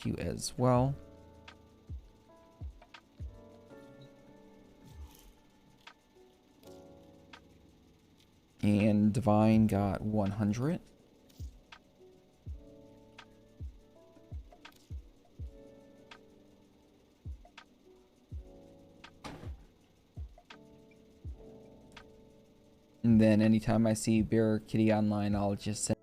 to you as well. And Divine got 100. And then anytime I see Bear Kitty online, I'll just say,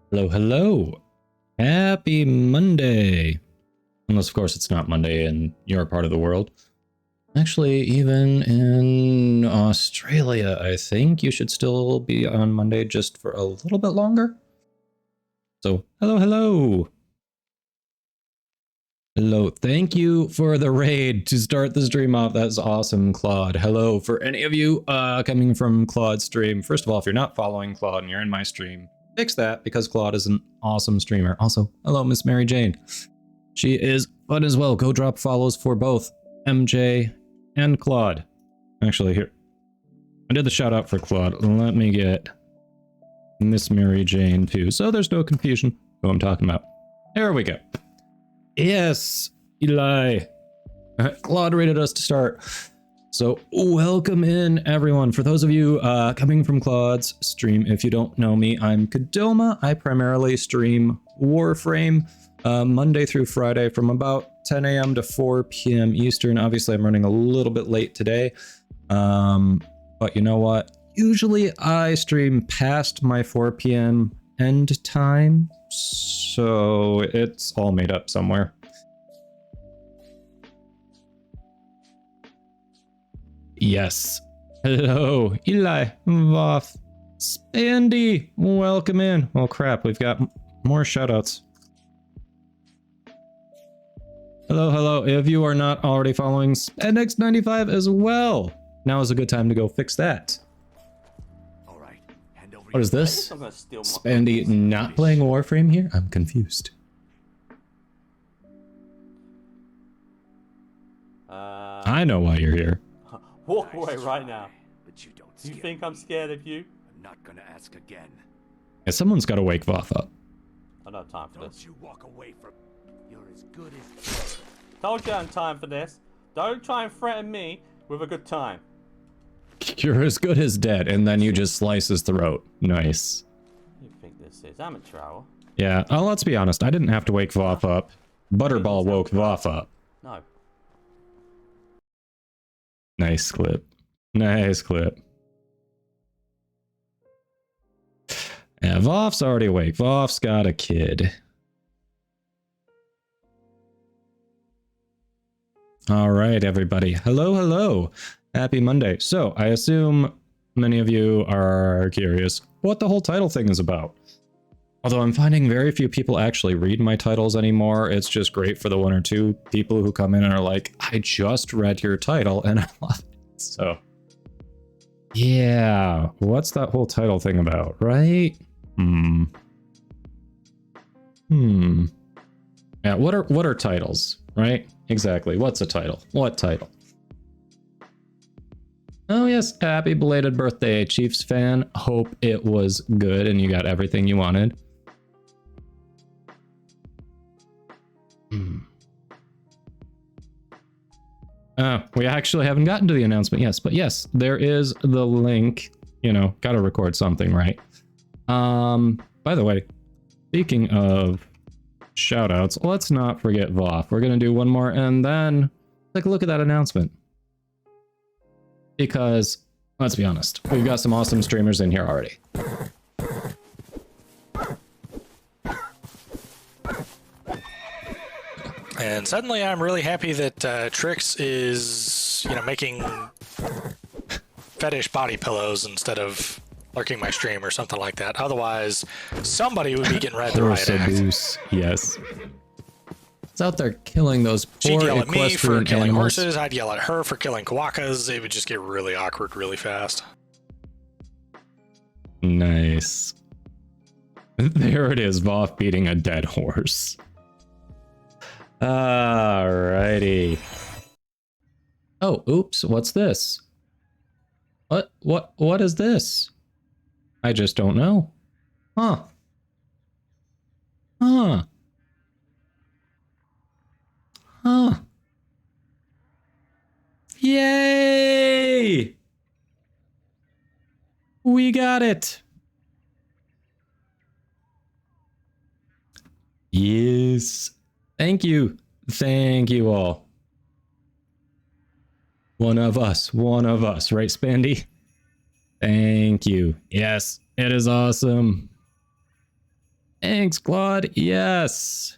Hello, hello. Happy Monday. Unless, of course, it's not Monday in your part of the world. Actually, even in Australia, I think you should still be on Monday just for a little bit longer. So, hello, hello. Hello, thank you for the raid to start the stream off. That's awesome, Claude. Hello, for any of you coming from Claude's stream. First of all, if you're not following Claude and you're in my stream, fix that because Claude is an awesome streamer. Also, hello, Miss Mary Jane. She is fun as well. Go drop follows for both MJ and Claude. Actually, here. I did the shout out for Claude. Let me get Miss Mary Jane too, so there's no confusion who I'm talking about. There we go. Yes, Eli. Claude rated us to start. So welcome in, everyone. For those of you coming from Claude's stream, if you don't know me, I'm Kadoma. I primarily stream Warframe Monday through Friday from about 10 a.m. to 4 p.m. Eastern. Obviously, I'm running a little bit late today. But you know what? Usually I stream past my 4 p.m. end time. So it's all made up somewhere. Yes. Hello, Eli, Voth, Spandy, welcome in. Oh crap, we've got more shoutouts. Hello, hello. If you are not already following Spandex95 as well, now is a good time to go fix that. All right, hand over. What is this? Spandy not playing Warframe here? I'm confused. I know why you're here. Walk away right now. But you don't. Do you think I'm scared of you? I'm not gonna ask again. Yeah, someone's got to wake Voth up. I don't have time for Don't this. you walk away from. You're as good as. Told you I don't have time for this. Don't try and threaten me with a good time. You're as good as dead, and then you just slice his throat. Nice. You think this is amateur hour? Yeah, let's be honest. I didn't have to wake Voth up. Butterball woke Voth up. No. Nice clip. Nice clip. Yeah, Voth's already awake. Voth's got a kid. All right, everybody. Hello, hello. Happy Monday. So, I assume many of you are curious what the whole title thing is about. Although I'm finding very few people actually read my titles anymore. It's just great for the one or two people who come in and are like, I just read your title and I love it. So, yeah, what's that whole title thing about, right? Yeah, what are titles, right? Exactly. What's a title? What title? Oh yes, happy belated birthday, Chiefs fan. Hope it was good and you got everything you wanted. We actually haven't gotten to the announcement, yes, but yes, there is the link. You know, gotta record something, right? By the way, speaking of shoutouts, let's not forget Voth. We're gonna do one more and then take a look at that announcement. Because, let's be honest, we've got some awesome streamers in here already. And suddenly I'm really happy that Trix is, you know, making fetish body pillows instead of lurking my stream or something like that. Otherwise, somebody would be getting read the riot act. Horse abuse, yes. It's out there killing those She'd poor yell at me for equestrian killing animals. horses. I'd yell at her for killing quokkas. It would just get really awkward really fast. Nice. There it is, Voth beating a dead horse. Alrighty. Oh, oops, what's this? What is this? I just don't know. Huh. Huh. Huh. Yay! We got it. Yes. Thank you. Thank you all. One of us, right, Spandy? Thank you. Yes, it is awesome. Thanks, Claude. Yes.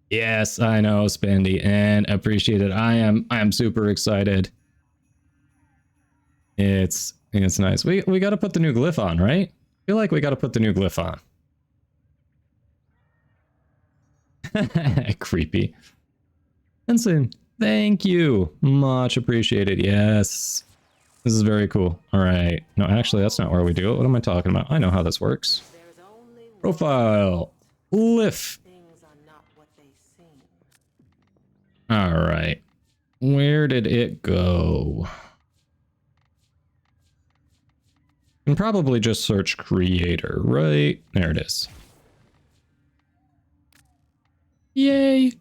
Yes, I know, Spandy, and appreciate it. I am super excited. It's nice. We got to put the new glyph on, right? I feel like we got to put the new glyph on. Creepy. Ensign, thank you. Much appreciated. Yes. This is very cool. All right. No, actually, that's not where we do it. What am I talking about? I know how this works. Profile. Glyph. All right. Where did it go? You can probably just search creator, right? There it is. Yay.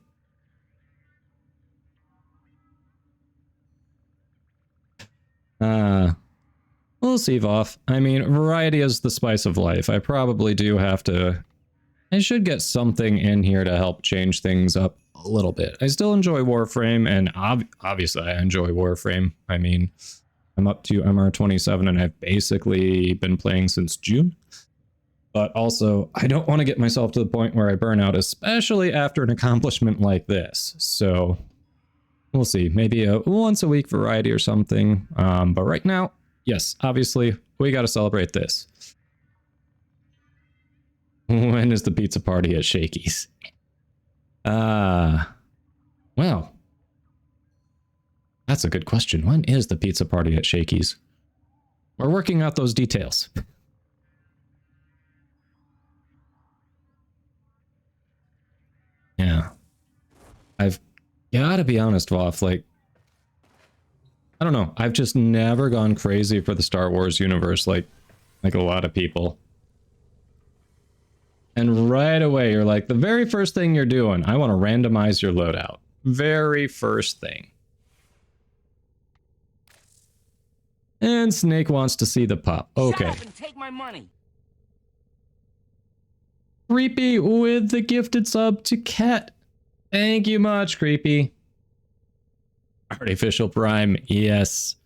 We'll see, Voth. I mean, variety is the spice of life. I probably do have to... I should get something in here to help change things up a little bit. I still enjoy Warframe, and obviously I enjoy Warframe. I mean, I'm up to MR27, and I've basically been playing since June. But also, I don't want to get myself to the point where I burn out, especially after an accomplishment like this. So, we'll see. Maybe a once-a-week variety or something. But right now, yes, obviously, we got to celebrate this. When is the pizza party at Shakey's? Well, that's a good question. When is the pizza party at Shakey's? We're working out those details. Yeah. I've got to be honest, Voth, like, I don't know. I've just never gone crazy for the Star Wars universe like a lot of people. And right away, you're like, the very first thing you're doing, I want to randomize your loadout. Very first thing. And Snake wants to see the pop. Okay. Shut up and take my money. Creepy with the gifted sub to Cat. Thank you much, Creepy. Artificial Prime, yes.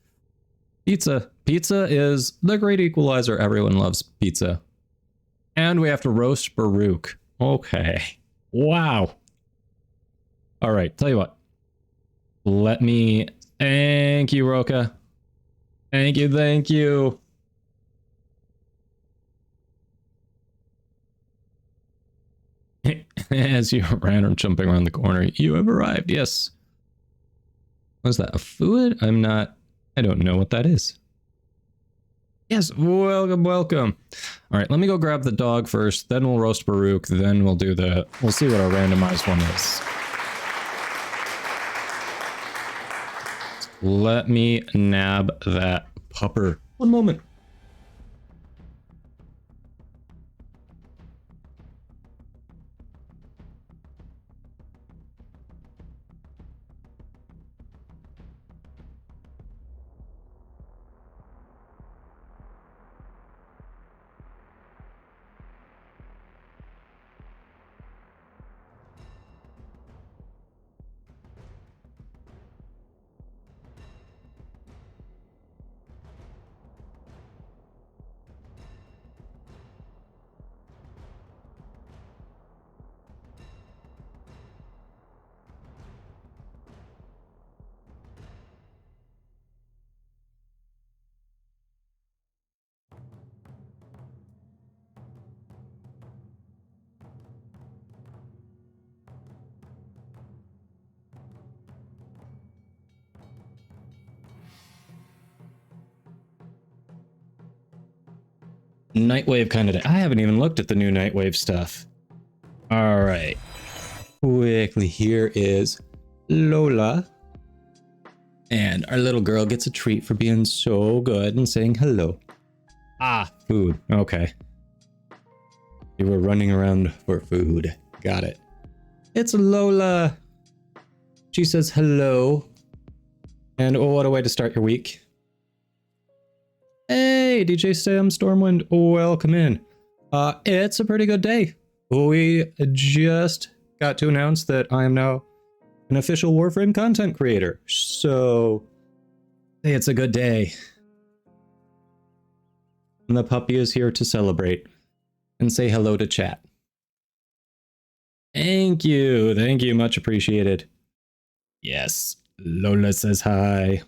Pizza. Pizza is the great equalizer. Everyone loves pizza. And we have to roast Baruch. Okay. Wow. All right, tell you what. Let me... Thank you, Roka. Thank you, thank you. As you random jumping around the corner, you have arrived. Yes. Was that a food? I don't know what that is. Yes, welcome, welcome. All right, let me go grab the dog first, then we'll roast Baruch, then we'll see what our randomized one is. Let me nab that pupper. One moment. Nightwave kind of day. I haven't even looked at the new Nightwave stuff. All right. Quickly, here is Lola. And our little girl gets a treat for being so good and saying hello. Ah, food. Okay. You were running around for food. Got it. It's Lola. She says hello. And oh, what a way to start your week. Hey, DJ Sam Stormwind, welcome in. It's a pretty good day. We just got to announce that I am now an official Warframe content creator. So, hey, it's a good day. And the puppy is here to celebrate and say hello to chat. Thank you, much appreciated. Yes, Lola says hi.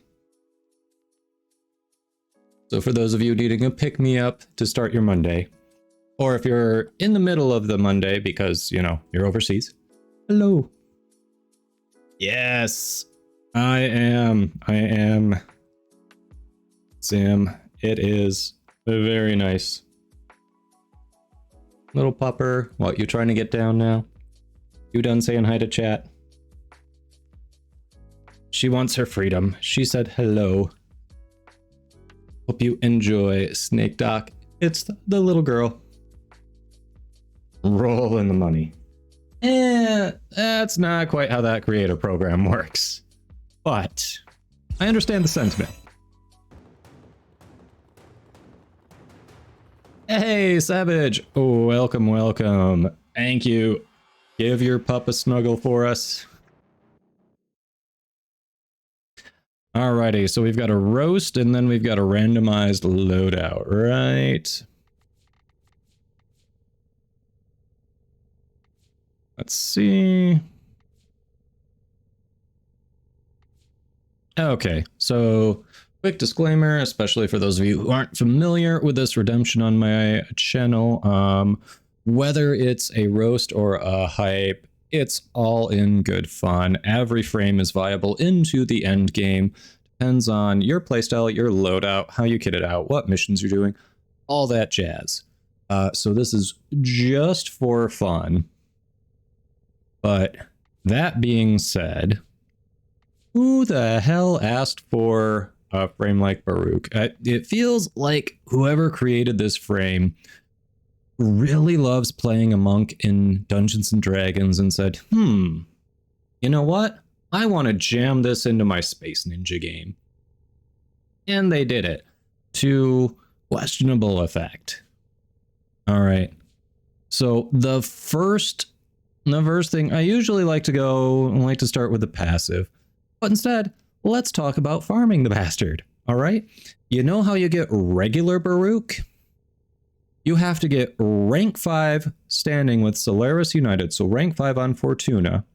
So for those of you needing a pick-me-up to start your Monday, or if you're in the middle of the Monday because, you know, you're overseas, hello. Yes, I am. Sam, it is very nice. Little pupper, what, you trying to get down now? You done saying hi to chat? She wants her freedom. She said hello. Hope you enjoy Snake Doc. It's the little girl. Roll in the money. That's not quite how that creator program works. But I understand the sentiment. Hey, Savage. Oh, welcome. Thank you. Give your pup a snuggle for us. Alrighty, so we've got a roast and then we've got a randomized loadout, right? Let's see. Okay, so quick disclaimer, especially for those of you who aren't familiar with this redemption on my channel, whether it's a roast or a hype, it's all in good fun. Every frame is viable into the end game. Depends on your playstyle, your loadout, how you kit it out, what missions you're doing, all that jazz. So this is just for fun. But that being said, who the hell asked for a frame like Baruch? It feels like whoever created this frame really loves playing a monk in Dungeons and Dragons and said, you know what? I want to jam this into my Space Ninja game. And they did it to questionable effect. All right. So the first thing, I usually like to start with the passive, but instead, let's talk about farming the bastard. All right. You know how you get regular Baruch? You have to get rank 5 standing with Solaris United, so rank 5 on Fortuna,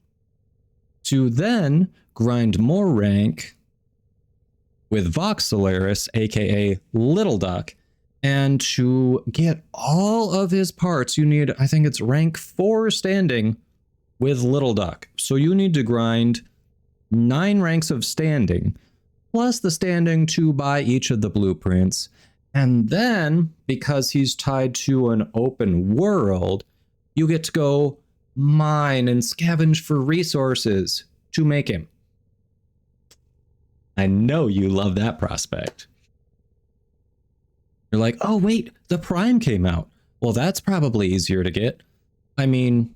to then grind more rank with Vox Solaris, aka Little Duck, and to get all of his parts, you need, I think it's rank 4 standing with Little Duck. So you need to grind 9 ranks of standing, plus the standing to buy each of the blueprints. And then, because he's tied to an open world, you get to go mine and scavenge for resources to make him. I know you love that prospect. You're like, oh wait, the Prime came out. Well, that's probably easier to get. I mean,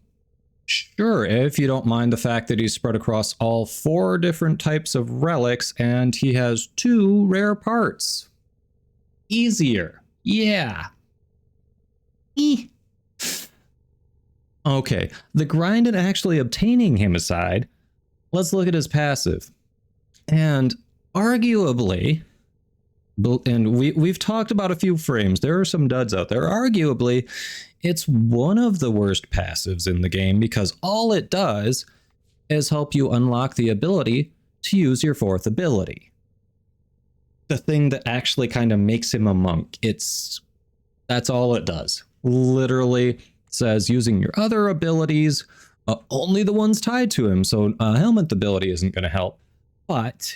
sure, if you don't mind the fact that he's spread across all 4 different types of relics and he has 2 rare parts. Easier. Yeah. Okay, the grind and actually obtaining him aside, let's look at his passive. And arguably, and we've talked about a few frames, there are some duds out there, arguably, it's one of the worst passives in the game because all it does is help you unlock the ability to use your 4th ability. The thing that actually kind of makes him a monk. That's all it does. Literally says using your other abilities, only the ones tied to him. So helmet ability isn't going to help, but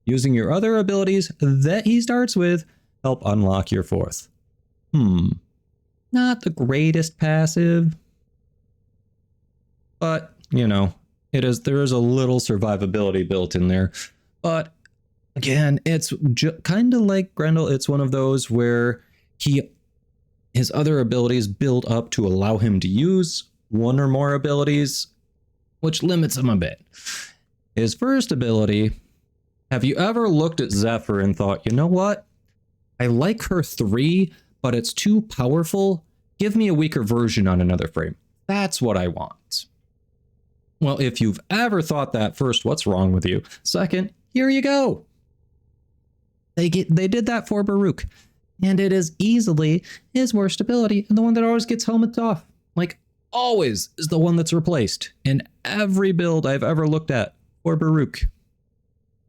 using your other abilities that he starts with help unlock your 4th. Not the greatest passive, but you know, there is a little survivability built in there. But again, it's kind of like Grendel. It's one of those where his other abilities build up to allow him to use one or more abilities, which limits him a bit. His first ability, have you ever looked at Zephyr and thought, you know what? I like her 3, but it's too powerful. Give me a weaker version on another frame. That's what I want. Well, if you've ever thought that, first, what's wrong with you? Second, here you go. They did that for Baruch, and it is easily his worst ability and the one that always gets helmets off. Like, always is the one that's replaced in every build I've ever looked at for Baruch.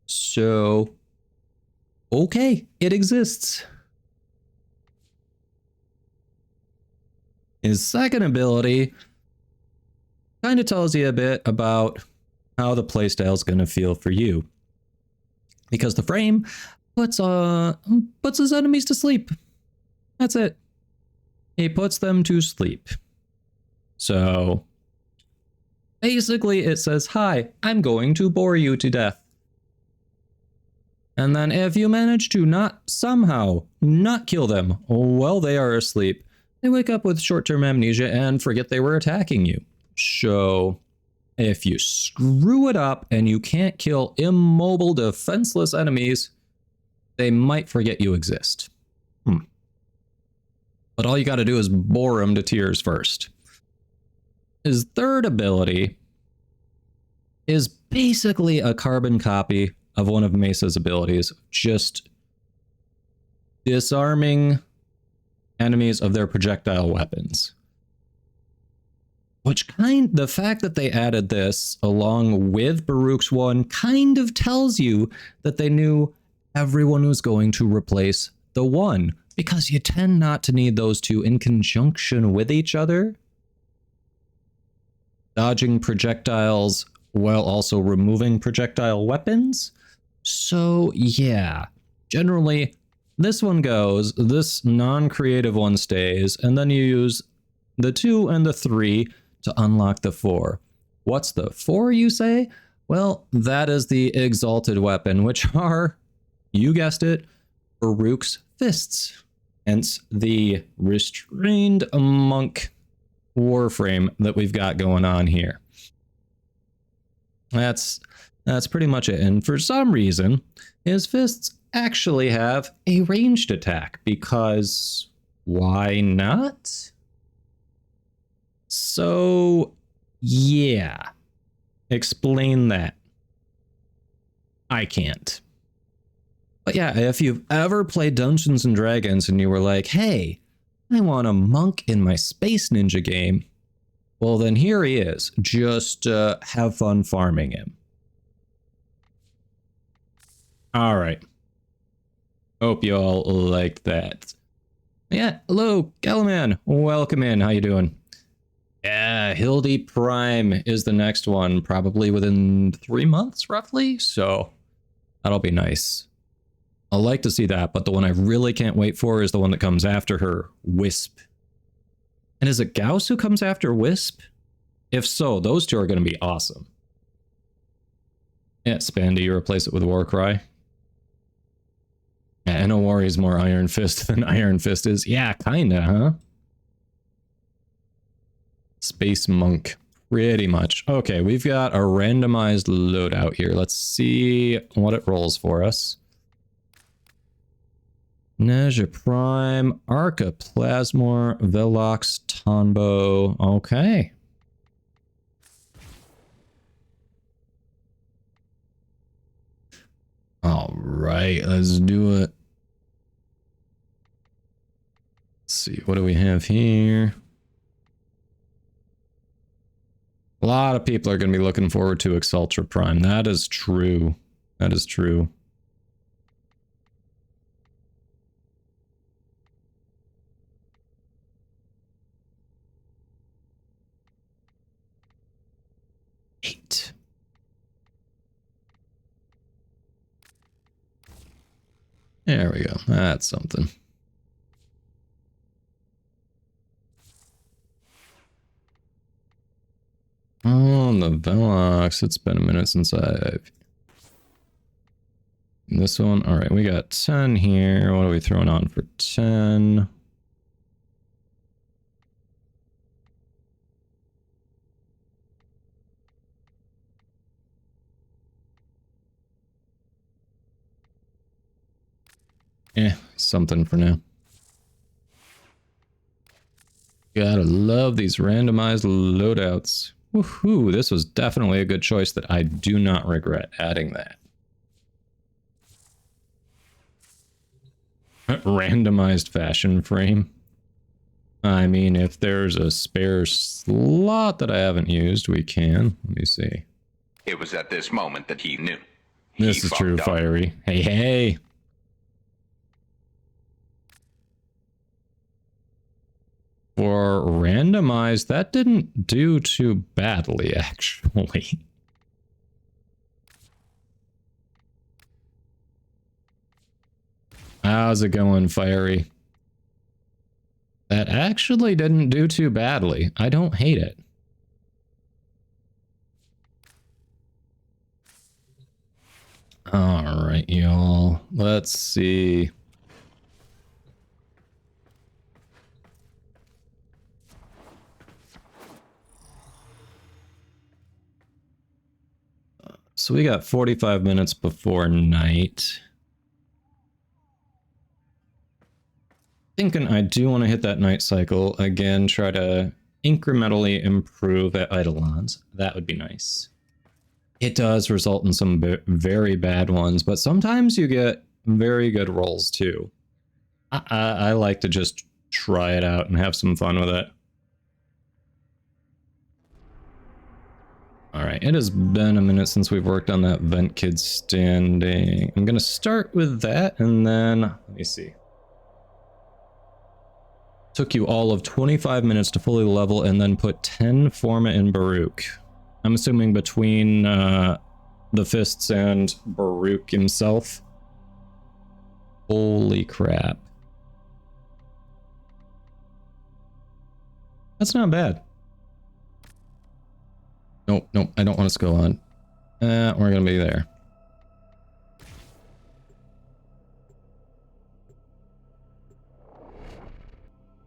So, okay, it exists. His second ability kind of tells you a bit about how the playstyle is going to feel for you. Because the frame puts his enemies to sleep. That's it. He puts them to sleep. So, basically it says, hi, I'm going to bore you to death. And then if you manage to somehow not kill them while they are asleep, they wake up with short-term amnesia and forget they were attacking you. So, if you screw it up and you can't kill immobile, defenseless enemies, they might forget you exist. But all you gotta do is bore them to tears first. His third ability is basically a carbon copy of one of Mesa's abilities, just disarming enemies of their projectile weapons. The fact that they added this along with Baruch's one kind of tells you that they knew everyone was going to replace the one, because you tend not to need those two in conjunction with each other. Dodging projectiles while also removing projectile weapons. So yeah, generally this one goes, this non-creative one stays, and then you use the 2 and the 3 to unlock the 4. What's the 4, you say? Well, that is the exalted weapon, which are, you guessed it, Baruch's fists. Hence the restrained monk Warframe that we've got going on here. That's pretty much it. And for some reason, his fists actually have a ranged attack, because why not? So, yeah. Explain that. I can't. But yeah, if you've ever played Dungeons and Dragons and you were like, hey, I want a monk in my Space Ninja game, well then here he is. Just have fun farming him. Alright. Hope you all liked that. Yeah, hello, Galaman. Welcome in. How you doing? Yeah, Hildy Prime is the next one, probably within 3 months, roughly. So that'll be nice. I'd like to see that, but the one I really can't wait for is the one that comes after her, Wisp. And is it Gauss who comes after Wisp? If so, those two are going to be awesome. Yeah, Spandy, you replace it with Warcry. Yeah, and Owari is more Iron Fist than Iron Fist is. Yeah, kinda, huh? Space Monk. Pretty much. Okay, we've got a randomized loadout here. Let's see what it rolls for us. Nezha Prime, Arca Plasmor, Velox, Tonbo. Okay. All right, let's do it. Let's see, what do we have here? A lot of people are going to be looking forward to Exultra Prime. That is true. That is true. Eight. There we go. That's something. Velox, it's been a minute since I've... This one, all right, we got 10 here. What are we throwing on for 10? Something for now. Gotta love these randomized loadouts. Woohoo, this was definitely a good choice that I do not regret adding that. Randomized fashion frame. I mean, if there's a spare slot that I haven't used, we can. Let me see. It was at this moment that he knew. This is true, Fiery. Hey, hey! For randomized, that didn't do too badly, actually. How's it going, Fiery? That actually didn't do too badly. I don't hate it. All right, y'all. Let's see. So we got 45 minutes before night. Thinking I do want to hit that night cycle again, try to incrementally improve at Eidolons. That would be nice. It does result in some very bad ones, but sometimes you get very good rolls too. I like to just try it out and have some fun with it. All right, it has been a minute since we've worked on that vent kid standing. I'm gonna start with that and then, let me see. Took you all of 25 minutes to fully level and then put 10 Forma in Baruch. I'm assuming between the fists and Baruch himself. Holy crap. That's not bad. Nope, nope, I don't want us to go on. We're gonna be there.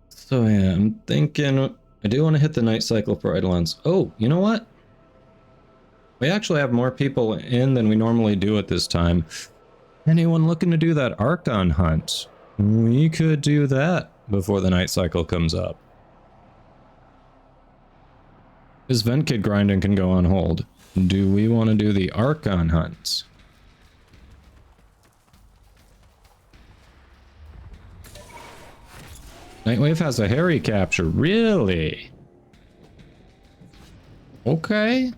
So yeah, I'm thinking I do want to hit the night cycle for Eidolons. Oh, you know what? We actually have more people in than we normally do at this time. Anyone looking to do that Archon hunt? We could do that before the night cycle comes up. This vent kid grinding can go on hold. Do we want to do the Archon hunt? Nightwave has a Harry capture, really? Okay.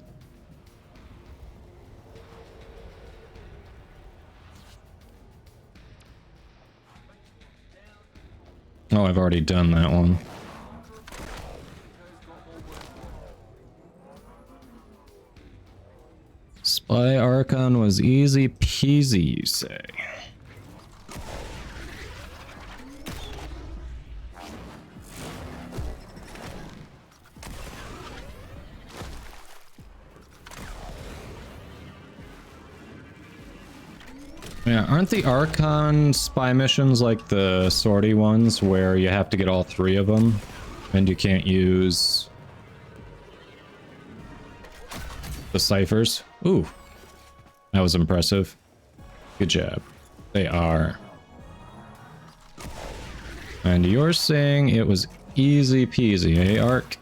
Oh, I've already done that one. Spy Archon was easy peasy, you say? Yeah, aren't the Archon spy missions like the sortie ones where you have to get all 3 of them and you can't use the ciphers? Ooh, that was impressive. Good job. They are. And you're saying it was easy peasy, eh, Ark?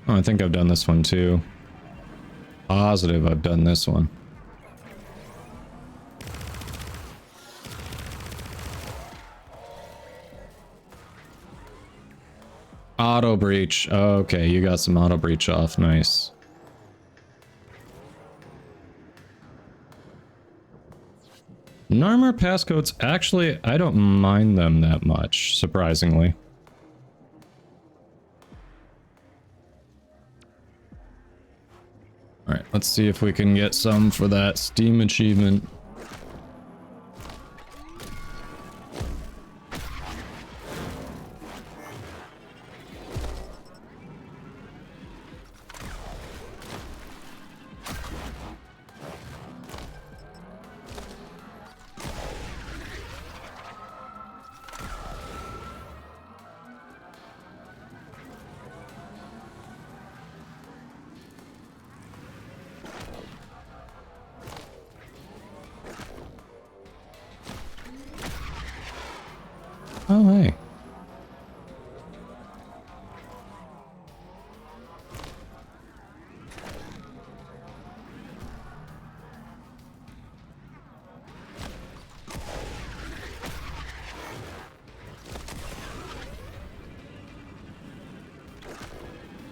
Oh, I think I've done this one too. Positive I've done this one. Auto breach. Okay, you got some auto breach off. Nice. Narmer passcodes, actually, I don't mind them that much, surprisingly. Alright, let's see if we can get some for that Steam achievement. Oh, hey.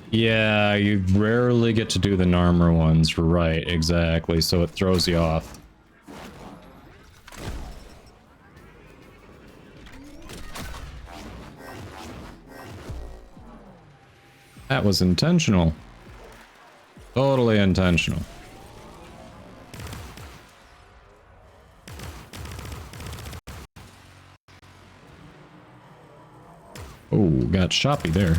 Yeah, you rarely get to do the Narmer ones. Right, exactly. So it throws you off. That was intentional. Totally intentional. Oh, got shoppy there.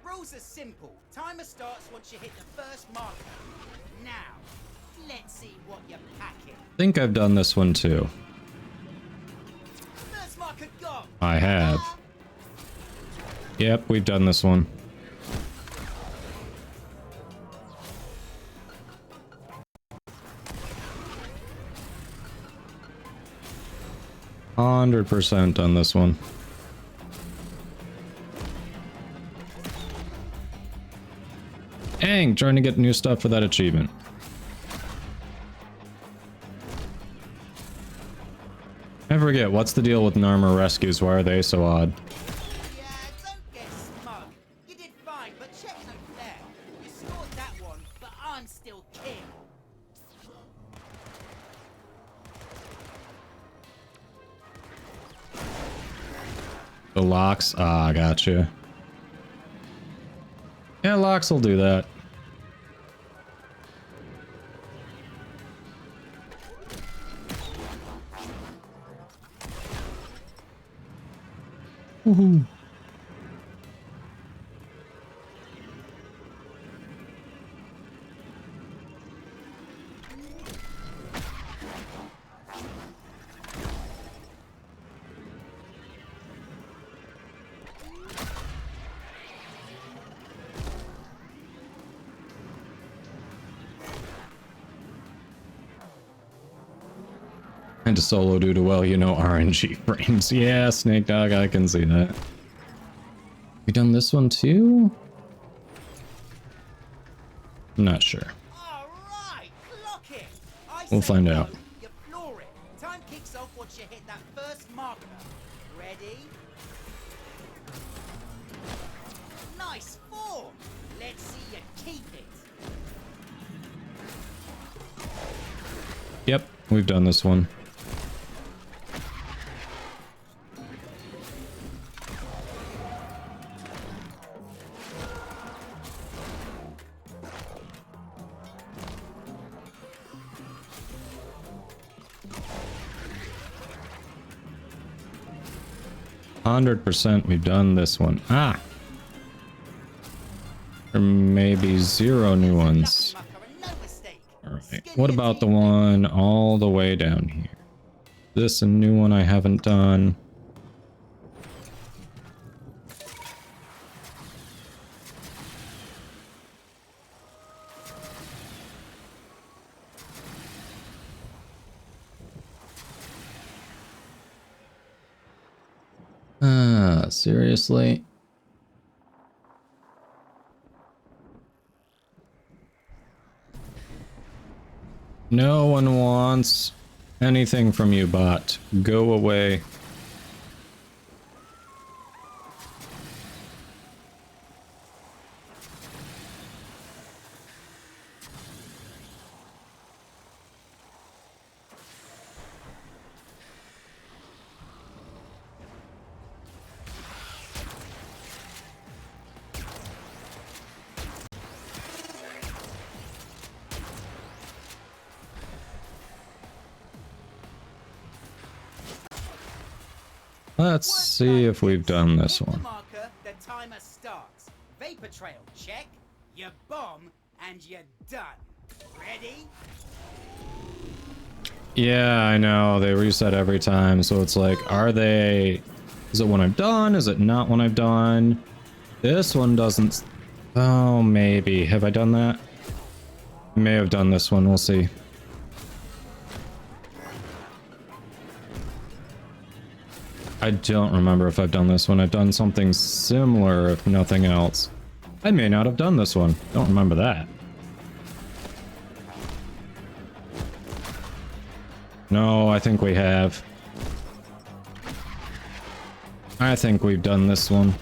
Rules are simple. Timer starts once you hit the first marker. Now, let's see what you're packing. Think I've done this one too. First marker gone. I have. Yep, we've done this one. %100% on this one. Dang, trying to get new stuff for that achievement. I forget, what's the deal with Narmer rescues? Why are they so odd? Yeah, don't get smug. You did fine, but check no fair. You scored that one, but I'm still king. The locks? Ah, gotcha. Yeah, locks will do that. Woohoo. 'And to solo due to, well, you know, RNG frames. Yeah, Snake Dog, I can see that. We done this one too? I'm not sure. All right, clock it. We'll say find go. out. You floor it. Time kicks off once you hit that first marker. Ready? Nice form. Let's see you keep it. Yep, we've done this one. %100% we've done this one. Ah! There may be 0 new ones. Mucker, and no mistake. Alright, what about the one all the way down here? This a new one I haven't done. Seriously? No one wants Anything from you, bot. Go away. Let's see if we've done this Hit the one. marker, the timer starts. Vapor trail, check. You bomb, and you're done. Ready? Yeah, I know. They reset every time, so it's like, are they... Is it when I'm done? Is it not when I'm done? This one doesn't... Oh, maybe. Have I done that? May have done this one. We'll see. I don't remember if I've done this one. I've done something similar, if nothing else. I may not have done this one. Don't remember that. No, I think we have. I think we've done this one.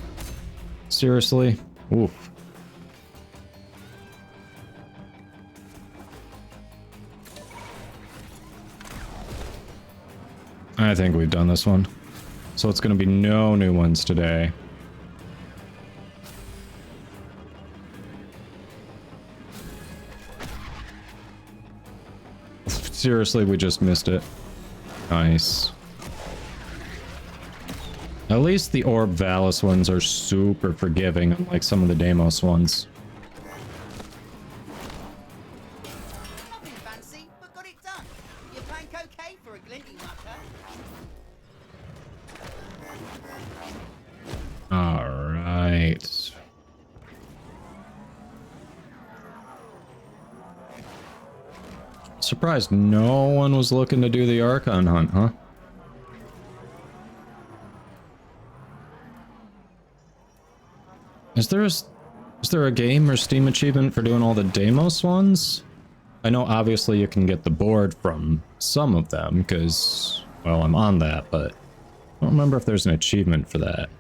Seriously? Oof. I think we've done this one. So it's going to be no new ones today. Seriously, we just missed it. Nice. At least the Orb Valis ones are super forgiving, unlike some of the Deimos ones. Nothing fancy, but got it done. You plank okay for a glinty mucker? Alright. Surprised no one was looking to do the Archon hunt, huh? Is there a game or Steam achievement for doing all the Deimos ones? I know obviously you can get the board from some of them, because, well, I'm on that, but I don't remember if there's an achievement for that.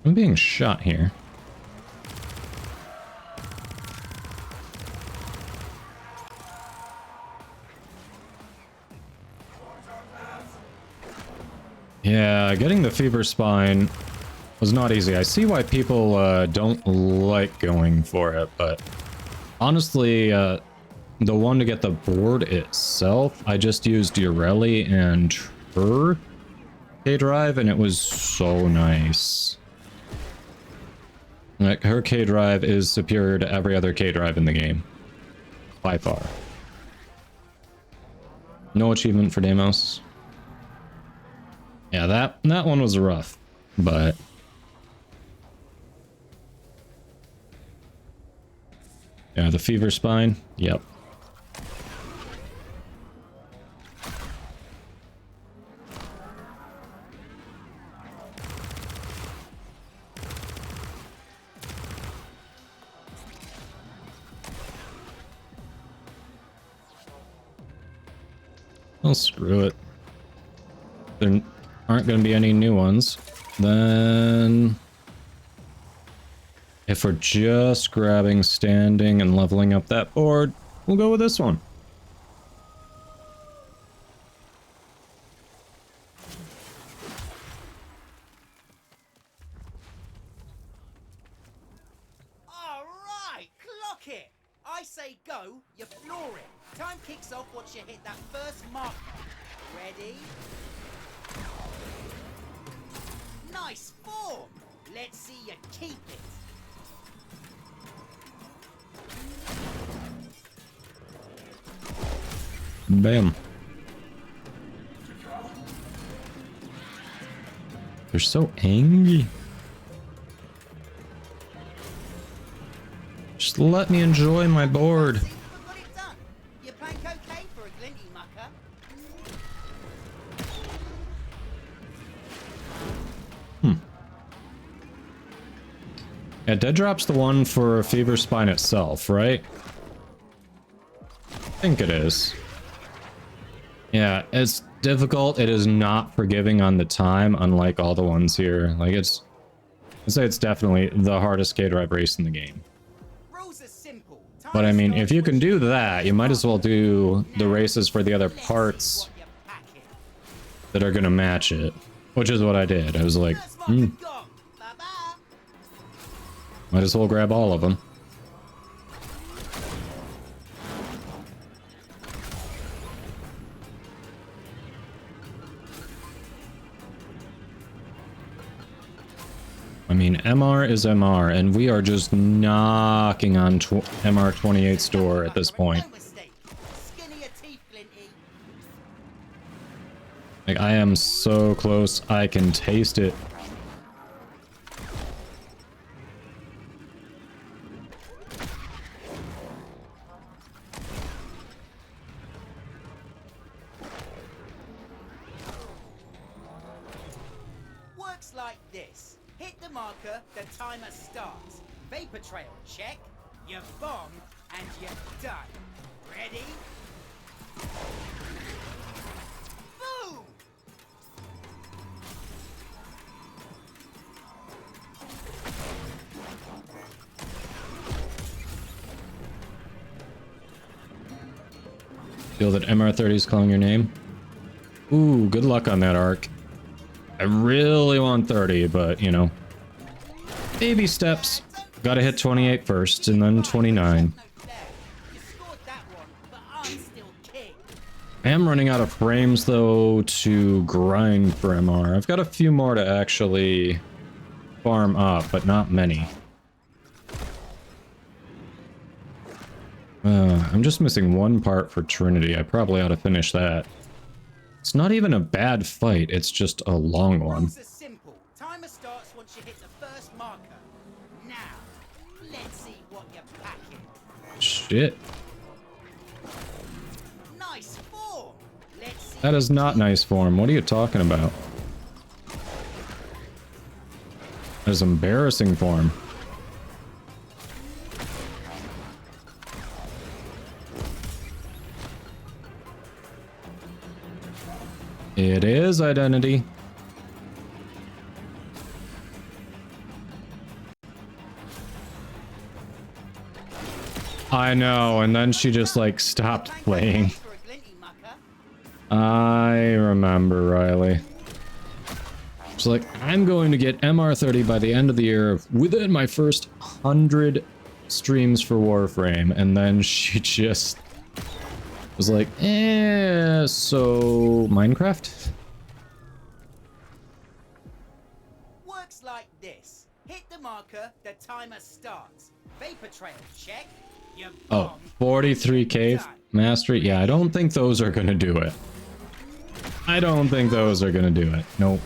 I'm being shot here. Yeah, getting the Fever Spine was not easy. I see why people don't like going for it, but honestly, the one to get the board itself, I just used Ureli and her K-Drive, and it was so nice. Like, her K-Drive is superior to every other K-Drive in the game. By far. No achievement for Deimos. Yeah, that one was rough, but... Yeah, the Fever Spine, yep. Well, screw it. There aren't going to be any new ones. Then... if we're just grabbing standing and leveling up that board, we'll go with this one. All right, clock it. I say go, you floor it. Time kicks off once you hit that first marker. Ready? Nice form. Let's see you keep it. Bam. They're so angry. Just let me enjoy my board. See, we got it done. You plank okay for a glinty mucker? Yeah, Dead Drop's the one for Fever Spine itself, right? I think it is. Yeah, it's difficult. It is not forgiving on the time, unlike all the ones here. Like, I'd say it's definitely the hardest skater I've raced in the game. Rules are simple. But I mean, if you can do that, you might as well do the races for the other parts that are gonna match it. Which is what I did. I was like, might as well grab all of them. I mean, MR is MR, and we are just knocking on MR28's door at this point. Like, I am so close, I can taste it. Works like this. Hit the marker, the timer starts. Vapor trail, check. You bomb, and you're done. Ready? Boom! Feel that MR30 is calling your name? Ooh, good luck on that arc. I really want 30, but, you know. Baby steps. Gotta hit 28 first, and then 29. I am running out of frames, though, to grind for MR. I've got a few more to actually farm up, but not many. I'm just missing one part for Trinity. I probably ought to finish that. It's not even a bad fight, it's just a long one. Rules are simple. Timer starts once you hit the first marker. Now, let's see what you're packing. Shit. Nice form. Let's see. That is not nice form. What are you talking about? That is embarrassing form. It is identity. I know, and then she just like stopped playing. I remember, Riley. She's like, I'm going to get MR30 by the end of the year within my first 100 streams for Warframe, and then she just was like, so Minecraft? Works like this. Hit the marker, the timer starts. Vapor trail, check. You Oh, 43k mastery? Yeah, I don't think those are gonna do it. I don't think those are gonna do it. Nope.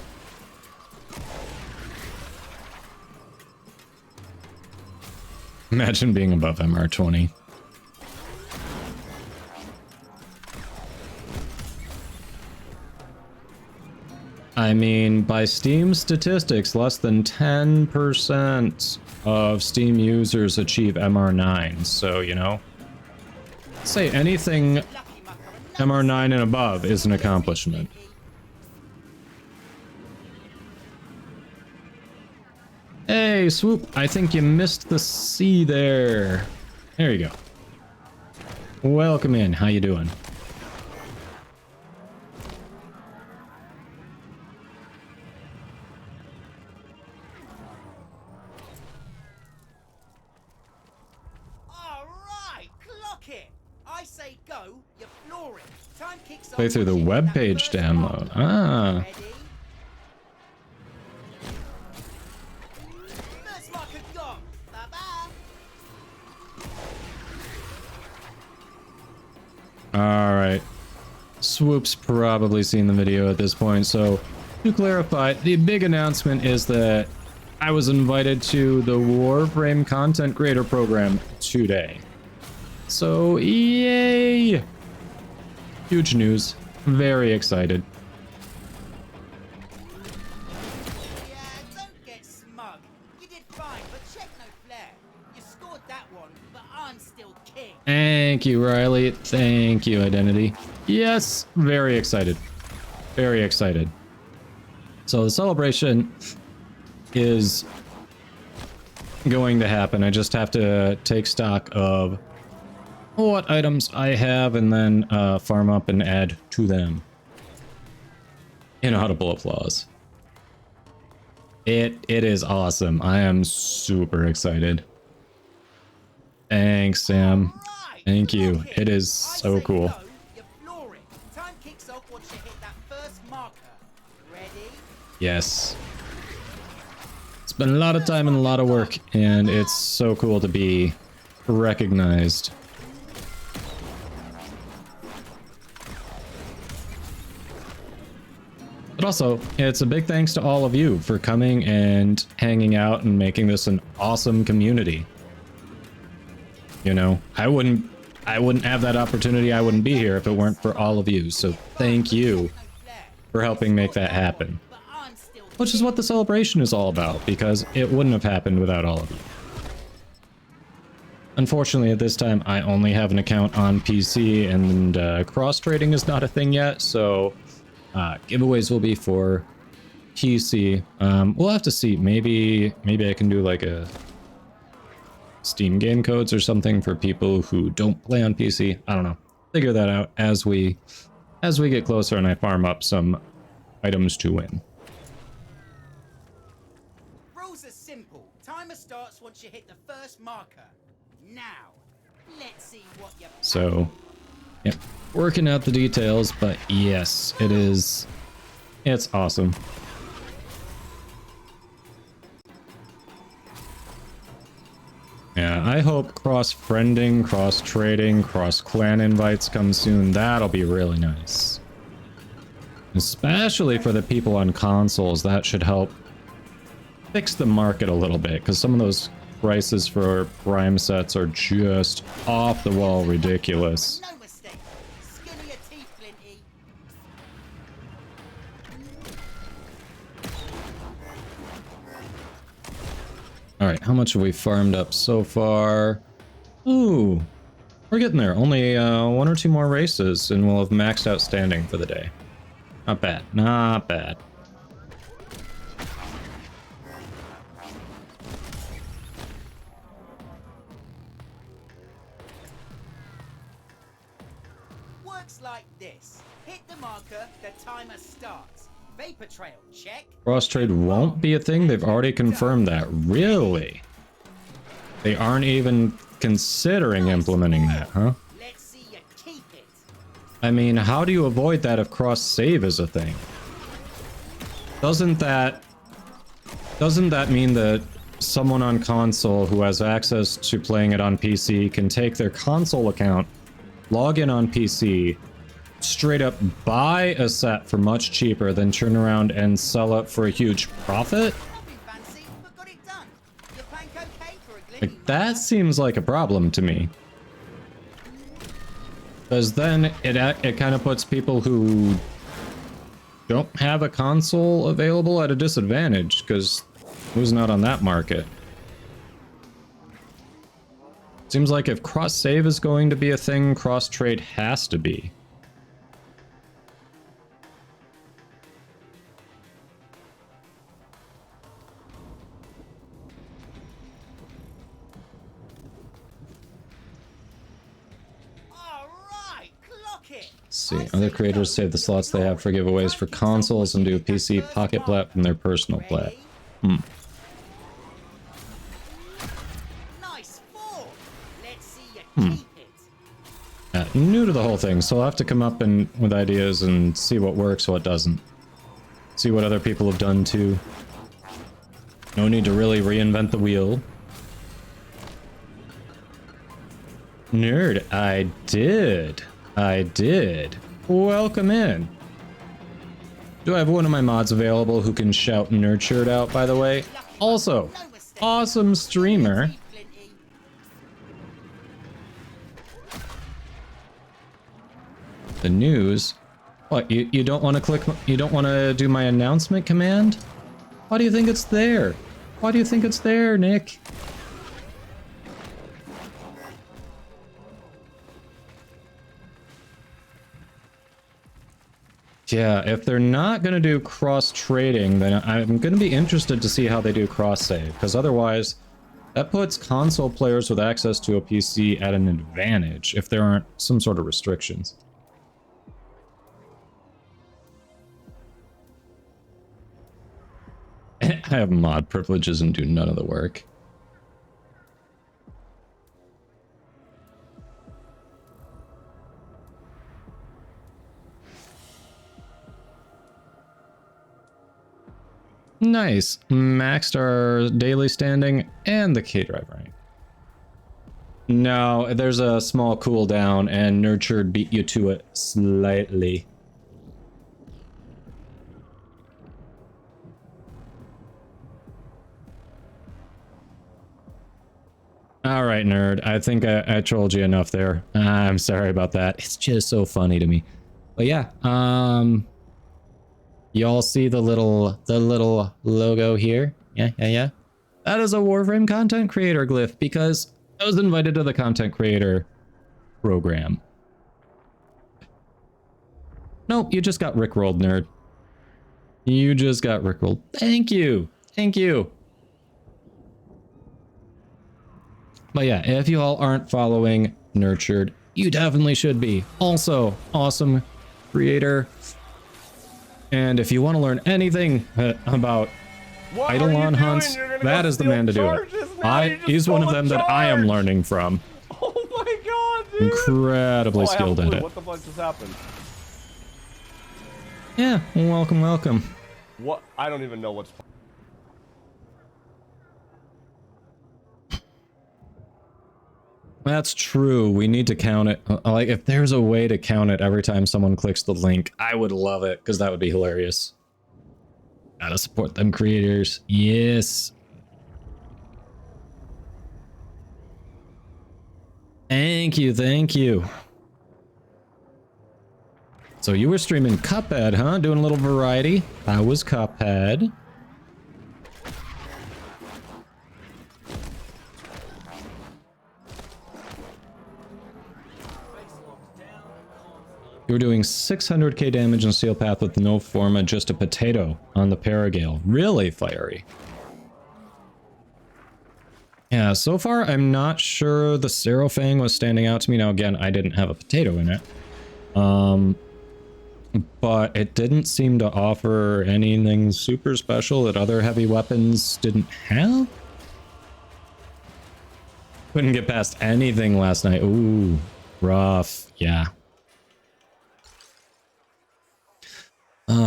Imagine being above MR20. I mean, by Steam statistics, less than 10% of Steam users achieve MR9, so, you know, say anything MR9 and above is an accomplishment. Hey, Swoop, I think you missed the C there. There you go. Welcome in, how you doing? I say go, you floor it. Time kicks off. Play through the webpage download. Ah. First marker gone. Bye-bye. Alright. Swoop's probably seen the video at this point, so to clarify, the big announcement is that I was invited to the Warframe Content Creator Program today. So, yay! Huge news. Very excited. Yeah, don't get smug. You did fine, but check no flair. You scored that one, but I'm still king. Thank you, Riley. Thank you, Identity. Yes, very excited. Very excited. So the celebration is going to happen. I just have to take stock of what items I have and then farm up and add to them. Inaudible applause. It is awesome. I am super excited. Thanks, Sam. Right, Thank you. lock It is I so say cool. go, you're flooring. Time kicks off once you hit that first marker. Ready? Yes. It's been a lot of time and a lot of work, and it's so cool to be recognized. But also, it's a big thanks to all of you for coming and hanging out and making this an awesome community. You know, I wouldn't have that opportunity. I wouldn't be here if it weren't for all of you. So thank you for helping make that happen. But I'm still Which is what the celebration is all about, because it wouldn't have happened without all of you. Unfortunately, at this time, I only have an account on PC, and cross-trading is not a thing yet, so giveaways will be for PC. We'll have to see. Maybe I can do like a Steam game codes or something for people who don't play on PC. I don't know. Figure that out as we get closer and I farm up some items to win. Rules are simple. Timer starts once you hit the first marker. Now, let's see what you. So, yeah, working out the details, but yes, it's awesome. Yeah, I hope cross-friending, cross-trading, cross-clan invites come soon. That'll be really nice. Especially for the people on consoles, that should help fix the market a little bit, because some of those prices for Prime sets are just off the wall ridiculous. No mistake. Skin of your teeth, Flinty. Alright, how much have we farmed up so far? Ooh, we're getting there. Only 1 or 2 more races, and we'll have maxed out standing for the day. Not bad, not bad. Works like this. Hit the marker, the timer starts. Vapor trail, check. Cross trade won't be a thing? They've already confirmed that. Really? They aren't even considering implementing that, huh? Let's see you keep it. I mean, how do you avoid that if cross save is a thing? Doesn't that mean that someone on console who has access to playing it on PC can take their console account, log in on PC, straight up buy a set for much cheaper, then turn around and sell it for a huge profit? Nothing fancy, but got it done. You're playing cocaine for a glitty. Like, that seems like a problem to me. Because then it kind of puts people who don't have a console available at a disadvantage, because losing out on that market. Seems like if cross-save is going to be a thing, cross-trade has to be. All right, clock it. See, other creators save the slots they have for giveaways for consoles and do a PC pocket plat from their personal plat. Nice form. Let's see you keep it. New to the whole thing, so I'll have to come up with ideas and see what works, what doesn't. See what other people have done too. No need to really reinvent the wheel. Nerd, I did. Welcome in. Do I have one of my mods available who can shout nerd shirt out, by the way? Also, No mistake. awesome streamer. Teeth, Flinty. The news. What, you don't want to click, you don't want to do my announcement command? Why do you think it's there? Why do you think it's there, Nick? Yeah, if they're not going to do cross-trading, then I'm going to be interested to see how they do cross-save, because otherwise that puts console players with access to a PC at an advantage if there aren't some sort of restrictions. I have mod privileges and do none of the work. Nice. Maxed our daily standing and the K-Drive rank. No, there's a small cooldown and Nurtured beat you to it slightly. All right, nerd. I think I trolled you enough there. I'm sorry about that. It's just so funny to me. But yeah, y'all see the little logo here? Yeah. That is a Warframe content creator glyph because I was invited to the content creator program. Nope, you just got rickrolled, nerd. You just got rickrolled. Thank you. Thank you. But yeah, if you all aren't following Nurtured, you definitely should be. Also, awesome creator. And if you want to learn anything about Eidolon hunts, that is the man to do it. He's one of them that I am learning from. Oh my god, dude! Incredibly skilled at it. What the fuck just happened? Yeah, welcome. What? I don't even know what's... That's true. We need to count it. Like, if there's a way to count it every time someone clicks the link, I would love it, because that would be hilarious. Gotta support them creators. Yes. Thank you. So you were streaming Cuphead, huh? Doing a little variety. I was Cuphead. You were doing 600k damage in Steel Path with no forma, just a potato on the Paragale. Really fiery. Yeah, so far I'm not sure the Serofang was standing out to me. Now again, I didn't have a potato in it. But it didn't seem to offer anything super special that other heavy weapons didn't have. Couldn't get past anything last night. Ooh, rough. Yeah.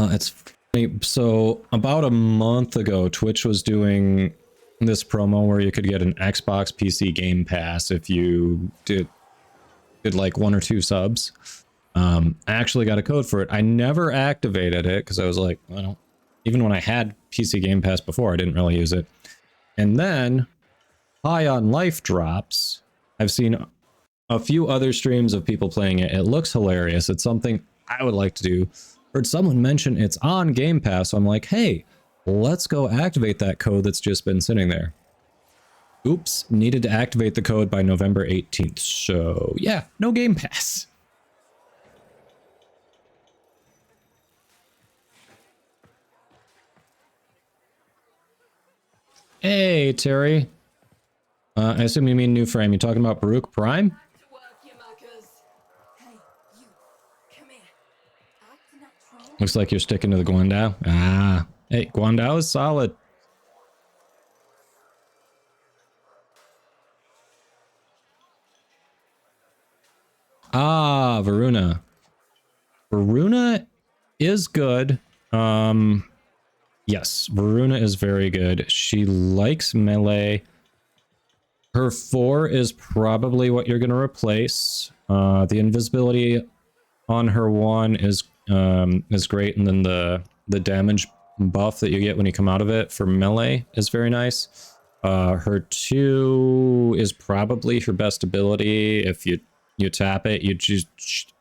It's funny. So about a month ago, Twitch was doing this promo where you could get an Xbox PC Game Pass if you did like 1 or 2 subs. I actually got a code for it. I never activated it because I was like, well, even when I had PC Game Pass before, I didn't really use it. And then High on Life drops. I've seen a few other streams of people playing it. It looks hilarious. It's something I would like to do. Heard someone mention it's on Game Pass, so I'm like, hey, let's go activate that code that's just been sitting there. Oops, needed to activate the code by November 18th. So yeah, no Game Pass. Hey, Terry. I assume you mean New Frame. You talking about Baruch Prime? Looks like you're sticking to the Guandao. Ah, hey, Guandao is solid. Ah, Varuna. Varuna is good. Yes, Varuna is very good. She likes melee. Her 4 is probably what you're going to replace. The invisibility on her 1 is great, and then the damage buff that you get when you come out of it for melee is very nice. Her 2 is probably her best ability. If you tap it,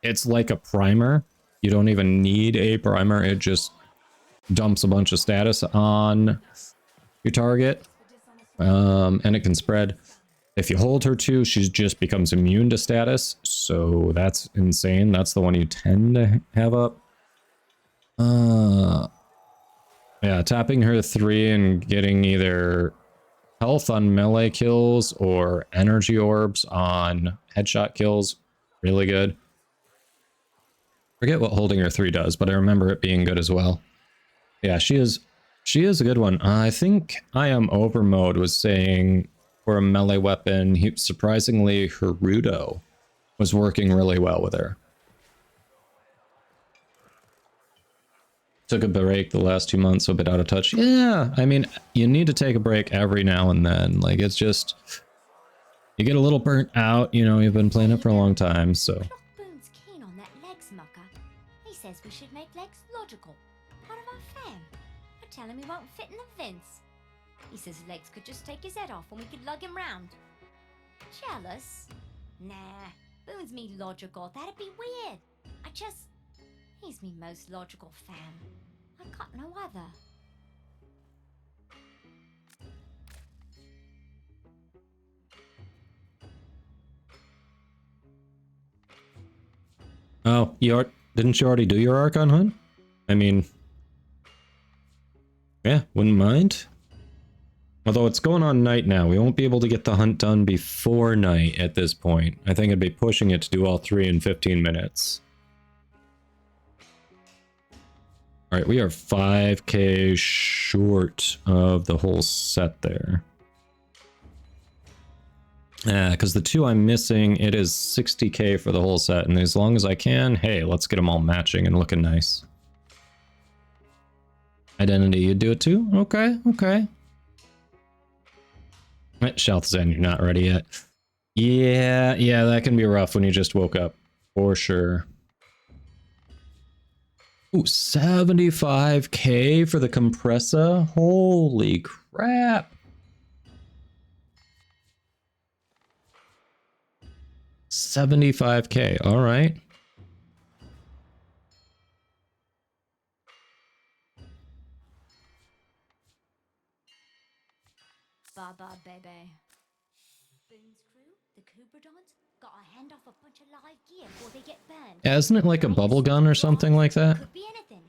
it's like a primer. You don't even need a primer. It just dumps a bunch of status on your target, and it can spread. If you hold her 2, she just becomes immune to status, so that's insane. That's the one you tend to have up. Yeah, tapping her 3 and getting either health on melee kills or energy orbs on headshot kills. Really good. Forget what holding her 3 does, but I remember it being good as well. Yeah, she is a good one. I think I Am Over Mode was saying for a melee weapon, surprisingly, Gerudo was working really well with her. Took a break the last 2 months, so a bit out of touch. Yeah, I mean, you need to take a break every now and then. Like, it's just, you get a little burnt out, you know, you've been playing it for a long time, so. Boon's keen on that legs mucker. He says we should make legs logical, part of our fam. I tell him he won't fit in the fence. He says legs could just take his head off and we could lug him round. Jealous? Nah, Boone's me logical. That'd be weird. He's me most logical fam. I got no other. Oh, didn't you already do your Archon hunt? I mean, yeah, wouldn't mind. Although it's going on night now, we won't be able to get the hunt done before night at this point. I think I'd be pushing it to do all 3 in 15 minutes. Alright, we are 5k short of the whole set there. Yeah, because the 2 I'm missing, it is 60k for the whole set, and as long as I can, hey, let's get them all matching and looking nice. Identity, you do it too? Okay, okay. Shalthazan, you're not ready yet. Yeah, that can be rough when you just woke up, for sure. Ooh, 75k for the compressor? Holy crap. 75k, all right. Baba baby. Boone's crew, the Kubradons, got a hand off a bunch of live gear before they get burned. Yeah, isn't it like a bubble gun or something like that? Could be anything.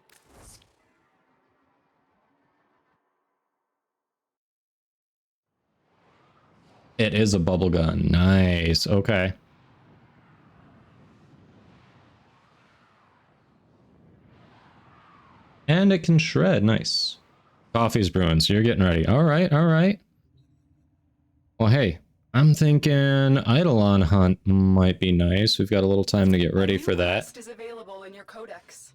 It is a bubble gun. Nice. Okay. And it can shred. Nice. Coffee's brewing, so you're getting ready. All right, all right. Well, hey, I'm thinking Eidolon hunt might be nice. We've got a little time to get ready for that. Is available in your codex.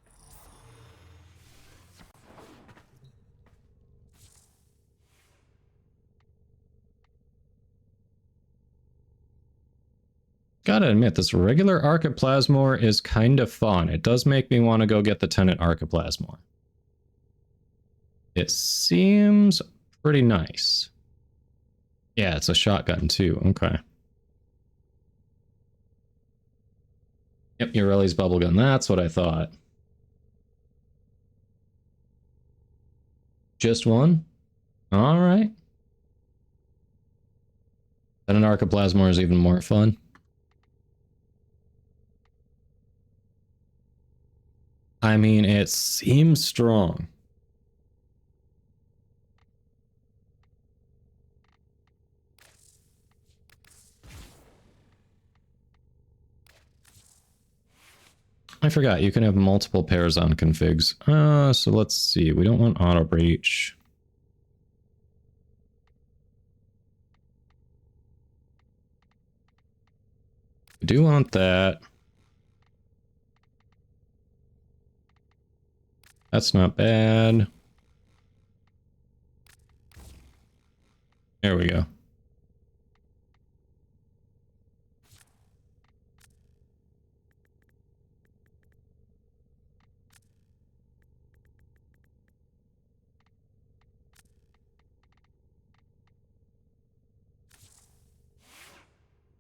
Gotta admit, this regular Archiplasmor is kind of fun. It does make me want to go get the Tenant Archiplasmor. It seems pretty nice. Yeah, it's a shotgun too. Okay. Yep, Ureli's bubblegum. That's what I thought. Just one? All right. Then an Archiplasmor is even more fun. I mean, it seems strong. I forgot, you can have multiple pairs on configs. So let's see, we don't want auto breach. We do want that. That's not bad. There we go.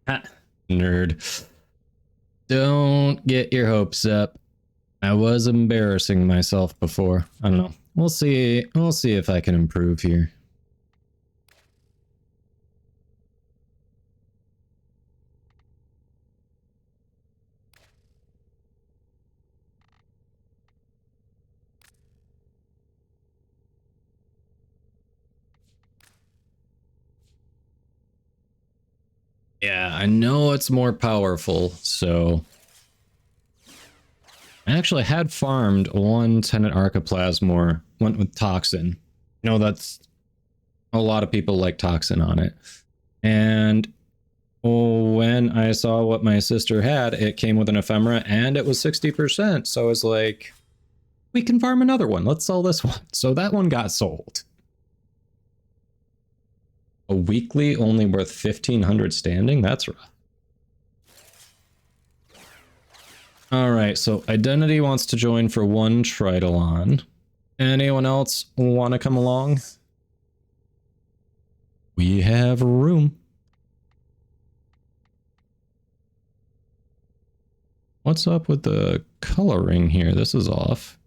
Ah, nerd. Don't get your hopes up. I was embarrassing myself before. I don't know. We'll see. We'll see if I can improve here. Yeah, I know it's more powerful, so... I actually had farmed one Tenet Archiplasmor, went with Toxin. You know, that's... A lot of people like Toxin on it. And when I saw what my sister had, it came with an ephemera and it was 60%. So I was like, we can farm another one. Let's sell this one. So that one got sold. A weekly only worth 1,500 standing? That's rough. Alright, so Identity wants to join for one Tridolon. Anyone else want to come along? We have room. What's up with the coloring here? This is off.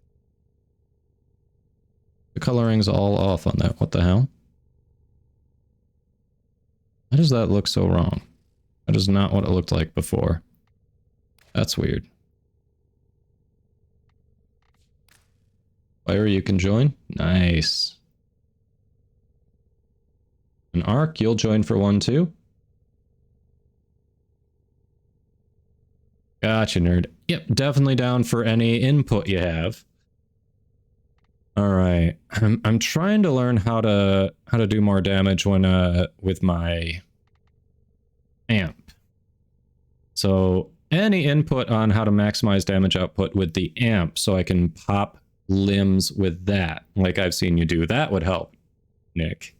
The coloring's all off on that. What the hell? Why does that look so wrong? That is not what it looked like before. That's weird. Fire, you can join? Nice. An Arc, you'll join for one too? Gotcha, nerd. Yep, definitely down for any input you have. Alright. I'm trying to learn how to do more damage when with my amp. So any input on how to maximize damage output with the amp so I can pop limbs with that, like I've seen you do, that would help, Nick.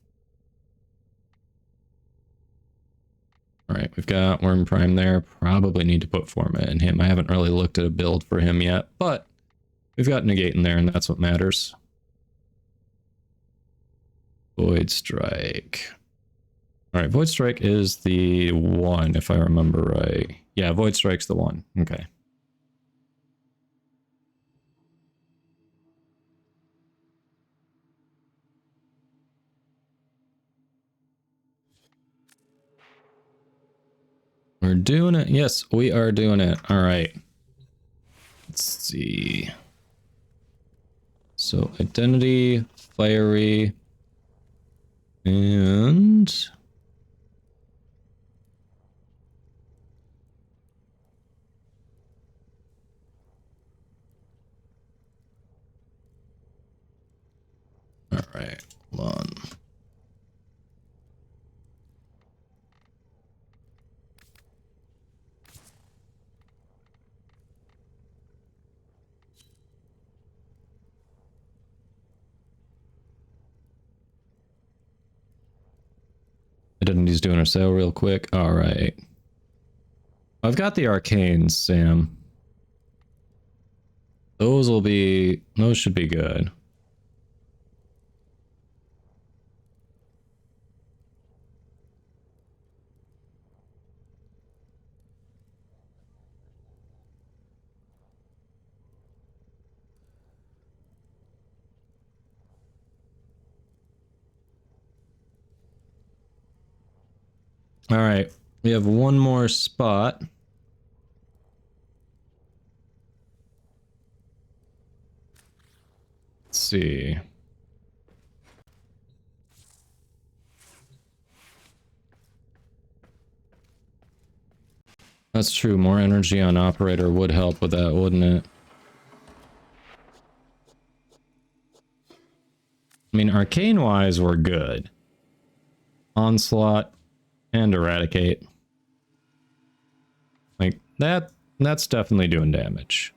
Alright, we've got Worm Prime there. Probably need to put Forma in him. I haven't really looked at a build for him yet, but we've got Negate in there and that's what matters. Void Strike. Alright, Void Strike is the one, if I remember right. Yeah, Void Strike's the one. Okay. We're doing it. Yes, we are doing it. All right. Let's see. So Identity, Fiery, and... All right, hold on. Identity's doing a sale real quick. All right. I've got the Arcanes, Sam. Those should be good. All right, we have one more spot. Let's see. That's true, more energy on operator would help with that, wouldn't it? I mean, arcane-wise, we're good. Onslaught and Eradicate. Like, that's definitely doing damage.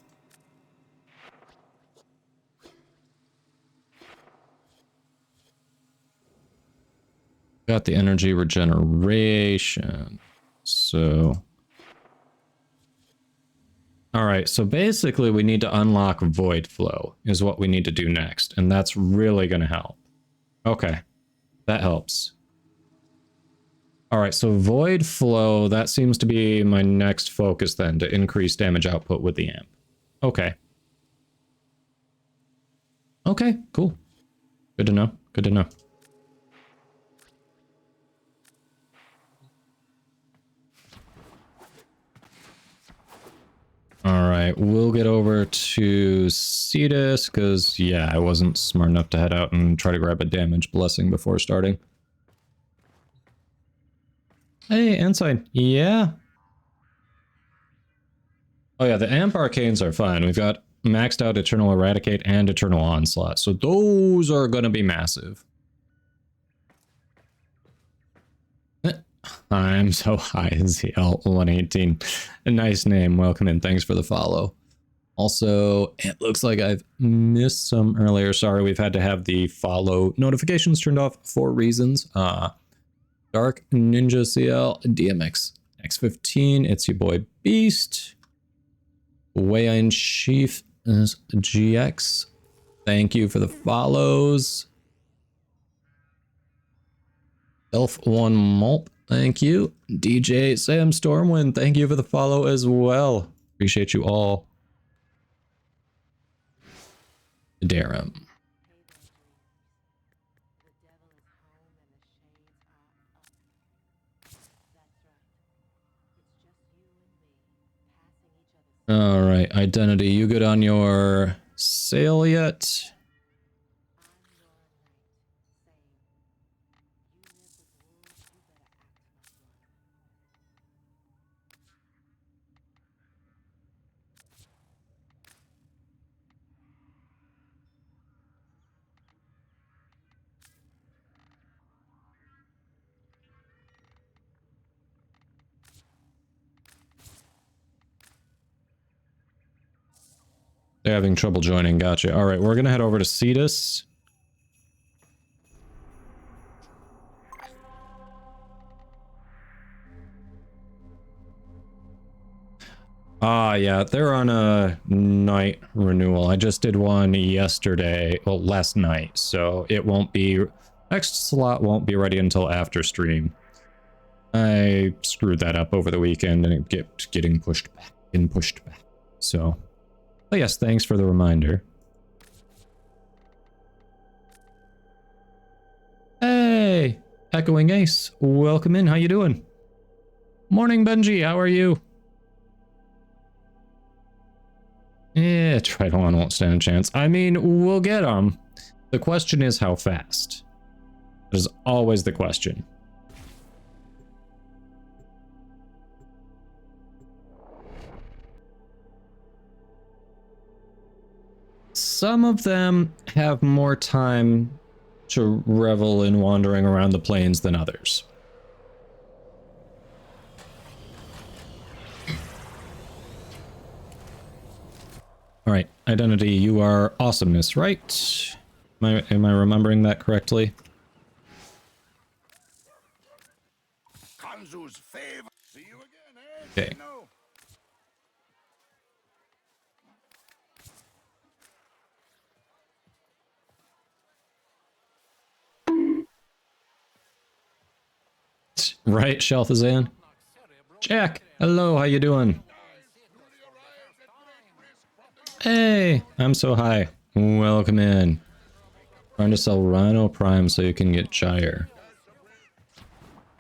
Got the energy regeneration. So... Alright, so basically we need to unlock Void Flow is what we need to do next, and that's really going to help. Okay, that helps. Alright, so Void Flow, that seems to be my next focus then, to increase damage output with the amp. Okay. Okay, cool. Good to know, good to know. Alright, we'll get over to Cetus, because, yeah, I wasn't smart enough to head out and try to grab a damage blessing before starting. Hey, Ensign. Yeah. Oh yeah, the Amp Arcanes are fine. We've got maxed out Eternal Eradicate and Eternal Onslaught, so those are gonna be massive. I'm so high, ZL118. A nice name. Welcome in. Thanks for the follow. Also, it looks like I've missed some earlier. Sorry, we've had to have the follow notifications turned off for reasons. Dark Ninja CL, DMX X15. It's your boy Beast. Way Chief is GX. Thank you for the follows. Elf1 Malt, thank you. DJ Sam Stormwind, thank you for the follow as well. Appreciate you all. Darum. All right, Identity, you good on your sale yet? They're having trouble joining, gotcha. All right, we're gonna head over to Cetus. Ah, yeah, they're on a night renewal. I just did one yesterday, well, last night, so it won't be, next slot won't be ready until after stream. I screwed that up over the weekend and it kept getting pushed back and pushed back. So, but yes, thanks for the reminder. Hey, Echoing Ace, welcome in. How you doing? Morning, Benji. How are you? Yeah, Tridolon won't stand a chance. I mean, we'll get them. The question is how fast. That is always the question. Some of them have more time to revel in wandering around the plains than others. All right, Identity, you are awesomeness, right? Am I remembering that correctly? Kanzu's favor. See you again, eh? Okay. No. Right, Shelthazan? Jack, hello, how you doing? Hey, I'm so high. Welcome in. Trying to sell Rhino Prime so you can get Gyre.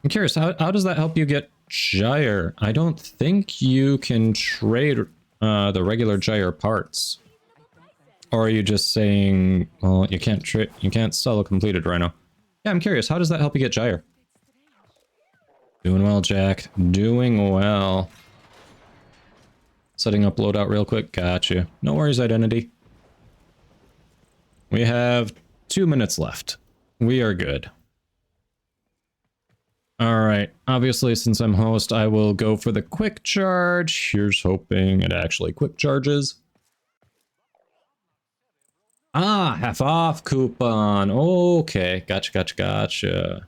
I'm curious, how does that help you get Gyre? I don't think you can trade the regular Gyre parts. Or are you just saying, well, you can't sell a completed Rhino? Yeah, I'm curious, how does that help you get Gyre? Doing well, Jack. Doing well. Setting up loadout real quick. Gotcha. No worries, Identity. We have 2 minutes left. We are good. Alright. Obviously, since I'm host, I will go for the quick charge. Here's hoping it actually quick charges. Ah, half off coupon. Okay. Gotcha.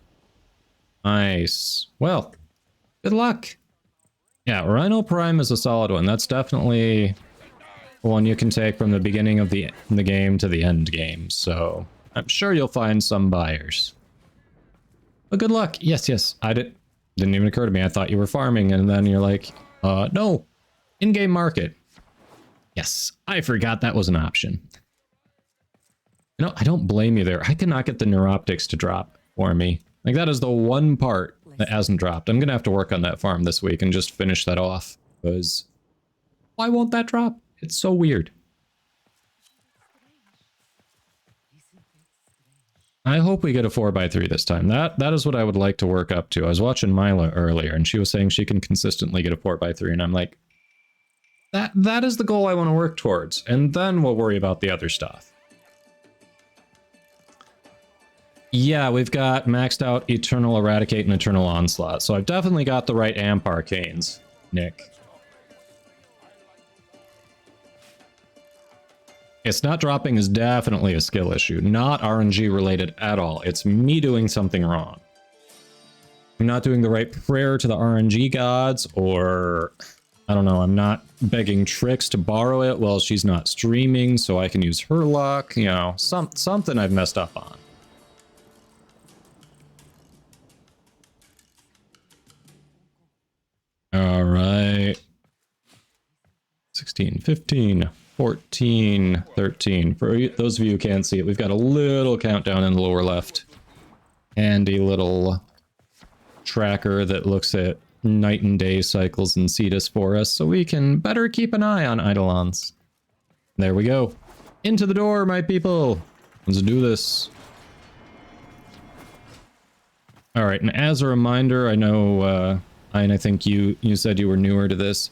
Nice. Well, good luck. Yeah, Rhino Prime is a solid one. That's definitely one you can take from the beginning of the game to the end game. So I'm sure you'll find some buyers. But good luck. Yes. Didn't even occur to me. I thought you were farming, and then you're like, no, in-game market. Yes, I forgot that was an option. You know, I don't blame you there. I cannot get the neuroptics to drop for me. Like, that is the one part that hasn't dropped. I'm going to have to work on that farm this week and just finish that off. Because why won't that drop? It's so weird. I hope we get a 4x3 this time. That is what I would like to work up to. I was watching Mila earlier, and she was saying she can consistently get a 4x3, and I'm like, that is the goal I want to work towards, and then we'll worry about the other stuff. Yeah, we've got maxed out Eternal Eradicate and Eternal Onslaught, so I've definitely got the right amp arcanes, Nick. It's not dropping is definitely a skill issue, not RNG related at all. It's me doing something wrong. I'm not doing the right prayer to the RNG gods, or I don't know, I'm not begging Trix to borrow it while she's not streaming so I can use her luck, you know, something I've messed up on. All right. 16, 15. 14, 13. For those of you who can't see it, we've got a little countdown in the lower left. And a little tracker that looks at night and day cycles in Cetus for us, so we can better keep an eye on Eidolons. There we go. Into the door, my people! Let's do this. Alright, and as a reminder, I know, and I think you said you were newer to this.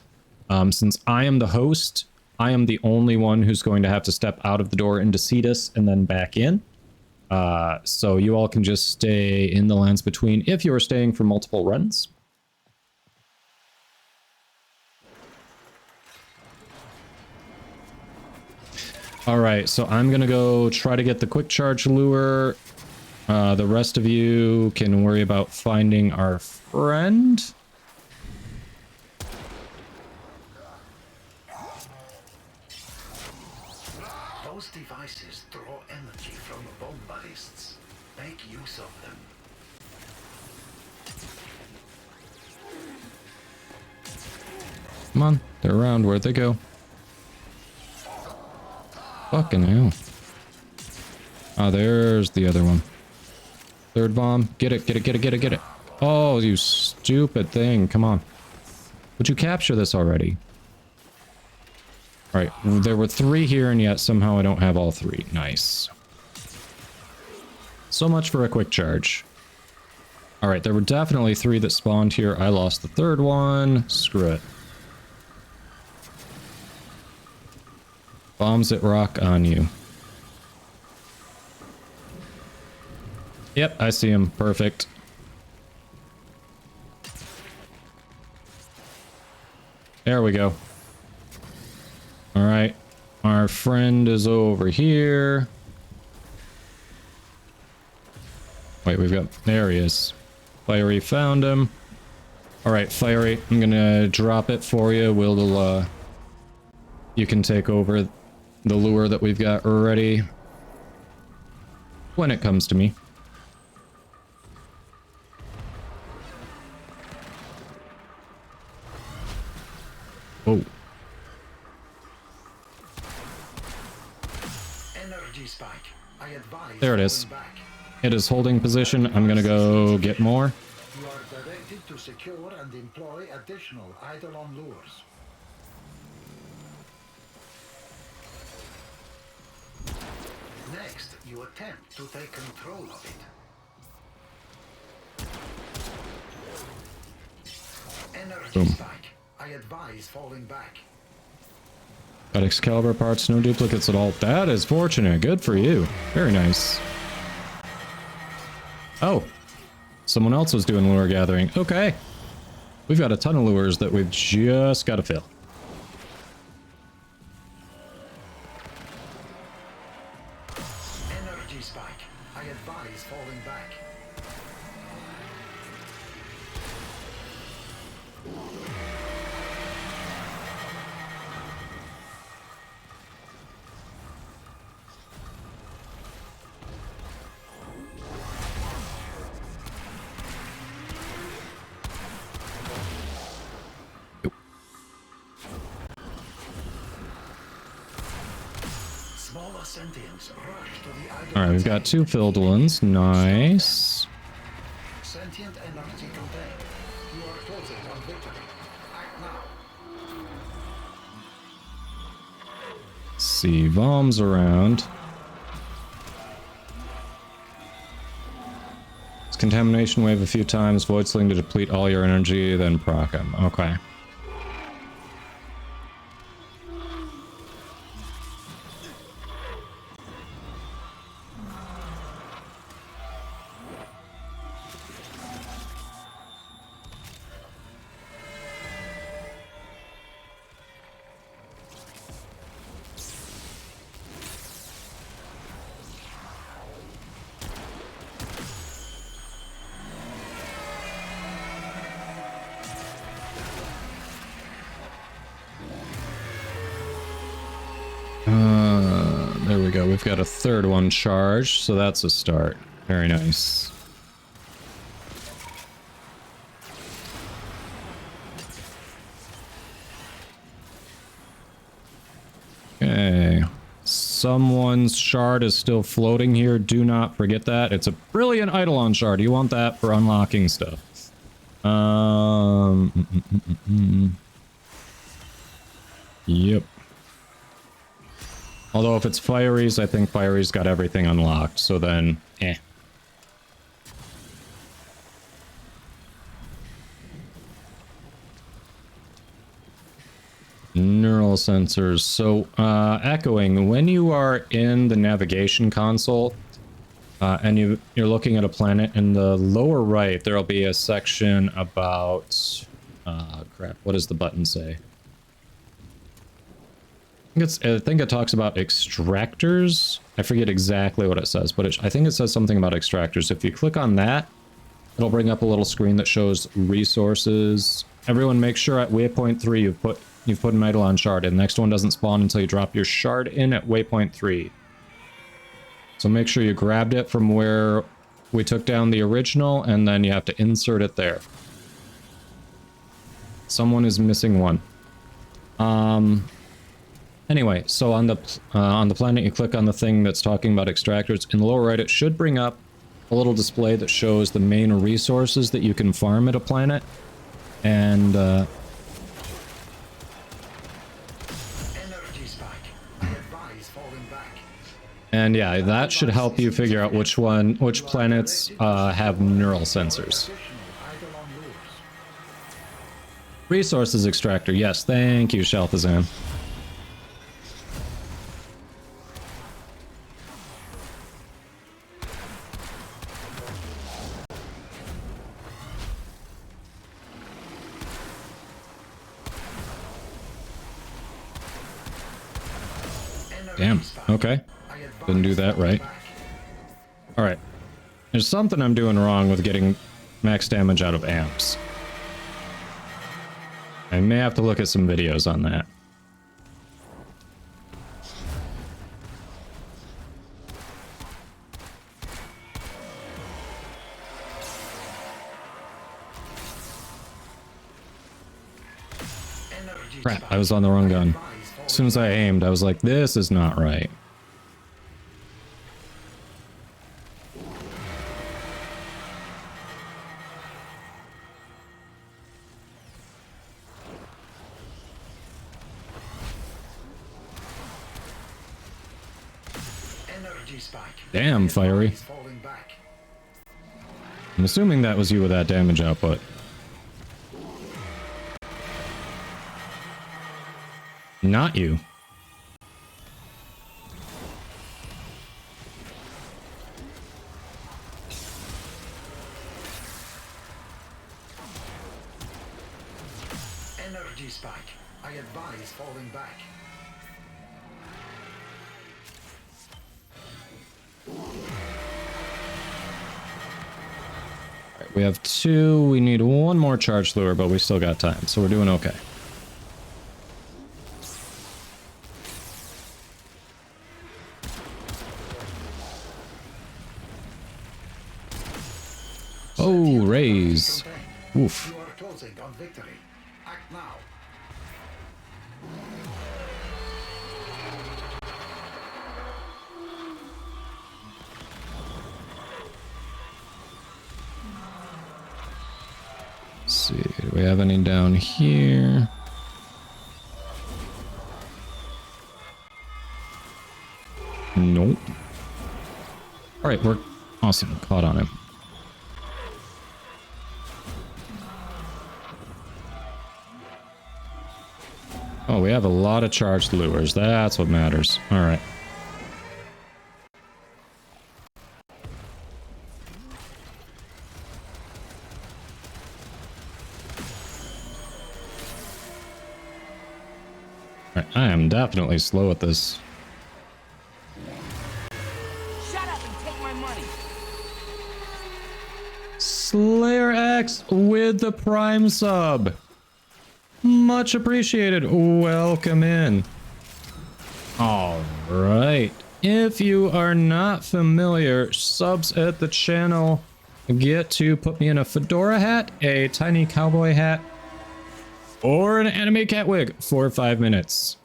Since I am the host, I am the only one who's going to have to step out of the door into Cetus and then back in. So you all can just stay in the lands between if you are staying for multiple runs. Alright, so I'm going to go try to get the quick charge lure. The rest of you can worry about finding our friend. Those devices draw energy from bomb ballists. Make use of them. Come on, they're around. Where'd they go? Fucking hell. Ah, there's the other one. Third bomb. Get it, get it, get it, get it, get it. Oh, you stupid thing. Come on. Would you capture this already? Alright, there were 3 here, and yet somehow I don't have all 3. Nice. So much for a quick charge. Alright, there were definitely 3 that spawned here. I lost the 3rd one. Screw it. Bombs that rock on you. Yep, I see him. Perfect. There we go. Alright. Our friend is over here. Wait, we've got... There he is. Fiery found him. Alright, Fiery. I'm gonna drop it for you. We'll, you can take over the lure that we've got ready when it comes to me. Oh. Energy spike. I advise There it is. falling back. It is holding position. I'm gonna go get more. You are directed to secure and employ additional Eidolon lures. Next, you attempt to take control of it. Energy Boom. spike. I advise falling back. Got Excalibur parts, no duplicates at all. That is fortunate. Good for you. Very nice. Oh. Someone else was doing lure gathering. Okay. We've got a ton of lures that we've just got to fill. Energy spike. I advise falling back. Smaller sentients rush to the Eidolon. All right, we've got 2 filled ones. Nice. Sentient energy contained. You are closing on victory. Act now. See bombs around. contamination wave a few times, void sling to deplete all your energy, then proc him. Okay. There we go. We've got a third one charged, so that's a start. Very nice. Okay. Someone's shard is still floating here. Do not forget that. It's a brilliant Eidolon shard. You want that for unlocking stuff. Yep. Although if it's Fiery's, I think Fiery's got everything unlocked, so then, eh. Neural sensors. So, echoing, when you are in the navigation console, and you're looking at a planet, in the lower right, there'll be a section about... crap, what does the button say? I think it talks about extractors. I forget exactly what it says, but I think it says something about extractors. If you click on that, it'll bring up a little screen that shows resources. Everyone make sure at waypoint 3 you've put an Eidolon shard in. The next one doesn't spawn until you drop your shard in at waypoint 3. So make sure you grabbed it from where we took down the original, and then you have to insert it there. Someone is missing one. Anyway, so on the planet, you click on the thing that's talking about extractors. In the lower right, it should bring up a little display that shows the main resources that you can farm at a planet. And, Energy spike. I advise falling back. and yeah, that should help you figure out which planets have neural sensors. Resources extractor, yes, thank you, Shalthazan. Damn, okay. Didn't do that right. Alright. There's something I'm doing wrong with getting max damage out of amps. I may have to look at some videos on that. Crap, I was on the wrong gun. As soon as I aimed, I was like, this is not right. Damn, Fiery. I'm assuming that was you with that damage output. Not you. Energy spike. I advise falling back. Right, we have 2. We need 1 more charge lure, but we still got time, so we're doing okay. Oh, raise. Oof. You are closing on victory. Act now. Let's see, do we have any down here? Nope. Alright, we're awesome. Caught on him. Oh, we have a lot of charged lures. That's what matters. All right. All right, I am definitely slow at this. Shut up and take my money. Slayer X with the Prime sub. Much appreciated. Welcome in. All right. If you are not familiar, subs at the channel get to put me in a fedora hat, a tiny cowboy hat, or an anime cat wig for 5 minutes.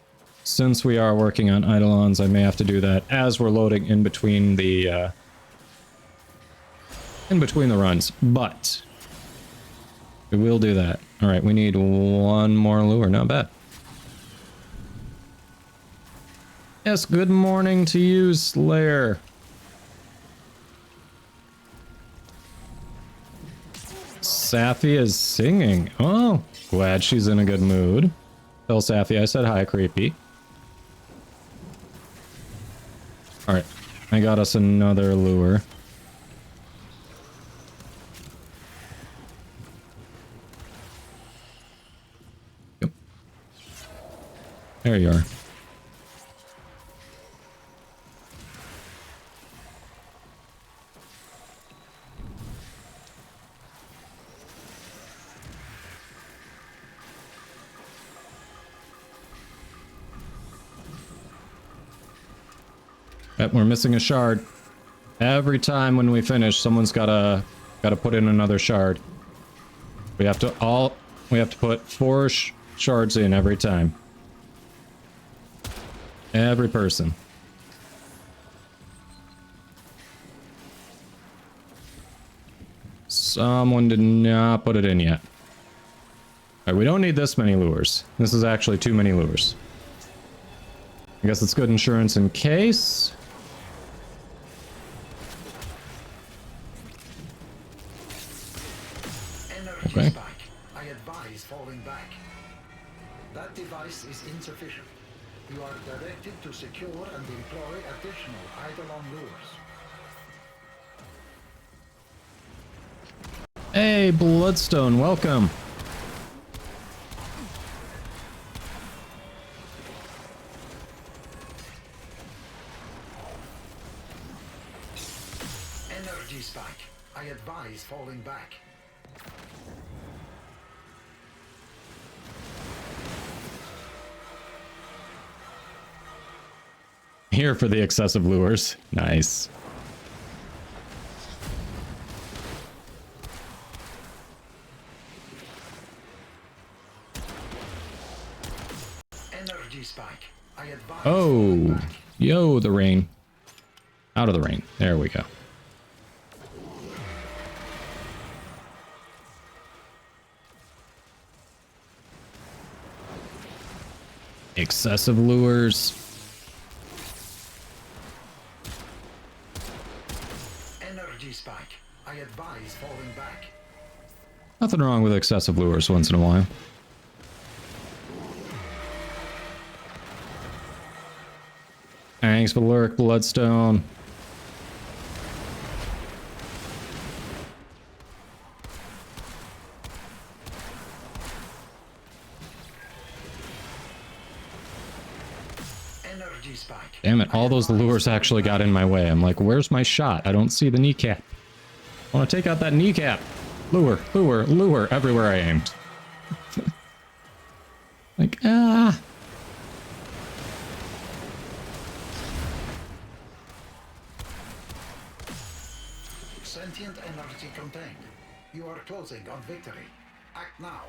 Since we are working on Eidolons, I may have to do that as we're loading in between the runs, but we will do that. All right, we need one more lure. Not bad. Yes, good morning to you, Slayer. Safi is singing. Oh, glad she's in a good mood. Tell Safi I said hi, creepy. All right, I got us another lure. Yep. There you are. Yep, we're missing a shard. Every time when we finish, someone's gotta put in another shard. We have to put 4 shards in every time. Every person. Someone did not put it in yet. Alright, we don't need this many lures. This is actually too many lures. I guess it's good insurance in case. Okay. Spike. I advise falling back. That device is insufficient. You are directed to secure and employ additional Eidolon lures. Hey, Bloodstone, welcome. Energy spike. I advise falling back. Here for the excessive lures. Nice. Energy spike. I advise Oh, back. yo, the rain. Out of the rain. There we go. Excessive lures. Energy spike. I advise falling back. Nothing wrong with excessive lures once in a while. Thanks for the lurk, Bloodstone. Energy spike. Damn it, all those lures actually got in my way. I'm like, where's my shot? I don't see the kneecap. I want to take out that kneecap. Lure, lure, lure, everywhere I aimed. Like, ah. Sentient energy contained. You are closing on victory. Act now.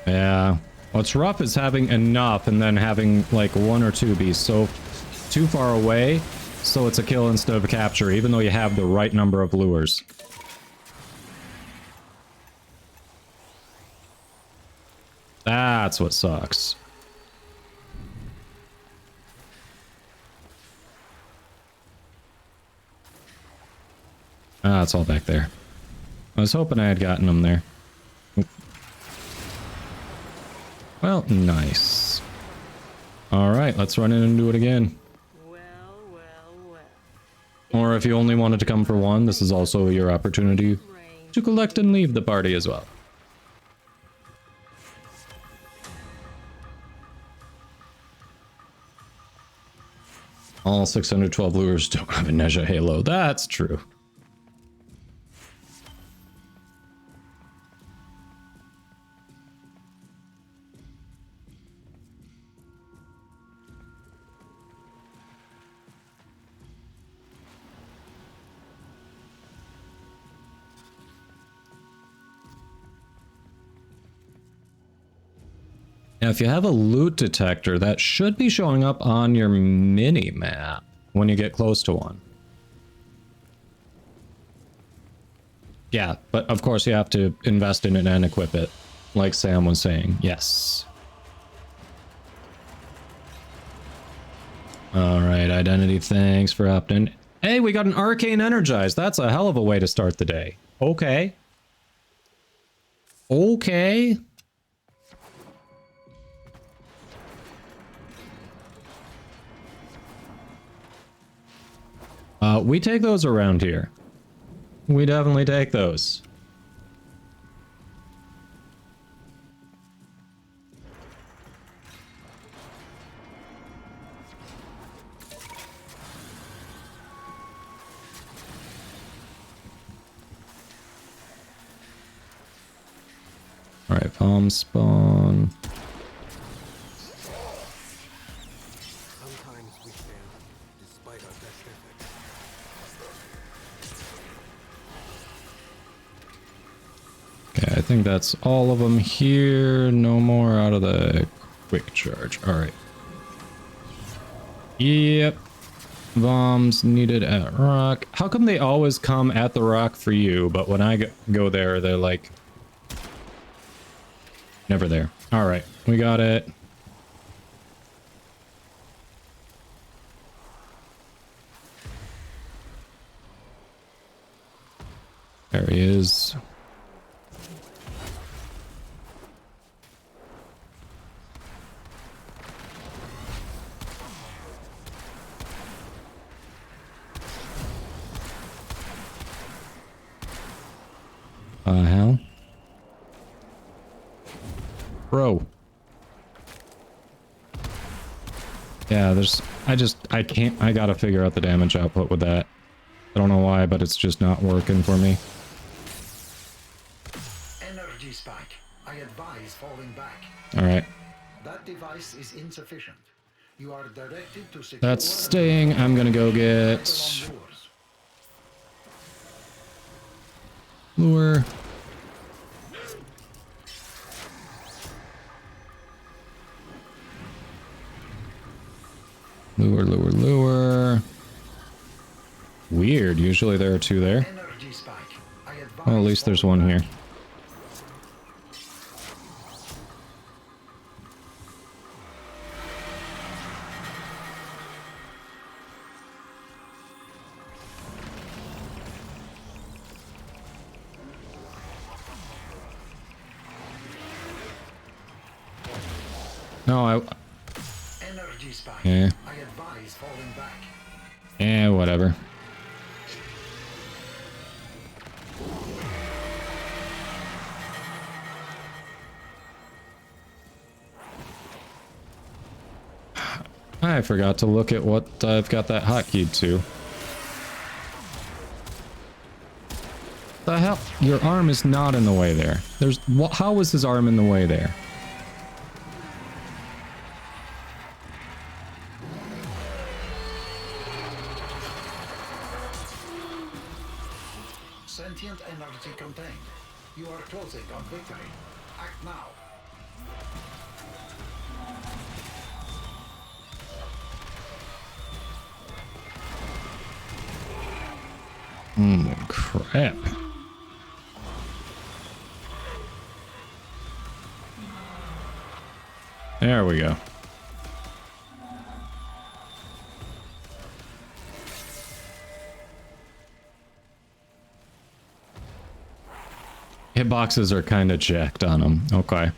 Yeah. What's rough is having enough and then having like one or two be so too far away, so it's a kill instead of a capture, even though you have the right number of lures. That's what sucks. Ah, it's all back there. I was hoping I had gotten them there. Well, nice. Alright, let's run in and do it again. Or if you only wanted to come for one, this is also your opportunity to collect and leave the party as well. All 612 lures don't have a Neja Halo. That's true. Now, if you have a loot detector, that should be showing up on your mini-map when you get close to one. Yeah, but of course you have to invest in it and equip it, like Sam was saying. Yes. Alright, identity, thanks for opting. Hey, we got an Arcane Energized. That's a hell of a way to start the day. Okay. Okay. We take those around here. We definitely take those. Alright, palm spawn. Okay, I think that's all of them here. No more out of the quick charge. Alright. Yep. Bombs needed at rock. How come they always come at the rock for you, but when I go there, they're like... never there. Alright, we got it. There he is. Hell? Bro. Yeah, I can't, I gotta figure out the damage output with that. I don't know why, but it's just not working for me. Energy spike. I advise falling back. Alright. That device is insufficient. You are directed to secure. That's staying. I'm gonna go get... lure. Lure, lure, lure. Weird. Usually there are two there. Well, at least there's one here. No, yeah. Yeah, whatever. I forgot to look at what I've got that hotkey to. The hell? Your arm is not in the way there. There's... how was his arm in the way there? Sentient energy contained. You are closing on victory. Act now. Crap. There we go. Hitboxes are kind of jacked on them. Okay.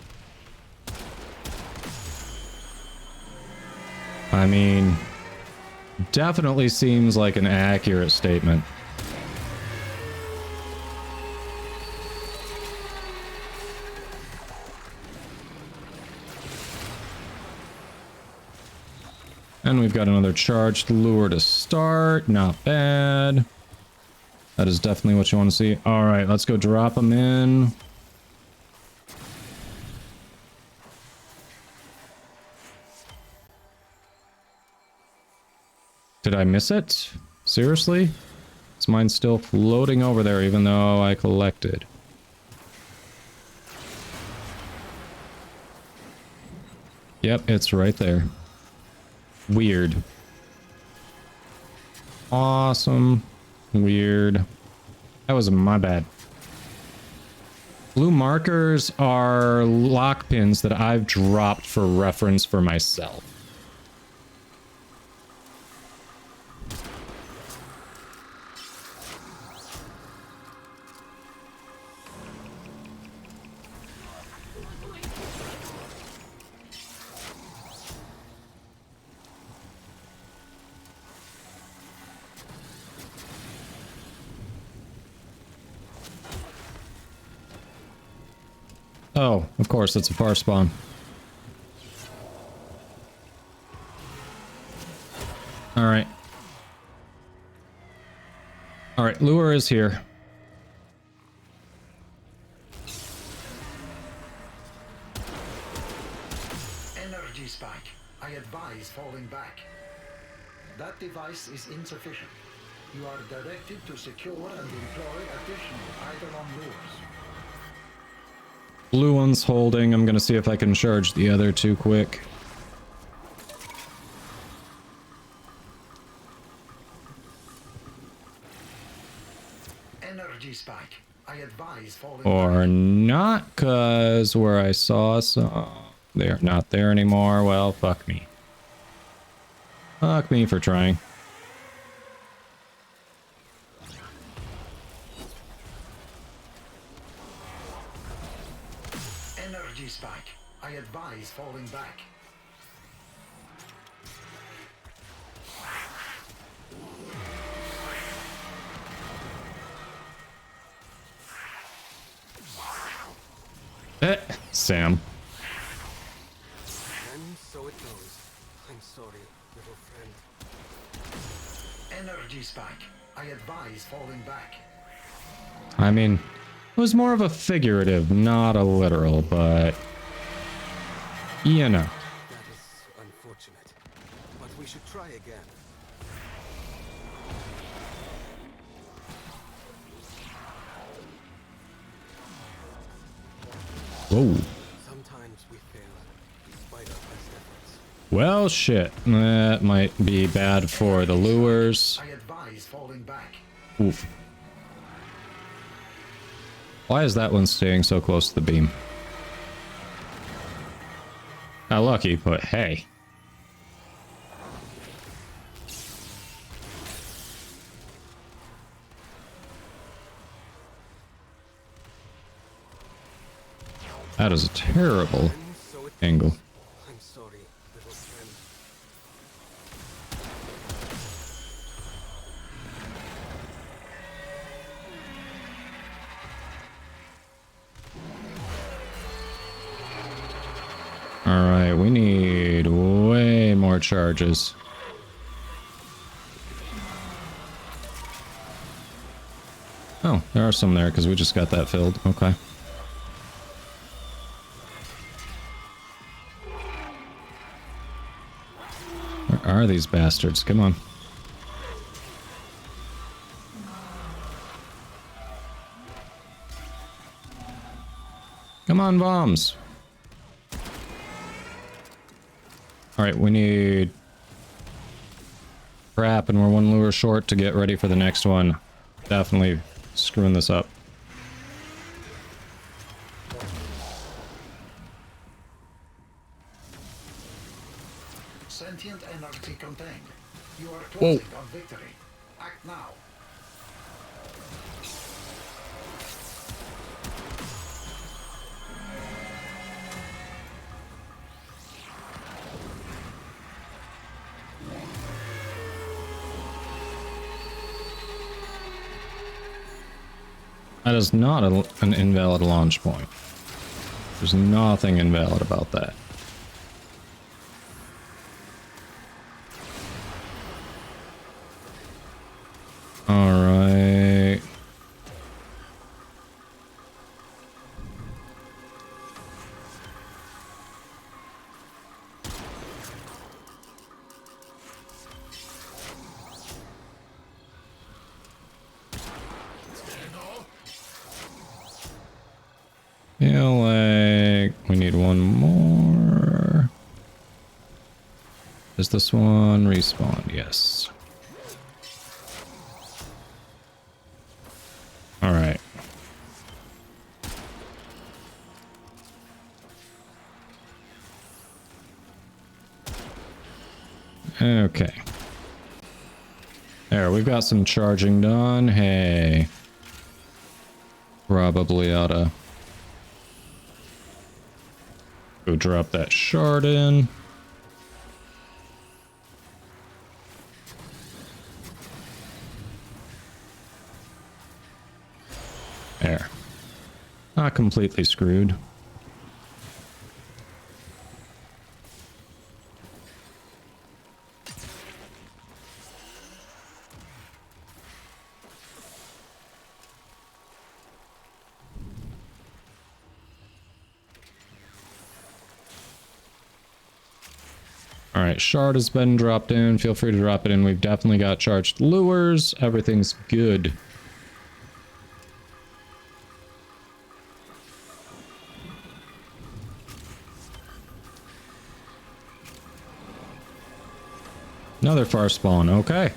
I mean, definitely seems like an accurate statement. And we've got another charged lure to start. Not bad. That is definitely what you want to see. All right, let's go drop them in. Did I miss it? Seriously? Is mine still floating over there even though I collected? Yep, it's right there. Weird. Awesome. Weird. That was my bad. Blue markers are lock pins that I've dropped for reference for myself. Oh, of course, it's a far spawn. Alright. Alright, lure is here. Energy spike. I advise falling back. That device is insufficient. You are directed to secure and deploy additional eidolon lures. Blue one's holding. I'm gonna see if I can charge the other two quick. Energy spike. I advise falling Or back. not, cause where I saw some... They're not there anymore. Well, fuck me. Fuck me for trying. Energy spike. I advise falling back. Sam. And so it goes. I'm sorry, little friend. Energy spike. I advise falling back. I mean, it was more of a figurative, not a literal, but... You know. That is unfortunate. But we should try again. Whoa. Sometimes we fail, despite our best efforts. Well, shit. That might be bad for the lures. I advise falling back. Oof. Why is that one staying so close to the beam? Not lucky, but hey. That is a terrible And so it angle. goes. I'm sorry, little friend. Alright, we need way more charges. Oh, there are some there because we just got that filled. Okay. Where are these bastards? Come on. Come on, bombs. Alright, we need... crap, and we're one lure short to get ready for the next one. Definitely screwing this up. Sentient energy contained. You are closing on victory. Act now. That is not an invalid launch point. There's nothing invalid about that. Alright. Feel like we need one more. Does this one respawn? Yes. All right. Okay. There, we've got some charging done. Hey. Probably oughta go drop that shard in. There. Not completely screwed. Alright, shard has been dropped in. Feel free to drop it in. We've definitely got charged lures. Everything's good. Another far spawn. Okay.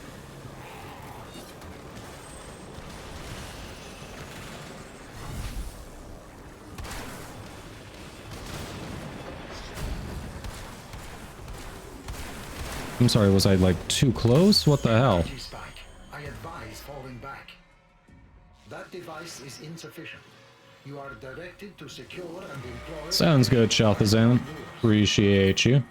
I'm sorry, was I like too close? What the hell? I advise falling back. That device is insufficient. You are directed to secure and employ. Sounds good, Shalthazam. Appreciate you.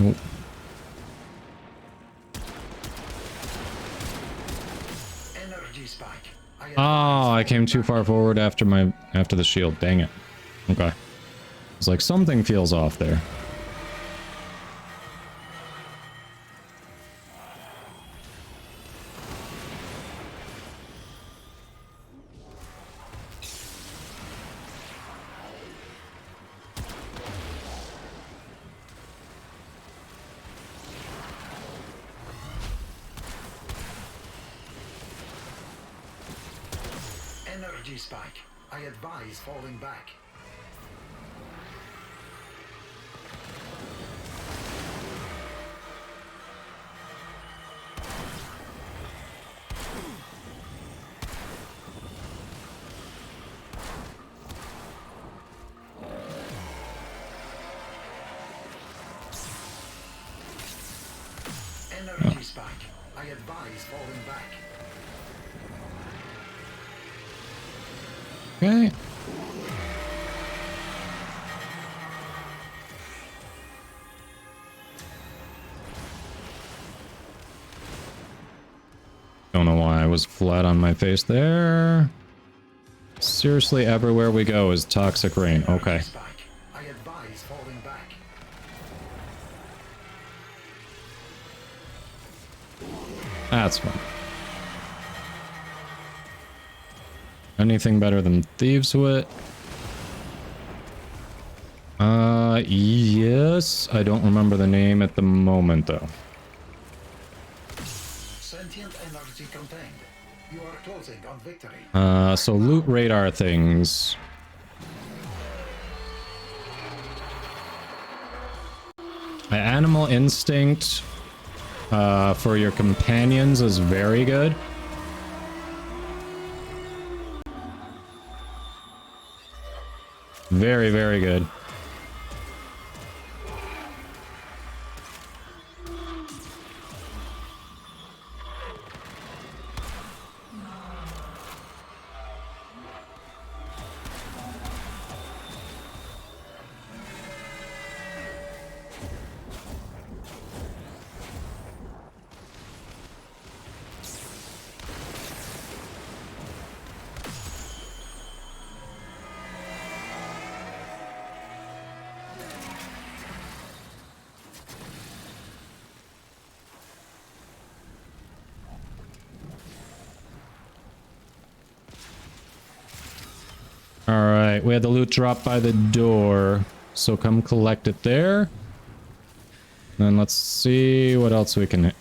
Nope. Oh, I came too far forward after the shield. Dang it. Okay. It's like something feels off there. Energy spike. I advise falling back. Energy spike. I advise falling back. Okay. Don't know why I was flat on my face there. Seriously, everywhere we go is toxic rain. Okay. I advise falling back. That's fun. Anything better than Thieves' Wit? Yes. I don't remember the name at the moment, though. energy contained. You are closing on victory. So loot radar things. Animal instinct for your companions is very good. Very, very good. Alright, we had the loot drop by the door, so come collect it there. Then let's see what else we can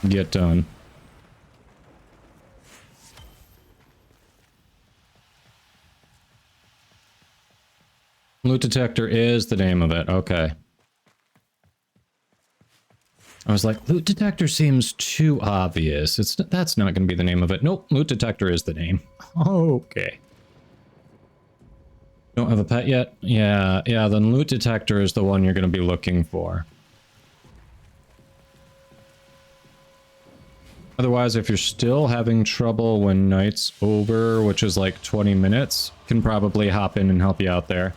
get done. Loot detector is the name of it, okay. I was like, loot detector seems too obvious. That's not going to be the name of it. Nope, loot detector is the name. Okay. Don't have a pet yet? Yeah, then loot detector is the one you're going to be looking for. Otherwise, if you're still having trouble when night's over, which is like 20 minutes, can probably hop in and help you out there.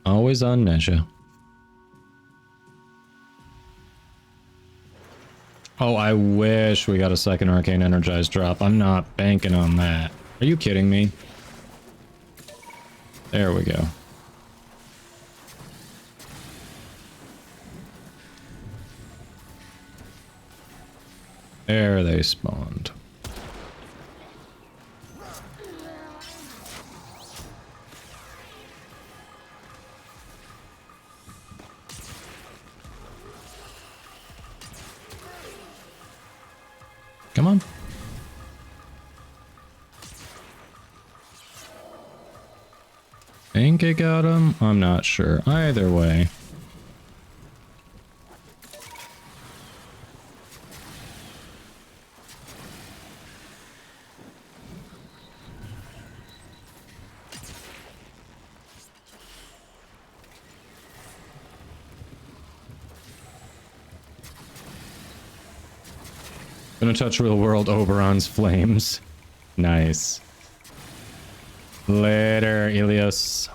Always on Nesha. Oh, I wish we got a second Arcane Energized drop. I'm not banking on that. Are you kidding me? There we go. There they spawned. Come on. Think I got him? I'm not sure. Either way. Gonna touch real world Oberon's flames. Nice. Later, Ilios.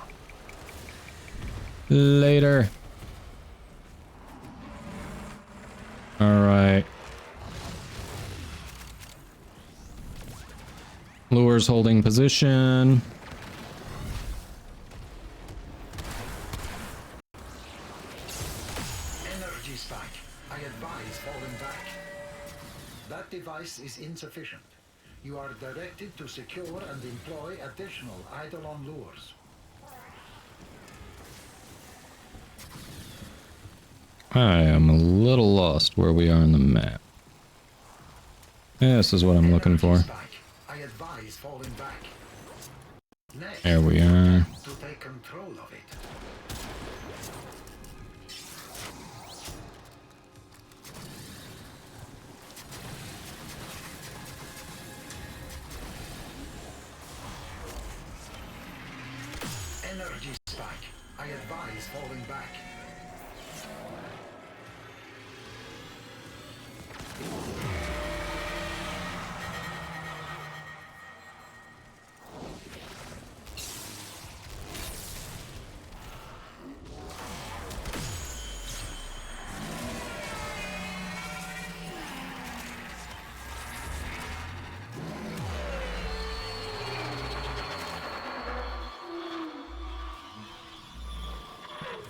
Later. Alright. Lures holding position. Energy spike. I advise falling back. That device is insufficient. You are directed to secure and employ additional Eidolon lures. I am a little lost where we are on the map. This is what I'm looking for. I advise falling back. Next, There we are. to take control of it. Energy spike. I advise falling back.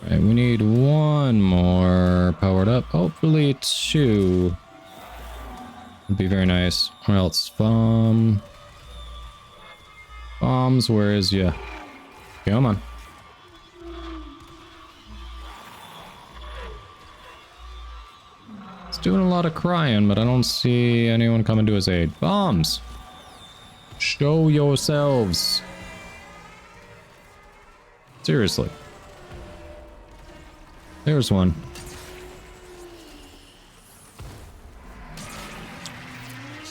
Alright, we need one more powered up. Hopefully 2. Would be very nice. Or else bombs, where is ya? Come on. It's doing a lot of crying, but I don't see anyone coming to his aid. Bombs! Show yourselves! Seriously. There's one.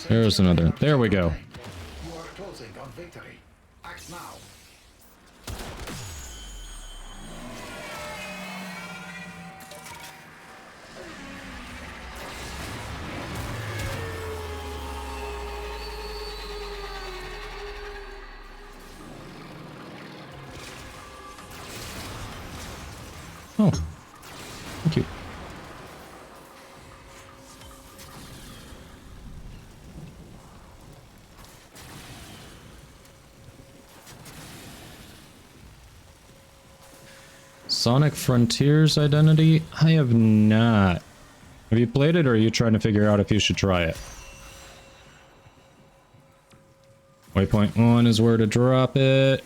There's another. There we go. You are closing on victory. Act now. Oh. Thank you. Sonic Frontiers Identity? I have not. Have you played it, or are you trying to figure out if you should try it? Waypoint 1 is where to drop it.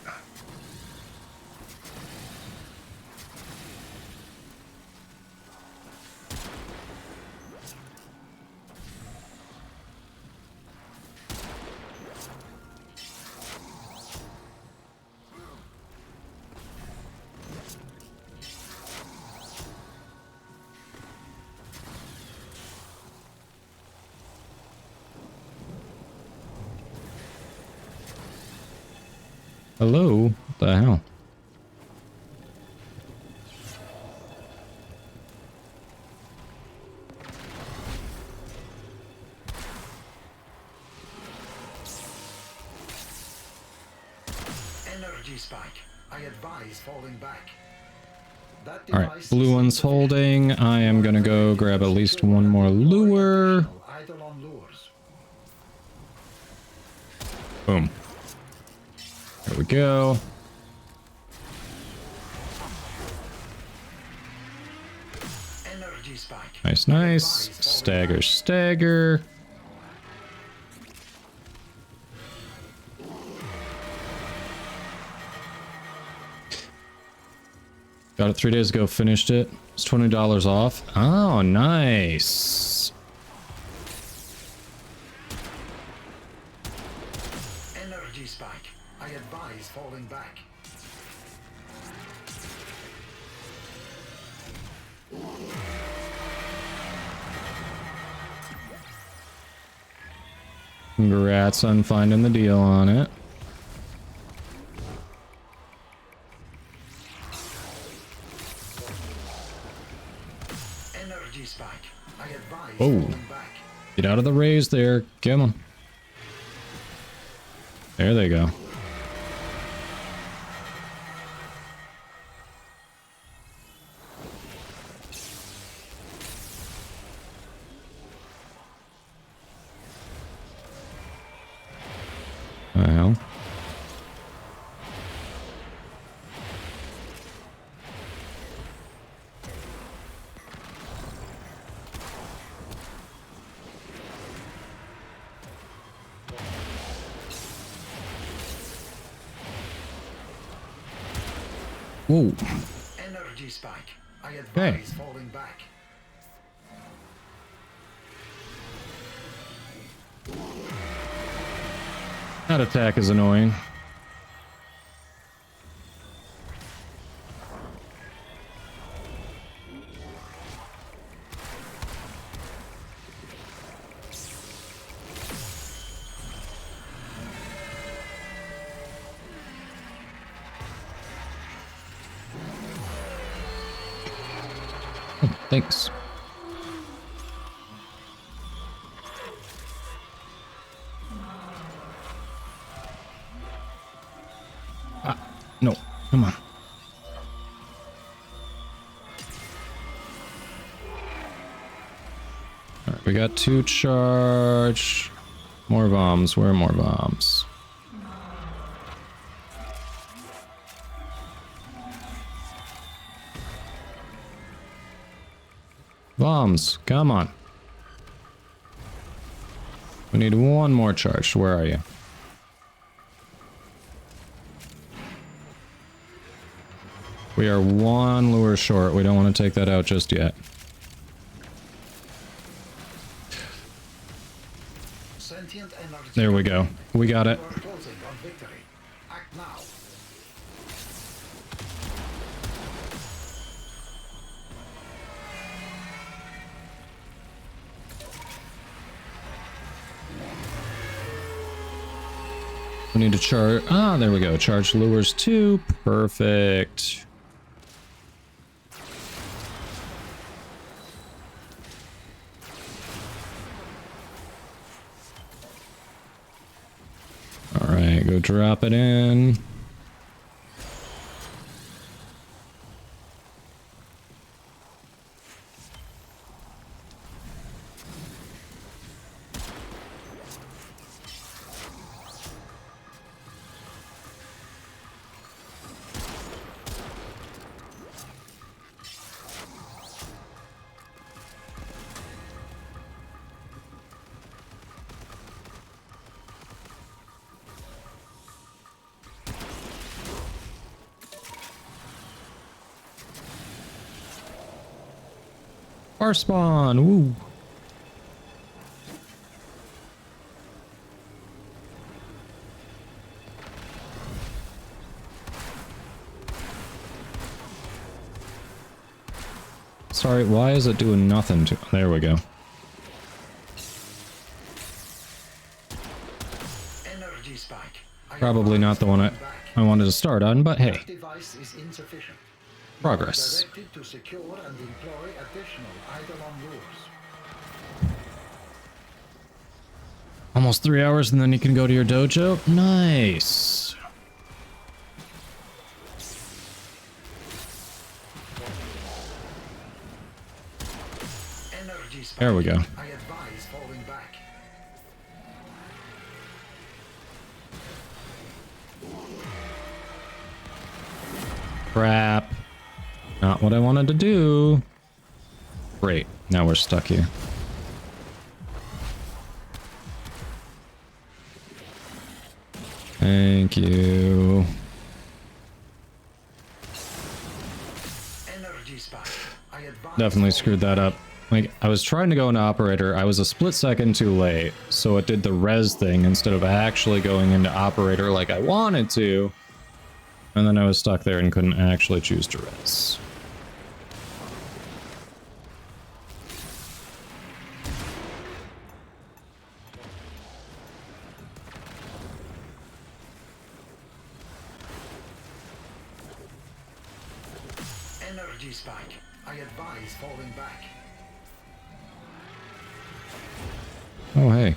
Hello? What the hell? Energy spike. I advise falling back. That Alright, device blue is one's holding. I am gonna go grab at least one more lure. idle on lures. Boom. There we go. Energy spike. Nice, nice. Stagger, stagger. Got it 3 days ago, finished it. It's $20 off. Oh, nice. Energy spike. I advise falling back. Congrats on finding the deal on it. Energy spike. I advise Oh. falling back. Get out of the raise there. Come on. There they go. Well. Whoa. Energy spike. I advise falling back. That attack is annoying. Oh, thanks. No, come on. Alright, we got 2 charge. More bombs. Where are more bombs? Bombs, come on. We need one more charge. Where are you? We are one lure short. We don't want to take that out just yet. There we go. We got it. Act now. We need to charge. Ah, there we go. Charge lures 2. Perfect. All right, go drop it in. Bar spawn, woo. Sorry, why is it doing nothing to... There we go. Energy spike. Probably not the one I wanted to start on, but hey. That device is insufficient. Progress. Directed to secure and employ additional eidolon lures. Almost 3 hours and then you can go to your dojo? Nice. Energy spike. There we go. I advise falling back. Crap. Not what I wanted to do. Great. Now we're stuck here. Thank you. Energy spike. I advise Definitely screwed that up. Like, I was trying to go into operator. I was a split second too late. So it did the res thing instead of actually going into operator like I wanted to. And then I was stuck there and couldn't actually choose to res. energy spike. I advise falling back. Oh, hey.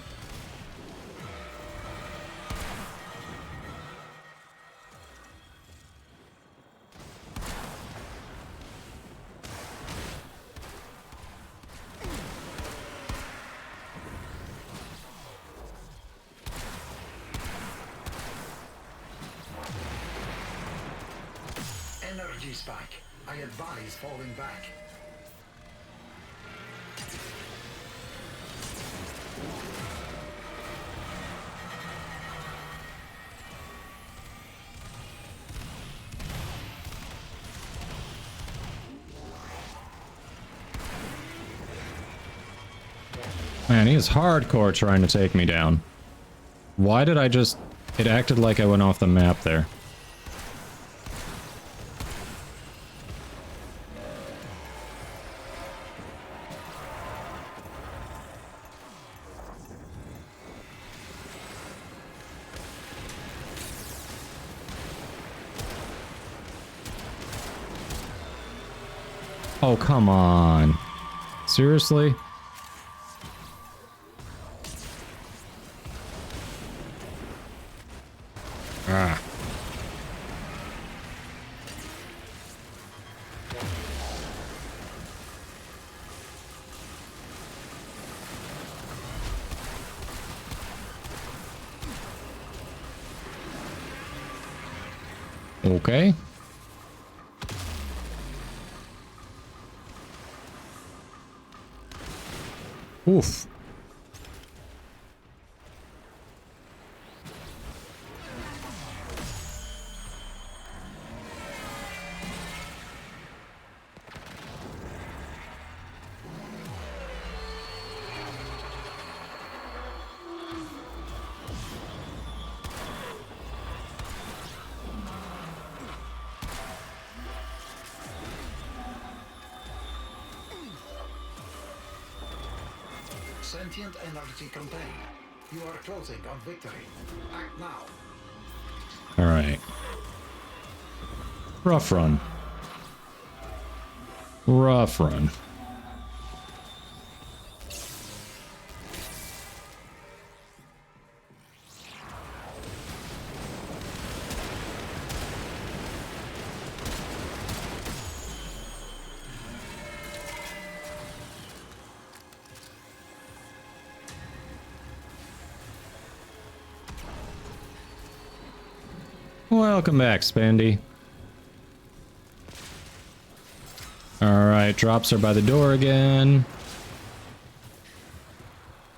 Energy spike. I advise falling back. Man, he is hardcore trying to take me down. Why did I just... It acted like I went off the map there. Oh, come on. Seriously? Ah. Okay. Oof. Sentient energy contained. You are closing on victory. Act now. All right. Rough run. Rough run. Welcome back, Spandy. Alright, drops are by the door again.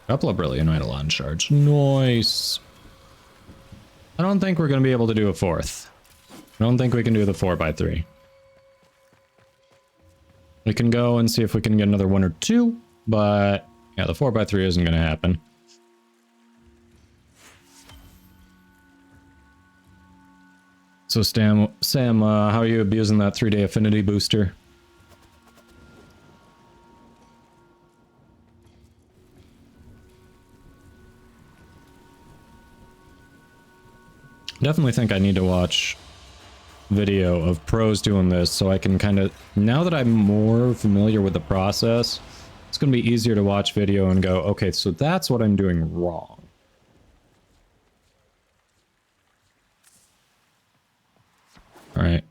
Couple of brilliant Eidolon shards. Nice. I don't think we're going to be able to do a fourth. I don't think we can do the 4x3. We can go and see if we can get another 1 or 2, but yeah, the 4x3 isn't going to happen. So Sam, how are you abusing that 3-day affinity booster? Definitely think I need to watch video of pros doing this so I can kind of, now that I'm more familiar with the process, it's going to be easier to watch video and go, okay, so that's what I'm doing wrong. All right,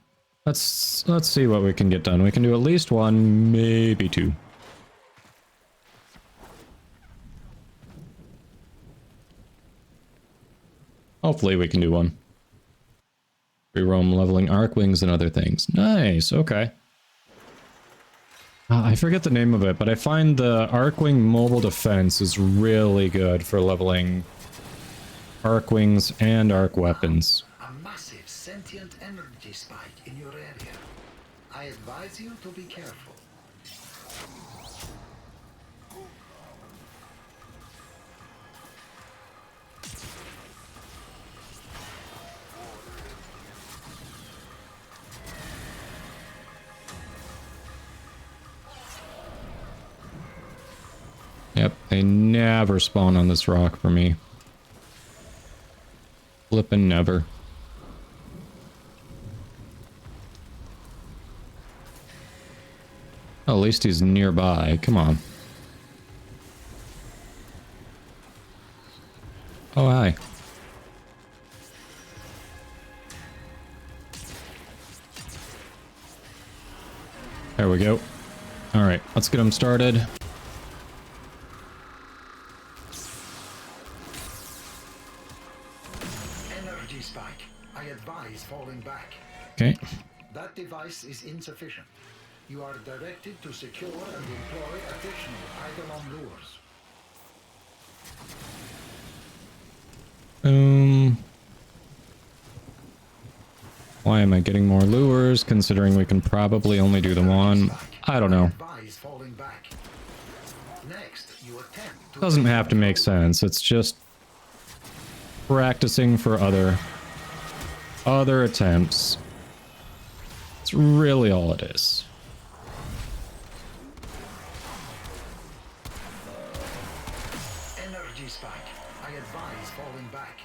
let's see what we can get done. We can do at least 1, maybe 2. Hopefully we can do 1. Free roam leveling arc wings and other things. Nice, okay. I forget the name of it, but I find the Arcwing mobile defense is really good for leveling arc wings and arc weapons. A massive sentient energy spike in your area. I advise you to be careful. Yep, they never spawn on this rock for me. Flippin' never. Oh, at least he's nearby. Come on. Oh, hi. There we go. All right, let's get him started. Energy spike. I advise falling back. Okay. That device is insufficient. You are directed to secure and employ additional Eidolon lures. Why am I getting more lures, considering we can probably only do the 1? I don't know. Advise falling back. Next, you attempt to Doesn't have to make sense. It's just practicing for other attempts. It's really all it is. energy spike. I advise falling back.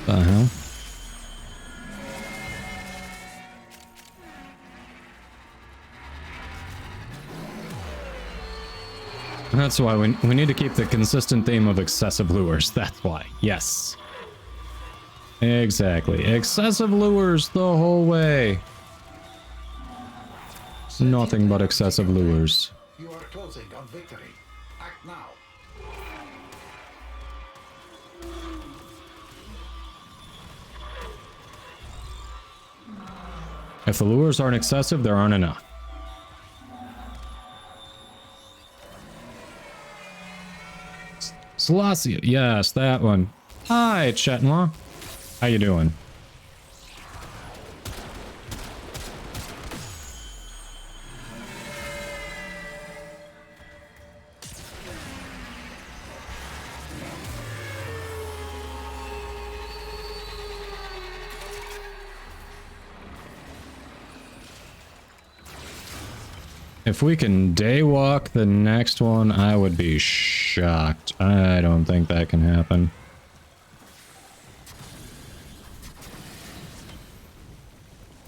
The hell? That's why we need to keep the consistent theme of excessive lures. That's why. Yes. Exactly. Excessive lures the whole way. Nothing but excessive lures. You are closing on victory. Act now. If the lures aren't excessive, there aren't enough. Selassie, yes, that one. Hi, Chetnlaw. How you doing? If we can daywalk the next one, I would be shocked. I don't think that can happen.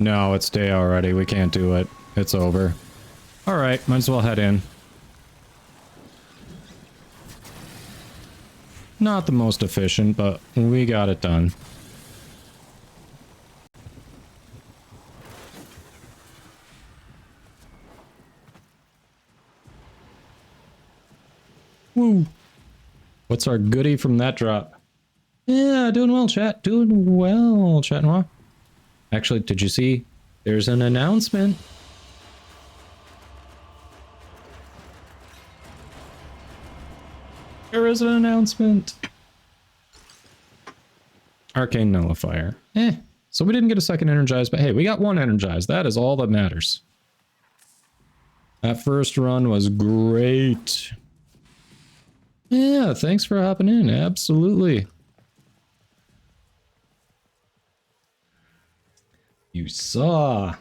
No, it's day already. We can't do it. It's over. Alright, might as well head in. Not the most efficient, but we got it done. Woo. What's our goodie from that drop? Yeah, doing well, chat. Doing well, chat noir. Actually, did you see? There's an announcement. There is an announcement. Arcane Nullifier. So we didn't get a second energized, but hey, we got one energized. That is all that matters. That first run was great. Yeah, thanks for hopping in. Absolutely. You saw.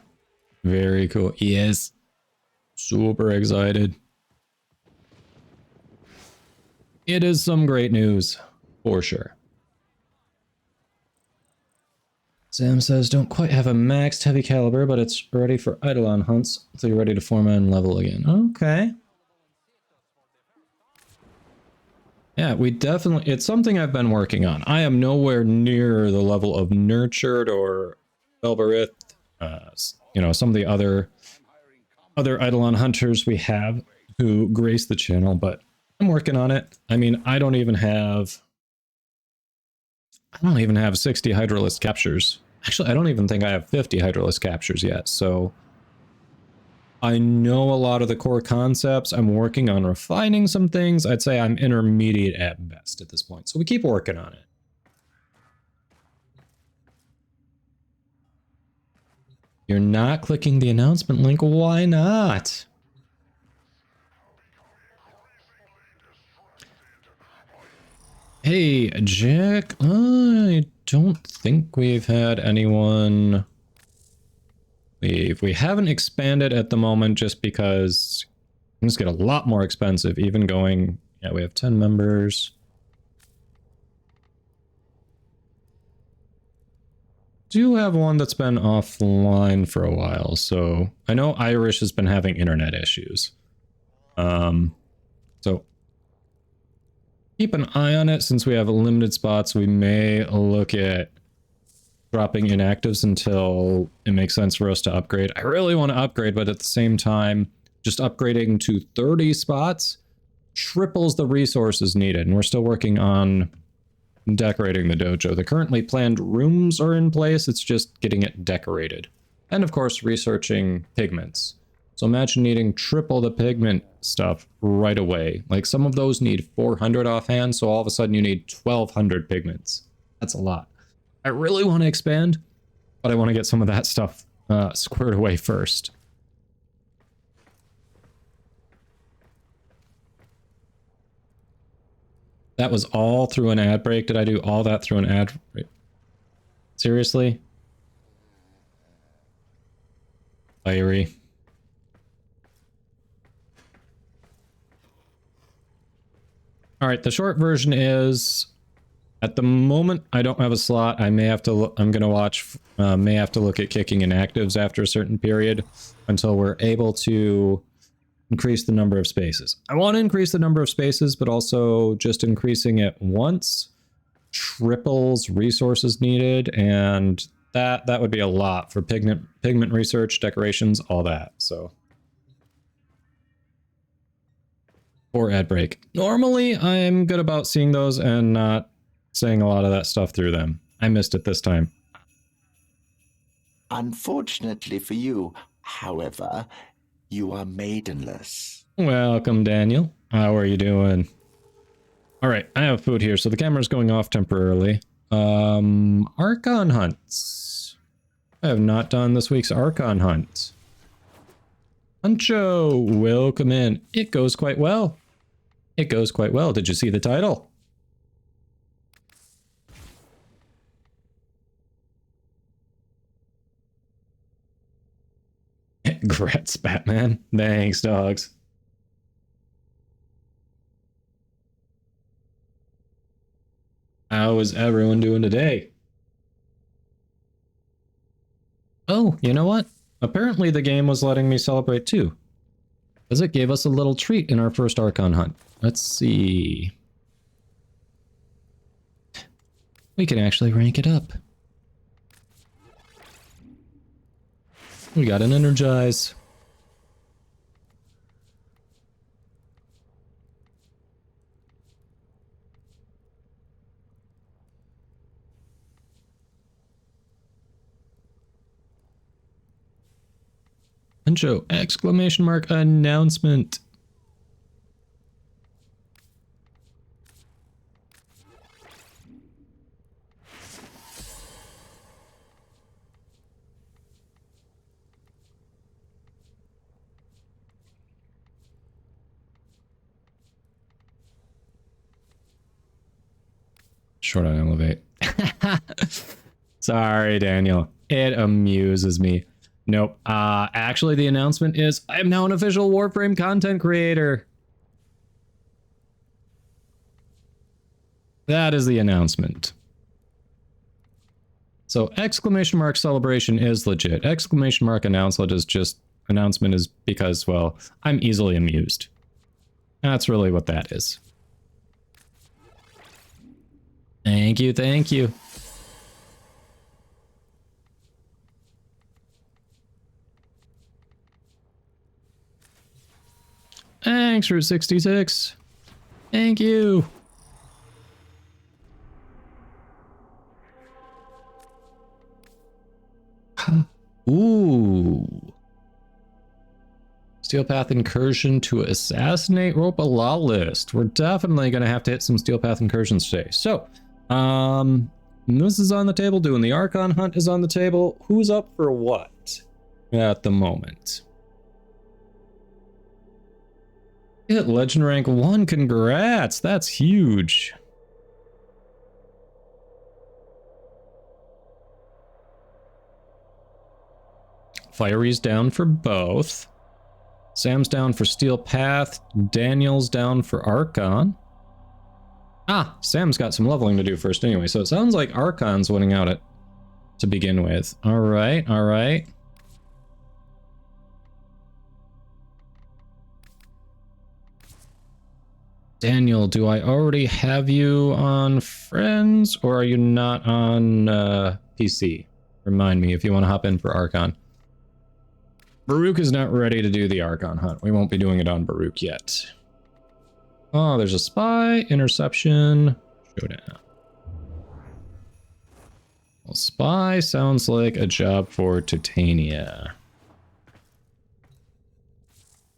Very cool. Yes. Super excited. It is some great news, for sure. Sam says, don't quite have a maxed heavy caliber, but it's ready for Eidolon hunts, so you're ready to form and level again. Okay. Yeah, we definitely, it's something I've been working on. I am nowhere near the level of Nurtured or Belberith, you know, some of the other Eidolon hunters we have who grace the channel, but I'm working on it. I mean, I don't even have 60 Hydralisk captures. Actually, I don't even think I have 50 Hydralisk captures yet, so I know a lot of the core concepts. I'm working on refining some things. I'd say I'm intermediate at best at this point, so we keep working on it. You're not clicking the announcement link. Why not? Hey, Jack. I don't think we've had anyone leave. We haven't expanded at the moment just because things get a lot more expensive. Even going, yeah, we have 10 members. Do have one that's been offline for a while, so I know Irish has been having internet issues. So keep an eye on it. Since we have limited spots, we may look at dropping inactives until it makes sense for us to upgrade. I really want to upgrade, but at the same time, just upgrading to 30 spots triples the resources needed, and we're still working on decorating the dojo. The currently planned rooms are in place, it's just getting it decorated. And of course, researching pigments. So imagine needing triple the pigment stuff right away. Like some of those need 400 offhand, so all of a sudden you need 1,200 pigments. That's a lot. I really want to expand, but I want to get some of that stuff squared away first. That was all through an ad break. Did I do all that through an ad break? Seriously? Fiery. All right, the short version is, at the moment, I don't have a slot. I may have to look, I'm going to watch, may have to look at kicking inactives after a certain period until we're able to Increase the number of spaces. I want to increase the number of spaces, but also just increasing it once triples resources needed, and that would be a lot for pigment research, decorations, all that. So, or ad break. Normally, I'm good about seeing those and not saying a lot of that stuff through them. I missed it this time. Unfortunately for you, however, you are maidenless. Welcome, Daniel. How are you doing? All right, I have food here, so the camera's going off temporarily. Archon hunts. I have not done this week's Archon hunt. Huncho, welcome in. It goes quite well. It goes quite well. Did you see the title? Grats, Batman. Thanks, dogs. How is everyone doing today? Oh, you know what? Apparently the game was letting me celebrate too, because it gave us a little treat in our first Archon hunt. Let's see. We can actually rank it up. We got an Energize. Huncho, exclamation mark, announcement. Short on elevate. Sorry, Daniel. It amuses me. Nope. Actually, the announcement is I am now an official Warframe content creator. That is the announcement. So exclamation mark celebration is legit. Exclamation mark announcement is because, well, I'm easily amused. That's really what that is. Thank you, thank you. Thanks, Route 66. Thank you. Ooh. Steel Path incursion to assassinate Rope a Law list. We're definitely going to have to hit some Steel Path incursions today. So, this is on the table. Doing the Archon hunt is on the table. Who's up for what at the moment? Hit Legend Rank 1. Congrats. That's huge. Fiery's down for both. Sam's down for Steel Path. Daniel's down for Archon. Ah, Sam's got some leveling to do first anyway, so it sounds like Archon's winning out at to begin with. All right, all right. Daniel, do I already have you on Friends, or are you not on PC? Remind me if you want to hop in for Archon. Baruch is not ready to do the Archon hunt. We won't be doing it on Baruch yet. Oh, there's a spy, interception, showdown. Well, spy sounds like a job for Titania.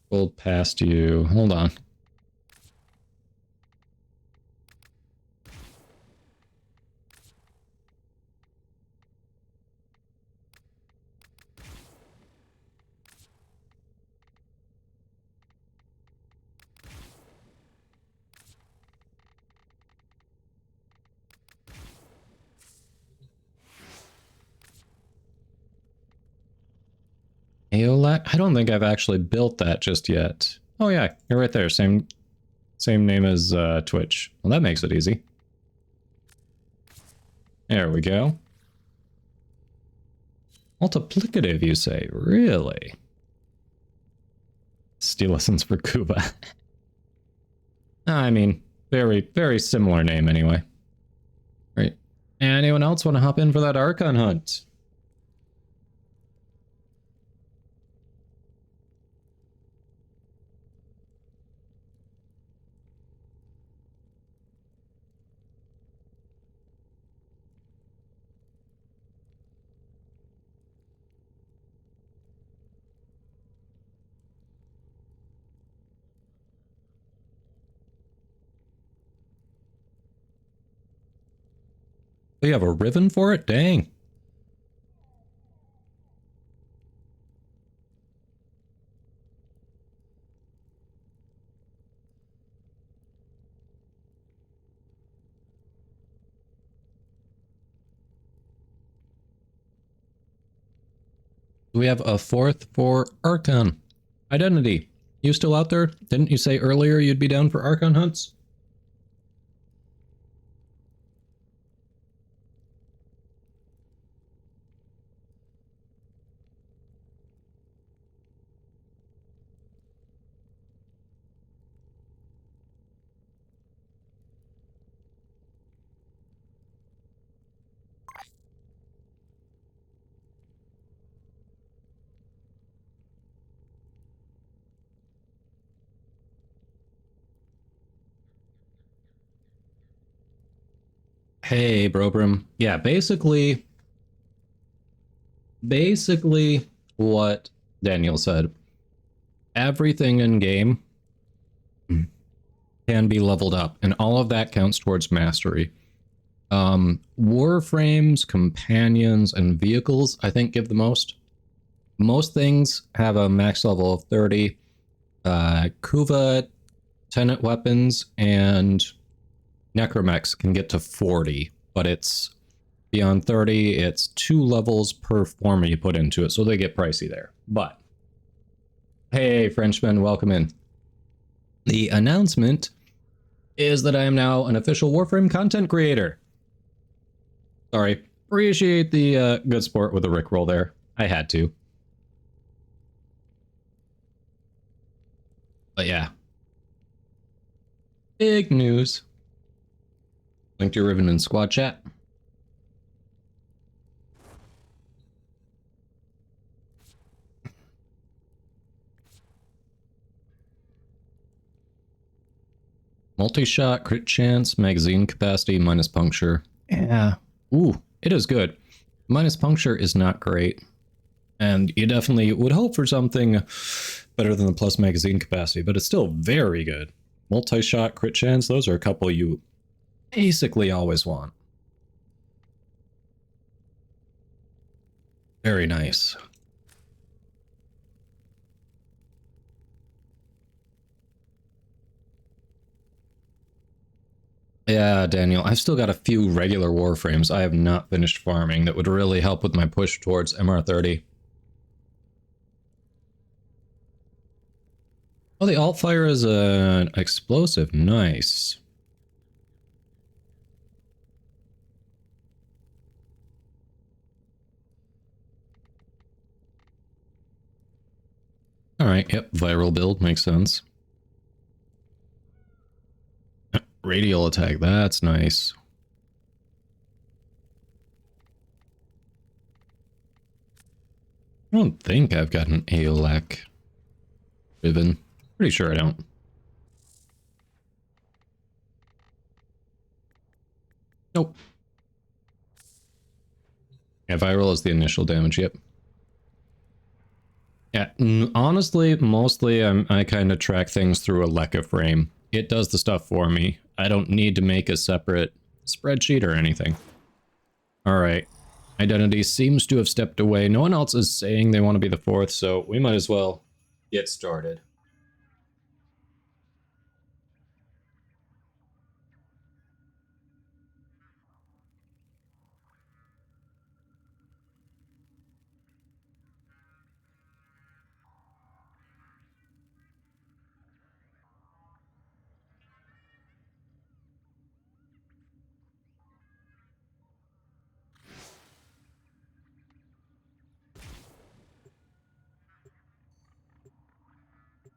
Pulled past you. Hold on. Aolak? I don't think I've actually built that just yet. Oh yeah, you're right there. Same name as Twitch. Well, that makes it easy. There we go. Multiplicative, you say? Really? Steal lessons for Kuba. I mean, very, very similar name anyway. Right. Anyone else want to hop in for that Archon hunt? They have a ribbon for it? Dang. We have a 4th for Archon. Identity. You still out there? Didn't you say earlier you'd be down for Archon hunts? Hey, Brobrim. Yeah, basically what Daniel said. Everything in game can be leveled up, and all of that counts towards mastery. Warframes, companions, and vehicles, I think, give the most. Most things have a max level of 30. Kuva, Tenet weapons, and Necromechs can get to 40, but it's beyond 30, it's 2 levels per form you put into it, so they get pricey there. But, hey, Frenchman, welcome in. The announcement is that I am now an official Warframe content creator. Sorry, appreciate the good sport with the Rickroll there. I had to. But yeah. Big news. Link to your ribbon in squad chat. Multi-shot, crit chance, magazine capacity, minus puncture. Yeah. Ooh, it is good. Minus puncture is not great. And you definitely would hope for something better than the plus magazine capacity, but it's still very good. Multi-shot, crit chance, those are a couple you basically always want. Very nice. Yeah, Daniel, I've still got a few regular Warframes I have not finished farming that would really help with my push towards MR30. Oh, the alt fire is an explosive. Nice. Alright, yep, viral build makes sense. Radial attack, that's nice. I don't think I've got an AOLAC ribbon. Pretty sure I don't. Nope. Yeah, viral is the initial damage, yep. Yeah, honestly, mostly I kind of track things through a Leica frame. It does the stuff for me. I don't need to make a separate spreadsheet or anything. Alright. Identity seems to have stepped away. No one else is saying they want to be the 4th, so we might as well get started.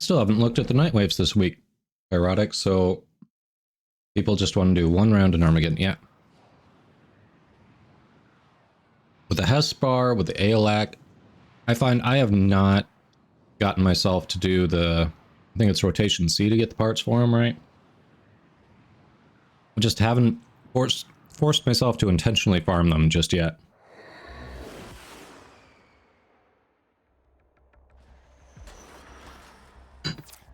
Still haven't looked at the night waves this week. Erotic, so people just want to do one round in Armageddon. Yeah. With the Hess bar, with the AOLAC, I find I have not gotten myself to do the, I think it's rotation C to get the parts for them, right? I just haven't forced myself to intentionally farm them just yet.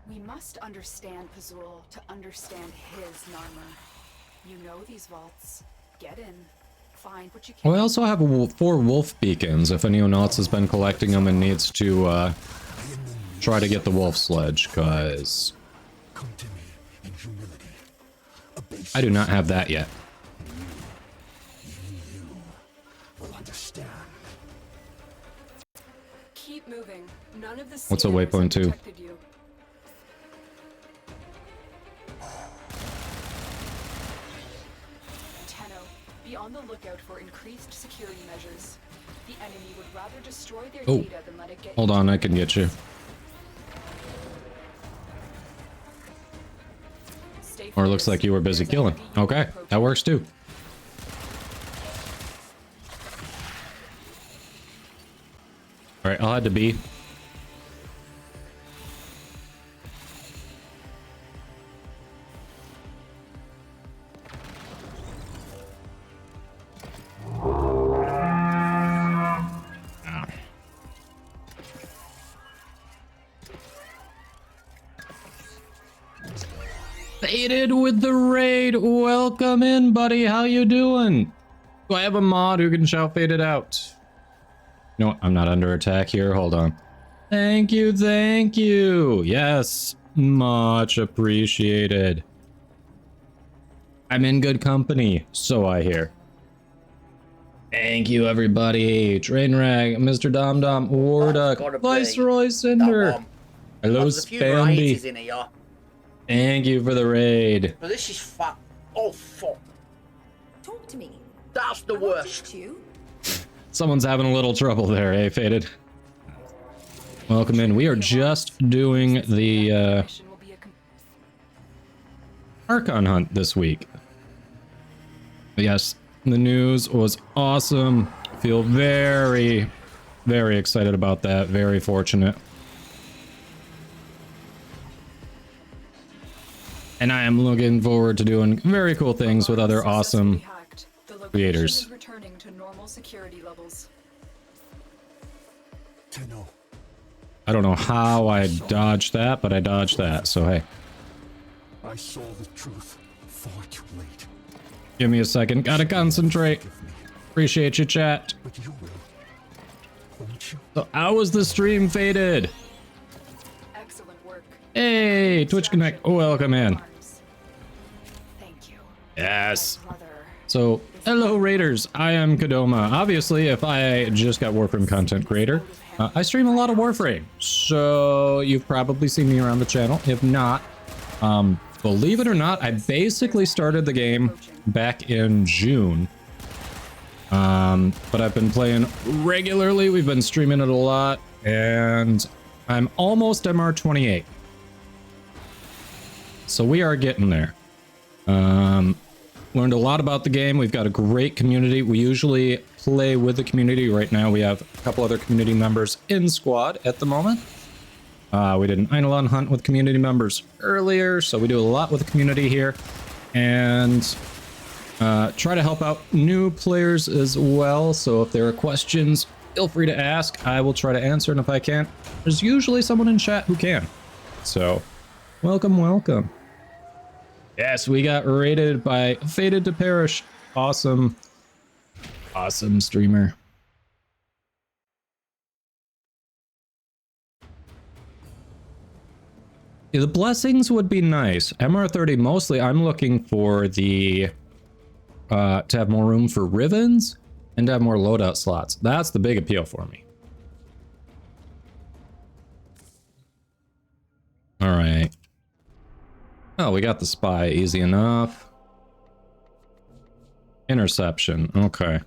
We must understand Pazul to understand his Narmer. You know these vaults. Get in. Find what you can. Oh, I also have 4 wolf beacons if anyone else has been collecting them and needs to try to get the wolf sledge, because I do not have that yet. Keep moving. None of the What's a waypoint 2? Be on the lookout for increased security measures. The enemy would rather destroy their Oh, data than let it get. hold on, I can get you. Or it looks like you were busy killing. Okay, that works too. Alright, I'll head to B. Faded with the raid. Welcome in, buddy. How you doing? Do I have a mod who can shout faded out? No, I'm not under attack here. Hold on. Thank you, thank you. Yes, much appreciated. I'm in good company, so I hear. Thank you, everybody. Trainwreck, Mr. Dom Dom, Warduck, Viceroy Cinder. Hello, Spandy. Thank you for the raid. But this is fuck. Oh, fuck. Talk to me. That's the worst. Someone's having a little trouble there, eh, Faded? Welcome in. We are just doing the Archon hunt this week. But yes, the news was awesome. Feel very, very excited about that. Very fortunate. And I am looking forward to doing very cool things with other awesome creators. Returning to normal security levels. I don't know how I dodged that, but I dodged that, so hey. I saw the truth far too late. Give me a second. Gotta concentrate. Appreciate you, chat. But you will. Won't you? So how was the stream, Faded? Excellent work. Hey, Twitch Connect. Oh, welcome in. Thank you. Yes. So, hello Raiders, I am Kadoma. Obviously, if I just got Warframe content creator, I stream a lot of Warframe. So, you've probably seen me around the channel. If not, believe it or not, I basically started the game back in June. But I've been playing regularly, we've been streaming it a lot, and I'm almost MR28. So we are getting there. Learned a lot about the game. We've got a great community. We usually play with the community. Right now we have a couple other community members in squad at the moment. We did an Eidolon hunt with community members earlier, so we do a lot with the community here. And try to help out new players as well. So if there are questions, feel free to ask. I will try to answer, and if I can't, there's usually someone in chat who can. So, welcome, welcome. Yes, we got raided by Fated to Perish. Awesome. Awesome streamer. Yeah, the blessings would be nice. MR30 mostly I'm looking for the to have more room for Rivens and to have more loadout slots. That's the big appeal for me. All right. Oh, we got the spy, easy enough. Interception, okay.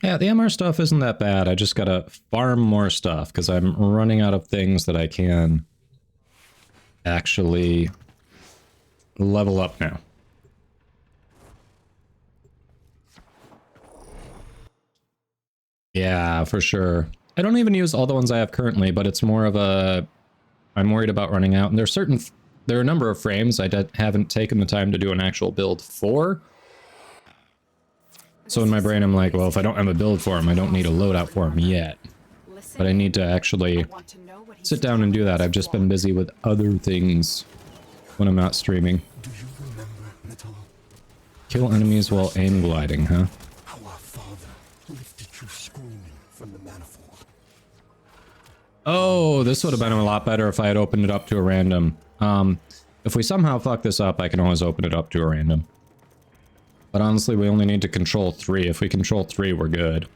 Yeah, the MR stuff isn't that bad. I just gotta farm more stuff because I'm running out of things that I can actually level up now. Yeah, for sure. I don't even use all the ones I have currently, but it's more of a... I'm worried about running out. And there are a number of frames I haven't taken the time to do an actual build for. So in my brain, I'm like, well, if I don't have a build for him, I don't need a loadout for him yet. But I need to actually sit down and do that. I've just been busy with other things when I'm not streaming. Kill enemies while aim gliding, huh? Oh, this would have been a lot better if I had opened it up to a random. If we somehow fuck this up, I can always open it up to a random. But honestly, we only need to control 3. If we control 3, we're good.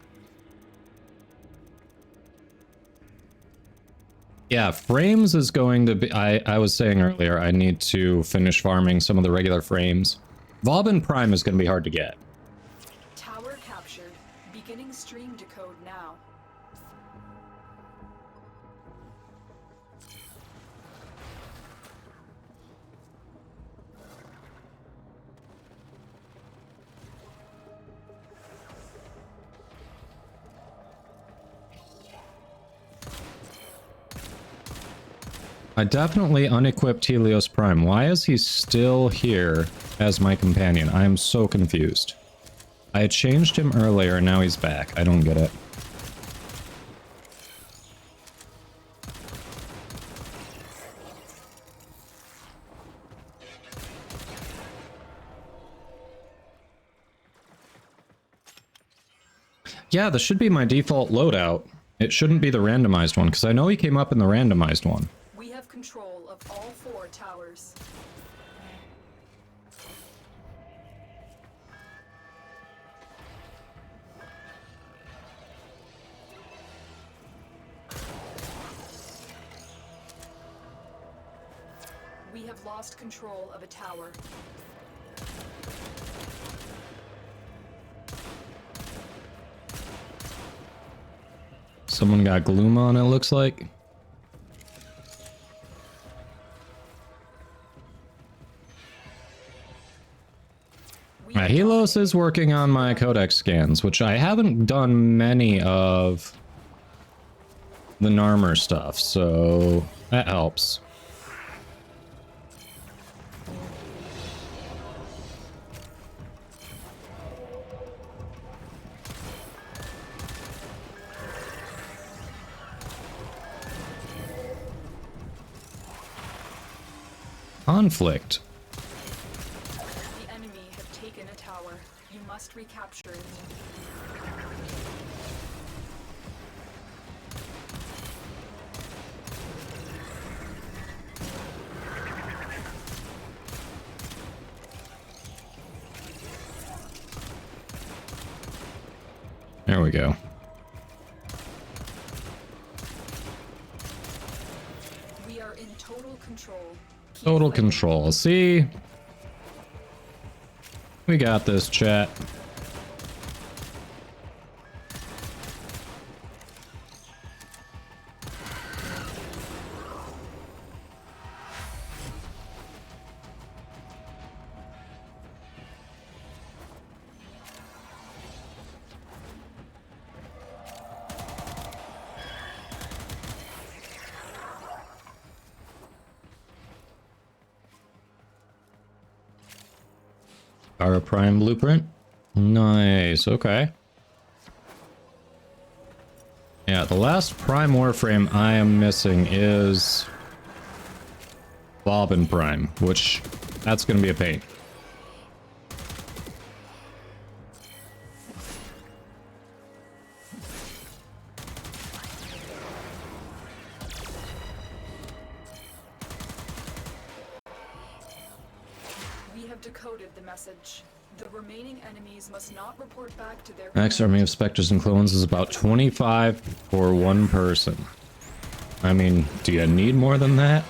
Yeah, frames is going to be... I was saying earlier, I need to finish farming some of the regular frames. Vauban Prime is going to be hard to get. Tower captured. Beginning stream decode now. I definitely unequipped Helios Prime. Why is he still here as my companion? I am so confused. I had changed him earlier and now he's back. I don't get it. Yeah, this should be my default loadout. It shouldn't be the randomized one, because I know he came up in the randomized one. We have control of all 4 towers. We have lost control of a tower. Someone got gloom on, it looks like. Helios is working on my codex scans, which I haven't done many of the Narmer stuff, so that helps. Conflict. The enemy have taken a tower. You must recapture it. There we go. We are in total control. Total control. See? We got this, chat. Our prime blueprint. Nice, okay. Yeah, the last prime warframe I am missing is Bobbin Prime, which that's gonna be a pain. Decoded the message. The remaining enemies must not report back to their Max army of specters and clones is about 25 for one person. I mean, do you need more than that?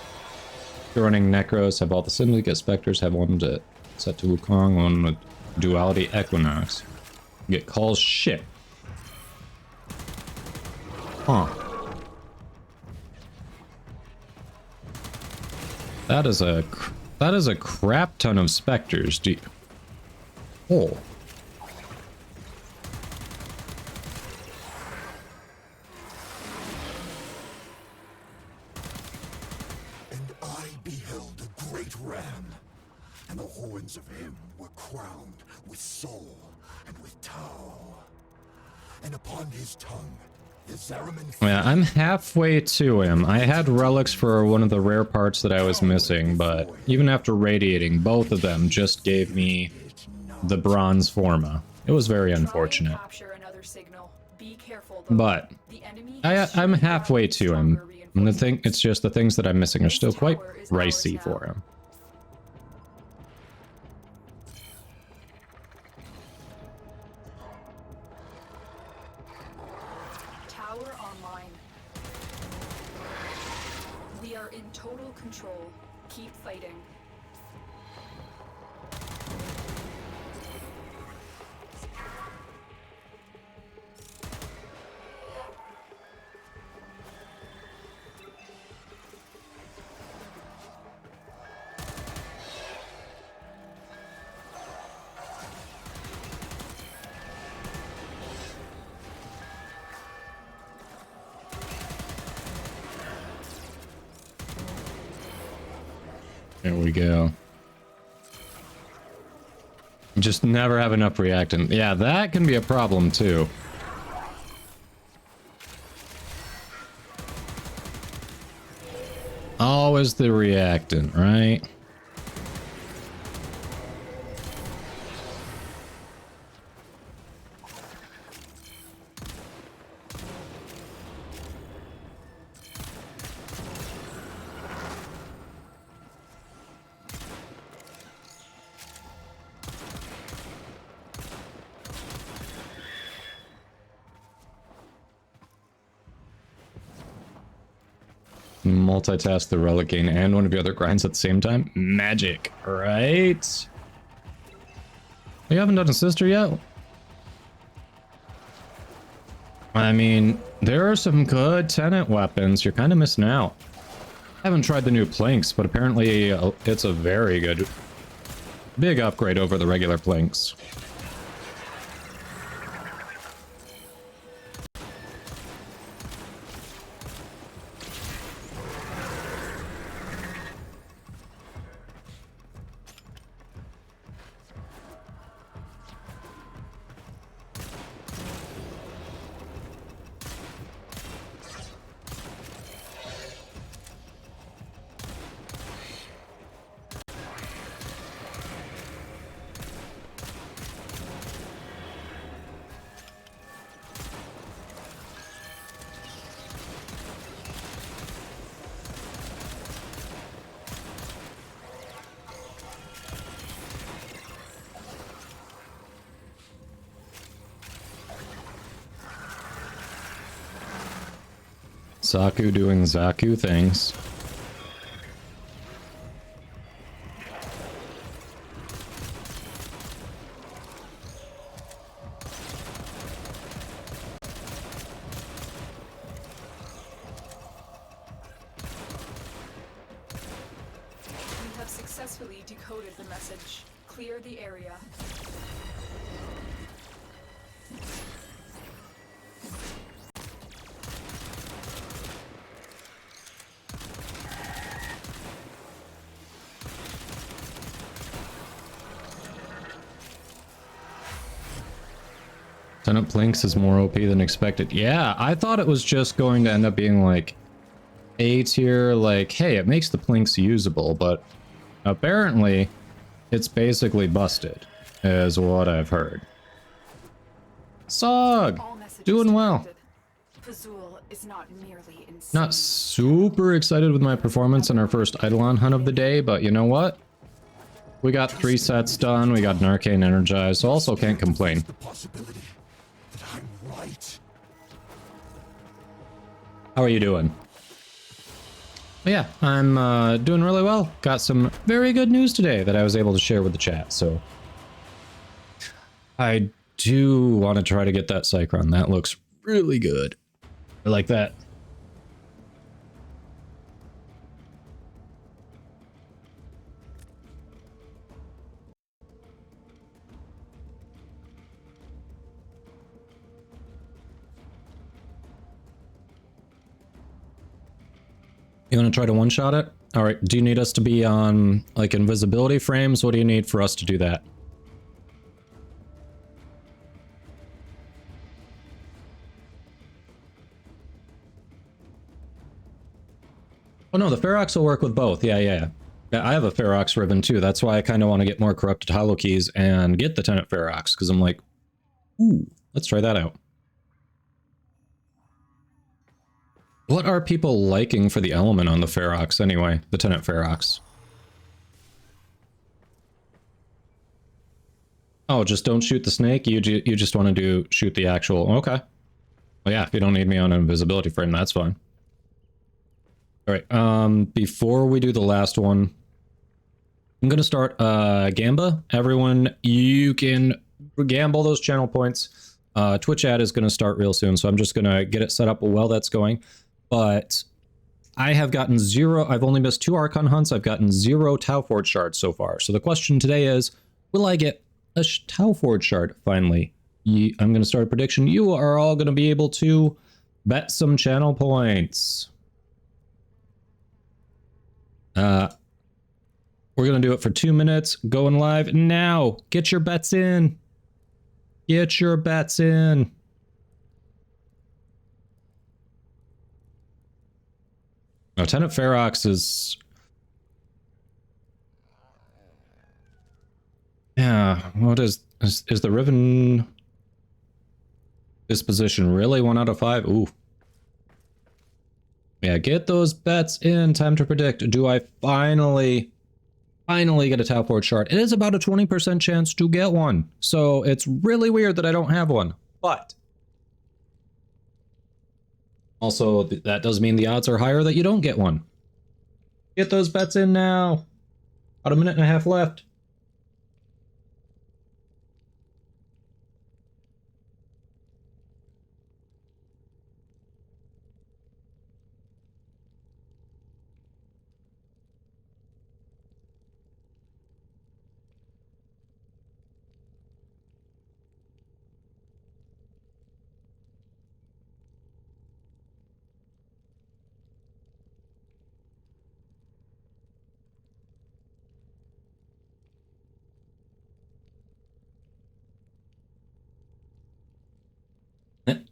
You're running Necros, have all the syndicate specters, have one to set to Wukong, one with duality Equinox. You get calls shit. Huh. That is a crap ton of specters. Oh. And I beheld a great ram, and the horns of him were crowned with soul and with Tau. And upon his tongue, the Zariman... Yeah, I'm halfway to him. I had relics for one of the rare parts that I was missing, but even after radiating, both of them just gave me the bronze forma. It was very unfortunate. But I'm halfway to him. And it's just the things that I'm missing are still quite pricey for him. Tower online. We are in total control. Keep fighting. There we go. Just never have enough reactant. Yeah, that can be a problem too. Always the reactant, right? Multitask the relic gain and one of your other grinds at the same time. Magic, right? You haven't done a sister yet? I mean, there are some good tenant weapons. You're kind of missing out. I haven't tried the new planks, but apparently it's a very good, big upgrade over the regular planks. Zaku doing Zaku things. We have successfully decoded the message. Clear the area. Tenant Plinks is more OP than expected. Yeah, I thought it was just going to end up being like A tier, like, hey, it makes the Plinks usable, but apparently it's basically busted, is what I've heard. Sog! Doing well. Is not merely insane. Not super excited with my performance in our first Eidolon hunt of the day, but you know what? We got 3 sets done, we got an Arcane energized, so also can't complain. How are you doing? Yeah, I'm doing really well. Got some very good news today that I was able to share with the chat, so I do want to try to get that Cycron. That looks really good. I like that. You want to try to one-shot it? All right, do you need us to be on, like, invisibility frames? What do you need for us to do that? Oh no, the Ferox will work with both. Yeah, I have a Ferox ribbon too. That's why I kind of want to get more corrupted hollow keys and get the Tenant Ferox, because I'm like, ooh, let's try that out. What are people liking for the element on the Ferox anyway? The Tenant Ferox. Oh, just don't shoot the snake? You just want to shoot the actual... Okay. Well, yeah, if you don't need me on an invisibility frame, that's fine. Alright, before we do the last one, I'm gonna start Gamba. Everyone, you can gamble those channel points. Twitch ad is gonna start real soon, so I'm just gonna get it set up while that's going. But I have gotten 0, I've only missed 2 Archon hunts, I've gotten 0 Tauforge shards so far. So the question today is, will I get a Tauforge shard finally? I'm gonna start a prediction. You are all gonna be able to bet some channel points. We're gonna do it for 2 minutes, going live now. Get your bets in. Get your bets in. Now, Tenant Ferox is... Yeah, what is the Riven disposition really 1 out of 5? Ooh. Yeah, get those bets in. Time to predict. Do I finally get a Tauforge shard? It is about a 20% chance to get one. So it's really weird that I don't have one. But also, that does mean the odds are higher that you don't get one. Get those bets in now. About 1.5 minutes left.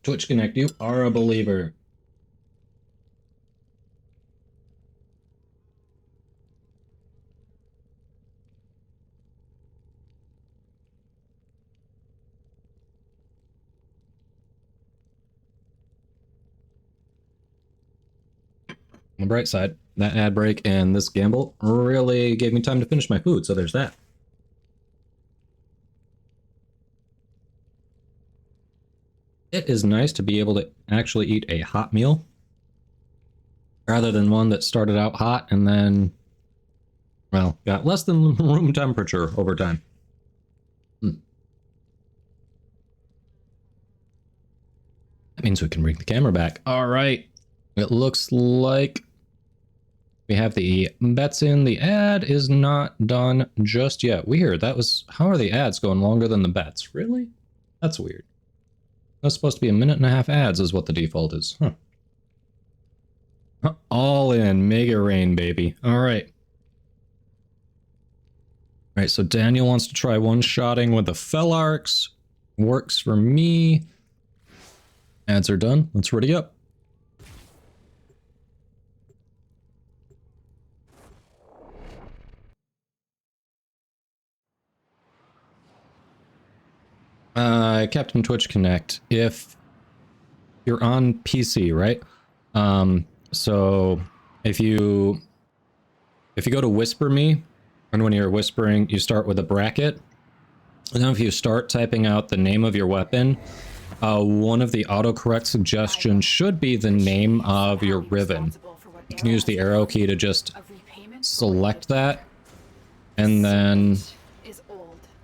Twitch Connect, you are a believer. On the bright side, that ad break and this gamble really gave me time to finish my food, so there's that. It is nice to be able to actually eat a hot meal rather than one that started out hot and then, well, got less than room temperature over time. That means we can bring the camera back. All right. It looks like we have the bets in. The ad is not done just yet. Weird. That was... How are the ads going longer than the bets? Really? That's weird. That's supposed to be 1.5 minutes ads is what the default is. Huh. All in. Mega rain, baby. All right. All right, so Daniel wants to try one-shotting with the Felarks. Works for me. Ads are done. Let's ready up. Captain Twitch Connect, if you're on PC, right? So if you go to Whisper Me, and when you're whispering, you start with a bracket. And then if you start typing out the name of your weapon, one of the autocorrect suggestions should be the name of your ribbon. You can use the arrow key to just select that, and then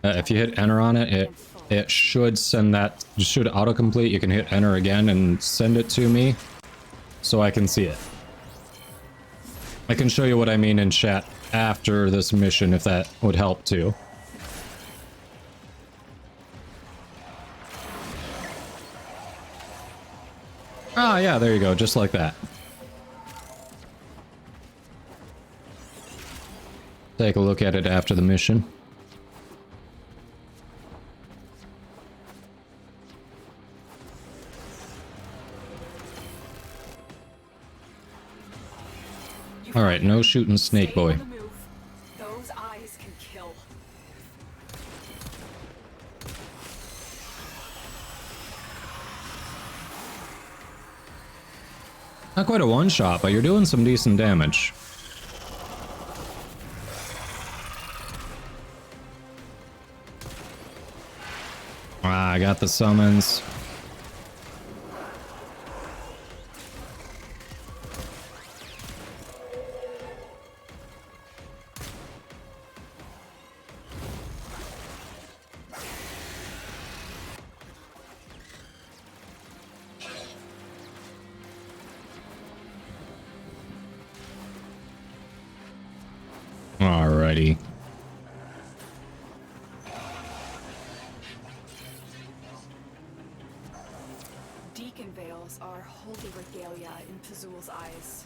if you hit enter on it, it should send that, should autocomplete. You can hit enter again and send it to me. so I can see it. I can show you what I mean in chat after this mission if that would help too. Ah, yeah, there you go, just like that. Take a look at it after the mission. Alright, no shooting Snake Boy. Those eyes can kill. Not quite a one-shot, but you're doing some decent damage. Ah, I got the summons. Alrighty. Deacon veils are holy regalia in Pazul's eyes.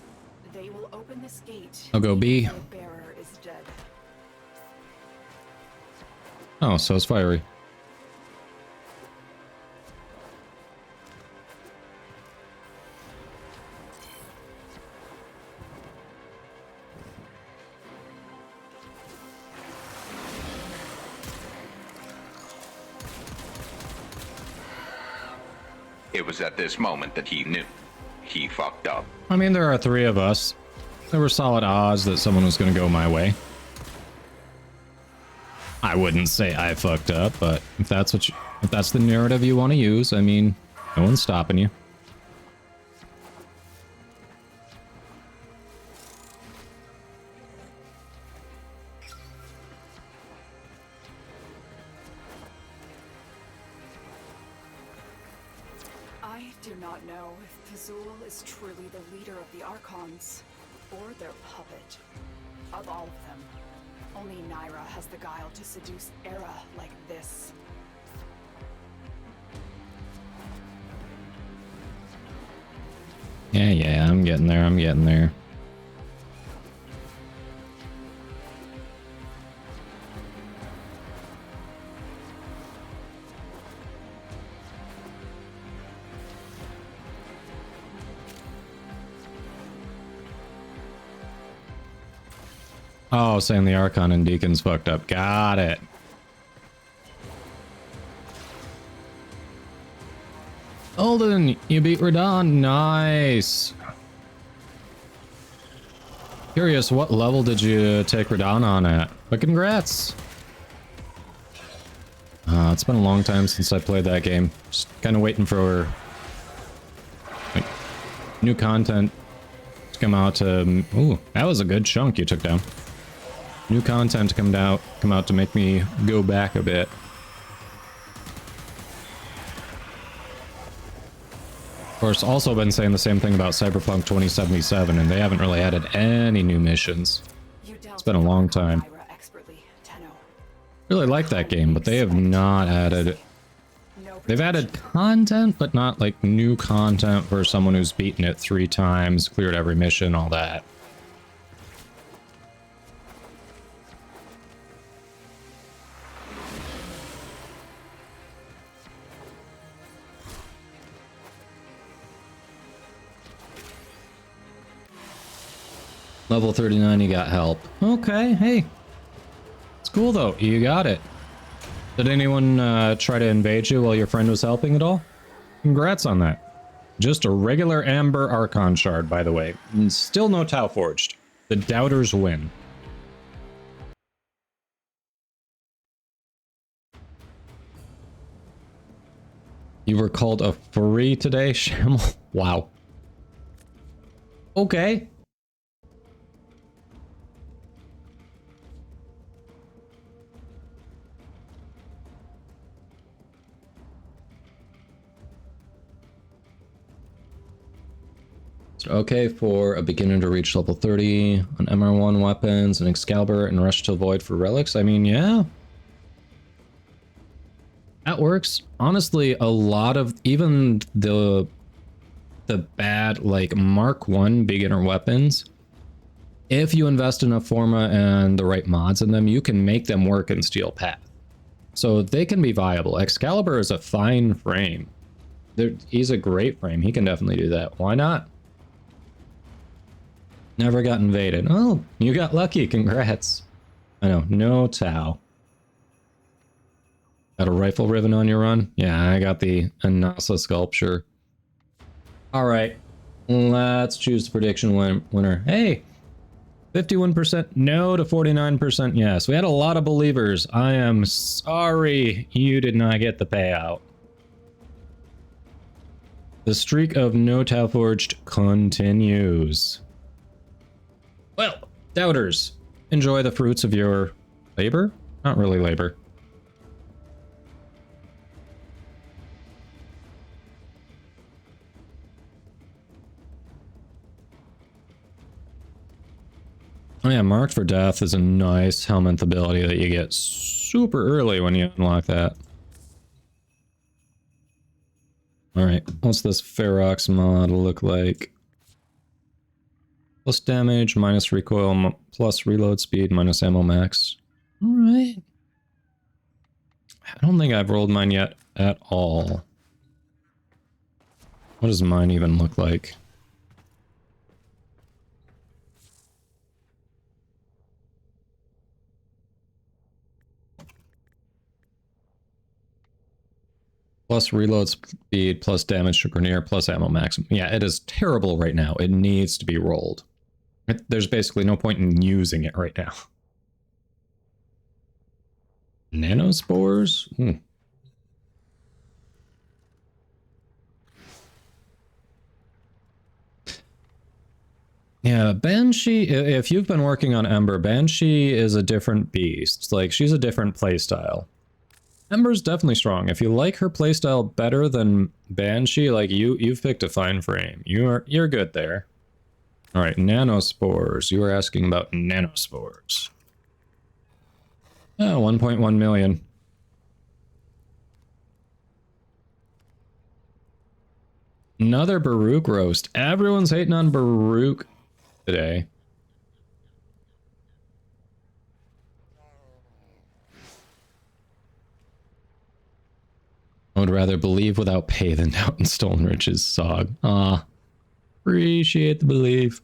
They will open this gate. I'll go B. The bearer is dead. Oh, so it's fiery. It was at this moment that he knew. He fucked up. I mean, there are 3 of us. There were solid odds that someone was going to go my way. I wouldn't say I fucked up, but if that's what if that's the narrative you want to use, I mean, no one's stopping you. I do not know if Pazul is truly the leader of the Archons, or their puppet. Of all of them, only Naira has the guile to seduce Era like this. Yeah, I'm getting there, I'm getting there. Oh, saying the Archon and Deacon's fucked up. Got it. Alden, you beat Radon. Nice. Curious, what level did you take Radon on at? But congrats. It's been a long time since I played that game. Just kind of waiting for like, new content to come out to... Ooh, that was a good chunk you took down. New content to come out to make me go back a bit. Of course, also been saying the same thing about Cyberpunk 2077, and they haven't really added any new missions. It's been a long time. Really like that game, but they have not added... They've added content, but not like new content for someone who's beaten it 3 times, cleared every mission, all that. Level 39, you got help. Okay, hey. It's cool though, you got it. Did anyone try to invade you while your friend was helping at all? Congrats on that. Just a regular Amber Archon shard, by the way. And still no Tau Forged. The doubters win. You were called a furry today, Shamel? Wow. Okay. Okay, for a beginner to reach level 30 on MR1 weapons and Excalibur and Rush to Void for relics. I mean, yeah. That works. Honestly, a lot of even the bad like Mark 1 beginner weapons, if you invest in a forma and the right mods in them, you can make them work in Steel Path. So they can be viable. Excalibur is a fine frame. He's a great frame. He can definitely do that. Why not? Never got invaded. Oh, you got lucky. Congrats. I know. No Tau. Got a rifle ribbon on your run? Yeah, I got the Anasa sculpture. Alright. Let's choose the prediction winner. Hey! 51% no to 49% yes. We had a lot of believers. I am sorry you did not get the payout. The streak of no Tau Forged continues. Well, doubters, enjoy the fruits of your labor? Not really labor. Oh yeah, Marked for Death is a nice helmet ability that you get super early when you unlock that. Alright, what's this Ferox mod look like? Plus damage, minus recoil, plus reload speed, minus ammo max. Alright. I don't think I've rolled mine yet at all. What does mine even look like? Plus reload speed, plus damage to Grenier, plus ammo maximum. Yeah, it is terrible right now. It needs to be rolled. There's basically no point in using it right now. Nanospores? Hmm. Yeah, Banshee, if you've been working on Ember, Banshee is a different beast. Like, she's a different playstyle. Ember's definitely strong. If you like her playstyle better than Banshee, like you've picked a fine frame. You're good there. All right, nanospores. You were asking about nanospores. Oh, 1.1 million. Another Baruch roast. Everyone's hating on Baruch today. I would rather believe without pay than doubt in stolen riches, Sog. Ah, appreciate the belief.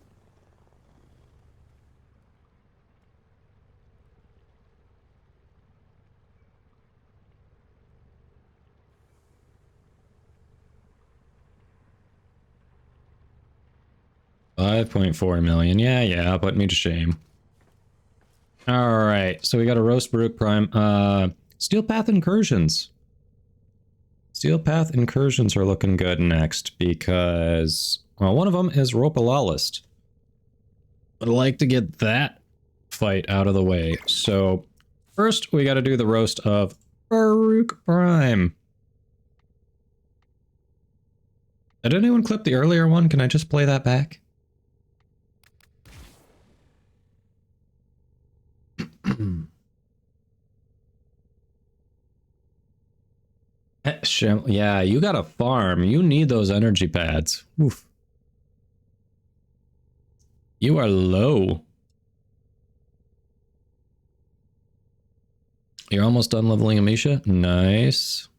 $5.4 million. Yeah, put me to shame. Alright, so we got a roast Baruch Prime. Steel Path Incursions. Steel Path Incursions are looking good next because, well, one of them is Ropalalist. I'd like to get that fight out of the way. So first we got to do the roast of Baruch Prime. Did anyone clip the earlier one? Can I just play that back? Yeah, you got a farm. You need those energy pads. Oof. You are low. You're almost done leveling Amisha. Nice.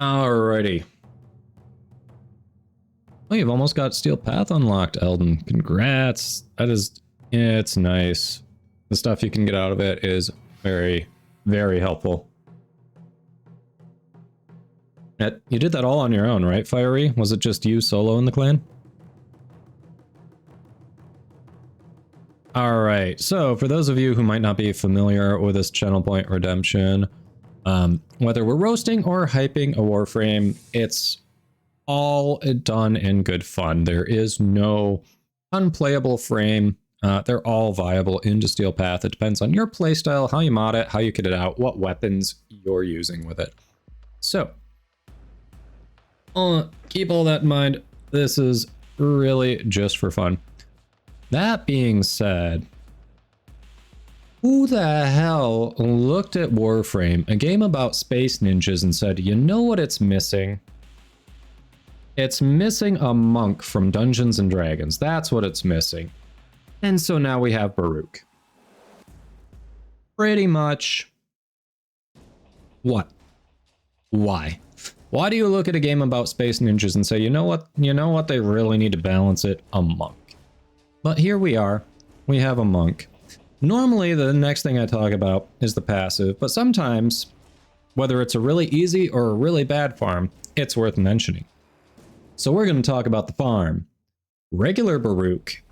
Alrighty. Oh, you've almost got Steel Path unlocked, Eldon. Congrats. That is, yeah, it's nice. The stuff you can get out of it is very, very helpful. You did that all on your own, right, Fiery? Was it just you solo in the clan? Alright, so for those of you who might not be familiar with this channel point redemption, whether we're roasting or hyping a Warframe, it's all done in good fun. There is no unplayable frame. They're all viable into Steel Path. It depends on your playstyle, how you mod it, how you kit it out, what weapons you're using with it. So, keep all that in mind. This is really just for fun. That being said, who the hell looked at Warframe, a game about space ninjas, and said, you know what it's missing? It's missing a monk from Dungeons and Dragons. That's what it's missing. And so now we have Baruch. Pretty much. What? Why? Why do you look at a game about space ninjas and say, you know what? You know what? They really need to balance it? A monk. But here we are. We have a monk. Normally, the next thing I talk about is the passive, but sometimes, whether it's a really easy or a really bad farm, it's worth mentioning. So we're going to talk about the farm. Regular Baruch.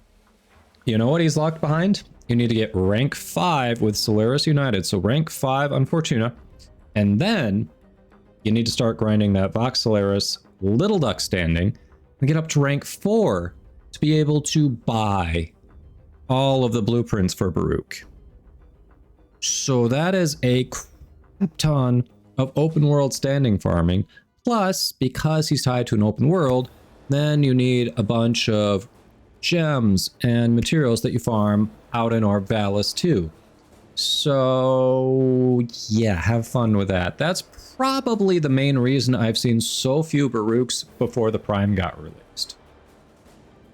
You know what he's locked behind? You need to get rank 5 with Solaris United, so rank 5 on Fortuna, and then you need to start grinding that Vox Solaris Little Duck standing and get up to rank 4 to be able to buy all of the blueprints for Baruch. So that is a crap ton of open world standing farming. Plus, because he's tied to an open world, then you need a bunch of gems and materials that you farm out in Orb Valis too. So yeah, have fun with that. That's probably the main reason I've seen so few Baruchs before the Prime got released.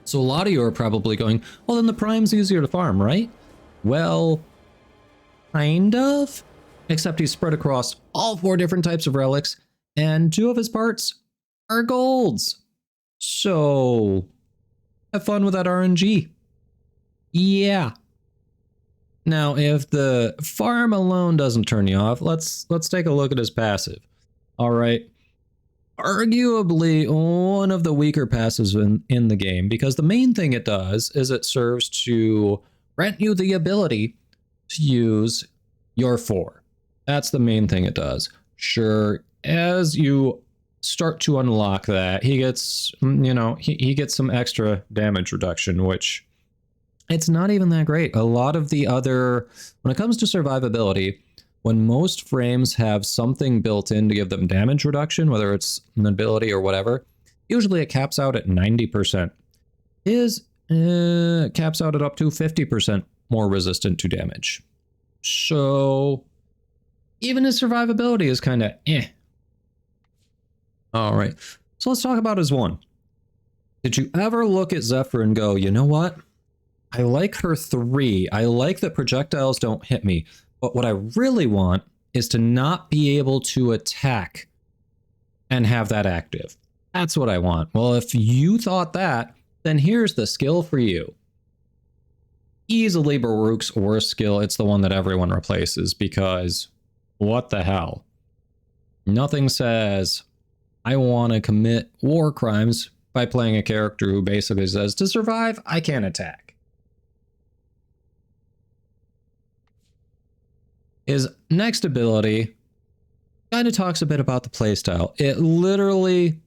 So a lot of you are probably going, well, then the Prime's easier to farm, right? Well, kind of. Except he's spread across all 4 different types of relics, and 2 of his parts are golds. So have fun with that RNG. Yeah. Now, if the farm alone doesn't turn you off, let's take a look at his passive. All right. Arguably one of the weaker passives in the game, because the main thing it does is it serves to grant you the ability to use your 4. That's the main thing it does. Sure, as you start to unlock that, he gets, you know, he gets some extra damage reduction, which it's not even that great. A lot of the other, when it comes to survivability, when most frames have something built in to give them damage reduction, whether it's an ability or whatever, usually it caps out at 90%. His caps out at up to 50% more resistant to damage. So even his survivability is kind of eh. All right, so let's talk about his 1. Did you ever look at Zephyr and go, you know what? I like her 3. I like that projectiles don't hit me. But what I really want is to not be able to attack and have that active. That's what I want. Well, if you thought that, then here's the skill for you. Easily Baruch's worst skill. It's the one that everyone replaces because what the hell? Nothing says I want to commit war crimes by playing a character who basically says to survive, I can't attack. His next ability kind of talks a bit about the playstyle. It literally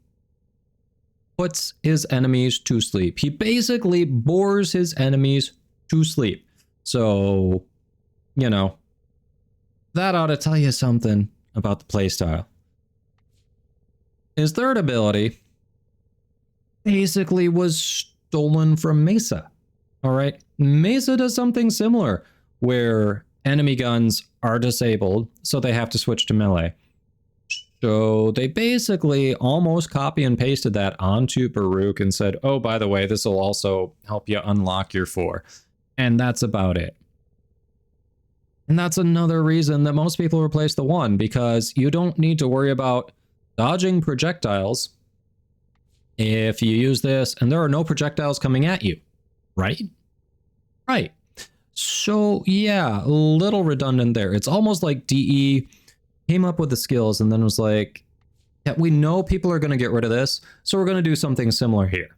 puts his enemies to sleep. He basically bores his enemies to sleep. So, you know, that ought to tell you something about the playstyle. His third ability basically was stolen from Mesa. All right, Mesa does something similar where enemy guns are disabled, so they have to switch to melee. So they basically almost copy and pasted that onto Baruch and said, oh, by the way, this will also help you unlock your 4. And that's about it. And that's another reason that most people replace the 1, because you don't need to worry about dodging projectiles if you use this and there are no projectiles coming at you, right? Right. So yeah, a little redundant there. It's almost like DE came up with the skills and then was like, yeah, we know people are going to get rid of this, so we're going to do something similar here.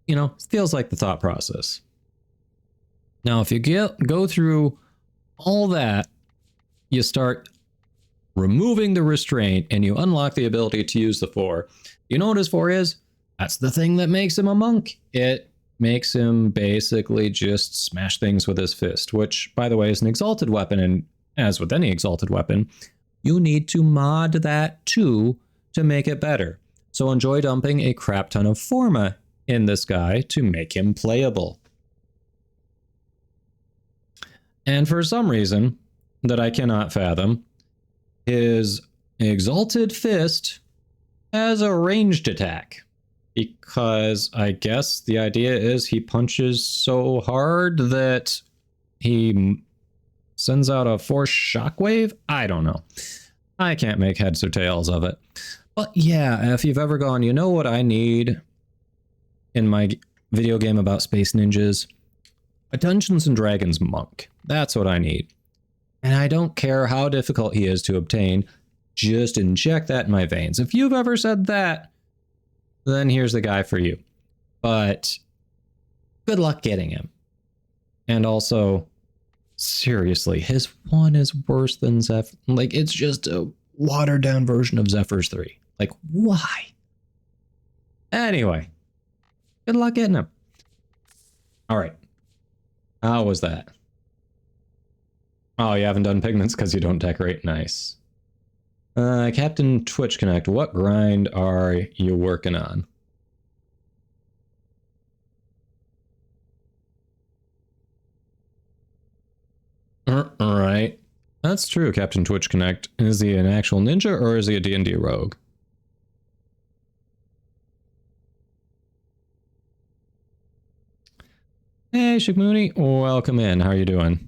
You know, feels like the thought process. Now, if you go through all that, you start removing the restraint and you unlock the ability to use the 4. You know what his 4 is? That's the thing that makes him a monk. It makes him basically just smash things with his fist, which, by the way, is an exalted weapon, and as with any exalted weapon, you need to mod that too to make it better. So enjoy dumping a crap ton of forma in this guy to make him playable. And for some reason that I cannot fathom, his exalted fist has a ranged attack. Because I guess the idea is he punches so hard that he sends out a force shockwave? I don't know. I can't make heads or tails of it. But yeah, if you've ever gone, you know what I need in my video game about space ninjas? A Dungeons and Dragons monk. That's what I need. And I don't care how difficult he is to obtain, just inject that in my veins. If you've ever said that, then here's the guy for you. But good luck getting him. And also, seriously, his one is worse than Zephyr. Like, it's just a watered down version of Zephyr's 3. Like, why? Anyway, good luck getting him. All right. How was that? Oh, you haven't done pigments because you don't decorate. Nice. Captain Twitch Connect, what grind are you working on? Alright. That's true, Captain Twitch Connect. Is he an actual ninja or is he a D&D rogue? Hey, Shikmuni, welcome in. How are you doing?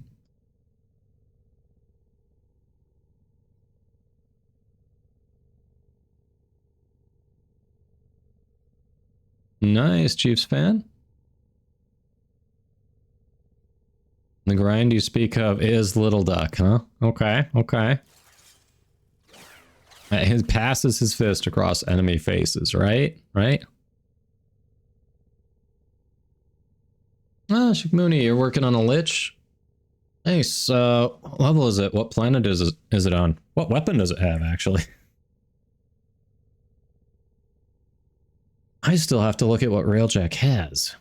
Nice, Chiefs fan. The grind you speak of is Little Duck, huh? Okay, okay. He passes his fist across enemy faces, right? Right? Ah, Shikmuni, you're working on a Lich? Nice. What level is it? What planet is it on? What weapon does it have, actually? I still have to look at what Railjack has.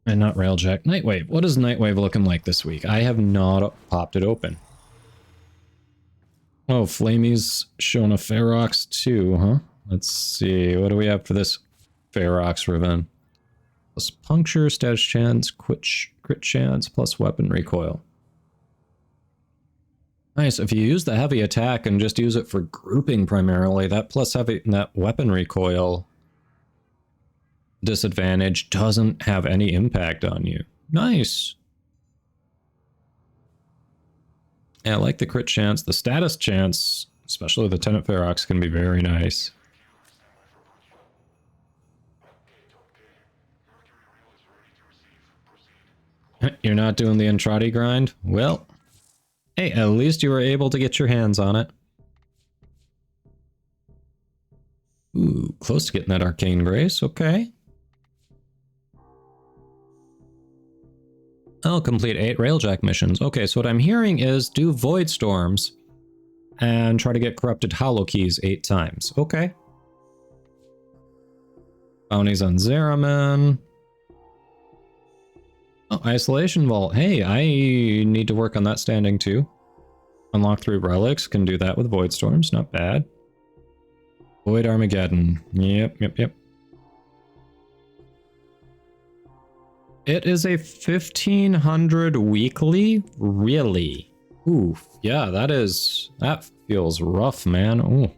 And not Railjack, Nightwave. What is Nightwave looking like this week? I have not popped it open. Oh, Flamey's showing a Ferox too, huh? Let's see, what do we have for this Ferox Riven? Plus puncture, status chance, crit chance, plus weapon recoil. Nice, if you use the heavy attack and just use it for grouping primarily, that plus heavy, that weapon recoil disadvantage doesn't have any impact on you. Nice. Yeah, I like the crit chance. The status chance, especially the Tenant Ferox, can be very nice. You're not doing the Entrati grind? Well, hey, at least you were able to get your hands on it. Ooh, close to getting that Arcane Grace, okay. I'll complete 8 Railjack missions. Okay, so what I'm hearing is do Void Storms and try to get Corrupted Hollow Keys 8 times. Okay. Bounties on Zeraman. Oh, Isolation Vault. Hey, I need to work on that standing too. Unlock 3 relics. Can do that with Void Storms. Not bad. Void Armageddon. Yep. It is a 1500 weekly? Really? Oof. Yeah, that feels rough, man. Ooh.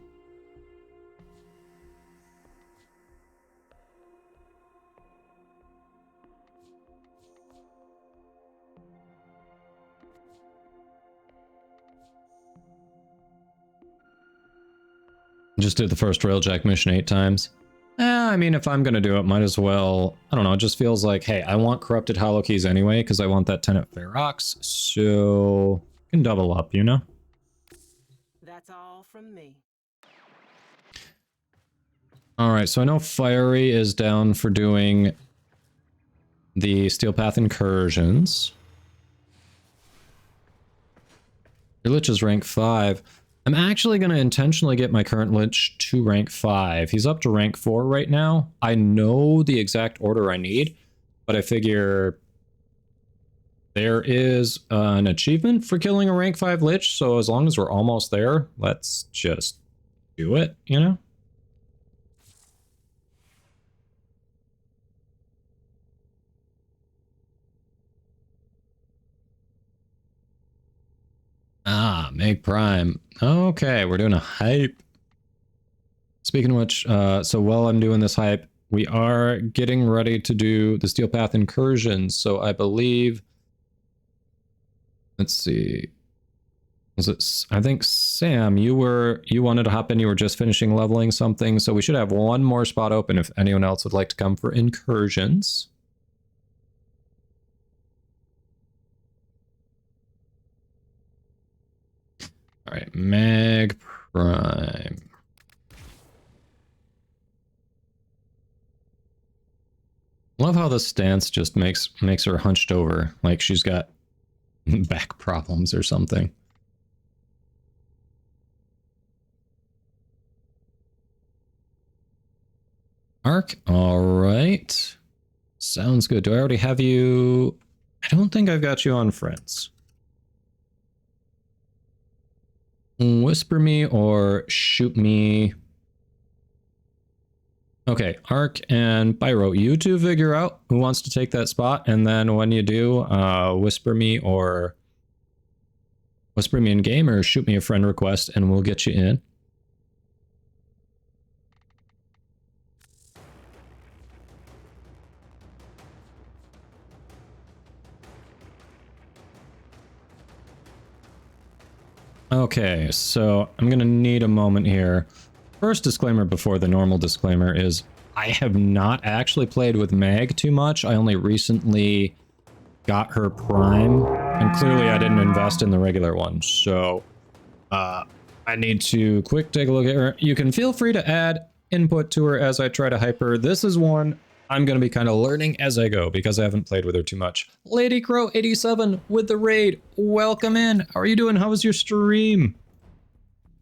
Just did the first Railjack mission 8 times. I mean, if I'm gonna do it, might as well, I don't know, it just feels like, hey, I want Corrupted Hollow Keys anyway, because I want that Tenant Ferox, so can double up, you know? That's all from me. Alright, so I know Fiery is down for doing the Steel Path Incursions. Your Lich is rank 5. I'm actually going to intentionally get my current Lich to rank 5. He's up to rank 4 right now. I know the exact order I need. but I figure there is an achievement for killing a rank 5 Lich, so as long as we're almost there, let's just do it, you know? Ah, Meg Prime. Okay, we're doing a hype. Speaking of which, so while I'm doing this hype, we are getting ready to do the Steel Path incursions. So I believe, let's see, was it? I think Sam, you wanted to hop in. You were just finishing leveling something, so we should have one more spot open if anyone else would like to come for incursions. All right, Meg Prime. Love how the stance just makes her hunched over, like she's got back problems or something. Arc, all right. Sounds good. Do I already have you? I don't think I've got you on friends. Whisper me or shoot me. Okay, Arc and Pyro, you two figure out who wants to take that spot, and then when you do, whisper me in game or shoot me a friend request and we'll get you in. Okay, so I'm gonna need a moment here. First disclaimer before the normal disclaimer is I have not actually played with Meg too much. I only recently got her Prime, and clearly I didn't invest in the regular one, so I need to take a look at her. You can feel free to add input to her as I try to hype her. This is one I'm going to be kind of learning as I go because I haven't played with her too much. Lady Crow 87 with the raid. Welcome in. How are you doing? How was your stream?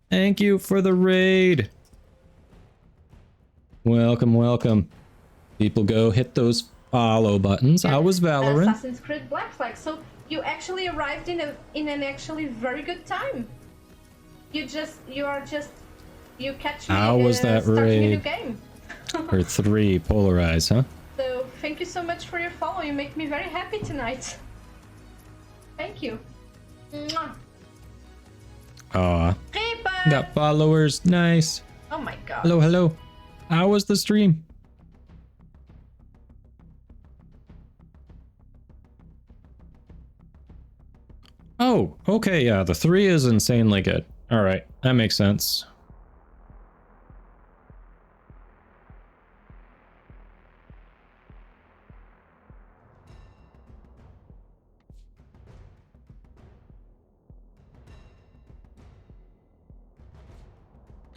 Thank you for the raid. Welcome, welcome. People go hit those follow buttons. How was Valorant? Assassin's Creed Black Flag. So you actually arrived in an actually very good time. You catch me. How was that starting a new raid? game. Or 3 polarize, huh? So thank you so much for your follow. You make me very happy tonight. Thank you. Mwah. Aw. Reaper! Got followers. Nice. Oh my god. Hello, hello. How was the stream? Oh, okay, yeah, the 3 is insanely good. Alright, that makes sense.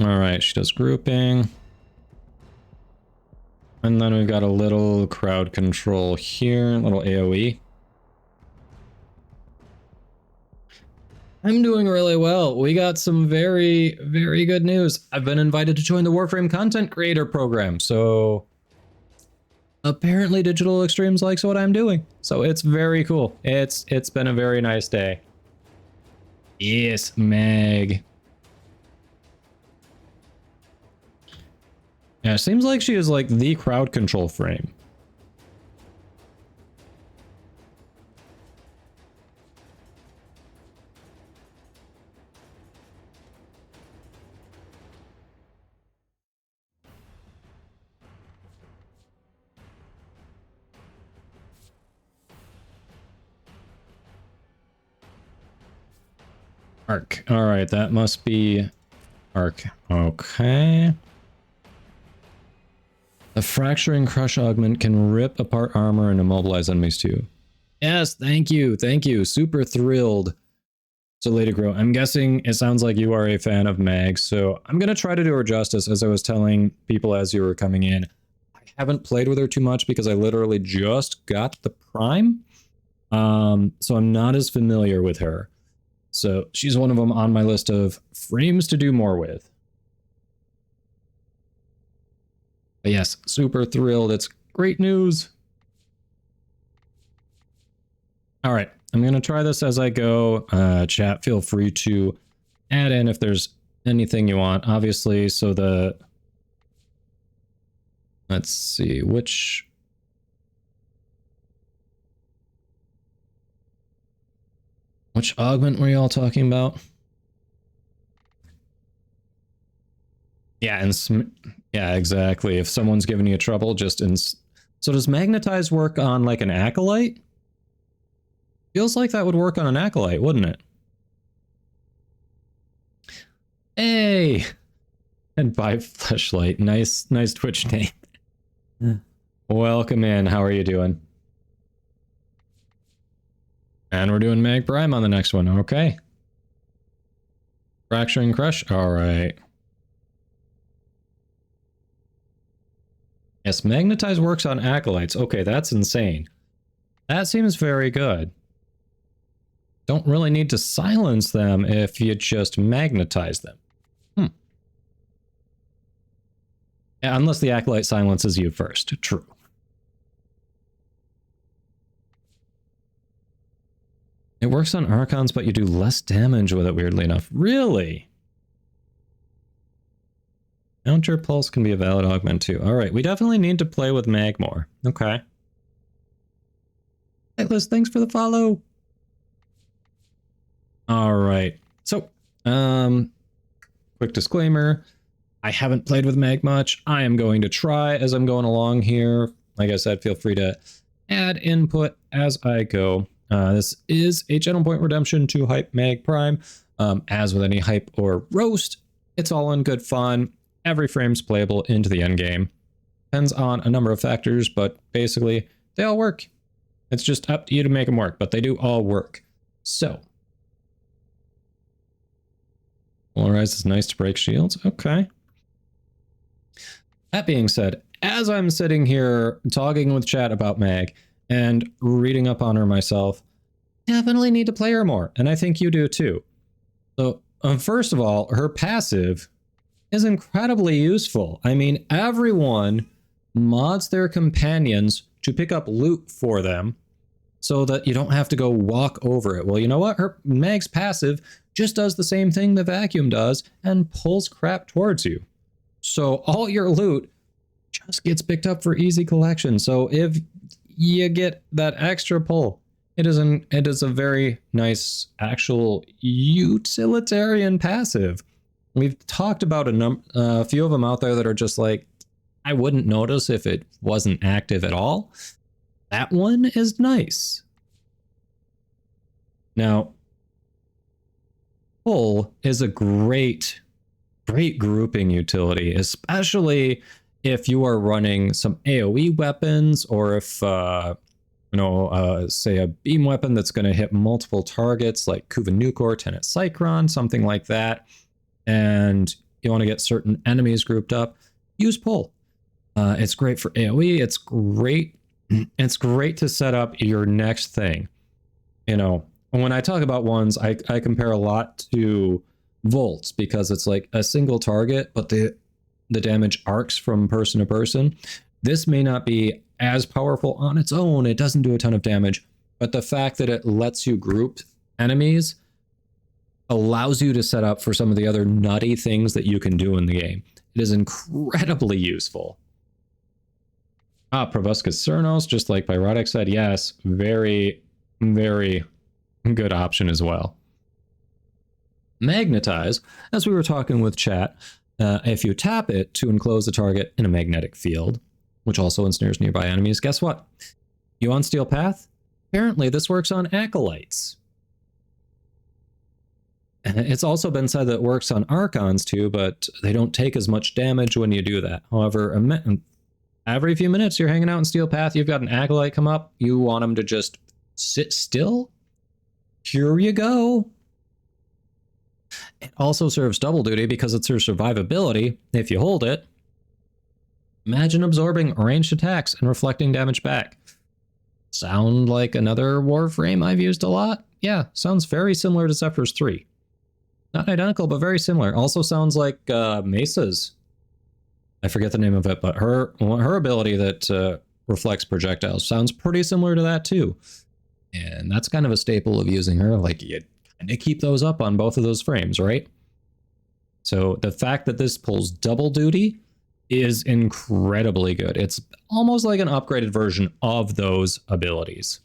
Alright, she does grouping. And then we've got a little crowd control here, a little AoE. I'm doing really well. We got some very, very good news. I've been invited to join the Warframe content creator program, so apparently Digital Extremes likes what I'm doing. So it's very cool. It's been a very nice day. Yes, Meg. Yeah, it seems like she is like the crowd control frame. Arc. All right, that must be Arc. Okay. The fracturing crush augment can rip apart armor and immobilize enemies too. Yes, thank you. Thank you. Super thrilled. So Lady Grow, I'm guessing it sounds like you are a fan of Mag, so I'm going to try to do her justice as I was telling people as you were coming in. I haven't played with her too much because I literally just got the Prime, so I'm not as familiar with her. So she's one of them on my list of frames to do more with. But yes, super thrilled. It's great news. All right, I'm going to try this as I go. Chat, feel free to add in if there's anything you want. Obviously, so the... Let's see, which augment were you all talking about? Yeah, and yeah, exactly. If someone's giving you trouble, just so does magnetize work on like an acolyte? Feels like that would work on an acolyte, wouldn't it? Hey, and by Fleshlight, nice Twitch name. Welcome in. How are you doing? And we're doing Mag Prime on the next one. Okay. Fracturing Crush. All right. Yes, Magnetize works on acolytes. Okay, that's insane. That seems very good. Don't really need to silence them if you just magnetize them. Yeah, unless the acolyte silences you first. True. It works on Archons, but you do less damage with it, weirdly enough. Really? Counter Pulse can be a valid augment too. Alright, we definitely need to play with Mag more. Okay. Hey Liz, thanks for the follow! Alright, so, quick disclaimer. I haven't played with Mag much. I am going to try as I'm going along here. Like I said, feel free to add input as I go. This is a Channel Point Redemption to hype Mag Prime. As with any hype or roast, it's all in good fun. Every frame's playable into the end game. Depends on a number of factors, but basically, they all work. It's just up to you to make them work, but they do all work. So. Polarize is nice to break shields. Okay. That being said, as I'm sitting here talking with chat about Mag and reading up on her myself, definitely need to play her more, and I think you do too. So, first of all, her passive is incredibly useful. I mean, everyone mods their companions to pick up loot for them so that you don't have to go walk over it. Well, you know what? Her Mag's passive just does the same thing the vacuum does and pulls crap towards you. So all your loot just gets picked up for easy collection. So if you get that extra pull, it is a very nice actual utilitarian passive. We've talked about a few of them out there that are just like, I wouldn't notice if it wasn't active at all. That one is nice. Now, pull is a great grouping utility, especially if you are running some AoE weapons, or if, say a beam weapon that's going to hit multiple targets like Kuva Nukor, Tenet Cycron, something like that, and you want to get certain enemies grouped up, use pull. It's great for AoE. It's great to set up your next thing. You know, when I talk about ones, I compare a lot to Volts, because it's like a single target, but the damage arcs from person to person. This may not be as powerful on its own. It doesn't do a ton of damage, but the fact that it lets you group enemies allows you to set up for some of the other nutty things that you can do in the game. It is incredibly useful. Proboscis Cernos, just like Pyrotic said, yes, very, very good option as well. Magnetize, as we were talking with chat, if you tap it to enclose the target in a magnetic field, which also ensnares nearby enemies, guess what? You on Steel Path? Apparently this works on acolytes. It's also been said that it works on Archons too, but they don't take as much damage when you do that. However, every few minutes you're hanging out in Steel Path, you've got an acolyte come up, you want them to just sit still? Here you go. It also serves double duty because it's her survivability if you hold it. Imagine absorbing ranged attacks and reflecting damage back. Sound like another Warframe I've used a lot? Yeah, sounds very similar to Zephyr's 3. Not identical, but very similar. Also sounds like Mesa's. I forget the name of it, but her ability that reflects projectiles sounds pretty similar to that too. And that's kind of a staple of using her. Like, you kind of keep those up on both of those frames, right? So the fact that this pulls double duty is incredibly good. It's almost like an upgraded version of those abilities.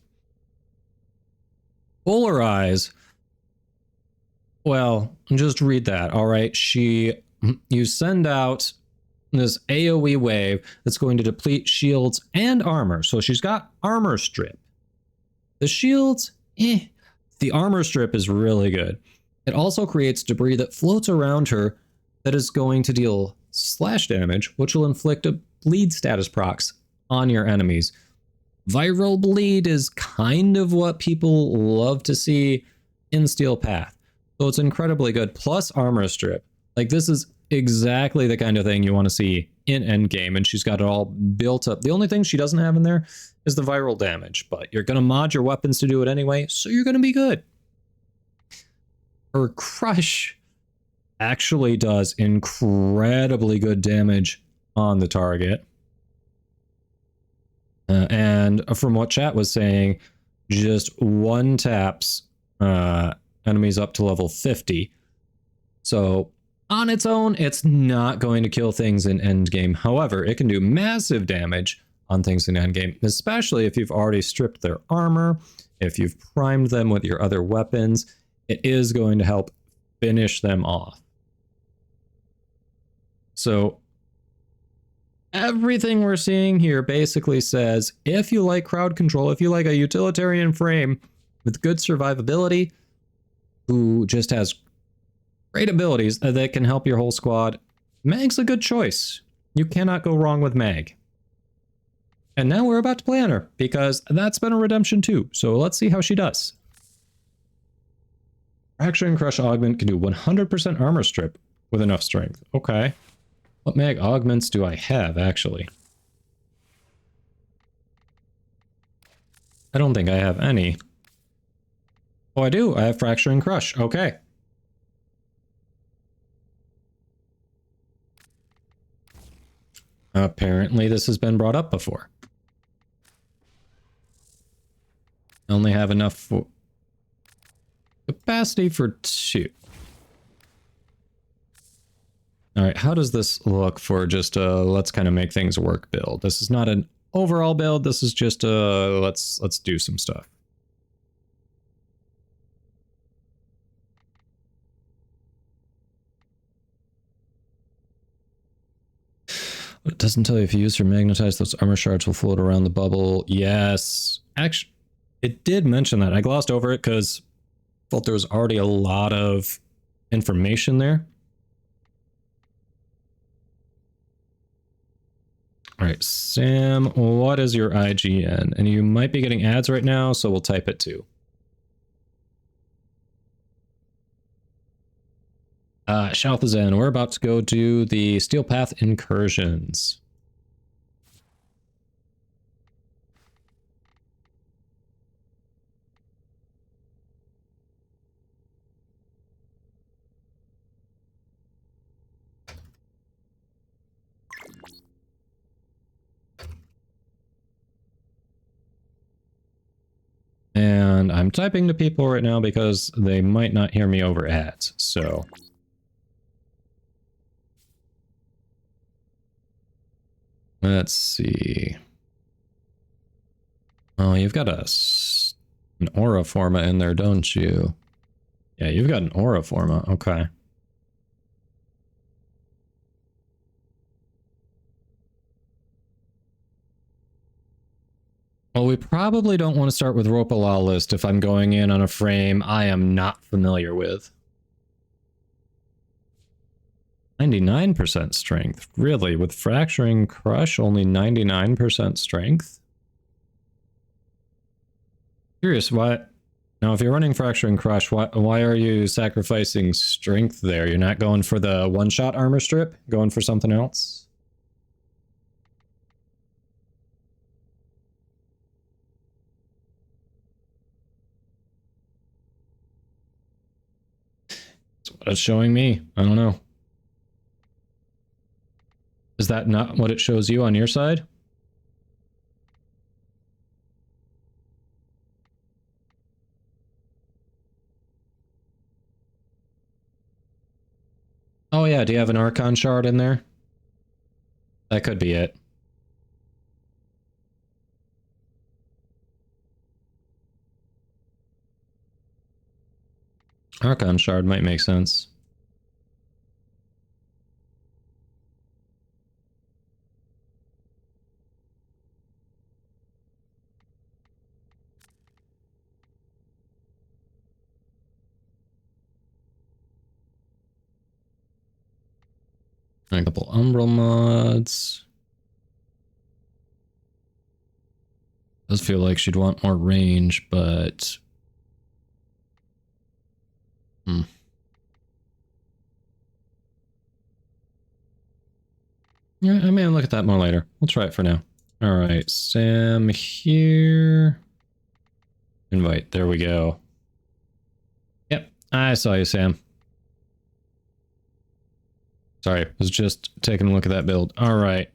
Polarize. Well, just read that, all right? You send out this AoE wave that's going to deplete shields and armor. So she's got armor strip. The shields, The armor strip is really good. It also creates debris that floats around her that is going to deal slash damage, which will inflict a bleed status procs on your enemies. Viral bleed is kind of what people love to see in Steel Path. So it's incredibly good, plus armor strip. Like, this is exactly the kind of thing you want to see in endgame, and she's got it all built up. The only thing she doesn't have in there is the viral damage, but you're going to mod your weapons to do it anyway, so you're going to be good. Her crush actually does incredibly good damage on the target. And from what chat was saying, just one taps enemies up to level 50. So on its own, it's not going to kill things in endgame. However, it can do massive damage on things in endgame, especially if you've already stripped their armor, if you've primed them with your other weapons. It is going to help finish them off. So everything we're seeing here basically says, if you like crowd control, if you like a utilitarian frame with good survivability, who just has great abilities that can help your whole squad, Mag's a good choice. You cannot go wrong with Mag. And now we're about to play on her, because that's been a redemption too. So let's see how she does. Fracturing Crush Augment can do 100% armor strip with enough strength. Okay. What Mag augments do I have, actually? I don't think I have any. Oh, I do. I have Fracturing Crush. Okay. Apparently this has been brought up before. I only have enough for capacity for 2. All right, how does this look for just a let's kind of make things work build? This is not an overall build. This is just a let's do some stuff. It doesn't tell you if you use or magnetize, those armor shards will float around the bubble. Yes. Actually, it did mention that. I glossed over it because I thought there was already a lot of information there. All right, Sam, what is your IGN? And you might be getting ads right now, so we'll type it too. Shalthazan, we're about to go do the Steel Path incursions. And I'm typing to people right now because they might not hear me over ads, so... Let's see. Oh, you've got an Aura Forma in there, don't you? Yeah, you've got an Aura Forma. Okay. Well, we probably don't want to start with Ropalaw list if I'm going in on a frame I am not familiar with. 99% strength. Really? With Fracturing Crush, only 99% strength? Curious, why... Now, if you're running Fracturing Crush, why are you sacrificing strength there? You're not going for the one-shot armor strip? Going for something else? That's what it's showing me. I don't know. Is that not what it shows you on your side? Oh yeah, do you have an Archon shard in there? That could be it. Archon shard might make sense. A couple Umbral mods. Does feel like she'd want more range, but... Yeah, I may look at that more later. We'll try it for now. Alright, Sam here. Invite, there we go. Yep, I saw you, Sam. Sorry, was just taking a look at that build. Alright.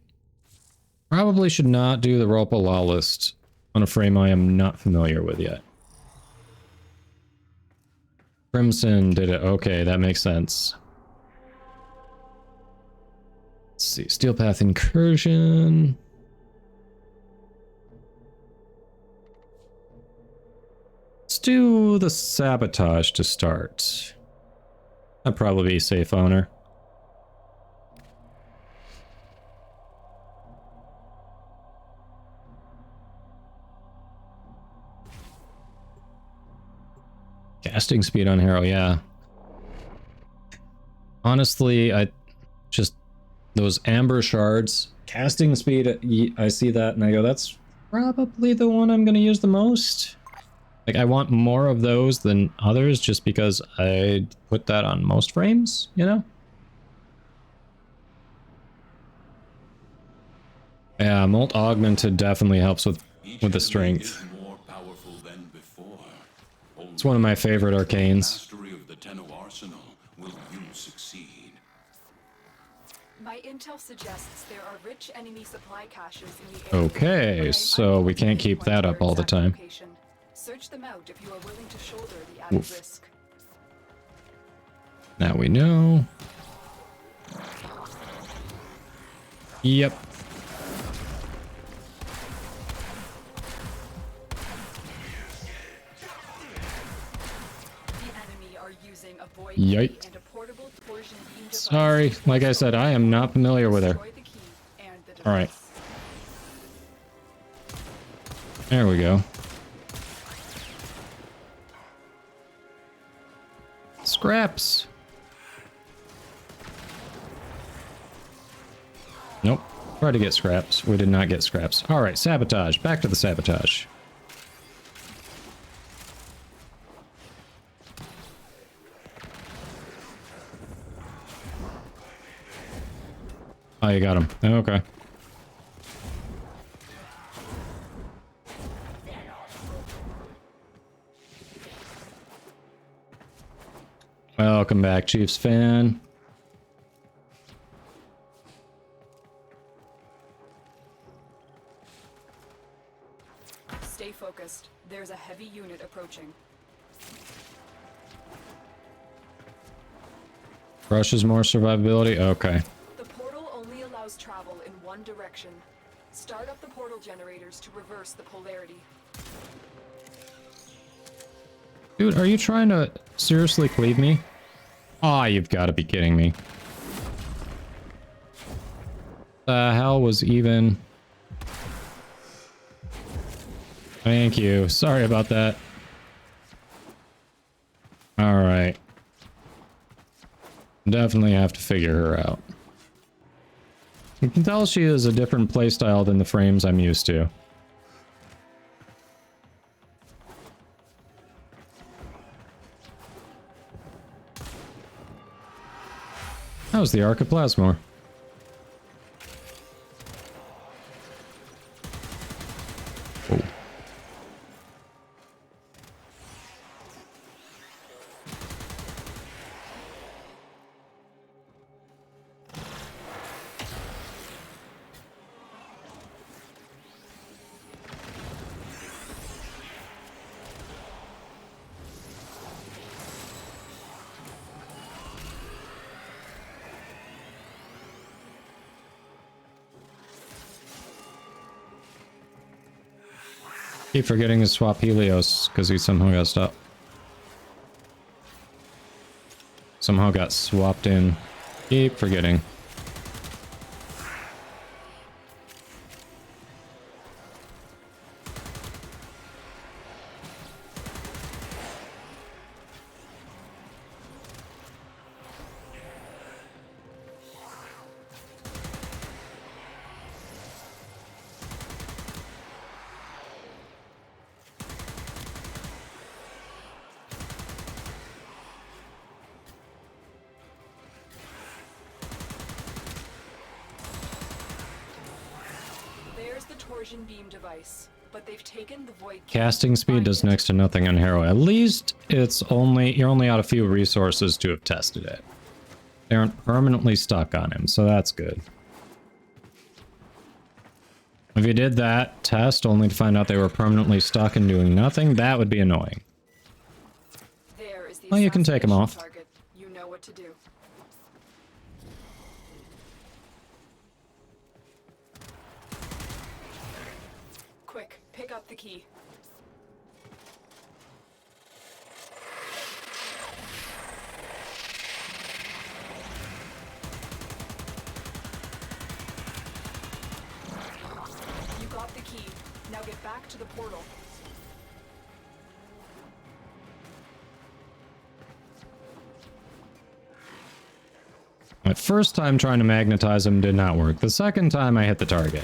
Probably should not do the Ropa Law list on a frame I am not familiar with yet. Crimson did it. Okay, that makes sense. Let's see. Steel Path Incursion. Let's do the Sabotage to start. That'd probably be safe owner. Casting speed on Hero, yeah. Honestly, those amber shards, casting speed, I see that and I go, that's probably the one I'm going to use the most. Like, I want more of those than others just because I put that on most frames, you know? Yeah, Molt Augmented definitely helps with the strength. It's one of my favorite arcanes. My intel suggests there are rich enemy supply caches in the area. Okay, so we can't keep that up all the time. Search them out if you are willing to shoulder the added risk. Now we know. Yep. Yikes. Sorry, like I said, I am not familiar with her. Alright. There we go. Scraps. Nope. Tried to get scraps. We did not get scraps. Alright, sabotage. Back to the sabotage. Oh, you got him. Okay. Welcome back, Chiefs fan. Stay focused. There's a heavy unit approaching. Rushes more survivability? Okay. The portal only allows travel in one direction. Start up the portal generators to reverse the polarity. Dude, are you trying to seriously cleave me? Aw, you've got to be kidding me. The hell was even... Thank you. Sorry about that. Alright. Definitely have to figure her out. You can tell she is a different playstyle than the frames I'm used to. How's the Arc of Plasmor? Oh. Keep forgetting to swap Helios because he somehow got stopped. Somehow got swapped in. Keep forgetting. There's the torsion beam device, but they've taken the void. Casting speed does next to nothing on Harrow. At least it's only, you're only out a few resources to have tested it. They aren't permanently stuck on him, so that's good. If you did that test only to find out they were permanently stuck and doing nothing, that would be annoying. There is the Well, you can take them off. target. You know what to do. Quick, pick up the key. You got the key. Now get back to the portal. My first time trying to magnetize him did not work. The second time I hit the target.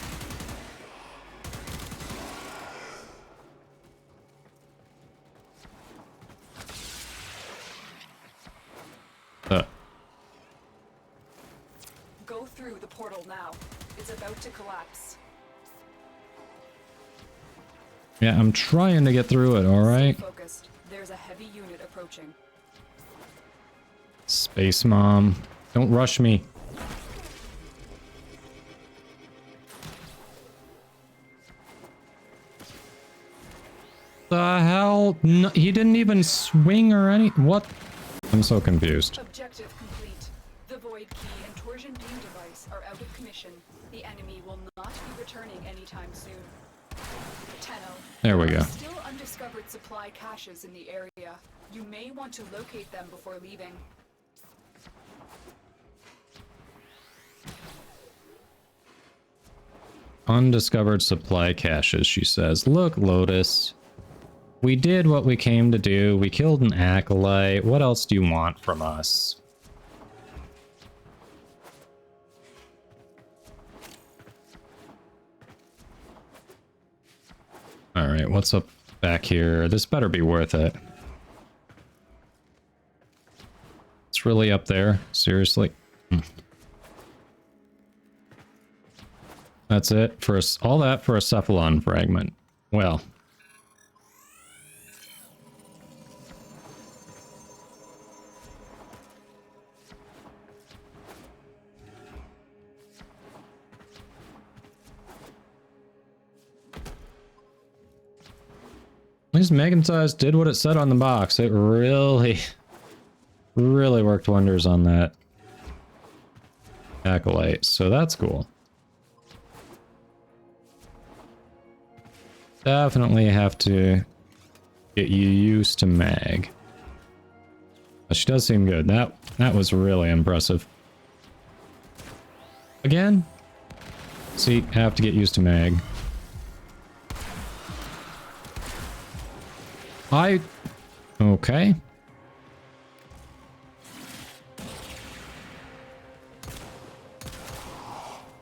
Go through the portal now. It's about to collapse. Yeah, I'm trying to get through it, alright? Stay focused. There's a heavy unit approaching. Space Mom. Don't rush me. The hell? No, he didn't even swing or any... What? I'm so confused. Objective complete. The void key and torsion beam device are out of commission. The enemy will not be returning anytime soon. Tenno. There we There go. are still undiscovered supply caches in the area. You may want to locate them before leaving. Undiscovered supply caches, she says. Look, Lotus. We did what we came to do. We killed an acolyte. What else do you want from us? Alright, what's up back here? This better be worth it. It's really up there. Seriously. That's it for all that for a cephalon fragment. Well. At least Magnetize did what it said on the box. It really worked wonders on that acolyte. So that's cool. Definitely have to get you used to Mag. But she does seem good. That was really impressive. Again? See, have to get used to Mag. Okay.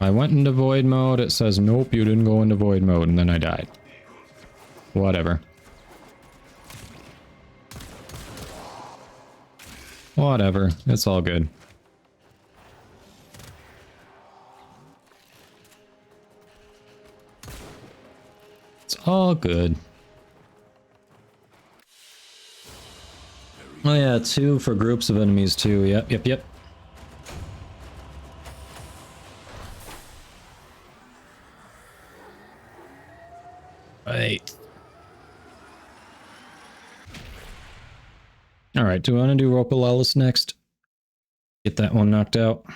I went into void mode. It says, nope, you didn't go into void mode. And then I died. Whatever. Whatever. It's all good. It's all good. Oh yeah, 2 for groups of enemies too. Yep. Right. Alright, do I want to do Ropalalis next? Get that one knocked out.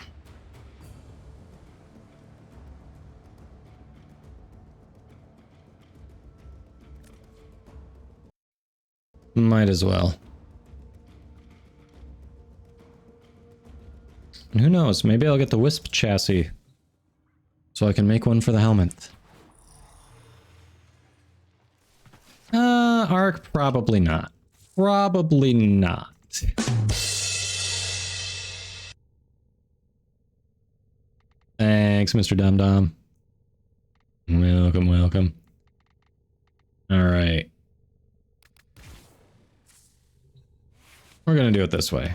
Might as well. And who knows, maybe I'll get the Wisp chassis. So I can make one for the helmet. Arc, probably not. Probably not. Thanks, Mr. Dum Dum. Welcome, welcome. Alright. We're gonna do it this way.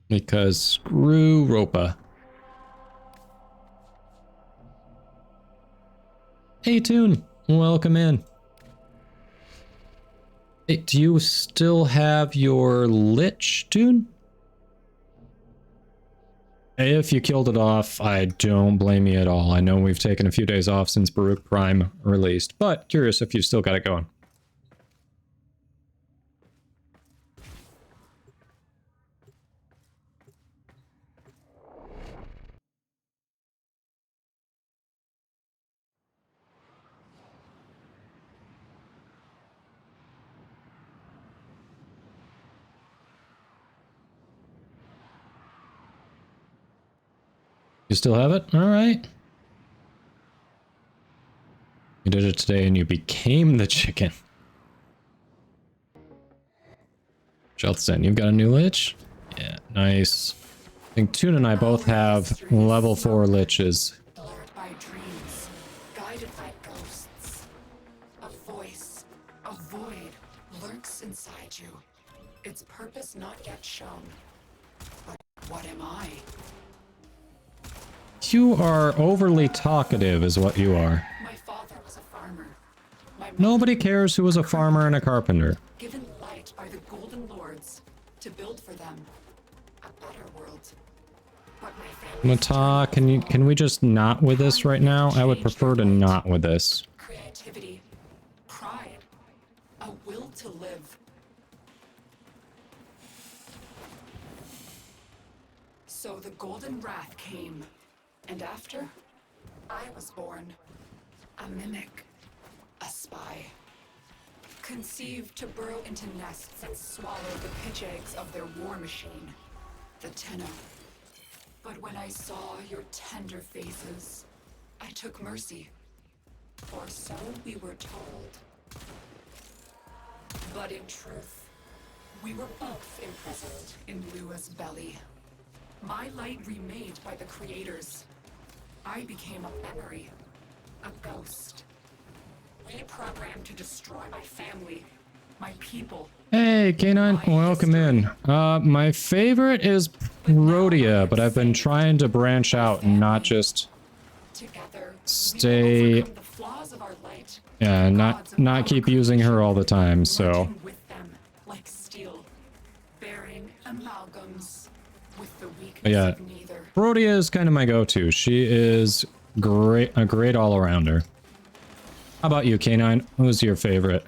Because screw Ropa. Hey, Toon. Welcome in. Hey, do you still have your Lich, Toon? If you killed it off, I don't blame you at all. I know we've taken a few days off since Baruch Prime released, but curious if you've still got it going. You still have it? Alright. You did it today and you became the chicken. Shelton, you've got a new Lich? Yeah, nice. I think Toon and I both have level 4 Liches. Lured by dreams, guided by ghosts. A voice, a void lurks inside you. Its purpose not yet shown. But what am I? You are overly talkative is what you are. My father was a farmer. Nobody cares who was a farmer and a carpenter. Given light by the Golden Lords to build for them a better world. But my family Mata, can we just not with this right now? I would prefer to not with this. creativity, pride, a will to live. So the Golden Wrath came, and after, I was born. A mimic, a spy. Conceived to burrow into nests and swallow the pitch eggs of their war machine, the Tenno. But when I saw your tender faces, I took mercy. Or so we were told. But in truth, we were both imprisoned in Lua's belly. My light remade by the creators. I became a memory, a ghost. Reprogrammed to destroy my family, my people. Hey, K9, welcome in. My favorite is Rhodia, but I've been trying to branch out and not just stay... Yeah, not keep using her all the time, so... Like steel, bearing amalgams with the weakness But yeah, of neither. Rhodia is kind of my go-to. She is great, a great all-arounder. How about you, K9? Who's your favorite?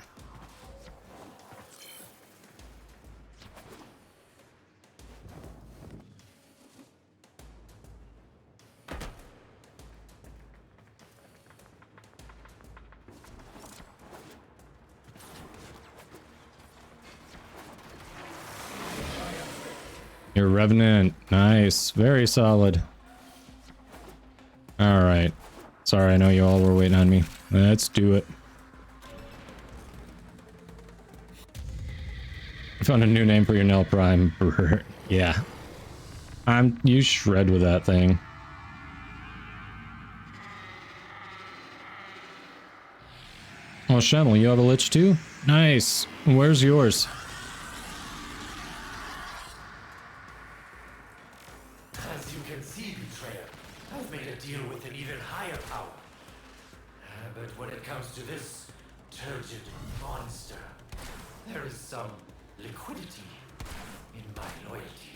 Your Revenant. Nice. Very solid. Alright. Sorry, I know you all were waiting on me. Let's do it. I found a new name for your Nell Prime. Yeah. You shred with that thing. Oh, Shenel, you have a Lich too? Nice. Where's yours? As you can see, Betrayer, I've made a deal with an even higher power. But when it comes to this turgid monster, there is some liquidity in my loyalty.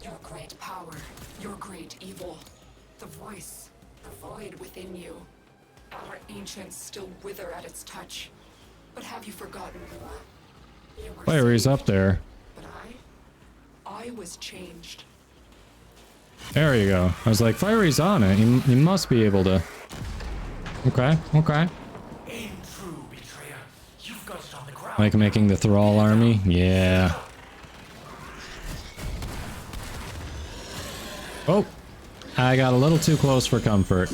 Your great power, your great evil, the voice, the void within you. Our ancients still wither at its touch. But have you forgotten, Lua? You were Fire is saved, up there. but I was changed. There you go. I was like, Fiery's on it. He must be able to. Okay, okay. Aim true, betrayer. You've got it on the ground. Like making the Thrall army? Yeah. Oh, I got a little too close for comfort.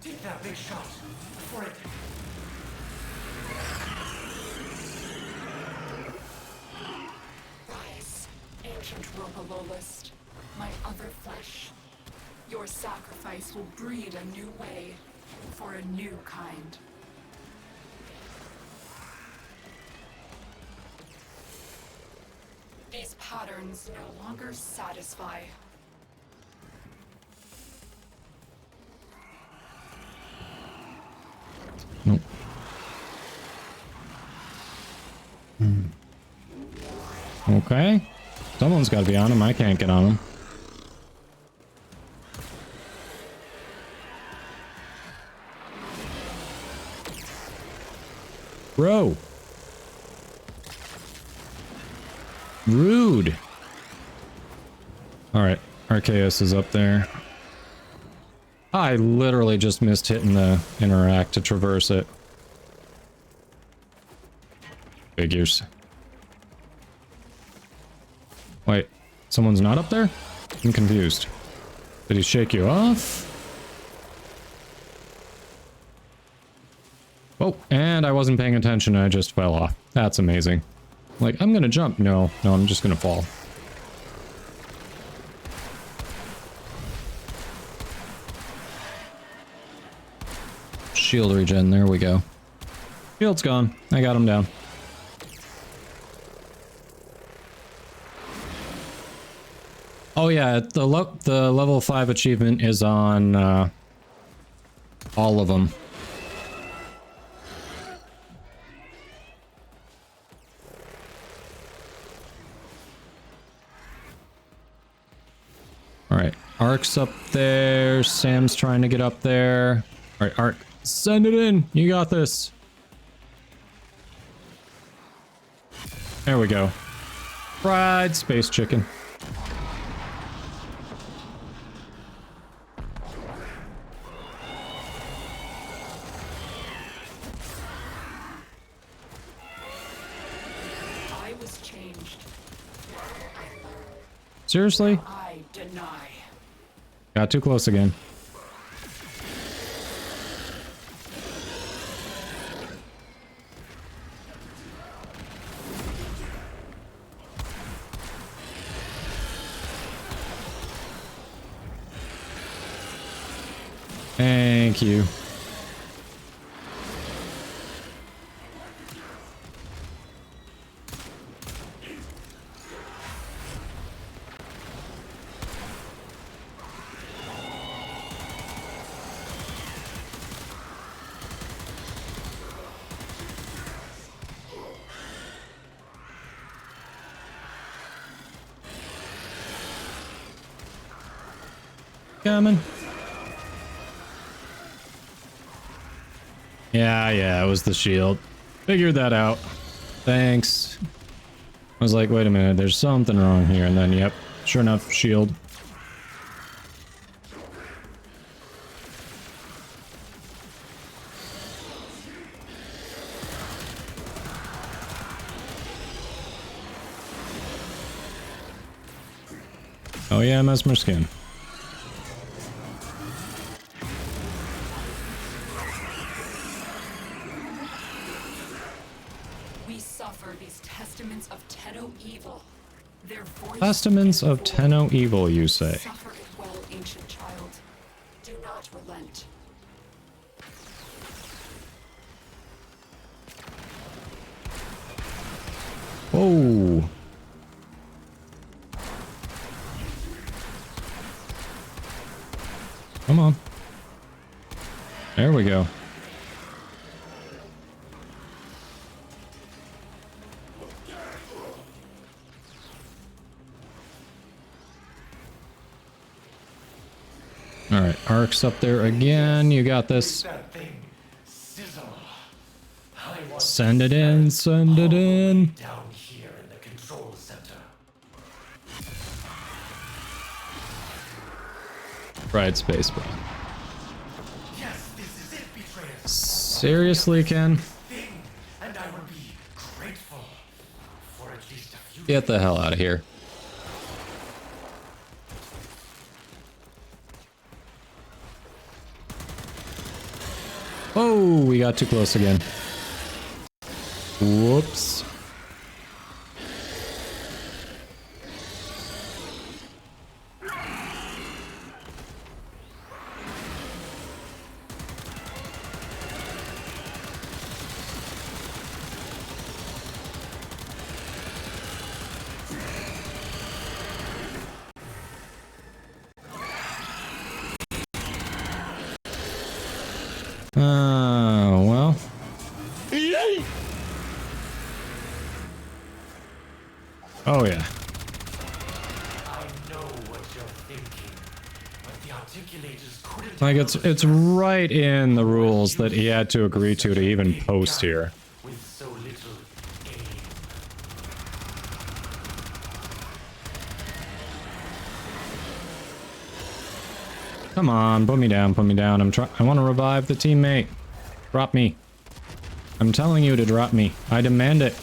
Take that big shot before it. Rise, ancient Robololist, my other flesh. Your sacrifice will breed a new way for a new kind. These patterns no longer satisfy. Nope. Okay. Someone's got to be on him. I can't get on him. Bro. Rude. All right. Arceus is up there. I literally just missed hitting the interact to traverse it. Figures. Wait, someone's not up there? I'm confused. Did he shake you off? Oh, and I wasn't paying attention and I just fell off. That's amazing. Like, I'm gonna jump. No, I'm just gonna fall. Shield regen, there we go. Shield's gone. I got him down. Oh yeah, the level 5 achievement is on all of them. Alright, Ark's up there, Sam's trying to get up there. Alright, Ark, send it in! You got this! There we go. Fried space chicken. I was changed. Seriously? I deny. Got too close again. Thank you. Coming. Yeah, it was the shield. Figured that out. Thanks. I was like, wait a minute, there's something wrong here, and then, yep, sure enough, shield. Oh yeah, Mesmer skin. Testaments of Tenno evil, you say? Suffer it well, ancient child. Do not relent. Whoa. Come on. There we go. All right, Ark's up there again. You got this. Send it in, send it in. Down here in the control center. Right, spacebar. Yes, this is it, betrayer. Seriously, Ken? And I will be grateful for at least a few. Get the hell out of here. Oh, we got too close again. Whoops. Well. Oh, yeah. I know what you're thinking, but the articulators couldn't. Like, it's right in the rules that he had to agree to even post here. With so little aim. Come on, put me down, put me down. I want to revive the teammate. Drop me. I'm telling you to drop me. I demand it.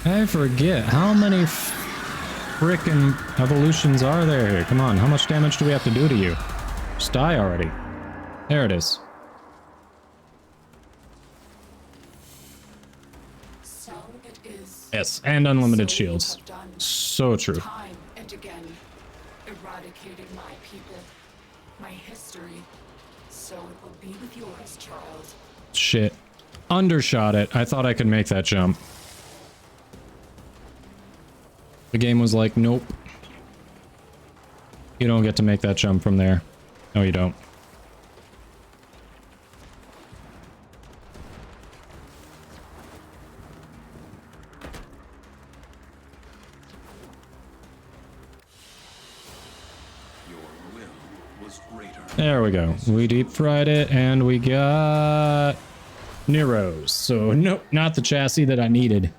I forget how many frickin' evolutions are there here. Come on, how much damage do we have to do to you? Just die already. There it is. So it is. Yes, and unlimited shields. So true. Time and again, eradicated my people, my history. So it will be with yours, child. Shit. Undershot it. I thought I could make that jump. The game was like, nope. You don't get to make that jump from there. No, you don't. There we go. We deep fried it and we got Nero's. So nope, not the chassis that I needed.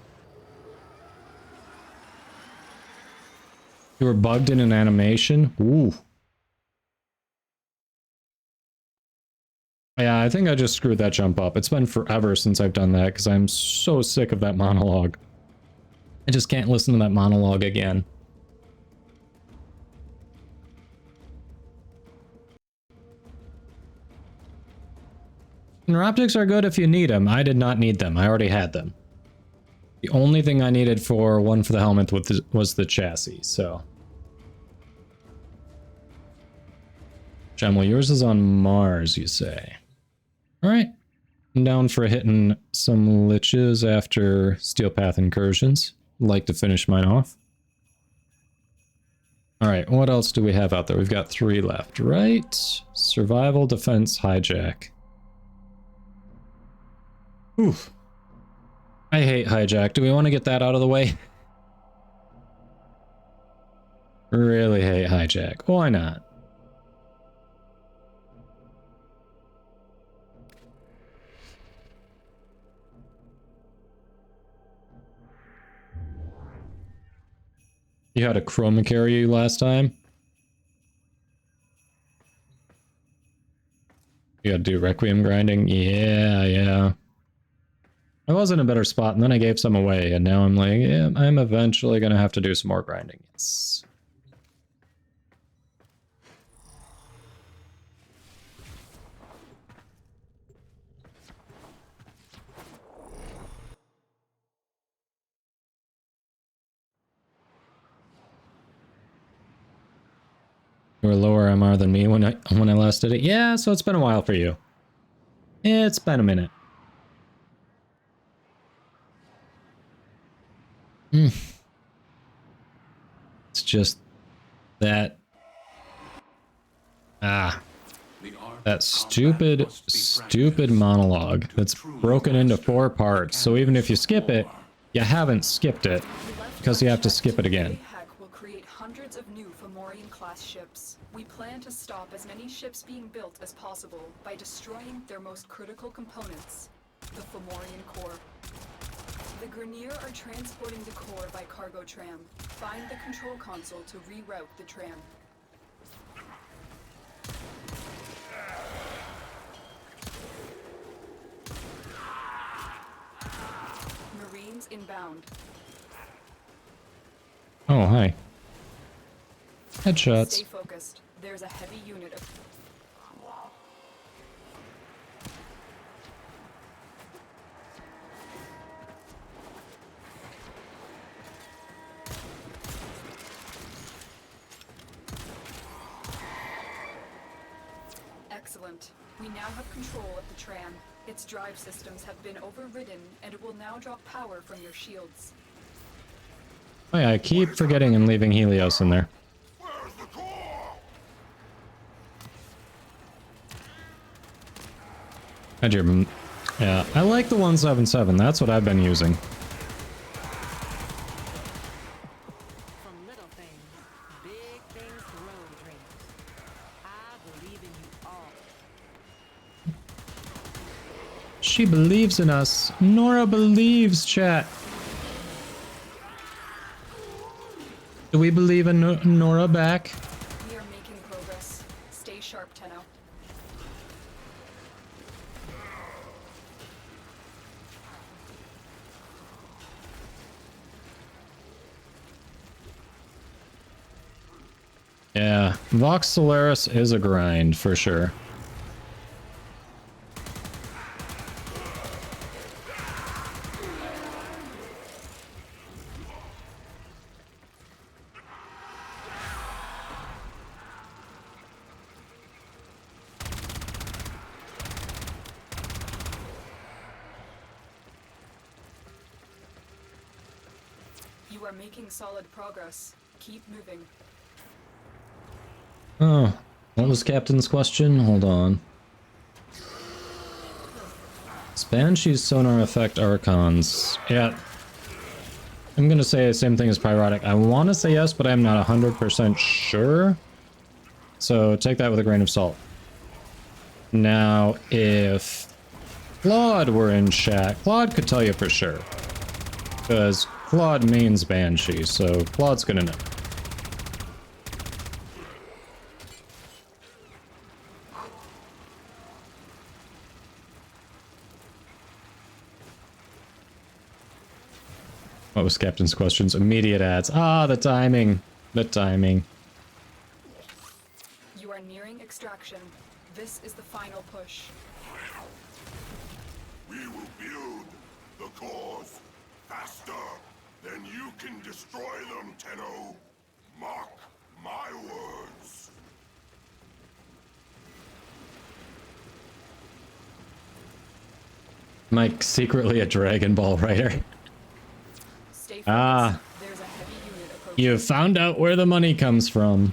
You were bugged in an animation? Ooh. Yeah, I think I just screwed that jump up. It's been forever since I've done that because I'm so sick of that monologue. I just can't listen to that monologue again. Neuroptics are good if you need them. I did not need them. I already had them. The only thing I needed for one for the helmet was the chassis, so. Gemel, yours is on Mars, you say. Alright. I'm down for hitting some liches after Steel Path incursions. Like to finish mine off. Alright, what else do we have out there? We've got 3 left, right? Survival, defense, hijack. Oof. I hate hijack. Do we want to get that out of the way? Really hate hijack. Why not? You had a chroma carry you last time? You gotta do Requiem grinding? Yeah. I was in a better spot, and then I gave some away, and now I'm like, yeah, I'm eventually gonna have to do some more grinding. Yes. You were lower MR than me when I last did it. Yeah, so it's been a while for you. It's been a minute. It's just that. The army That stupid monologue that's broken into 4 parts. So even if you skip it, you haven't skipped it because you have to skip it again. Will create hundreds of new Fomorian class ships. We plan to stop as many ships being built as possible by destroying their most critical components, the Fomorian core. The Grenier are transporting the core by cargo tram. Find the control console to reroute the tram. Marines inbound. Oh, hi. Headshots. Stay focused. There's a heavy unit of... Excellent. We now have control of the tram. Its drive systems have been overridden, and it will now drop power from your shields. Oh yeah, I keep forgetting and leaving Helios in there. Had your... Yeah, I like the 177. That's what I've been using. From little things, big things grow, dreamers. I believe in you all. She believes in us. Nora believes, chat. Do we believe in Nora back? We are making progress. Stay sharp, Tenno. Yeah, Vox Solaris is a grind for sure. You are making solid progress. Keep moving. Oh, what was Captain's question? Hold on. Banshee's sonar effect Archons. Yeah. I'm gonna say the same thing as Pyrotic. I want to say yes, but I'm not 100% sure. So take that with a grain of salt. Now, if Claude were in chat, Claude could tell you for sure. Because Claude mains Banshee, so Claude's gonna know. What was Captain's questions? Immediate ads. Ah, the timing. The timing. You are nearing extraction. This is the final push. We will build the cores faster than you can destroy them, Tenno. Mark my words. Mike secretly a Dragon Ball writer. Ah, you found out where the money comes from.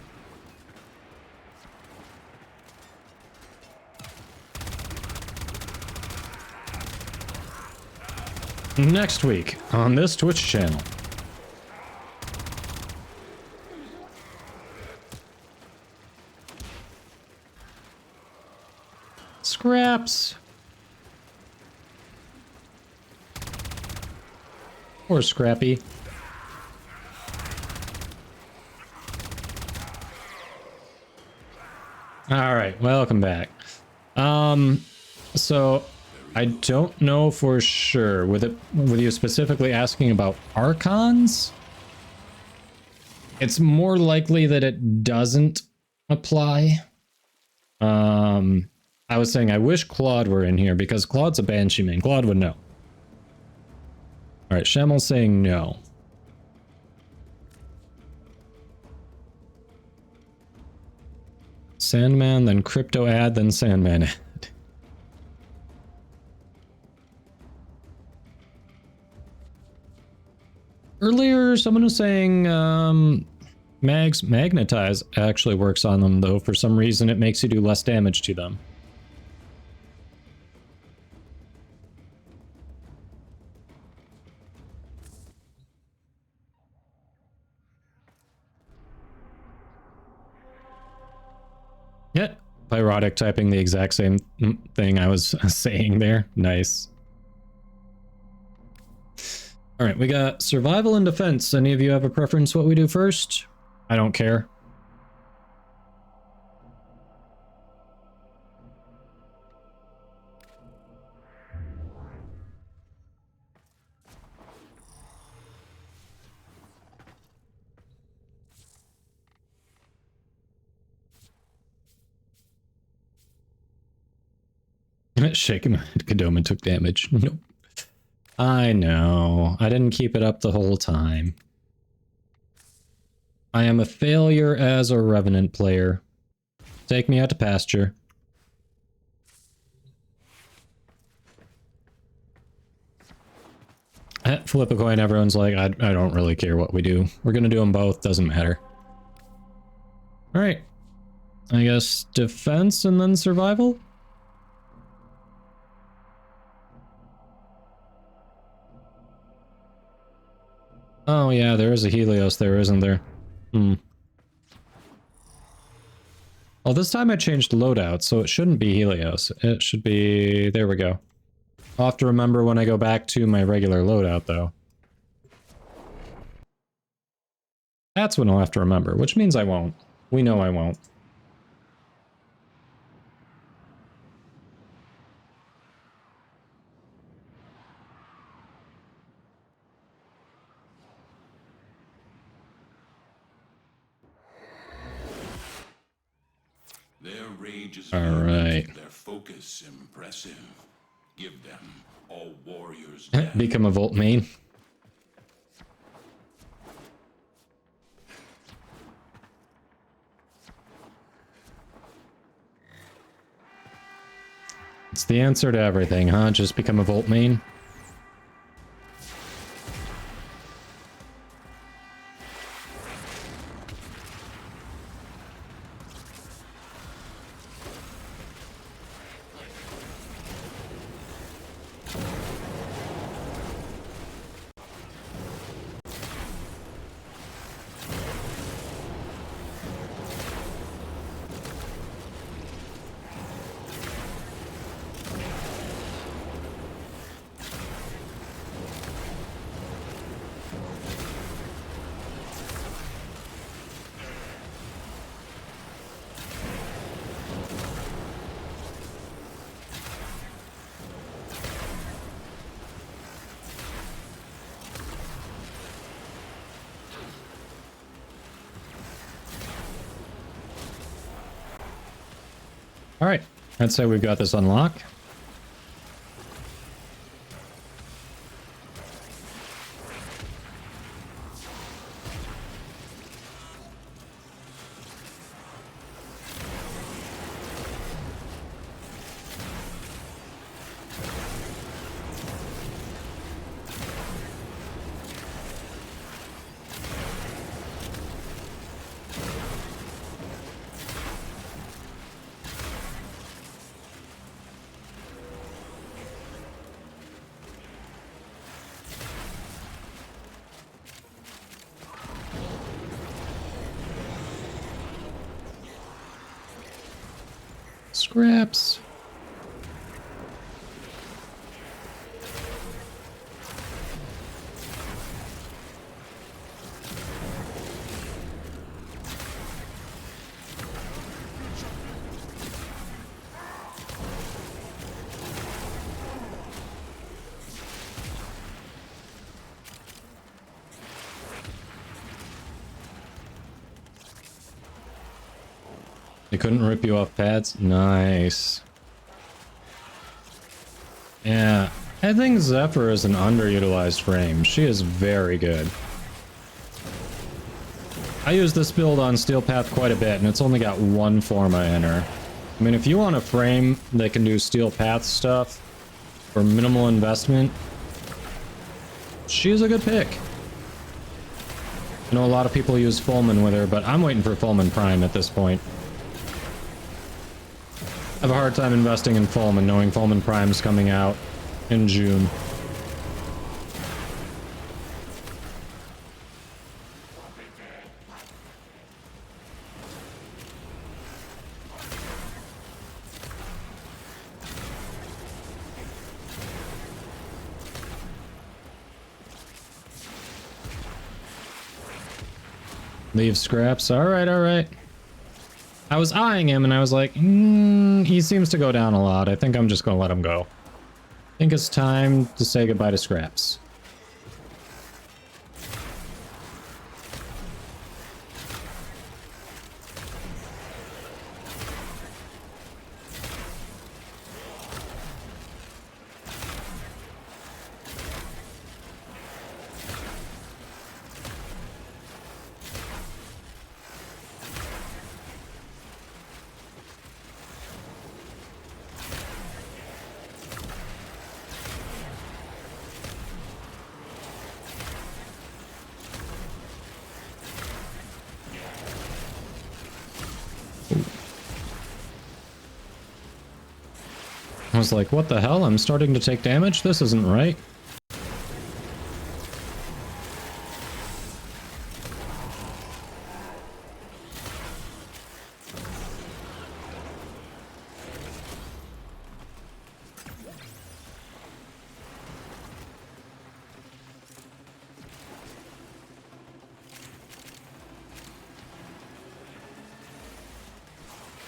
Next week on this Twitch channel. Scraps. Or Scrappy. All right, welcome back. So I don't know for sure with you specifically asking about Archons. It's more likely that it doesn't apply. I was saying I wish Claude were in here because Claude's a Banshee main. Claude would know. All right, Shamel's saying no. Sandman, then Crypto ad, then Sandman ad. Earlier, someone was saying Magnetize actually works on them, though. For some reason, it makes you do less damage to them. Yeah, Pyrotic typing the exact same thing I was saying there. Nice. All right, we got survival and defense. Any of you have a preference what we do first? I don't care. Shaking my head. Kadoma took damage. Nope. I know. I didn't keep it up the whole time. I am a failure as a Revenant player. Take me out to pasture. Flip a coin, everyone's like, I don't really care what we do. We're gonna do them both, doesn't matter. Alright. I guess defense and then survival? Oh yeah, there is a Helios there, isn't there? Well, this time I changed loadout, so it shouldn't be Helios. It should be... there we go. I'll have to remember when I go back to my regular loadout, though. That's when I'll have to remember, which means I won't. We know I won't. Their rage is all right. Their focus impressive. Give them all warriors. Become a Volt main. It's the answer to everything, huh? Just become a Volt main. Alright, I'd say we've got this unlocked. Scraps. They couldn't rip you off pads? Nice. Yeah, I think Zephyr is an underutilized frame. She is very good. I use this build on Steel Path quite a bit, and it's only got one Forma in her. I mean, if you want a frame that can do Steel Path stuff for minimal investment, she's a good pick. I know a lot of people use Fulman with her, but I'm waiting for Fulman Prime at this point. I have a hard time investing in Fulman, knowing Fulman Prime's coming out in June. Leave scraps. Alright, alright. I was eyeing him and I was like, he seems to go down a lot. I think I'm just gonna let him go. I think it's time to say goodbye to scraps. I was like, what the hell? I'm starting to take damage? This isn't right.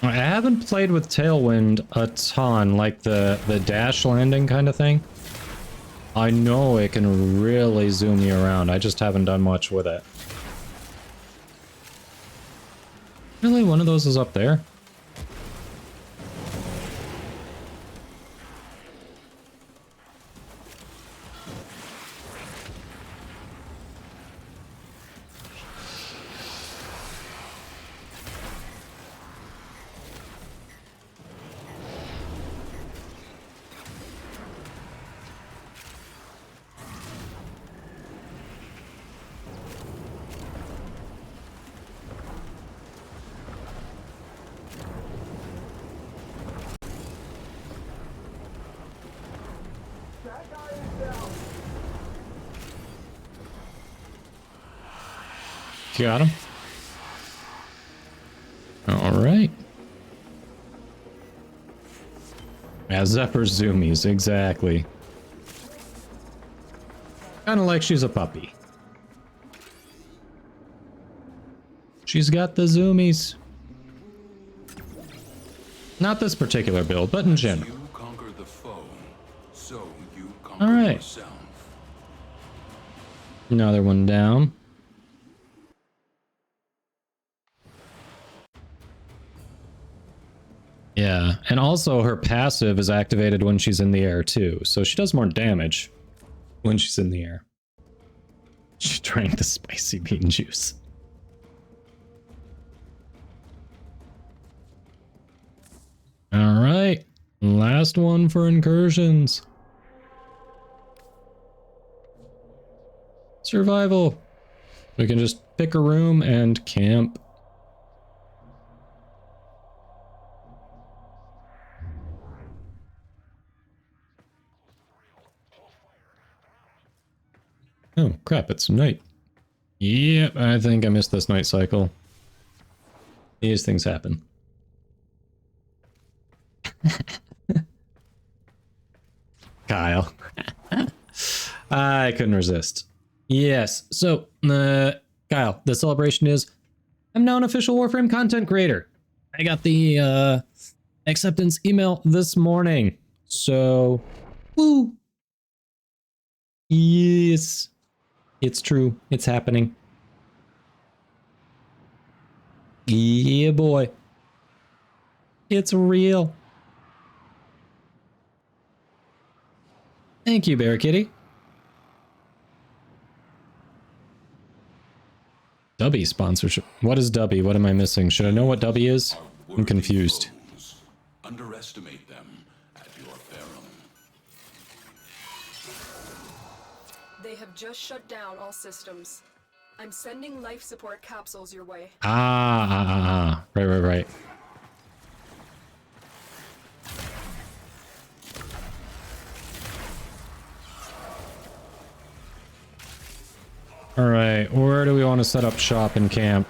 I haven't played with Tailwind a ton, like the dash landing kind of thing. I know it can really zoom you around, I just haven't done much with it. Really? One of those is up there? Got him. Alright. Yeah, Zephyr's zoomies, exactly. Kinda like she's a puppy. She's got the zoomies. Not this particular build, but in general. You conquer the foe, so you conquer Alright. yourself. Another one down. Yeah, and also her passive is activated when she's in the air too, so she does more damage when she's in the air. She drank the spicy bean juice. Alright, last one for incursions. Survival. We can just pick a room and camp. Oh, crap, it's night. Yep, I think I missed this night cycle. These things happen. Kyle. I couldn't resist. Yes, so, Kyle, the celebration is, I'm now an official Warframe content creator. I got the, acceptance email this morning. So, woo! Yes. It's true. It's happening. Yeah, boy. It's real. Thank you, Bear Kitty. Dubby sponsorship. What is Dubby? What am I missing? Should I know what Dubby is? I'm confused. Underestimate them at your peril. They have just shut down all systems. I'm sending life support capsules your way. Right. Alright, where do we want to set up shop and camp?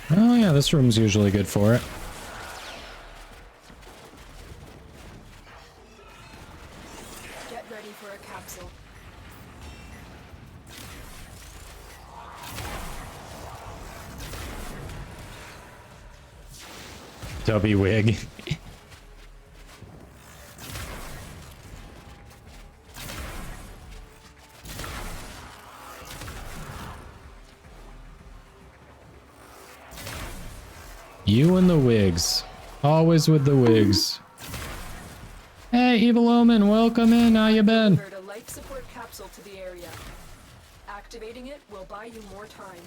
Oh yeah, this room's usually good for it. Get ready for a capsule. Dubby wig. You and the wigs. Always with the wigs. Hey, Evil Omen, welcome in. How you been? Delivered a life support capsule to the area. Activating it will buy you more time.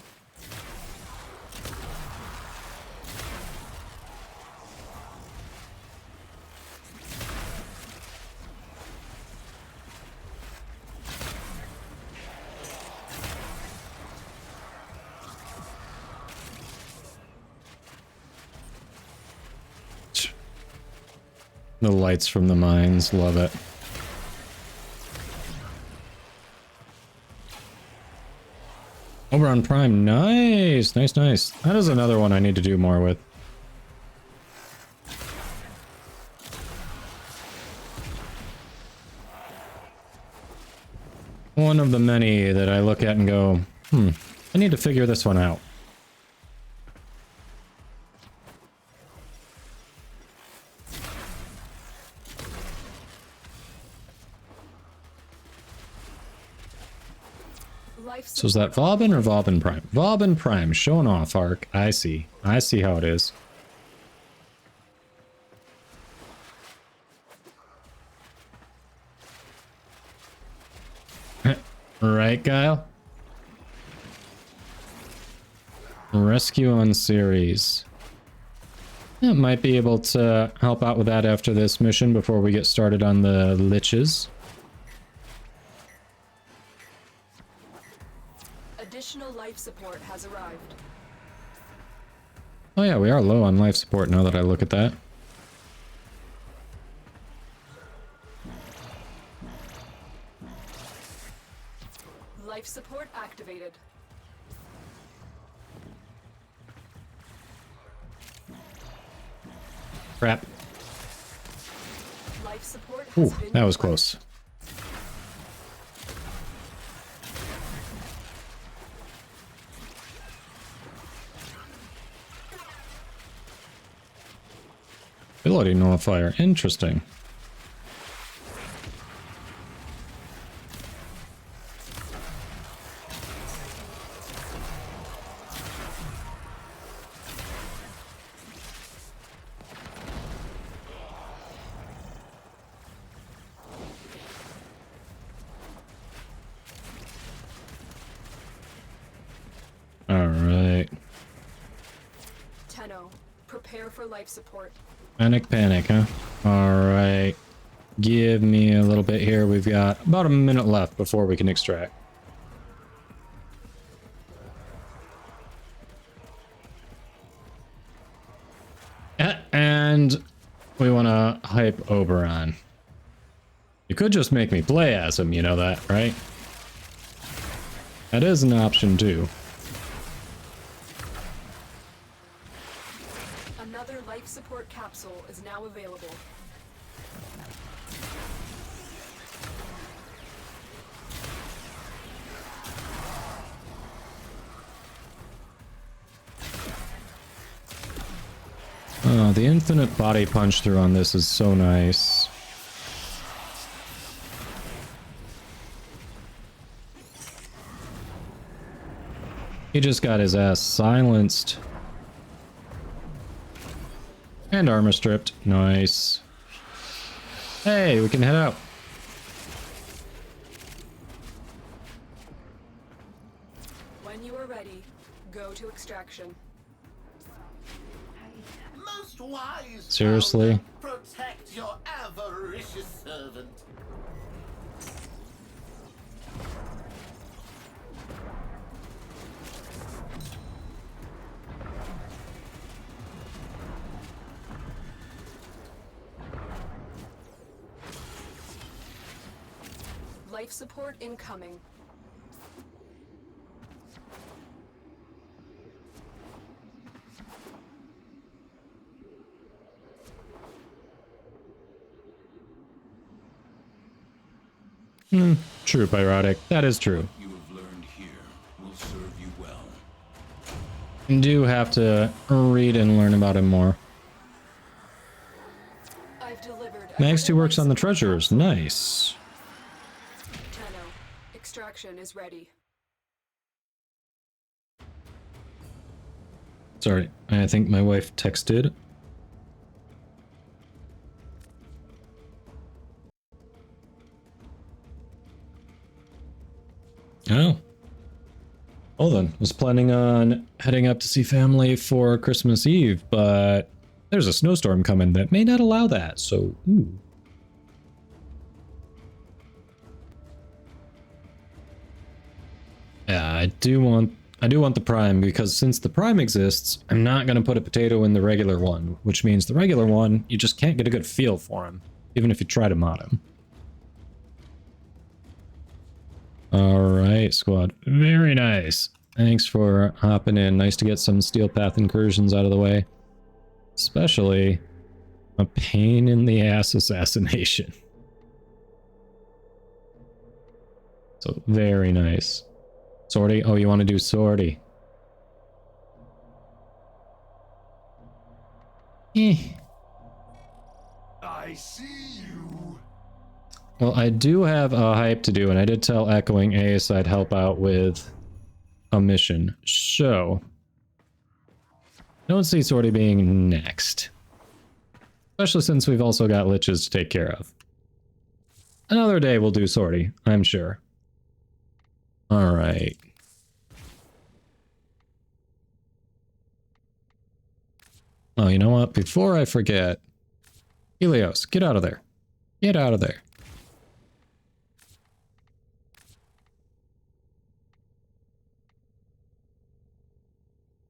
The lights from the mines, love it. Over on Prime, nice, nice, nice. That is another one I need to do more with. One of the many that I look at and go, I need to figure this one out. So is that Vauban or Vauban Prime? Vauban Prime, showing off arc. I see. I see how it is. Right, Kyle? Rescue on series. Yeah, might be able to help out with that after this mission before we get started on the liches. Additional life support has arrived. Oh yeah, we are low on life support now that I look at that. Life support activated. Crap. Life support has Ooh, been that was close. Ability nullifier, interesting. All right. Tenno, prepare for life support. Panic, huh? Alright. Give me a little bit here. We've got about a minute left before we can extract. And we want to hype Oberon. You could just make me play as him, you know that, right? That is an option too. Another life support capsule is now available. Oh, the infinite body punch through on this is so nice. He just got his ass silenced. And armor stripped. Nice. Hey, we can head out. When you are ready, go to extraction. Most wise. Seriously? Protect your avaricious servant. Life support incoming. True, Pyrotic. That is true. You have learned here will serve you well. You do have to read and learn about him more. I've delivered. Next, he works on the treasures. Nice. Tenno, extraction is ready. Sorry, I think my wife texted. Oh. Well then, was planning on heading up to see family for Christmas Eve, but there's a snowstorm coming that may not allow that, so ooh. Yeah, I do want the Prime, because since the Prime exists, I'm not going to put a potato in the regular one, which means the regular one, you just can't get a good feel for him, even if you try to mod him. Alright, squad. Very nice. Thanks for hopping in. Nice to get some Steel Path incursions out of the way. Especially a pain in the ass assassination. So, very nice. Sortie? Oh, you want to do sortie? I see you. Well, I do have a hype to do, and I did tell Echoing Ace I'd help out with a mission. So, don't see sortie being next. Especially since we've also got liches to take care of. Another day we'll do sortie, I'm sure. Alright. Oh, you know what? Before I forget, Helios, get out of there. Get out of there.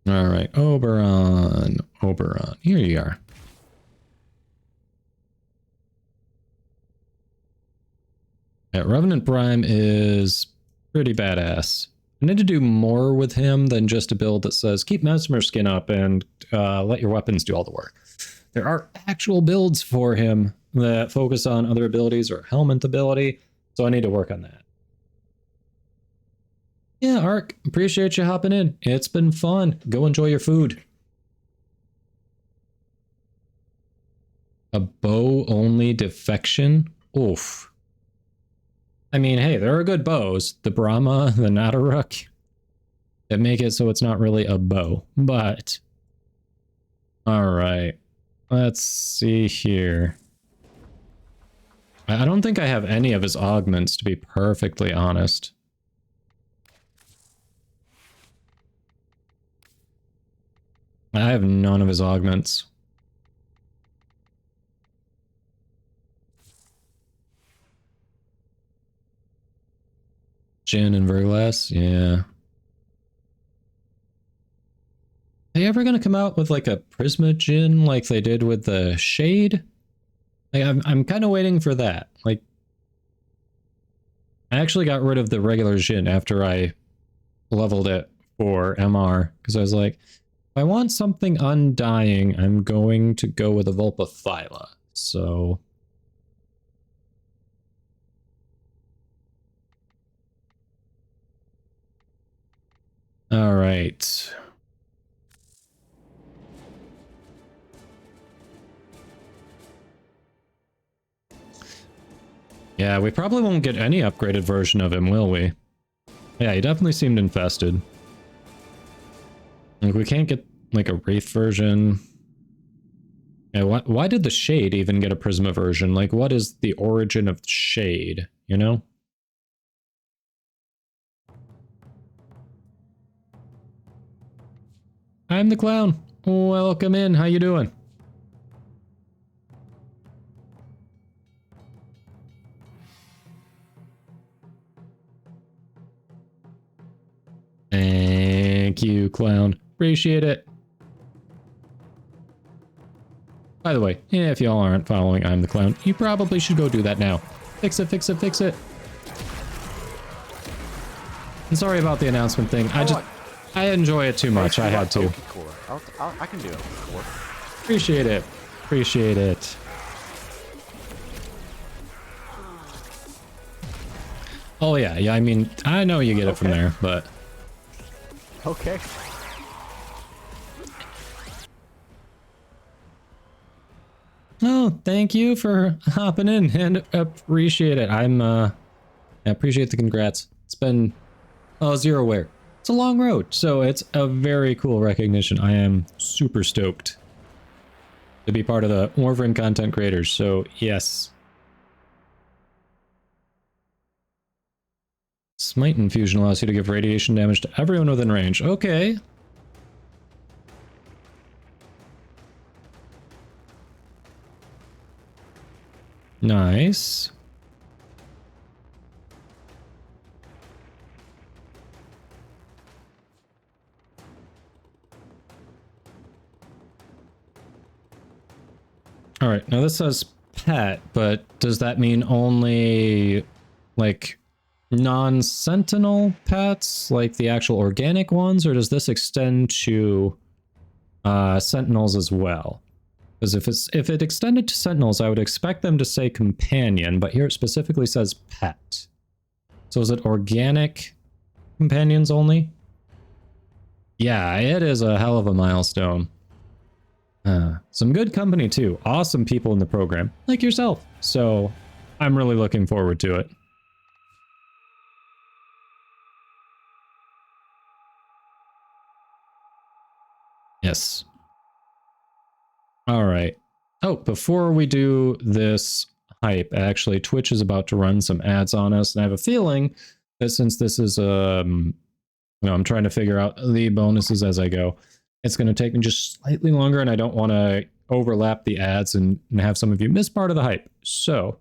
Alright, Oberon. Oberon. Here you are. Yeah, Revenant Prime is pretty badass. I need to do more with him than just a build that says keep Mesmer Skin up and let your weapons do all the work. There are actual builds for him that focus on other abilities or helmet ability, so I need to work on that. Yeah, Ark, appreciate you hopping in. It's been fun. Go enjoy your food. A bow-only defection? Oof. I mean, hey, there are good bows. The Brahma, the Nadaruk, that make it so it's not really a bow, but... Alright. Let's see here. I don't think I have any of his augments, to be perfectly honest. I have none of his augments. Jin and Verglass, yeah. Are they ever gonna come out with like a Prisma Jin like they did with the Shade? Like, I'm kind of waiting for that. Like, I actually got rid of the regular Jin after I leveled it for MR, because I was like, if I want something undying, I'm going to go with a Vulpaphyla. So... Alright. Yeah, we probably won't get any upgraded version of him, will we? Yeah, he definitely seemed infested. Like, we can't get, like, a Wraith version. Yeah, why did the Shade even get a Prisma version? Like, what is the origin of Shade, you know? I'm the clown. Welcome in. How you doing? Thank you, clown. Appreciate it. By the way, if y'all aren't following I'm the Clown, you probably should go do that now. Fix it, fix it, fix it. I'm sorry about the announcement thing. I enjoy it too much. I had to. I can do it. Appreciate it. Appreciate it. Oh yeah, yeah, I mean, I know you get it from there, but... Okay. Oh, thank you for hopping in and appreciate it. I appreciate the congrats. It's been, zero wear. It's a long road, so it's a very cool recognition. I am super stoked to be part of the Warframe content creators, so yes. Smite infusion allows you to give radiation damage to everyone within range. Okay. Nice. All right, now this says pet, but does that mean only like non-sentinel pets, like the actual organic ones, or does this extend to sentinels as well? Because if it extended to sentinels, I would expect them to say companion, but here it specifically says pet. So is it organic companions only? Yeah, it is a hell of a milestone. Some good company too. Awesome people in the program, like yourself. So I'm really looking forward to it. Yes. All right. Oh, before we do this hype, actually, Twitch is about to run some ads on us, and I have a feeling that since this is, I'm trying to figure out the bonuses as I go, it's going to take me just slightly longer, and I don't want to overlap the ads and have some of you miss part of the hype. So,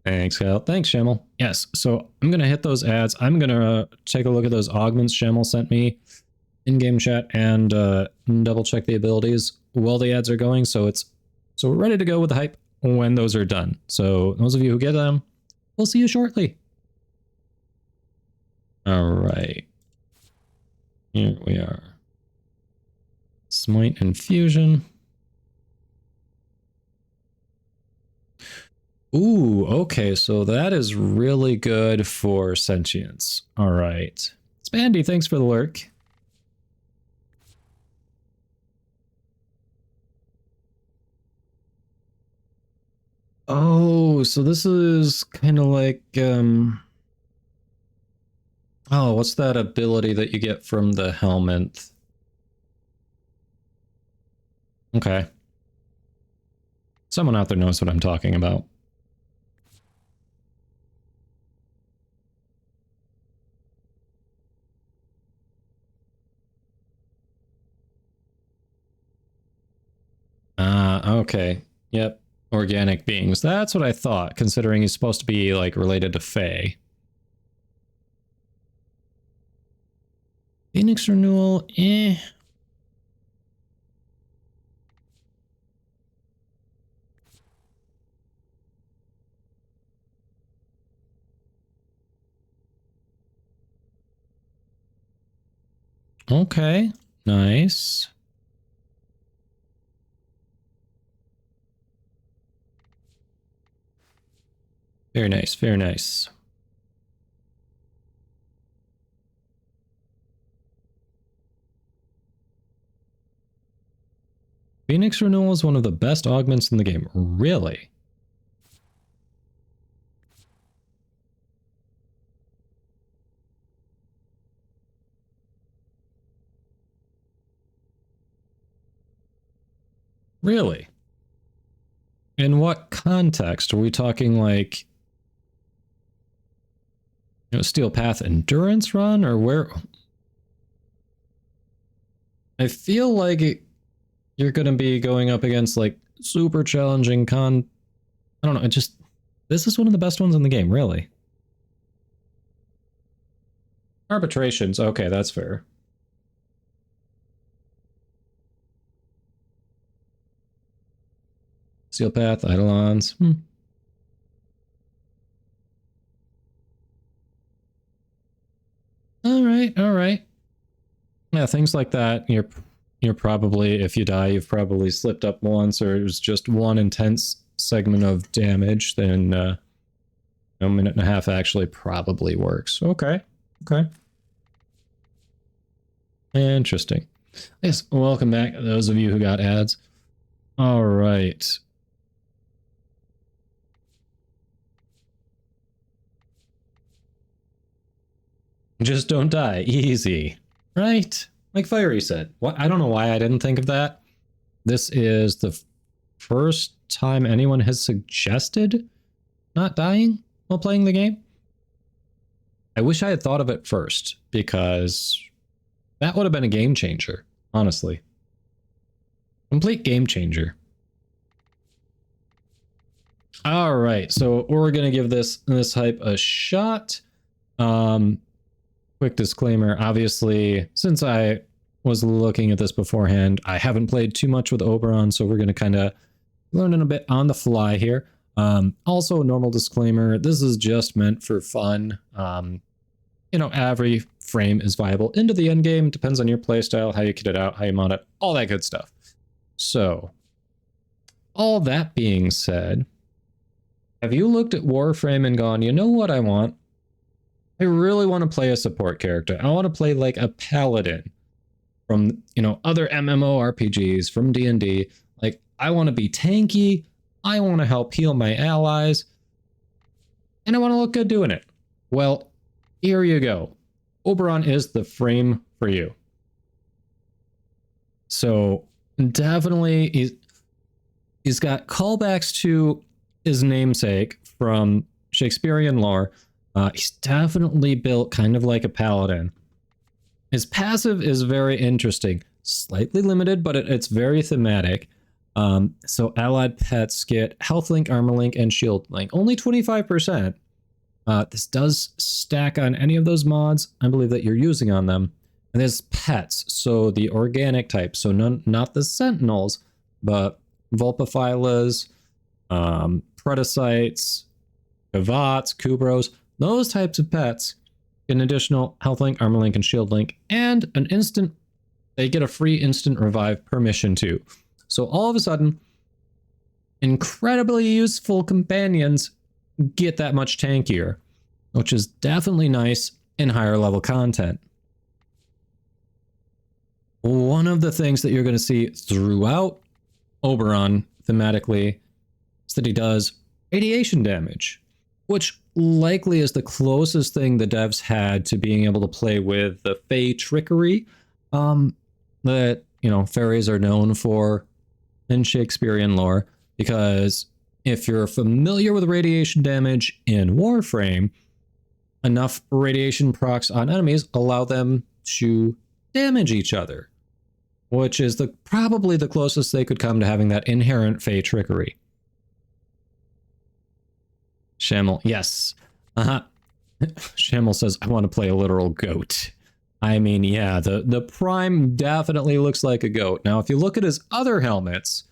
thanks, Kyle. Thanks, Shamel. Yes, so I'm going to hit those ads. I'm going to take a look at those augments Shamel sent me in-game chat and double check the abilities while the ads are going. So we're ready to go with the hype when those are done. So those of you who get them, we'll see you shortly. All right. Here we are. Smite Infusion. Ooh, okay, so that is really good for sentience. All right. Spandy, thanks for the lurk. Oh, so this is kind of like, oh, what's that ability that you get from the helmet? Okay. Someone out there knows what I'm talking about. Okay. Yep. Organic beings. That's what I thought, considering he's supposed to be, like, related to Fae. Phoenix Renewal, eh. Okay. Nice. Very nice, very nice. Phoenix Renewal is one of the best augments in the game. Really? Really? In what context? Are we talking like, Steel Path Endurance Run, or where? I feel like you're going to be going up against like super challenging I don't know, this is one of the best ones in the game, really. Arbitrations, okay, that's fair. Steel Path, Eidolons. All right. Yeah, things like that. You're probably, if you die, you've probably slipped up once, or it was just one intense segment of damage. Then A minute and a half actually probably works. Okay. Okay. Interesting. Yes, welcome back, those of you who got ads. All right. Just don't die. Easy. Right? Like Fiery said. What? I don't know why I didn't think of that. This is the first time anyone has suggested not dying while playing the game. I wish I had thought of it first, because that would have been a game changer, honestly. Complete game changer. All right, so we're gonna give this hype a shot. Quick disclaimer, obviously, since I was looking at this beforehand, I haven't played too much with Oberon, so we're gonna kind of learn a bit on the fly here. Also, normal disclaimer, this is just meant for fun. You know, every frame is viable into the end game. Depends on your playstyle, how you kit it out, how you mod it, all that good stuff. So, all that being said, have you looked at Warframe and gone, you know what I want? I really want to play a support character. I want to play like a paladin from, you know, other MMORPGs, from D&D. Like, I want to be tanky. I want to help heal my allies. And I want to look good doing it. Well, here you go. Oberon is the frame for you. So definitely he's got callbacks to his namesake from Shakespearean lore. He's definitely built kind of like a paladin. His passive is very interesting. Slightly limited, but it's very thematic. So allied pets get health link, armor link, and shield link. Only 25%. This does stack on any of those mods, I believe, that you're using on them. And there's pets, so the organic type, so not the sentinels, but Vulpaphilas, Predacites, Kavats, Kubros, those types of pets get an additional health link, armor link, and shield link, and they get a free instant revive per mission too. So all of a sudden, incredibly useful companions get that much tankier, which is definitely nice in higher level content. One of the things that you're going to see throughout Oberon thematically is that he does radiation damage, which likely is the closest thing the devs had to being able to play with the Fey trickery that, you know, fairies are known for in Shakespearean lore. Because if you're familiar with radiation damage in Warframe, enough radiation procs on enemies allow them to damage each other, which is probably the closest they could come to having that inherent Fey trickery. Shamel, yes. Shamel says, I want to play a literal goat. I mean, yeah, the Prime definitely looks like a goat. Now, if you look at his other helmets,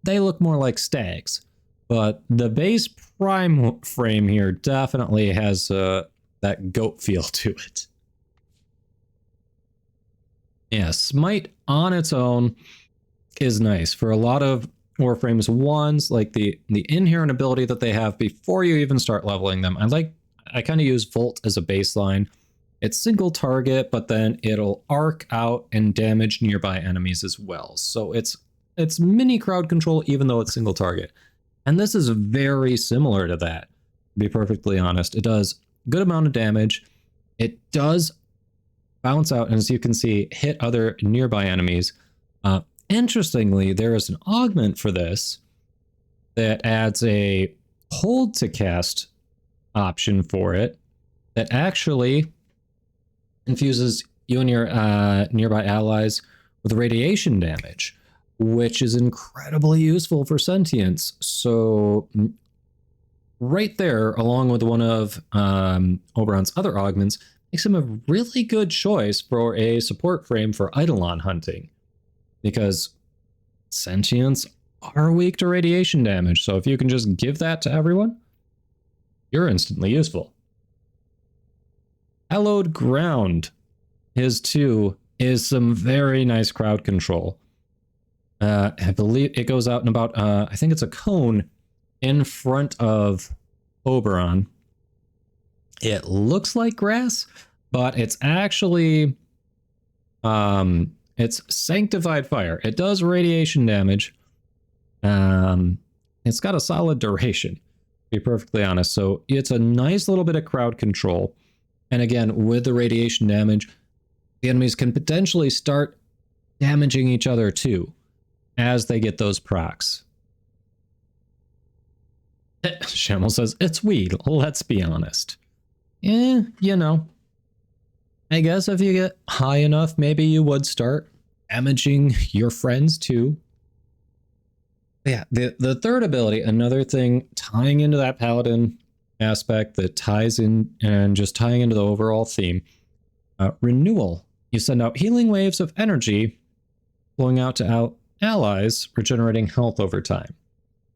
they look more like stags. But the base Prime frame here definitely has that goat feel to it. Yeah, Smite on its own is nice. For a lot of Warframe's wands, like the inherent ability that they have before you even start leveling them. I kind of use Volt as a baseline. It's single target, but then it'll arc out and damage nearby enemies as well. So it's mini crowd control, even though it's single target. And this is very similar to that, to be perfectly honest. It does a good amount of damage. It does bounce out, and as you can see, hit other nearby enemies. Interestingly, there is an augment for this that adds a hold to cast option for it that actually infuses you and your nearby allies with radiation damage, which is incredibly useful for sentience. So right there, along with one of Oberon's other augments, makes him a really good choice for a support frame for Eidolon hunting, because sentients are weak to radiation damage. So if you can just give that to everyone, you're instantly useful. Hallowed Ground, his too, is some very nice crowd control. I believe it goes out in about, I think it's a cone in front of Oberon. It looks like grass, but it's actually it's sanctified fire. It does radiation damage. It's got a solid duration, to be perfectly honest. So it's a nice little bit of crowd control. And again, with the radiation damage, the enemies can potentially start damaging each other too as they get those procs. Shamel says, it's weed, let's be honest. You know. I guess if you get high enough, maybe you would start damaging your friends too. Yeah, the third ability, another thing tying into that paladin aspect that ties in and just tying into the overall theme, renewal. You send out healing waves of energy flowing out to allies, regenerating health over time.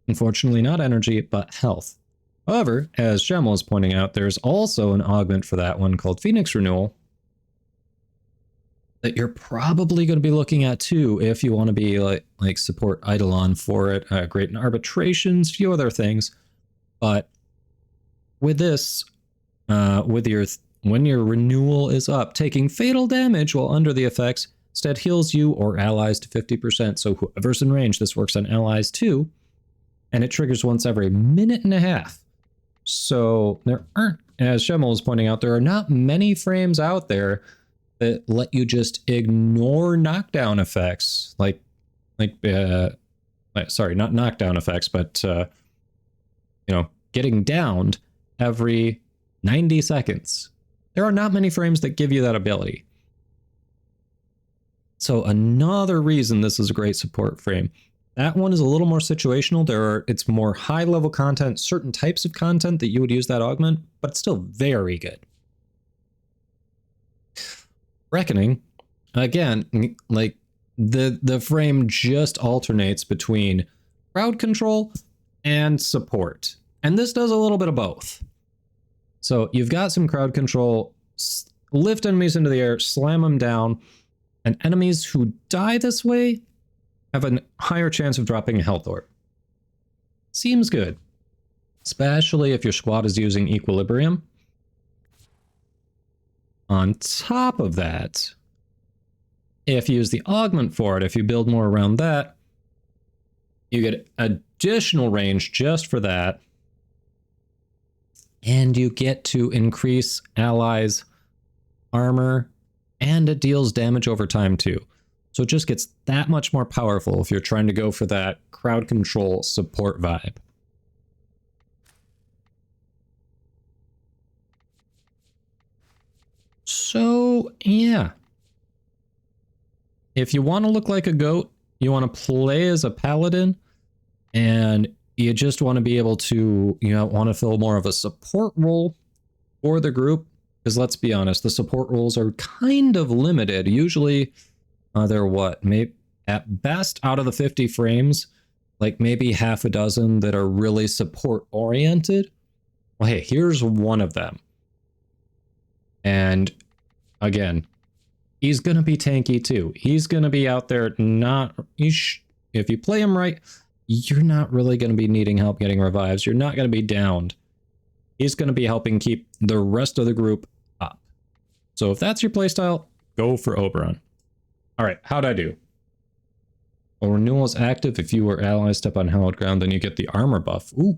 Unfortunately, not energy, but health. However, as Shamel was pointing out, there's also an augment for that one called Phoenix Renewal that you're probably going to be looking at too if you want to be like support Eidolon for it, great in arbitrations, few other things. But with this, when your renewal is up, taking fatal damage while under the effects instead heals you or allies to 50%. So whoever's in range, this works on allies too, and it triggers once every minute and a half. So there aren't, as Shamel was pointing out, there are not many frames out there that let you just ignore knockdown effects, sorry, not knockdown effects, but getting downed every 90 seconds. There are not many frames that give you that ability. So another reason this is a great support frame. That one is a little more situational. It's more high level content, certain types of content that you would use that augment, but it's still very good. Reckoning, again, like the frame just alternates between crowd control and support. And this does a little bit of both. So you've got some crowd control, lift enemies into the air, slam them down, and enemies who die this way have a higher chance of dropping a health orb. Seems good, especially if your squad is using Equilibrium. On top of that, if you use the augment for it, if you build more around that, you get additional range just for that. And you get to increase allies' armor, and it deals damage over time too. So it just gets that much more powerful if you're trying to go for that crowd control support vibe. So, yeah. If you want to look like a goat, you want to play as a paladin, and you just want to be able to, want to fill more of a support role for the group, because let's be honest, the support roles are kind of limited. Usually, they're what? Maybe at best, out of the 50 frames, like maybe half a dozen that are really support oriented. Well, hey, here's one of them. And again, he's going to be tanky too. He's going to be out there if you play him right, you're not really going to be needing help getting revives. You're not going to be downed. He's going to be helping keep the rest of the group up. So if that's your playstyle, go for Oberon. All right, how'd I do? Well, renewal is active if you or allies step on hallowed ground, then you get the armor buff. Ooh.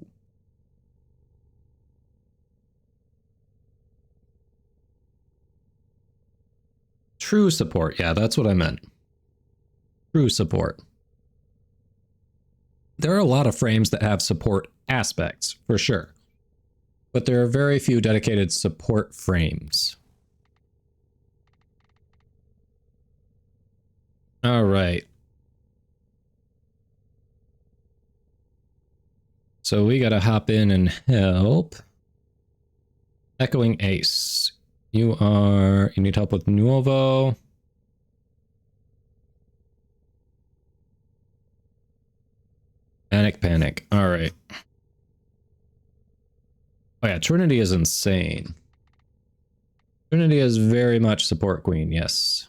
True support. Yeah, that's what I meant. True support. There are a lot of frames that have support aspects, for sure. But there are very few dedicated support frames. All right. So we gotta hop in and help. Echoing Ace. You need help with Nuovo. Panic. All right. Oh yeah, Trinity is insane. Trinity is very much support queen, yes.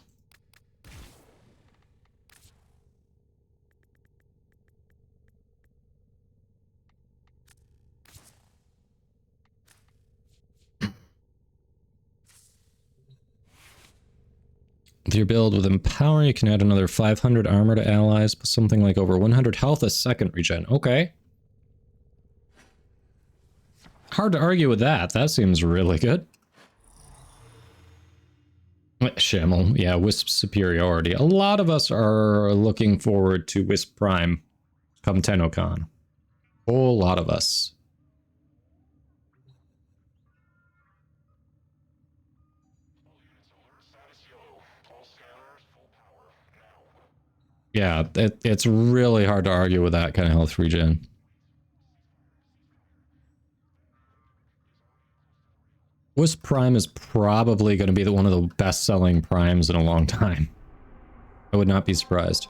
With your build with Empower, you can add another 500 armor to allies, plus something like over 100 health a second regen. Okay. Hard to argue with that. That seems really good. Shamel. Yeah, Wisp superiority. A lot of us are looking forward to Wisp Prime come TennoCon. Whole lot of us. Yeah, it's really hard to argue with that kind of health regen. Wisp Prime is probably going to be one of the best-selling primes in a long time. I would not be surprised.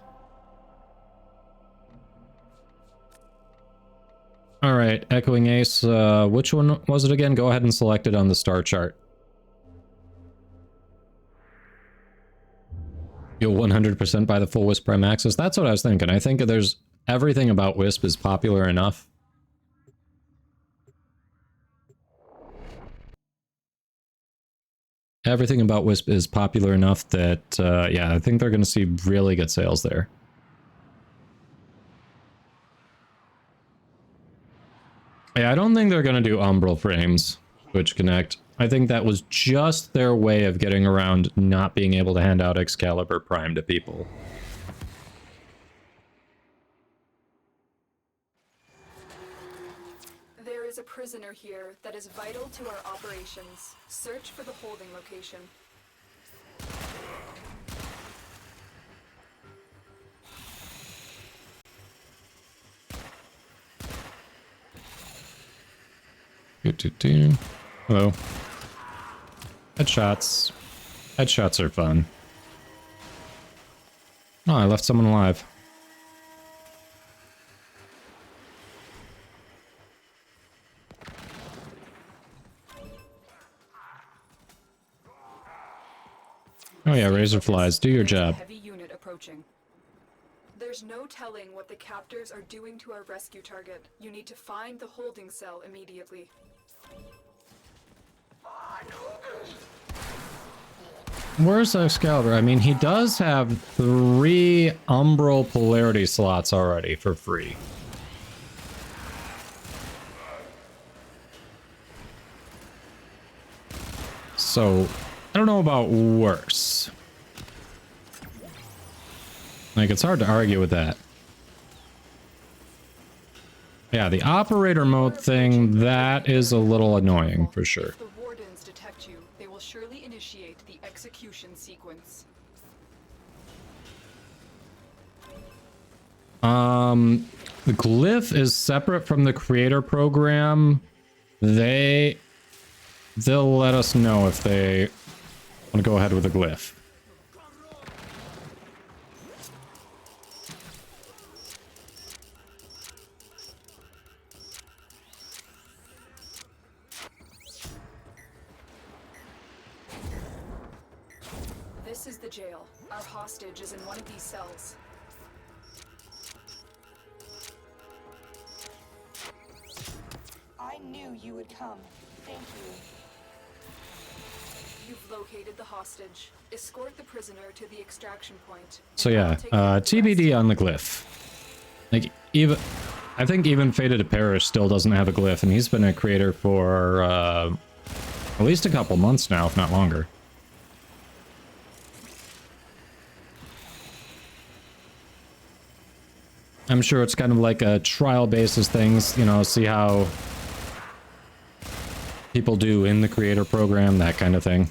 Alright, Echoing Ace, which one was it again? Go ahead and select it on the star chart. You'll 100% buy the full Wisp Prime Access? That's what I was thinking. I think there's everything about Wisp is popular enough. Everything about Wisp is popular enough that, yeah, I think they're going to see really good sales there. Yeah, I don't think they're going to do Umbral frames, Switch Connect. I think that was just their way of getting around not being able to hand out Excalibur Prime to people. There is a prisoner here that is vital to our operations. Search for the holding location. Hello. Headshots. Headshots are fun. Oh, I left someone alive. Oh yeah, razor flies. Do your job. Heavy unit approaching. There's no telling what the captors are doing to our rescue target. You need to find the holding cell immediately. Where's Excalibur? I mean, he does have 3 Umbral polarity slots already for free. So, I don't know about worse. Like, it's hard to argue with that. Yeah, the operator mode thing, that is a little annoying, for sure. If the wardens detect you, they will surely initiate the execution sequence. The glyph is separate from the creator program. They'll let us know if they want to go ahead with the glyph. This is the jail. Our hostage is in one of these cells. I knew you would come. Thank you. You've located the hostage. Escort the prisoner to the extraction point. So yeah, TBD on the glyph. Like, even I think even Fated to Perish still doesn't have a glyph, and he's been a creator for at least a couple months now, if not longer. I'm sure it's kind of like a trial basis things, you know, see how people do in the creator program, that kind of thing.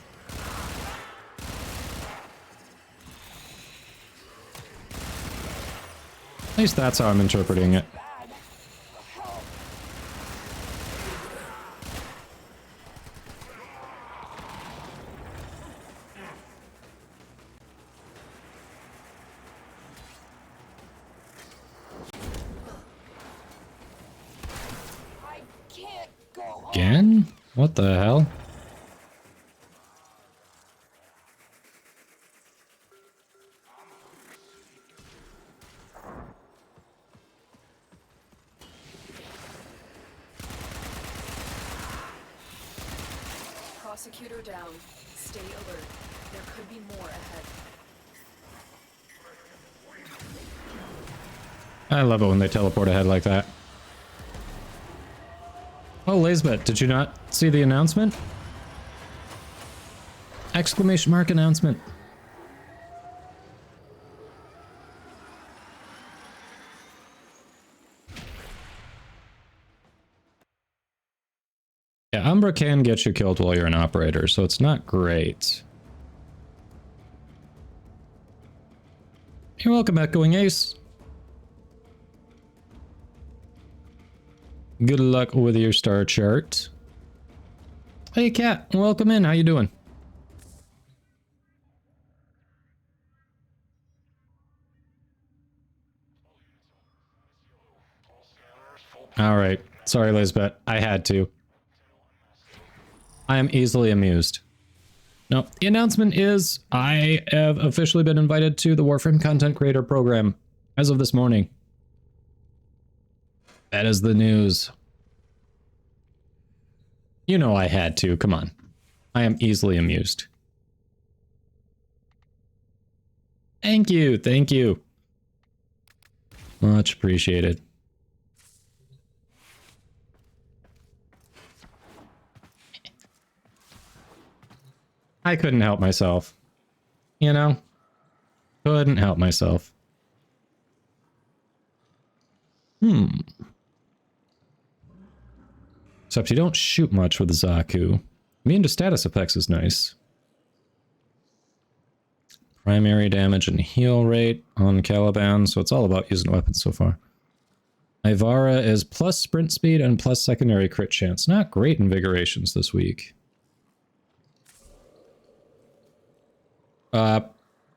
At least that's how I'm interpreting it. Again? What the hell? Prosecutor down. Stay alert. There could be more ahead. I love it when they teleport ahead like that. Oh, Lazebet, did you not see the announcement? Exclamation mark announcement. Yeah, Umbra can get you killed while you're an operator, so it's not great. You're welcome, Echoing Ace. Good luck with your star chart. Hey, Cat, welcome in. How you doing? All right. Sorry, Lisbeth. I had to. I am easily amused. No, the announcement is I have officially been invited to the Warframe Content Creator Program as of this morning. That is the news. You know I had to. Come on. I am easily amused. Thank you. Thank you. Much appreciated. I couldn't help myself. You know? Couldn't help myself. Except you don't shoot much with the Zaku. Immune to status effects is nice. Primary damage and heal rate on Caliban, so it's all about using weapons so far. Ivara is plus sprint speed and plus secondary crit chance. Not great invigorations this week.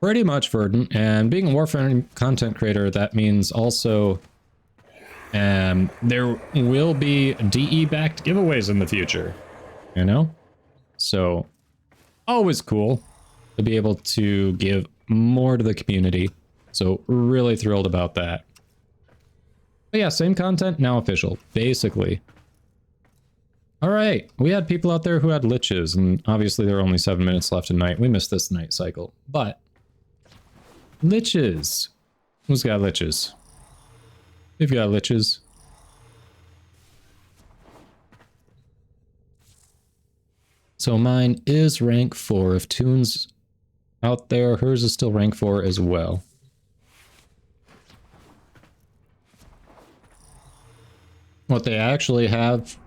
Pretty much Verdant, and being a Warframe content creator, that means also there will be DE-backed giveaways in the future, you know? So, always cool to be able to give more to the community. So, really thrilled about that. But yeah, same content, now official, basically. Alright, we had people out there who had liches, and obviously there are only 7 minutes left in night. We missed this night cycle, but... liches! Who's got liches? We've got liches. So mine is rank 4. If Toon's out there, hers is still rank 4 as well. What they actually have...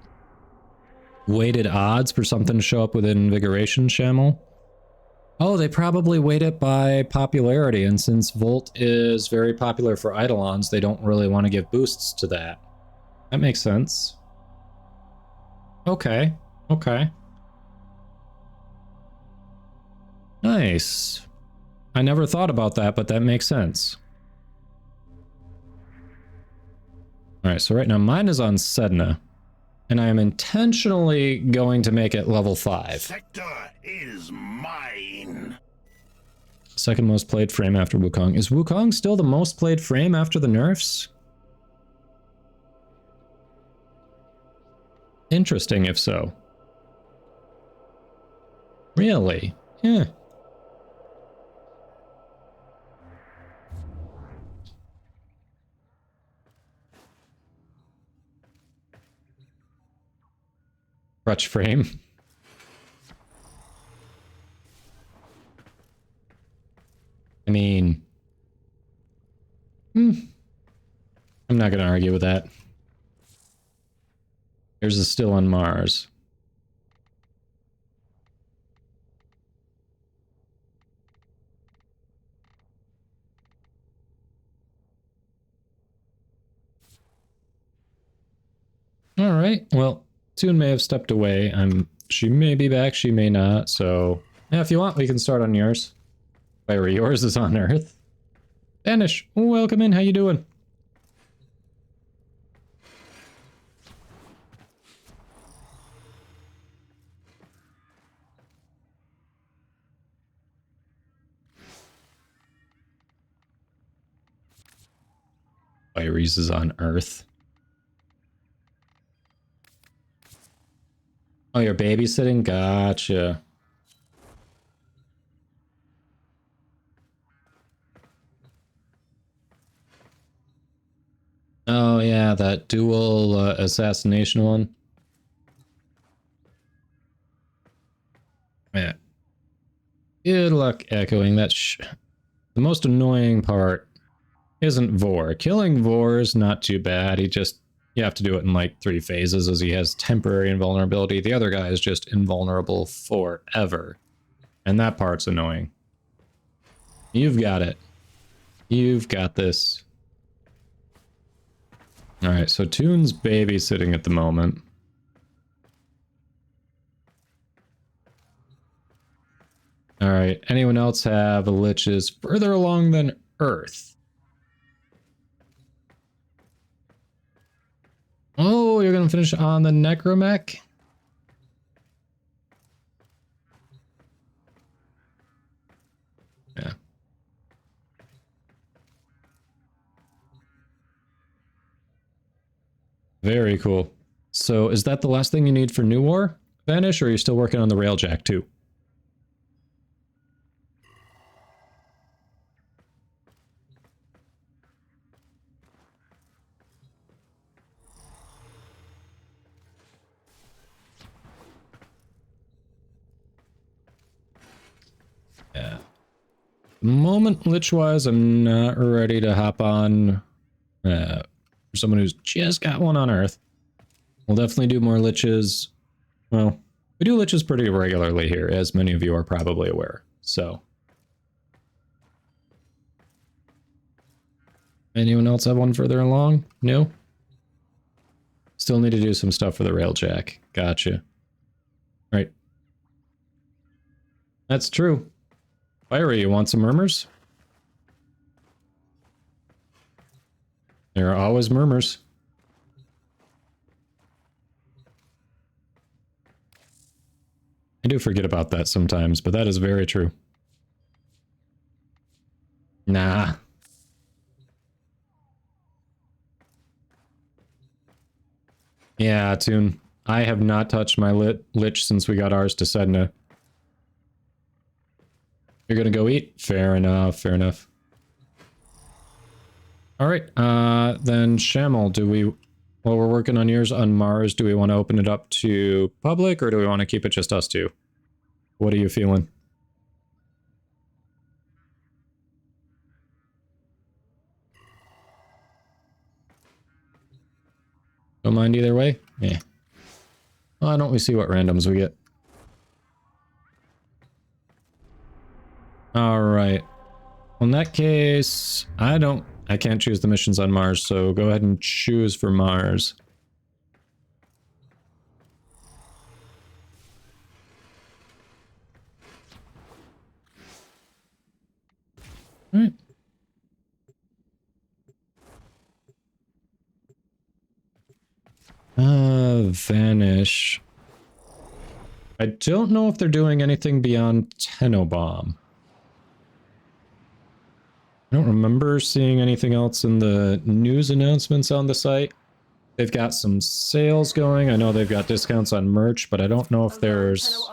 weighted odds for something to show up with an invigoration Shamel? Oh, they probably weight it by popularity, and since Volt is very popular for Eidolons, they don't really want to give boosts to that. That makes sense. Okay, okay. Nice. I never thought about that, but that makes sense. Alright, so right now mine is on Sedna. And I am intentionally going to make it level 5. Sector is mine. Second most played frame after Wukong. Is Wukong still the most played frame after the nerfs? Interesting if so. Really? Yeah. Crutch frame. I mean... I'm not going to argue with that. Yours is still on Mars. Alright, well... Toon may have stepped away. She may be back, she may not, so... Yeah, if you want, we can start on yours. Wait, where yours is on Earth. Danish, welcome in, how you doing? Iris is on Earth. Oh, you're babysitting? Gotcha. Oh yeah, that dual assassination one. Yeah. Good luck echoing that. The most annoying part isn't Vor. Killing Vor is not too bad. You have to do it in like 3 phases as he has temporary invulnerability. The other guy is just invulnerable forever. And that part's annoying. You've got it. You've got this. Alright, so Toon's babysitting at the moment. Alright, anyone else have liches further along than Earth? Oh, you're gonna finish on the Necromech? Yeah. Very cool. So is that the last thing you need for New War, Vanish, or are you still working on the Railjack too? Yeah. The moment, lich-wise, I'm not ready to hop on for someone who's just got one on Earth. We'll definitely do more liches. Well, we do liches pretty regularly here, as many of you are probably aware. So, anyone else have one further along? No? Still need to do some stuff for the Railjack. Gotcha. Right. That's true. Fiery, you want some murmurs? There are always murmurs. I do forget about that sometimes, but that is very true. Nah. Yeah, Toon. I have not touched my lich since we got ours to Sedna. You're gonna go eat? Fair enough, fair enough. Alright, then Shamel, while we're working on yours on Mars, do we want to open it up to public, or do we want to keep it just us two? What are you feeling? Don't mind either way? Yeah. Why don't we see what randoms we get? Alright. Well, in that case, I can't choose the missions on Mars, so go ahead and choose for Mars. Alright. Vanish. I don't know if they're doing anything beyond Tenobomb. I don't remember seeing anything else in the news announcements on the site. They've got some sales going. I know they've got discounts on merch, but I don't know if there's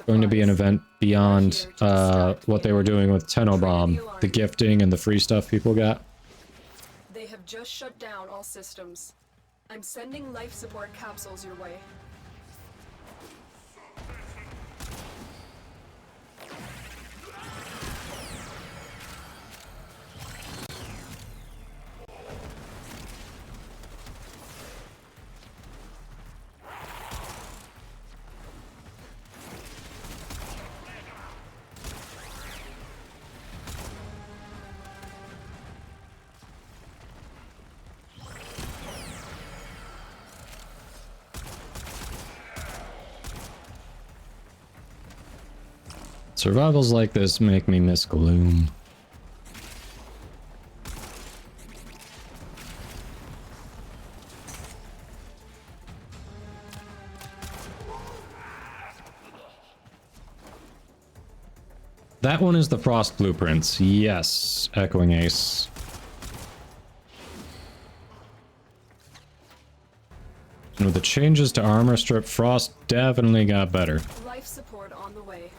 going to be an event beyond what they were doing with Tenobomb, the gifting and the free stuff people got. They have just shut down all systems. I'm sending life support capsules your way. Survivals like this make me miss Gloom. That one is the Frost Blueprints. Yes, Echoing Ace. And with the changes to armor strip, Frost definitely got better. Life support on the way.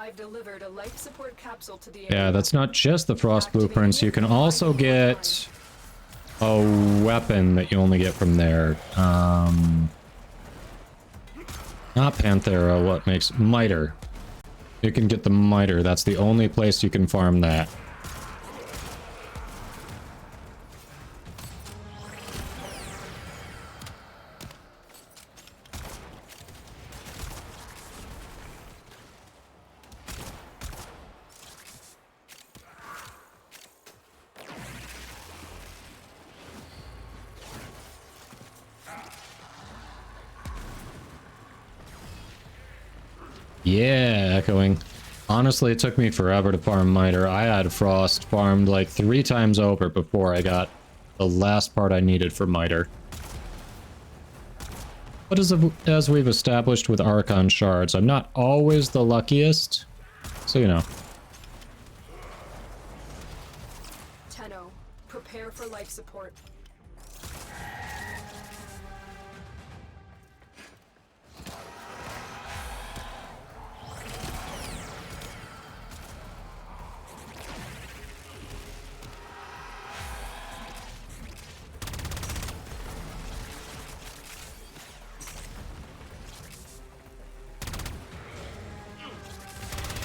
I've delivered a life support capsule to the Yeah, area. that's not just the Frost blueprints. You can also get a weapon that you only get from there. Not Panthera, what makes... Miter. You can get the Miter. That's the only place you can farm that. Yeah, echoing. Honestly, it took me forever to farm Miter. I had Frost farmed like 3 times over before I got the last part I needed for Miter. But as we've established with Archon shards, I'm not always the luckiest. So, you know. Tenno, prepare for life support.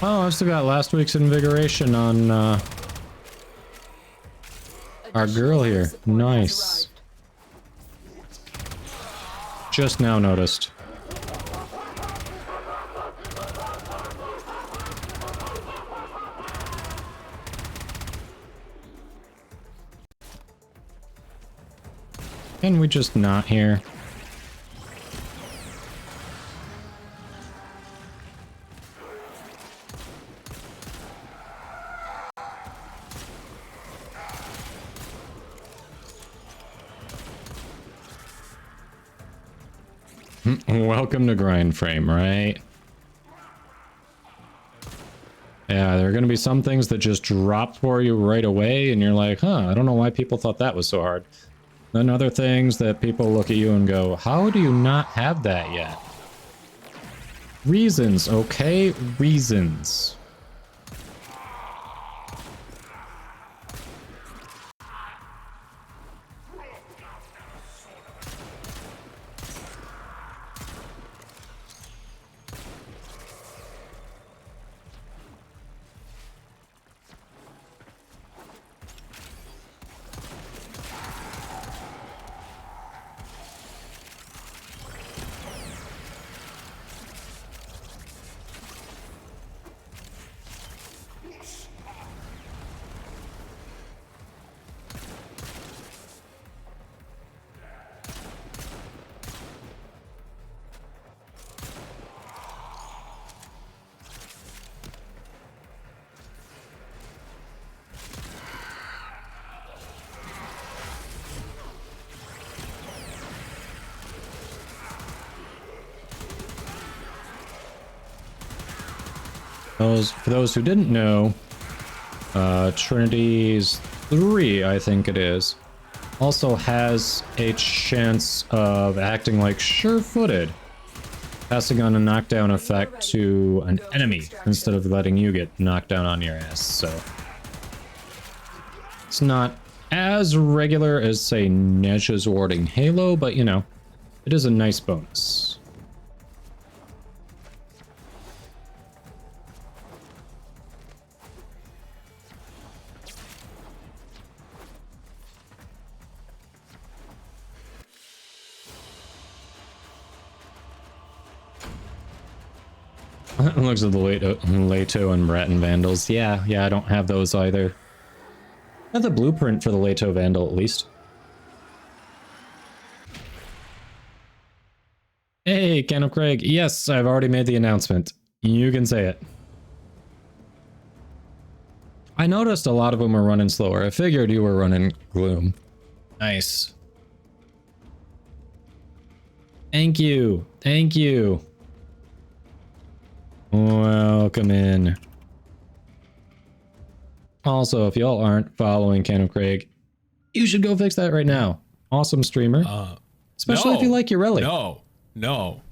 Oh, I still got last week's invigoration on our girl here. Nice. Just now noticed. Can we just not here? Welcome to Grindframe, right? Yeah, there are going to be some things that just drop for you right away, and you're like, huh, I don't know why people thought that was so hard. Then other things that people look at you and go, how do you not have that yet? Reasons, okay? Reasons. For those who didn't know, Trinity's 3, I think it is, also has a chance of acting like sure-footed, passing on a knockdown effect to an enemy instead of letting you get knocked down on your ass, so it's not as regular as, say, Nezha's warding Halo, but, you know, it is a nice bonus. Looks at the Leto and Breton Vandals. Yeah, I don't have those either. I have the blueprint for the Leto Vandal, at least. Hey, Ken of Craig. Yes, I've already made the announcement. You can say it. I noticed a lot of them are running slower. I figured you were running Gloom. Nice. Thank you. Thank you. Welcome in. Also, if y'all aren't following Ken of Craig, you should go fix that right now. Awesome streamer. Especially if you like your relic. No.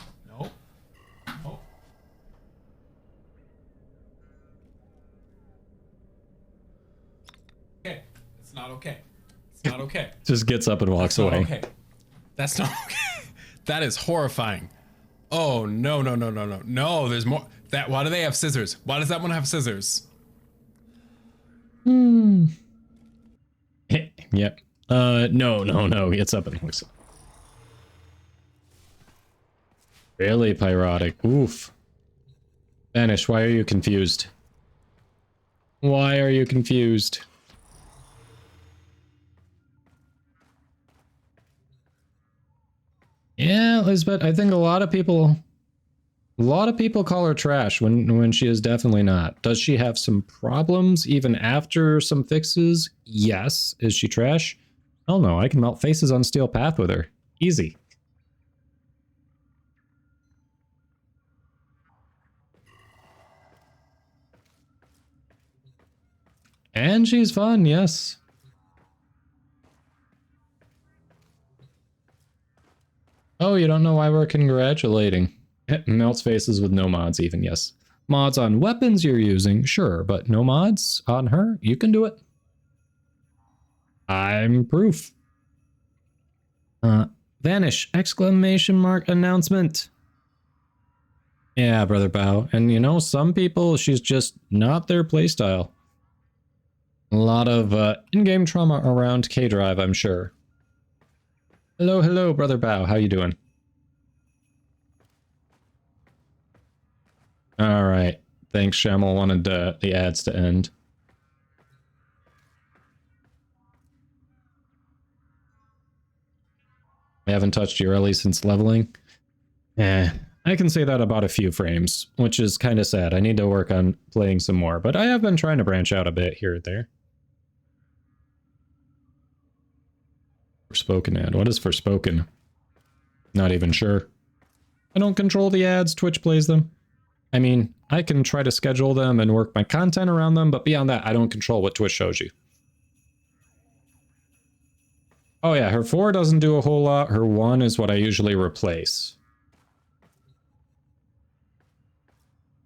okay. It's not okay. It's not okay. Just gets up and walks That's not away. okay. That's not okay. That is horrifying. Oh, no, no, no, no, no. No, there's more. Why do they have scissors? Why does that one have scissors? Yep. No. Gets up and walks away. Really, Pyrotic? Oof. Vanish, why are you confused? Why are you confused? Yeah, Lisbeth, I think a lot of people call her trash when she is definitely not. Does she have some problems even after some fixes? Yes. Is she trash? Hell no, I can melt faces on Steel Path with her. Easy. And she's fun, yes. Oh, you don't know why we're congratulating. Melts faces with no mods even, yes. Mods on weapons you're using, sure, but no mods on her? You can do it. I'm proof. Vanish! Exclamation mark announcement. Yeah, Brother Bao. And you know, some people, she's just not their playstyle. A lot of in-game trauma around K-Drive, I'm sure. Hello, Brother Bao. How you doing? All right. Thanks, Shamel wanted the ads to end. I haven't touched Ureli since leveling. I can say that about a few frames, which is kind of sad. I need to work on playing some more, but I have been trying to branch out a bit here and there. Forspoken ad. What is Forspoken? Not even sure. I don't control the ads, Twitch plays them. I mean, I can try to schedule them and work my content around them, but beyond that, I don't control what Twitch shows you. Oh yeah, her 4 doesn't do a whole lot. Her 1 is what I usually replace.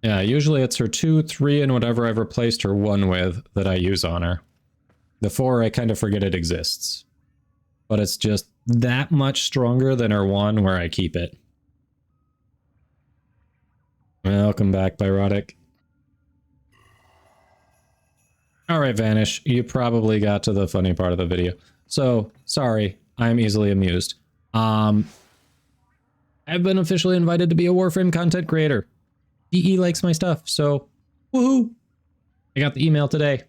Yeah, usually it's her 2, 3, and whatever I've replaced her 1 with that I use on her. The 4, I kind of forget it exists. But it's just that much stronger than her 1 where I keep it. Welcome back, Pyrotic. Alright, Vanish, you probably got to the funny part of the video. So, sorry, I'm easily amused. I've been officially invited to be a Warframe content creator. DE likes my stuff, so woohoo! I got the email today.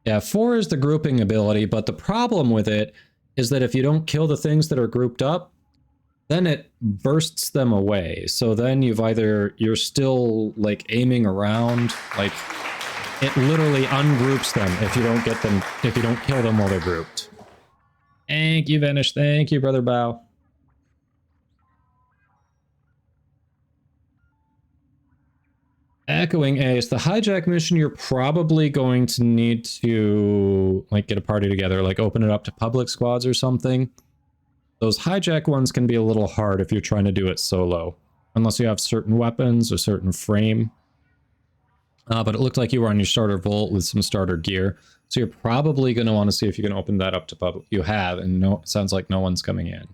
Yeah, 4 is the grouping ability, but the problem with it is that if you don't kill the things that are grouped up, then it bursts them away. So then you're still like aiming around, like it literally ungroups them if you don't get them, if you don't kill them while they're grouped. Thank you, Vanish. Thank you, Brother Bao. Echoing Ace, the hijack mission, you're probably going to need to like get a party together, like open it up to public squads or something. Those hijack ones can be a little hard if you're trying to do it solo, unless you have certain weapons or certain frame. But it looked like you were on your starter vault with some starter gear, so you're probably going to want to see if you can open that up to public. You have, and no, it sounds like no one's coming in.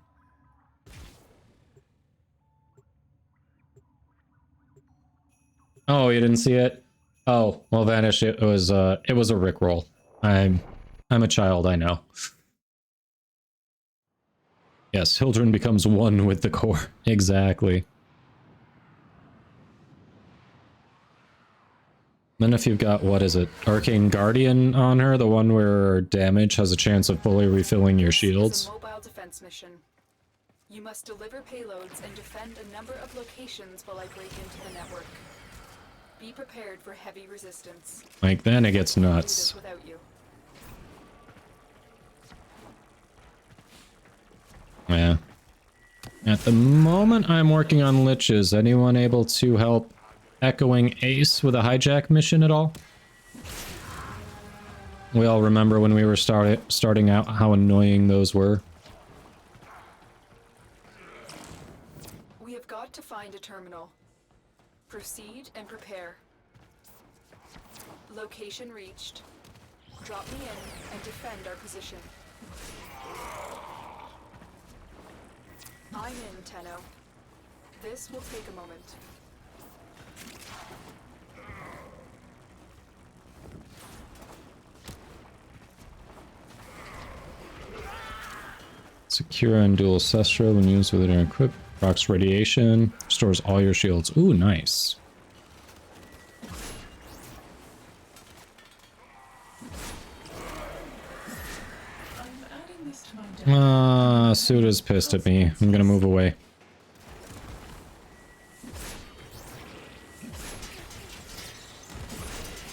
Oh, you didn't see it? Oh, well, Vanish, it was a rickroll. I'm a child, I know. Yes, Hildren becomes one with the core. Exactly. Then if you've got, what is it, Arcane Guardian on her, the one where damage has a chance of fully refilling your shields. It's a mobile defense mission. You must deliver payloads and defend a number of locations while I break into the network. Be prepared for heavy resistance. Like, then it gets nuts. Without you. Yeah. At the moment, I'm working on liches. Anyone able to help Echoing Ace with a hijack mission at all? We all remember when we were starting out how annoying those were. We have got to find a terminal. Proceed and prepare. Location reached. Drop me in and defend our position. I'm in, Tenno. This will take a moment. Secure and dual Sestra when used with an equipped. Rocks radiation. Stores all your shields. Ooh, nice. Suda's pissed at me. I'm gonna move away.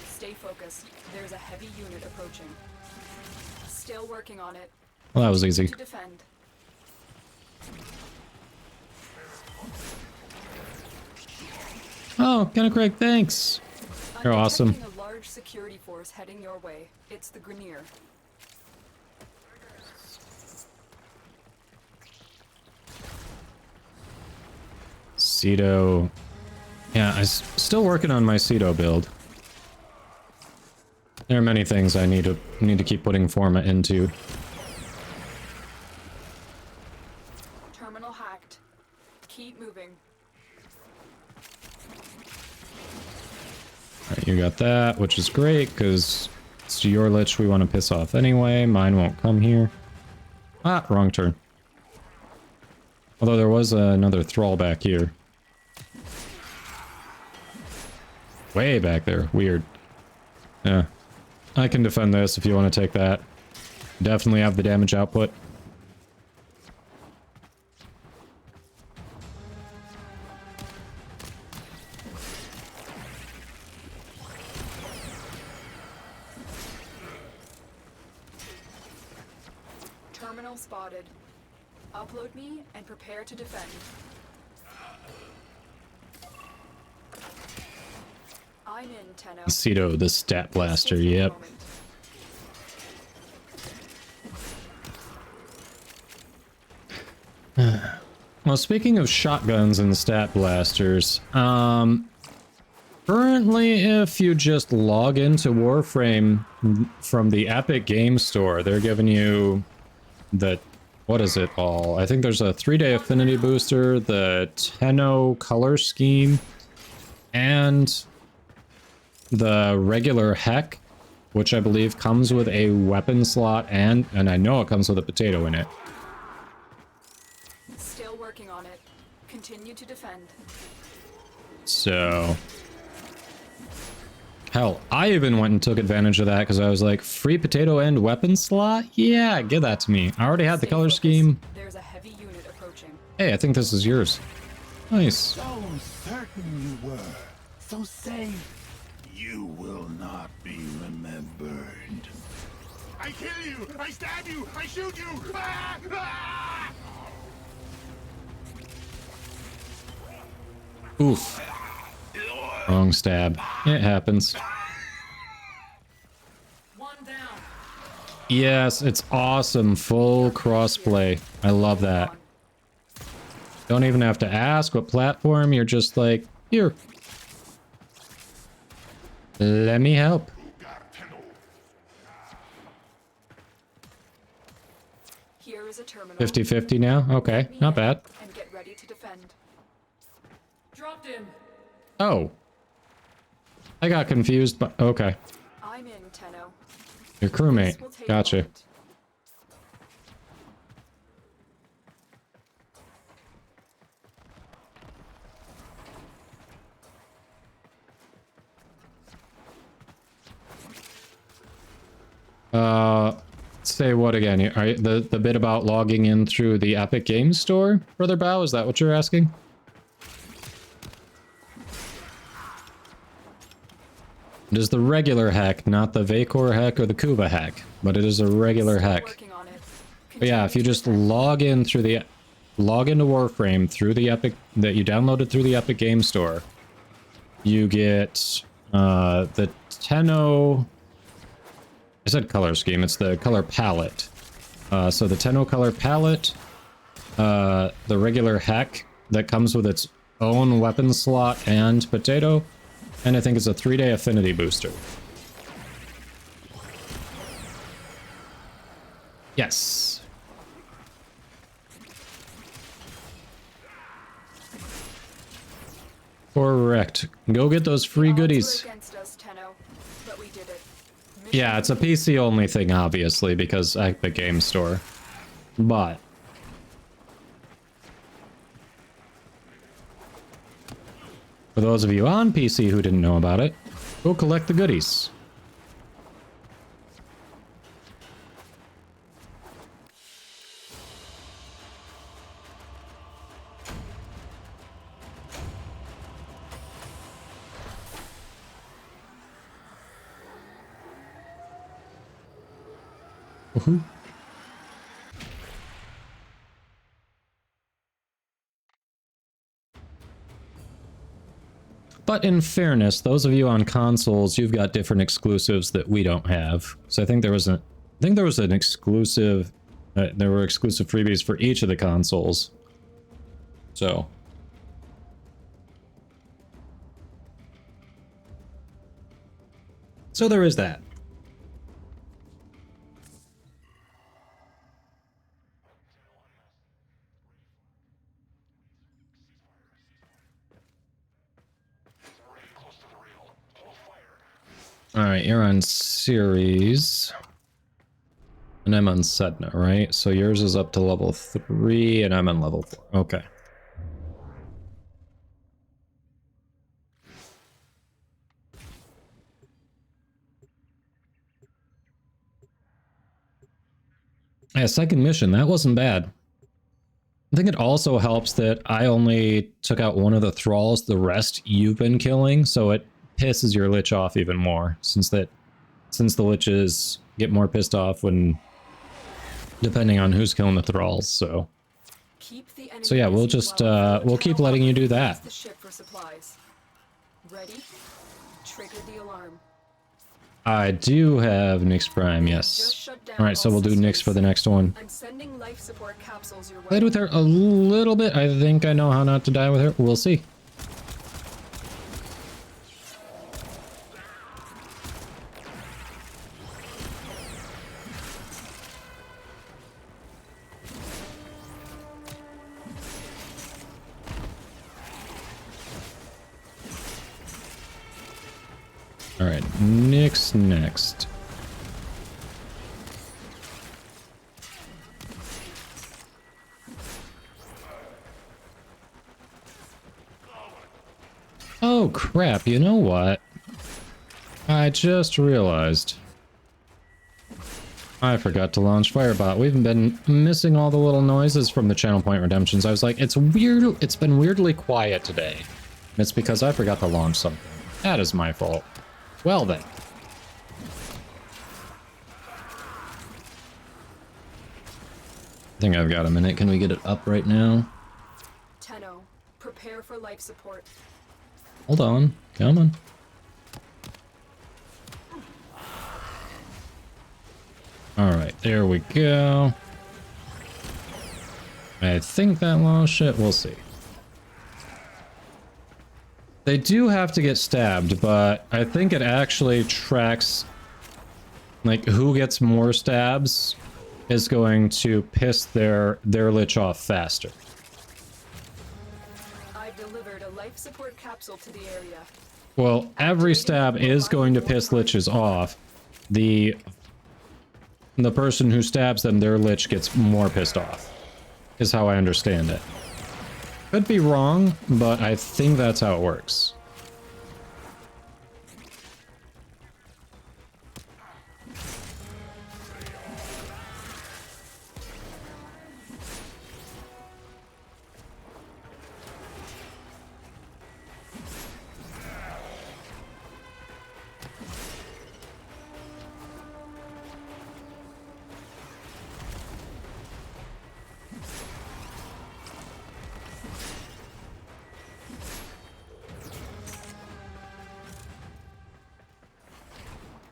Stay focused. There's a heavy unit approaching. Still working on it. Well, that was easy. To defend. Oh, kinda Craig, thanks. You're awesome. A large security force heading your way. It's the Grineer. Cedo. Yeah, I'm still working on my Cedo build. There are many things I need to keep putting Forma into. Terminal hacked. Keep moving. Alright, you got that, which is great, because it's your lich we want to piss off anyway. Mine won't come here. Ah, wrong turn. Although there was another thrall back here. Way back there. Weird. Yeah. I can defend this if you want to take that. Definitely have the damage output. Terminal spotted. Upload me and prepare to defend. I'm in, Tenno. Cedo, the stat blaster, yep. Well, speaking of shotguns and stat blasters, currently if you just log into Warframe from the Epic Game Store, they're giving you the, what is it all? I think there's a 3-day affinity booster, the Tenno color scheme, and the regular heck, which I believe comes with a weapon slot, and I know it comes with a potato in it. Still working on it. Continue to defend. So, hell, I even went and took advantage of that because I was like, free potato and weapon slot? Yeah, give that to me. I already had the color scheme. There's a heavy unit approaching. Hey, I think this is yours. Nice. So certain you were. So safe. You will not be remembered. I kill you! I stab you! I shoot you! Ah! Ah! Oof. Wrong stab. It happens. Yes, it's awesome. Full crossplay. I love that. Don't even have to ask what platform. You're just like, here. Let me help. 50-50 now? Okay, not bad. And get ready to defend. Dropped in. Oh. I got confused, but okay. I'm in, Tenno. Your crewmate. Gotcha. Say what again? The bit about logging in through the Epic Games Store, Brother Bao? Is that what you're asking? It is the regular hack, not the Vacor hack or the Kuva hack, but it is a regular hack. But yeah, if you just log into Warframe through the Epic that you downloaded through the Epic Game Store, you get the Tenno. I said color scheme. It's the color palette. So the Tenno color palette, the regular hack that comes with its own weapon slot and potato, and I think it's a 3-day affinity booster. Yes. Correct. Go get those free goodies. Yeah, it's a PC only thing, obviously, because Epic Game Store. But for those of you on PC who didn't know about it, go collect the goodies. Woohoo. But in fairness, those of you on consoles, you've got different exclusives that we don't have. So I think there was an exclusive, there were exclusive freebies for each of the consoles. So there is that. Alright, you're on series. And I'm on Sedna, right? So yours is up to level 3 and I'm on level 4. Okay. Yeah, second mission, that wasn't bad. I think it also helps that I only took out one of the thralls, the rest you've been killing, so it pisses your lich off even more, since the liches get more pissed off when depending on who's killing the thralls. So yeah, we'll just we'll keep letting you do that. The ship for supplies. Ready? Trigger the alarm. I do have Nyx Prime, yes. Alright, so we'll do Nyx for the next one. I'm sending life support capsules your way. Played with her a little bit. I think I know how not to die with her. We'll see. Alright, Nyx next. Oh crap, you know what? I just realized. I forgot to launch Firebot. We've been missing all the little noises from the channel point redemptions. I was like, it's weird, it's been weirdly quiet today. It's because I forgot to launch something. That is my fault. Well then. I think I've got a minute. Can we get it up right now? Tenno, prepare for life support. Hold on. Come on. Alright, there we go. I think that lost shit. We'll see. They do have to get stabbed, but I think it actually tracks, like, who gets more stabs is going to piss their lich off faster. I've delivered a life support capsule to the area. Well, every stab is going to piss liches off. The person who stabs them, their lich gets more pissed off, is how I understand it. Could be wrong, but I think that's how it works.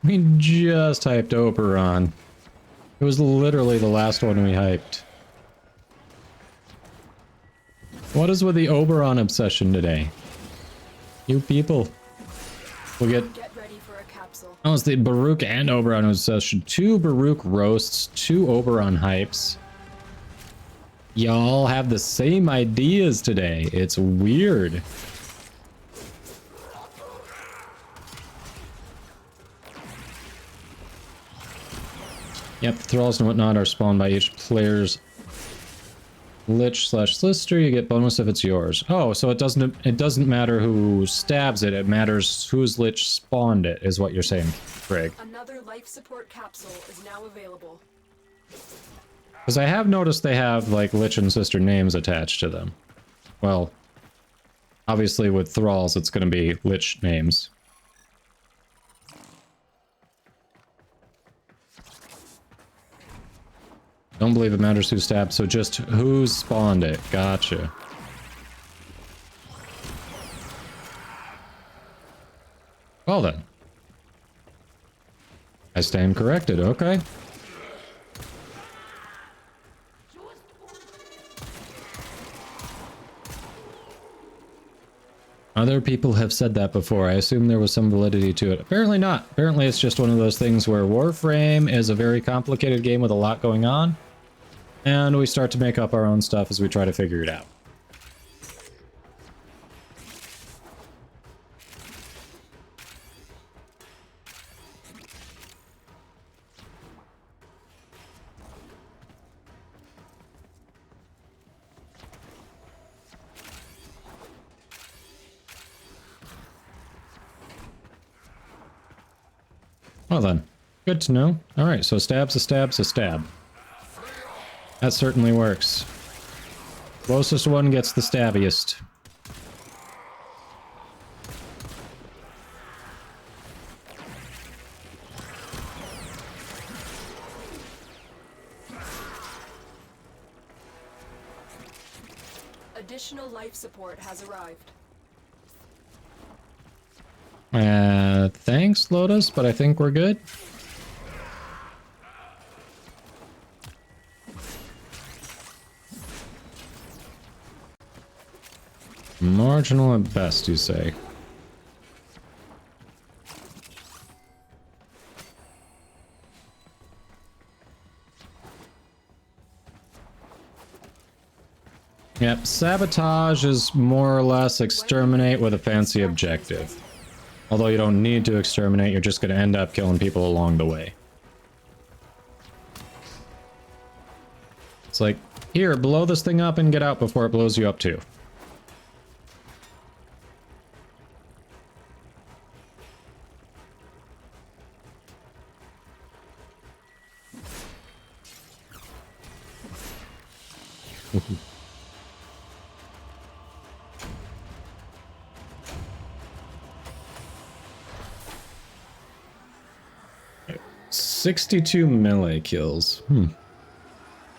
We just hyped Operon. It was literally the last one we hyped. What is with the Oberon obsession today? You people. We'll get... ready for a capsule. Oh, it's the Baruch and Oberon obsession. 2 Baruch roasts, 2 Oberon hypes. Y'all have the same ideas today. It's weird. Yep, the thralls and whatnot are spawned by each player's Lich/Lister. You get bonus if it's yours. Oh, so it doesn't matter who stabs it. It matters whose Lich spawned it, is what you're saying, Greg. Another life support capsule is now available. Because I have noticed they have, like, Lich and Sister names attached to them. Well, obviously with thralls, it's going to be Lich names. Don't believe it matters who stabbed, so just who spawned it. Gotcha. Well then. I stand corrected, okay. Other people have said that before. I assume there was some validity to it. Apparently not. Apparently it's just one of those things where Warframe is a very complicated game with a lot going on. And we start to make up our own stuff as we try to figure it out. Well then, good to know. Alright, so stab's a stab's a stab. That certainly works. Closest one gets the stabbiest. Additional life support has arrived. Thanks, Lotus, but I think we're good. Marginal at best, you say. Yep, sabotage is more or less exterminate with a fancy objective. Although you don't need to exterminate, you're just going to end up killing people along the way. It's like, here, blow this thing up and get out before it blows you up too. $62 melee kills.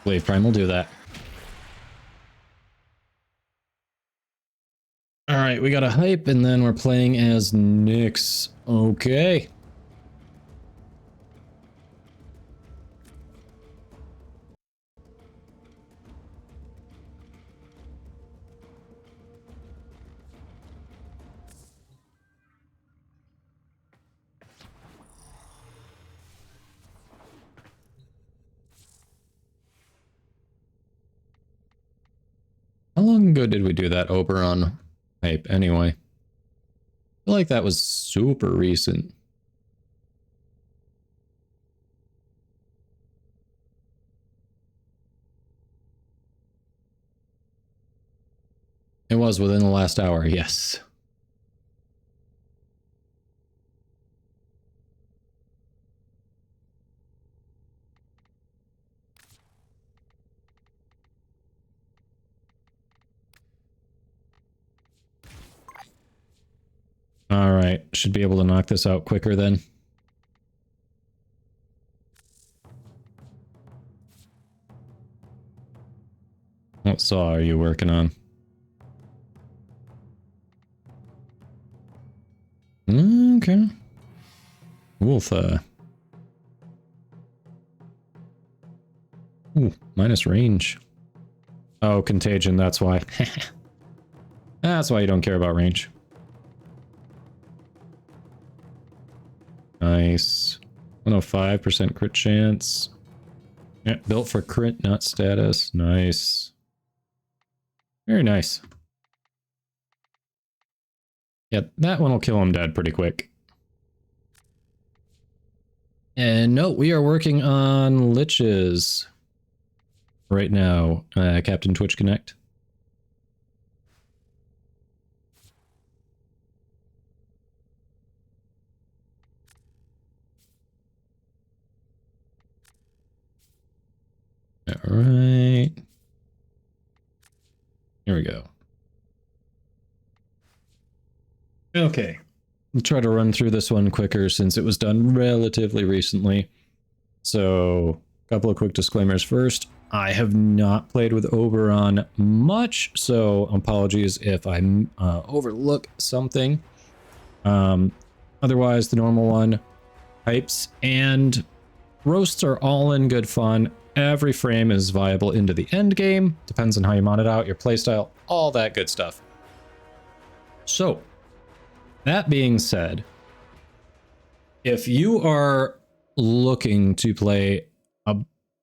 Blade Prime will do that. Alright, we got a hype and then we're playing as Nyx. Okay. How long ago did we do that Oberon hype anyway? I feel like that was super recent. It was within the last hour, yes. Alright, should be able to knock this out quicker then. What saw are you working on? Okay. Wolf, Ooh, minus range. Oh, contagion, that's why. That's why you don't care about range. Nice. 105% crit chance. Yeah, built for crit, not status. Nice. Very nice. Yeah, that one will kill him dead pretty quick. And no, we are working on liches right now, Captain Twitch Connect. All right. Here we go. Okay. I'll try to run through this one quicker since it was done relatively recently. So, a couple of quick disclaimers first. I have not played with Oberon much, so apologies if I overlook something. Otherwise, the normal one, hypes and roasts are all in good fun. Every frame is viable into the end game. Depends on how you mod it out, your playstyle, all that good stuff. So, that being said, if you are looking to play a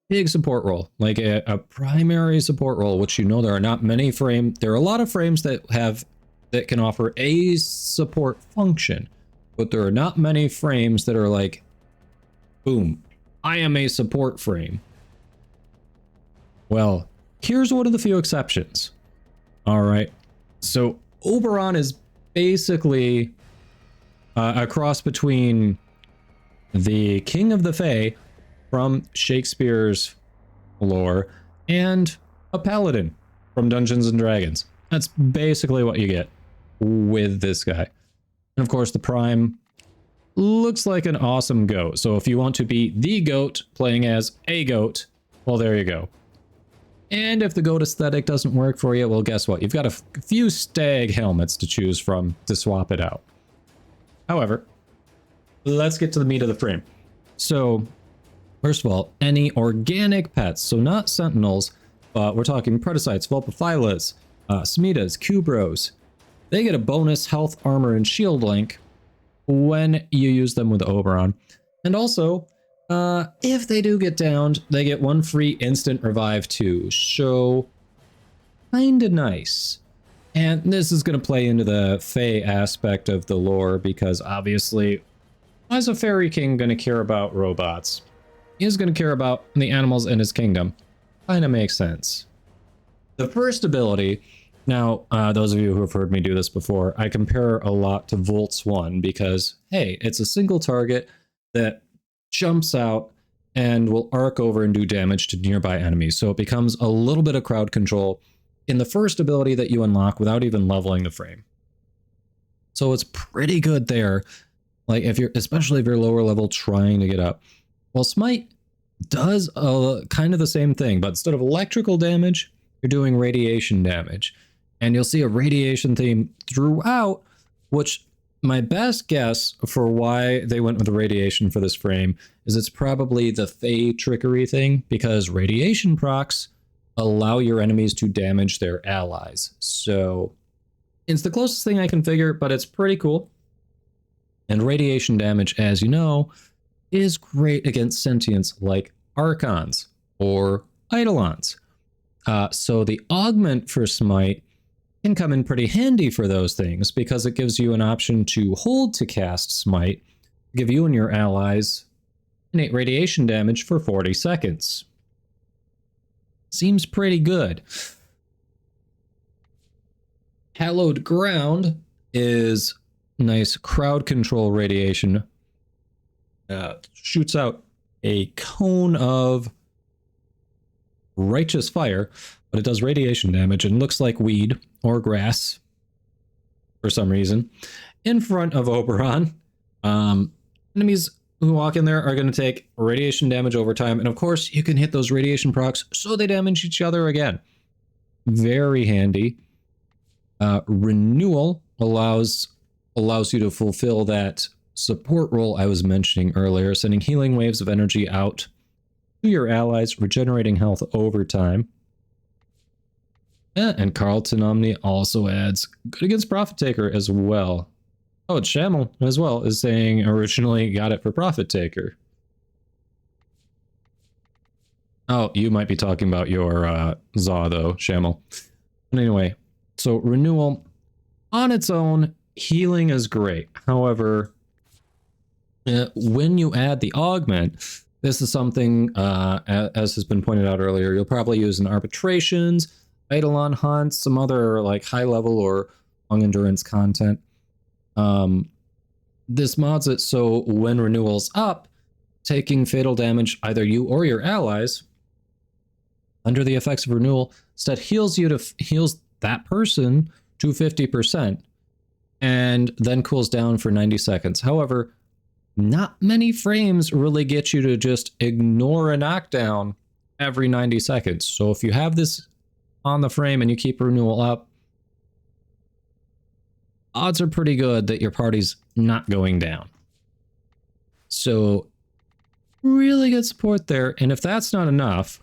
big support role, like a primary support role, which you know there are not many there are a lot of frames that can offer a support function, but there are not many frames that are like, boom, I am a support frame. Well, here's one of the few exceptions. All right. So Oberon is basically a cross between the King of the Fae from Shakespeare's lore and a paladin from Dungeons and Dragons. That's basically what you get with this guy. And of course, the Prime looks like an awesome goat. So if you want to be the goat playing as a goat, well, there you go. And if the goat aesthetic doesn't work for you, well, guess what? You've got a few stag helmets to choose from to swap it out. However, let's get to the meat of the frame. So, first of all, any organic pets, so not sentinels, but we're talking Predicites, Vulpaphylas, Smitas, Kubros, they get a bonus health, armor, and shield link when you use them with Oberon. And also, if they do get downed, they get one free instant revive too. So, kinda nice. And this is going to play into the Fae aspect of the lore, because obviously, why is a fairy king going to care about robots? He's going to care about the animals in his kingdom. Kinda makes sense. The first ability, now, those of you who have heard me do this before, I compare a lot to VODS 1 because, hey, it's a single target that jumps out and will arc over and do damage to nearby enemies. So it becomes a little bit of crowd control in the first ability that you unlock without even leveling the frame. So it's pretty good there. Like especially if you're lower level trying to get up. Well, Smite does kind of the same thing, but instead of electrical damage, you're doing radiation damage. And you'll see a radiation theme throughout, which my best guess for why they went with the radiation for this frame is it's probably the Fae trickery thing, because radiation procs allow your enemies to damage their allies. So it's the closest thing I can figure, but it's pretty cool. And radiation damage, as you know, is great against sentients like Archons or Eidolons. So the augment for Smite can come in pretty handy for those things, because it gives you an option to hold to cast Smite, give you and your allies innate radiation damage for 40 seconds. Seems pretty good. Hallowed Ground is nice crowd control radiation. Shoots out a cone of righteous fire, but it does radiation damage and looks like weed or grass for some reason. In front of Oberon, enemies who walk in there are going to take radiation damage over time, and of course you can hit those radiation procs so they damage each other again. Very handy. Renewal allows you to fulfill that support role I was mentioning earlier, sending healing waves of energy out to your allies, regenerating health over time. Yeah, and Carlton Omni also adds good against Profit Taker as well. Oh, it's Shamel as well is saying originally got it for Profit Taker. Oh, you might be talking about your Zaw though, Shamel. But anyway, so Renewal on its own, healing is great. However, when you add the augment, this is something, as has been pointed out earlier, you'll probably use in arbitrations, Eidolon hunts, some other like high level or long endurance content. This mods it so when renewal's up, taking fatal damage, either you or your allies, under the effects of renewal, instead heals that person to 50%, and then cools down for 90 seconds. However, not many frames really get you to just ignore a knockdown every 90 seconds. So if you have this on the frame and you keep renewal up, odds are pretty good that your party's not going down. So really good support there. And if that's not enough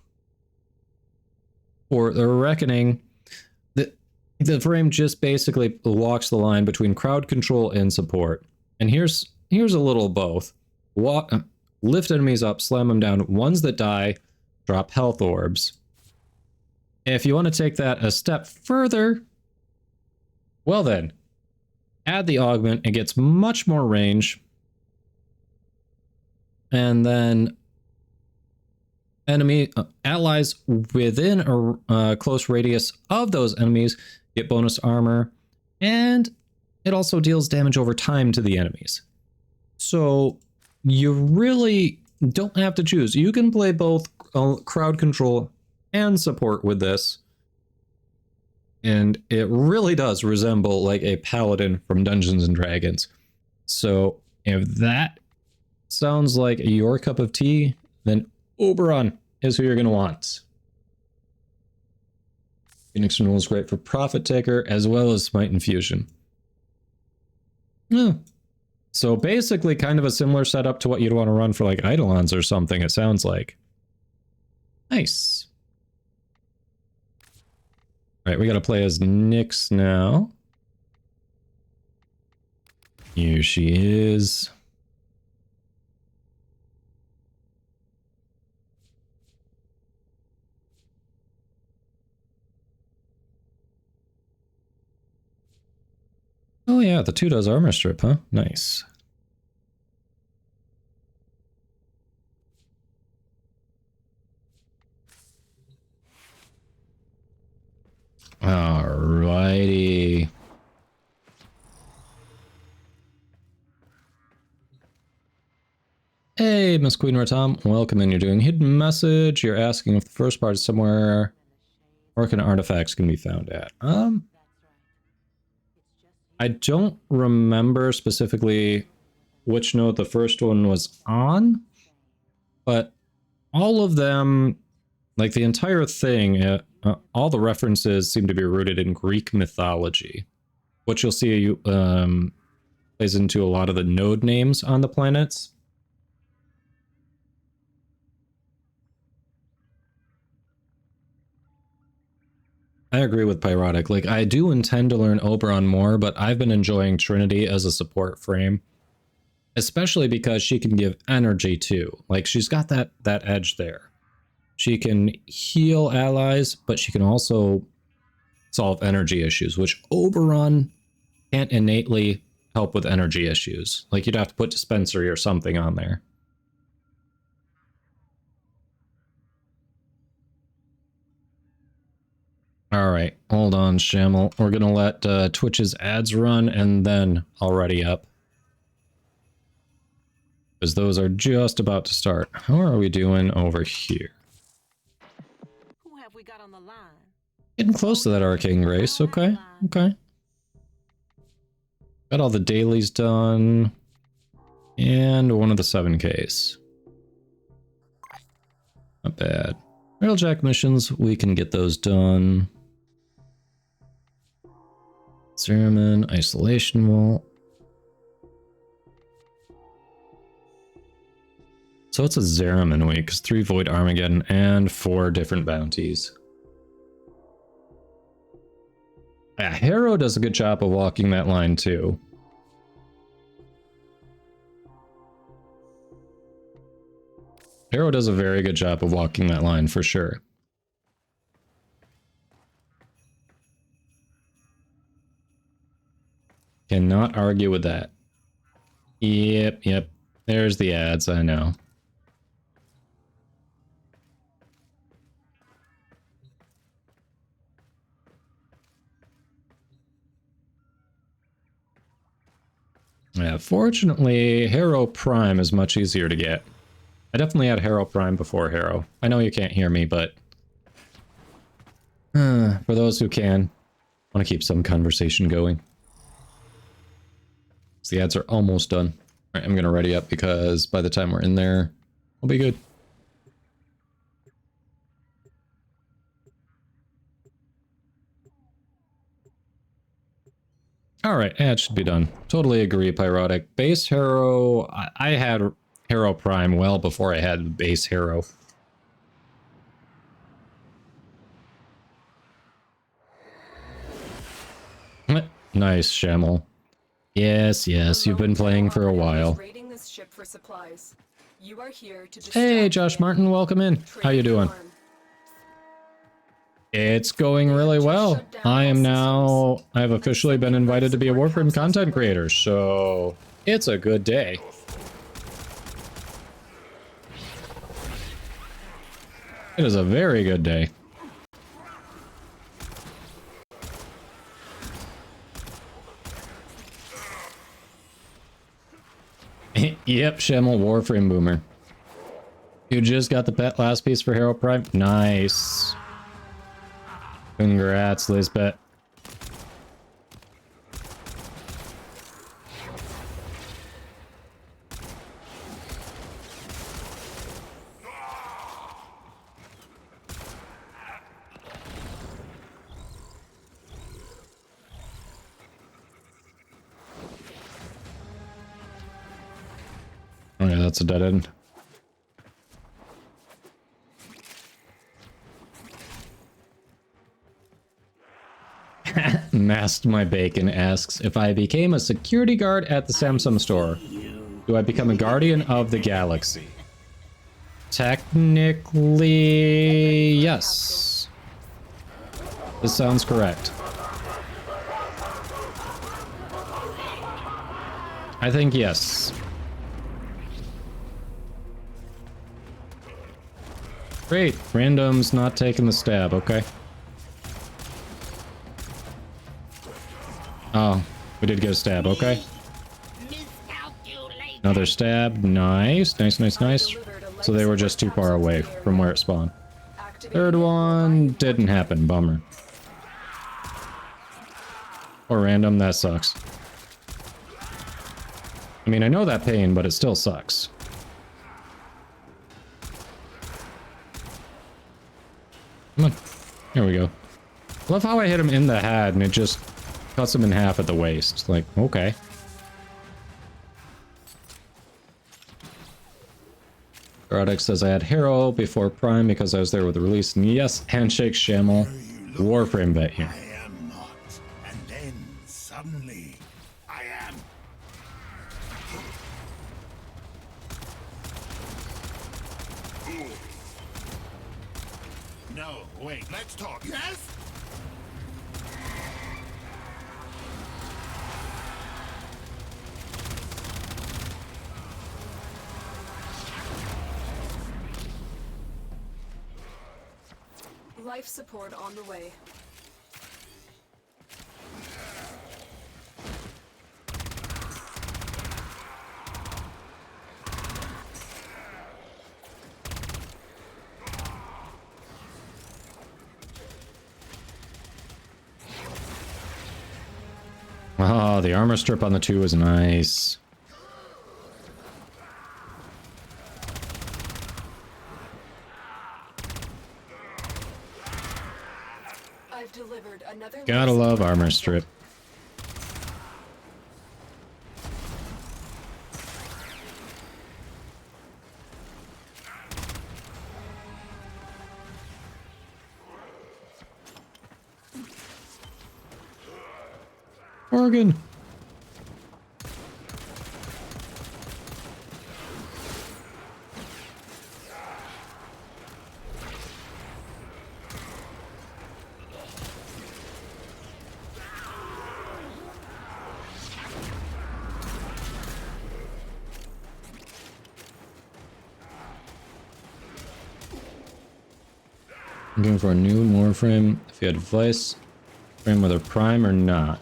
for the Reckoning, the frame just basically walks the line between crowd control and support. And here's a little of both. Lift enemies up, slam them down. Ones that die, drop health orbs. If you want to take that a step further, well then, add the augment. It gets much more range. And then allies within a close radius of those enemies get bonus armor, and it also deals damage over time to the enemies. So you really don't have to choose. You can play both crowd control and support with this, and it really does resemble like a paladin from Dungeons and Dragons. So if that sounds like your cup of tea, then Oberon is who you're going to want. Phoenix Renewal is great for Profit Taker as well as Smite and Fusion. Yeah. So basically kind of a similar setup to what you'd want to run for like Eidolons or something, it sounds like. Nice. All right, we got to play as Nyx now. Here she is. Oh yeah, the 2 does armor strip, huh? Nice. Alrighty. Hey, Miss Queen Ratam, welcome in. You're doing hidden message. You're asking if the first part is somewhere Orcan artifacts can be found at. I don't remember specifically which node the first one was on, but all of them, like the entire thing, all the references seem to be rooted in Greek mythology, which you'll see plays into a lot of the node names on the planets. I agree with Pyrotic. Like, I do intend to learn Oberon more, but I've been enjoying Trinity as a support frame, especially because she can give energy too. Like, she's got that edge there. She can heal allies, but she can also solve energy issues, which Oberon can't innately help with energy issues. Like, you'd have to put Dispensary or something on there. All right, hold on, Shamel. We're going to let Twitch's ads run, and then I'll ready up. Because those are just about to start. How are we doing over here? Who have we got on the line? Getting close to that Arcane Grace. Okay, okay. Got all the dailies done. And one of the 7Ks. Not bad. Railjack missions, we can get those done. Zeraman, Isolation Wall. So it's a Zeraman week, because 3 Void Armageddon and 4 different bounties. Yeah, Harrow does a good job of walking that line too. Harrow does a very good job of walking that line for sure. Cannot argue with that. Yep. There's the ads, I know. Yeah, fortunately, Harrow Prime is much easier to get. I definitely had Harrow Prime before Harrow. I know you can't hear me, but for those who can, I want to keep some conversation going. So the ads are almost done. All right, I'm going to ready up because by the time we're in there, I'll be good. All right, ad should be done. Totally agree, Pyrotic. Base Harrow, I had Harrow Prime well before I had base Harrow. Nice, Shamel. Yes, you've been playing for a while. Raiding this ship for supplies. You are here to Hey, Josh Martin, welcome in. How you doing? It's going really well. I've officially been invited to be a Warframe content creator, so it's a good day. It is a very good day. Yep, Shemel, Warframe Boomer. You just got the last piece for Harrow Prime? Nice. Congrats, Lisbeth. Oh yeah, that's a dead end. Masked My Bacon asks, if I became a security guard at the Samsung store, do I become a guardian of the galaxy? Technically, yes. This sounds correct. I think yes. Great, random's not taking the stab, okay. Oh, we did get a stab, okay. Another stab, nice. So they were just too far away from where it spawned. Third one didn't happen, bummer. Or random, that sucks. I mean, I know that pain, but it still sucks. Come on. Here we go. Love how I hit him in the head and it just cuts him in half at the waist. Like, okay. Gardic says I had Harrow before Prime because I was there with the release. And yes, handshake Shamel. Warframe bet here. I am not. And then, suddenly, I am. No, wait, let's talk. Yes? Life support on the way. Oh, the armor strip on the 2 is nice. I've delivered another. Gotta love armor strip. Morgan. Looking for a new Warframe. If you had advice, frame whether prime or not.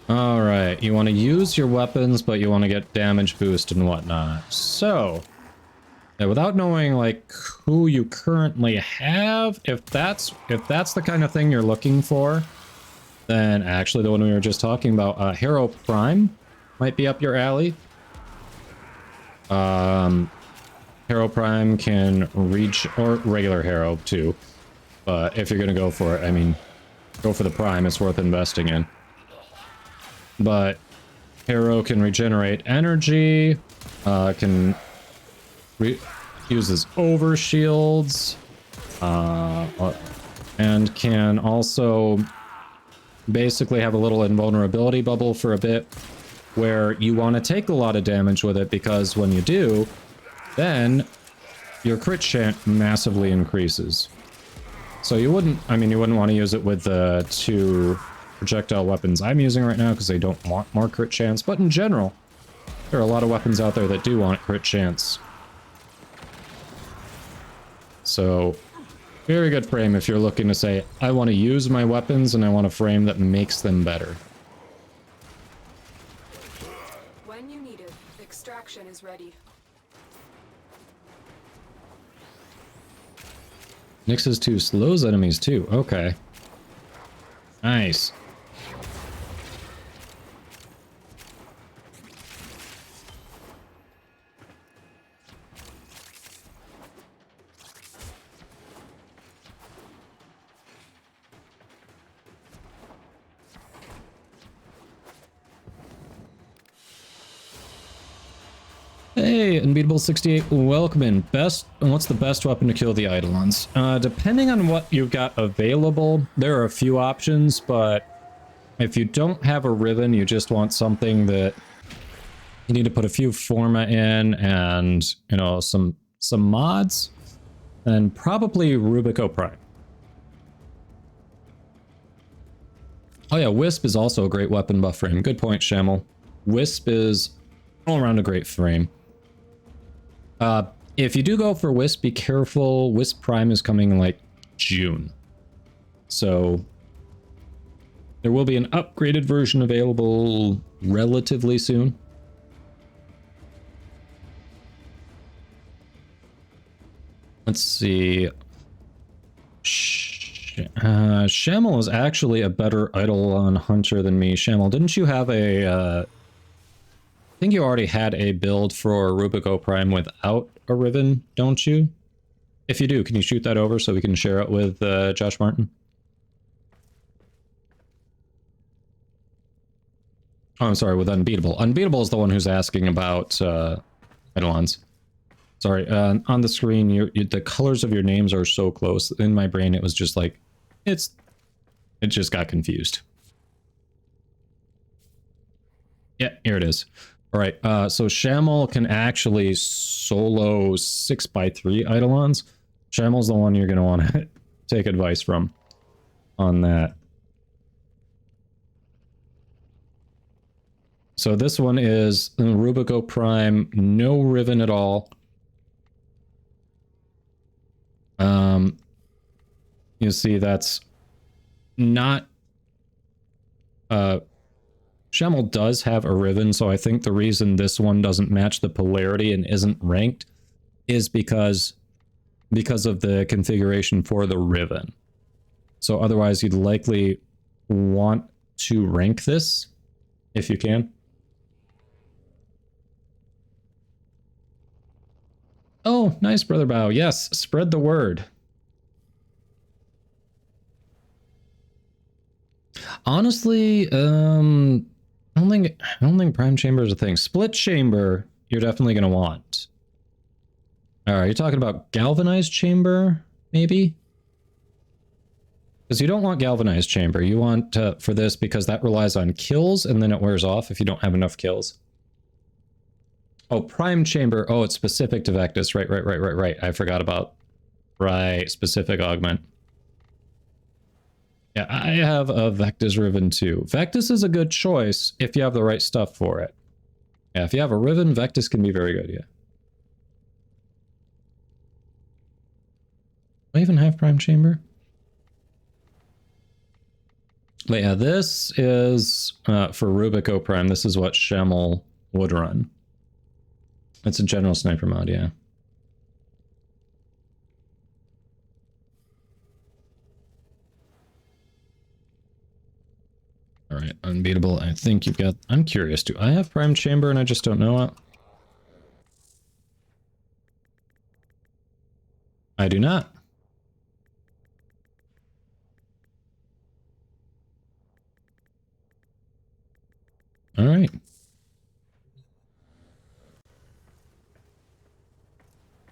Alright, you want to use your weapons, but you want to get damage boost and whatnot. So, yeah, without knowing like who you currently have, if that's the kind of thing you're looking for, then actually the one we were just talking about, Hero Prime might be up your alley. Hero Prime can reach, or regular Hero too, but if you're gonna go for it, I mean, go for the Prime, it's worth investing in. But Hero can regenerate energy, can uses overshields, and can also basically have a little invulnerability bubble for a bit, where you want to take a lot of damage with it, because when you do, then your crit chance massively increases. So you wouldn't want to use it with the 2 projectile weapons I'm using right now, because they don't want more crit chance, but in general, there are a lot of weapons out there that do want crit chance. So, very good frame if you're looking to say, I want to use my weapons and I want a frame that makes them better. When you need it, extraction is ready. Nixes 2 slows enemies too. Okay. Nice. Hey, Unbeatable 68, welcome in. What's the best weapon to kill the Eidolons? Depending on what you've got available, there are a few options, but if you don't have a Riven, you just want something that you need to put a few Forma in and, you know, some mods, then probably Rubico Prime. Oh yeah, Wisp is also a great weapon buff frame. Good point, Shamel. Wisp is all around a great frame. If you do go for Wisp, be careful. Wisp Prime is coming in like June. So there will be an upgraded version available relatively soon. Let's see. Shamel is actually a better Eidolon hunter than me. Shamel, didn't you have a... I think you already had a build for Rubico Prime without a Riven, don't you? If you do, can you shoot that over so we can share it with Josh Martin? Oh, I'm sorry, with Unbeatable. Unbeatable is the one who's asking about Eidolons. Sorry, on the screen, the colors of your names are so close. In my brain, it was just like, it just got confused. Yeah, here it is. All right, so Shamel can actually solo 6x3 Eidolons. Shamel's the one you're going to want to take advice from on that. So this one is Rubico Prime, no Riven at all. You see that's not... Shamel does have a Riven, so I think the reason this one doesn't match the polarity and isn't ranked is because of the configuration for the Riven. So otherwise you'd likely want to rank this, if you can. Oh, nice, Brother Bow. Yes, spread the word. Honestly, I don't think Prime Chamber is a thing. Split Chamber, you're definitely going to want. Alright, you're talking about Galvanized Chamber, maybe? Because you don't want galvanized chamber. You want for this because that relies on kills and then it wears off if you don't have enough kills. Oh, prime chamber. Oh, it's specific to Vectis. Right. I forgot about specific augment. Yeah, I have a Vectis Riven too. Vectis is a good choice if you have the right stuff for it. Yeah, if you have a Riven, Vectis can be very good, yeah. Do I even have prime chamber? But yeah, this is for Rubico Prime. This is what Schemmel would run. It's a general sniper mod, yeah. All right, unbeatable. I think you've got... I'm curious, do I have prime chamber and I just don't know it? I do not. All right.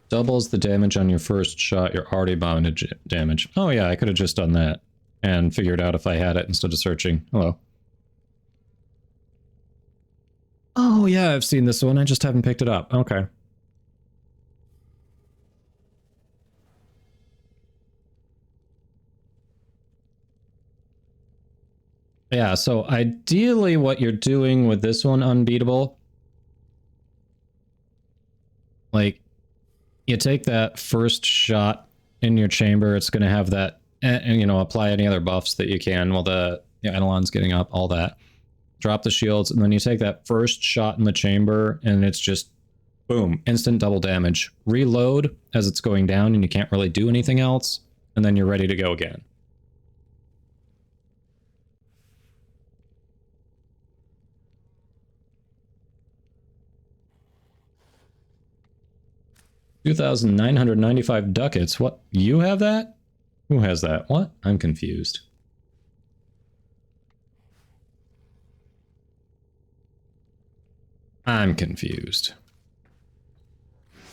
Doubles the damage on your first shot, your already bounded damage. Oh yeah, I could have just done that and figured out if I had it instead of searching. Hello. Oh yeah, I've seen this one. I just haven't picked it up. Okay. Yeah, so ideally what you're doing with this one, Unbeatable, like, you take that first shot in your chamber, it's going to have that, and you know, apply any other buffs that you can while the Eidolon's getting up, all that. Drop the shields, and then you take that first shot in the chamber, and it's just, boom, instant double damage. Reload as it's going down, and you can't really do anything else, and then you're ready to go again. $2,995 ducats. What? You have that? Who has that? What? I'm confused. I'm confused.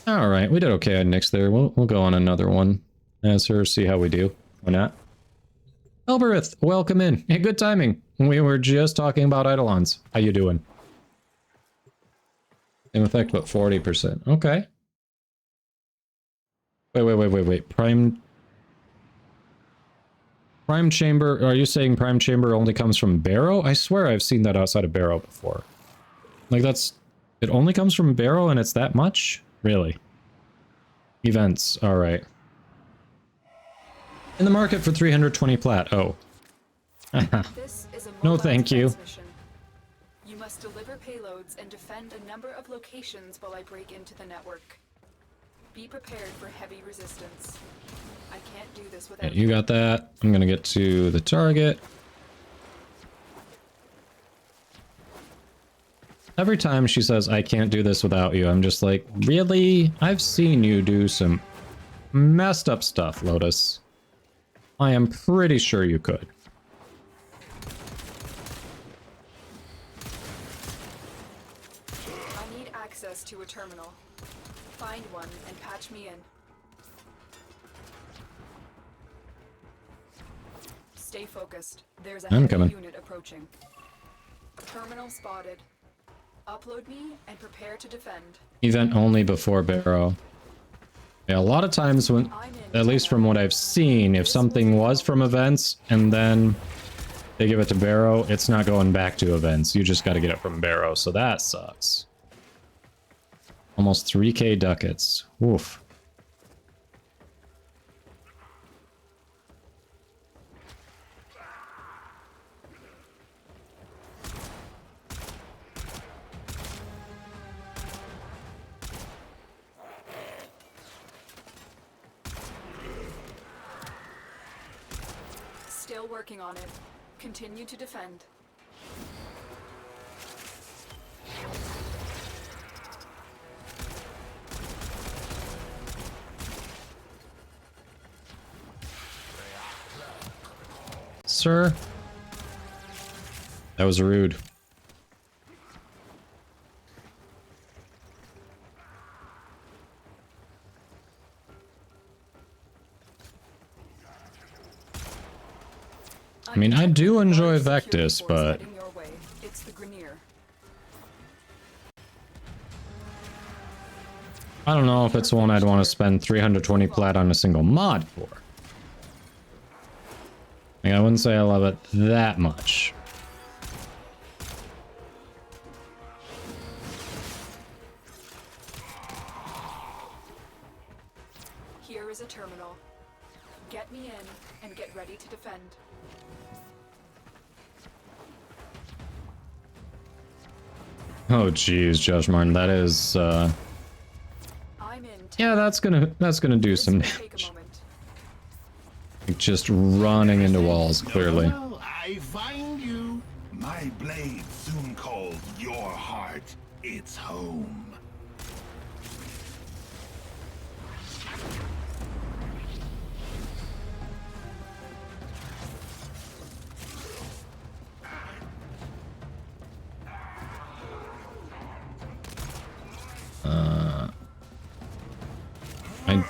All right, we did okay on Nyx there. We'll go on another one as her, see how we do. Why not? Elbereth, welcome in. Hey, good timing. We were just talking about Eidolons. How you doing? In effect, about 40%. Okay. Wait. Prime chamber. Are you saying prime chamber only comes from Barrow? I swear I've seen that outside of Barrow before. Like that's... It only comes from Barrow and it's that much? Really? Events. Alright. In the market for 320 plat. Oh. This is a No thank you. mission. You must deliver payloads and defend a number of locations while I break into the network. Be prepared for heavy resistance. I can't do this without You got that. I'm gonna get to the target. Every time she says, I can't do this without you, I'm just like, really? I've seen you do some messed up stuff, Lotus. I am pretty sure you could. I need access to a terminal. Find one and patch me in. Stay focused. There's a I'm heavy coming. unit approaching. Terminal spotted. Upload me and prepare to defend. Event only before Barrow. Yeah, a lot of times when, at least from what I've seen, if something was from events and then they give it to Barrow, it's not going back to events. You just got to get it from Barrow, so that sucks. Almost 3k ducats. Oof. Still working on it. Continue to defend. Sir? That was rude. I mean, I do enjoy Vectis, but It's the Grineer. I don't know if it's one I'd want to spend 320 plat on a single mod for. Like, I wouldn't say I love it that much. Here is a terminal. Get me in and get ready to defend. Oh geez, Josh Martin, that is yeah, that's gonna do some damage. Like just running into walls, clearly. No, I find you. My blade soon calls your heart its home. I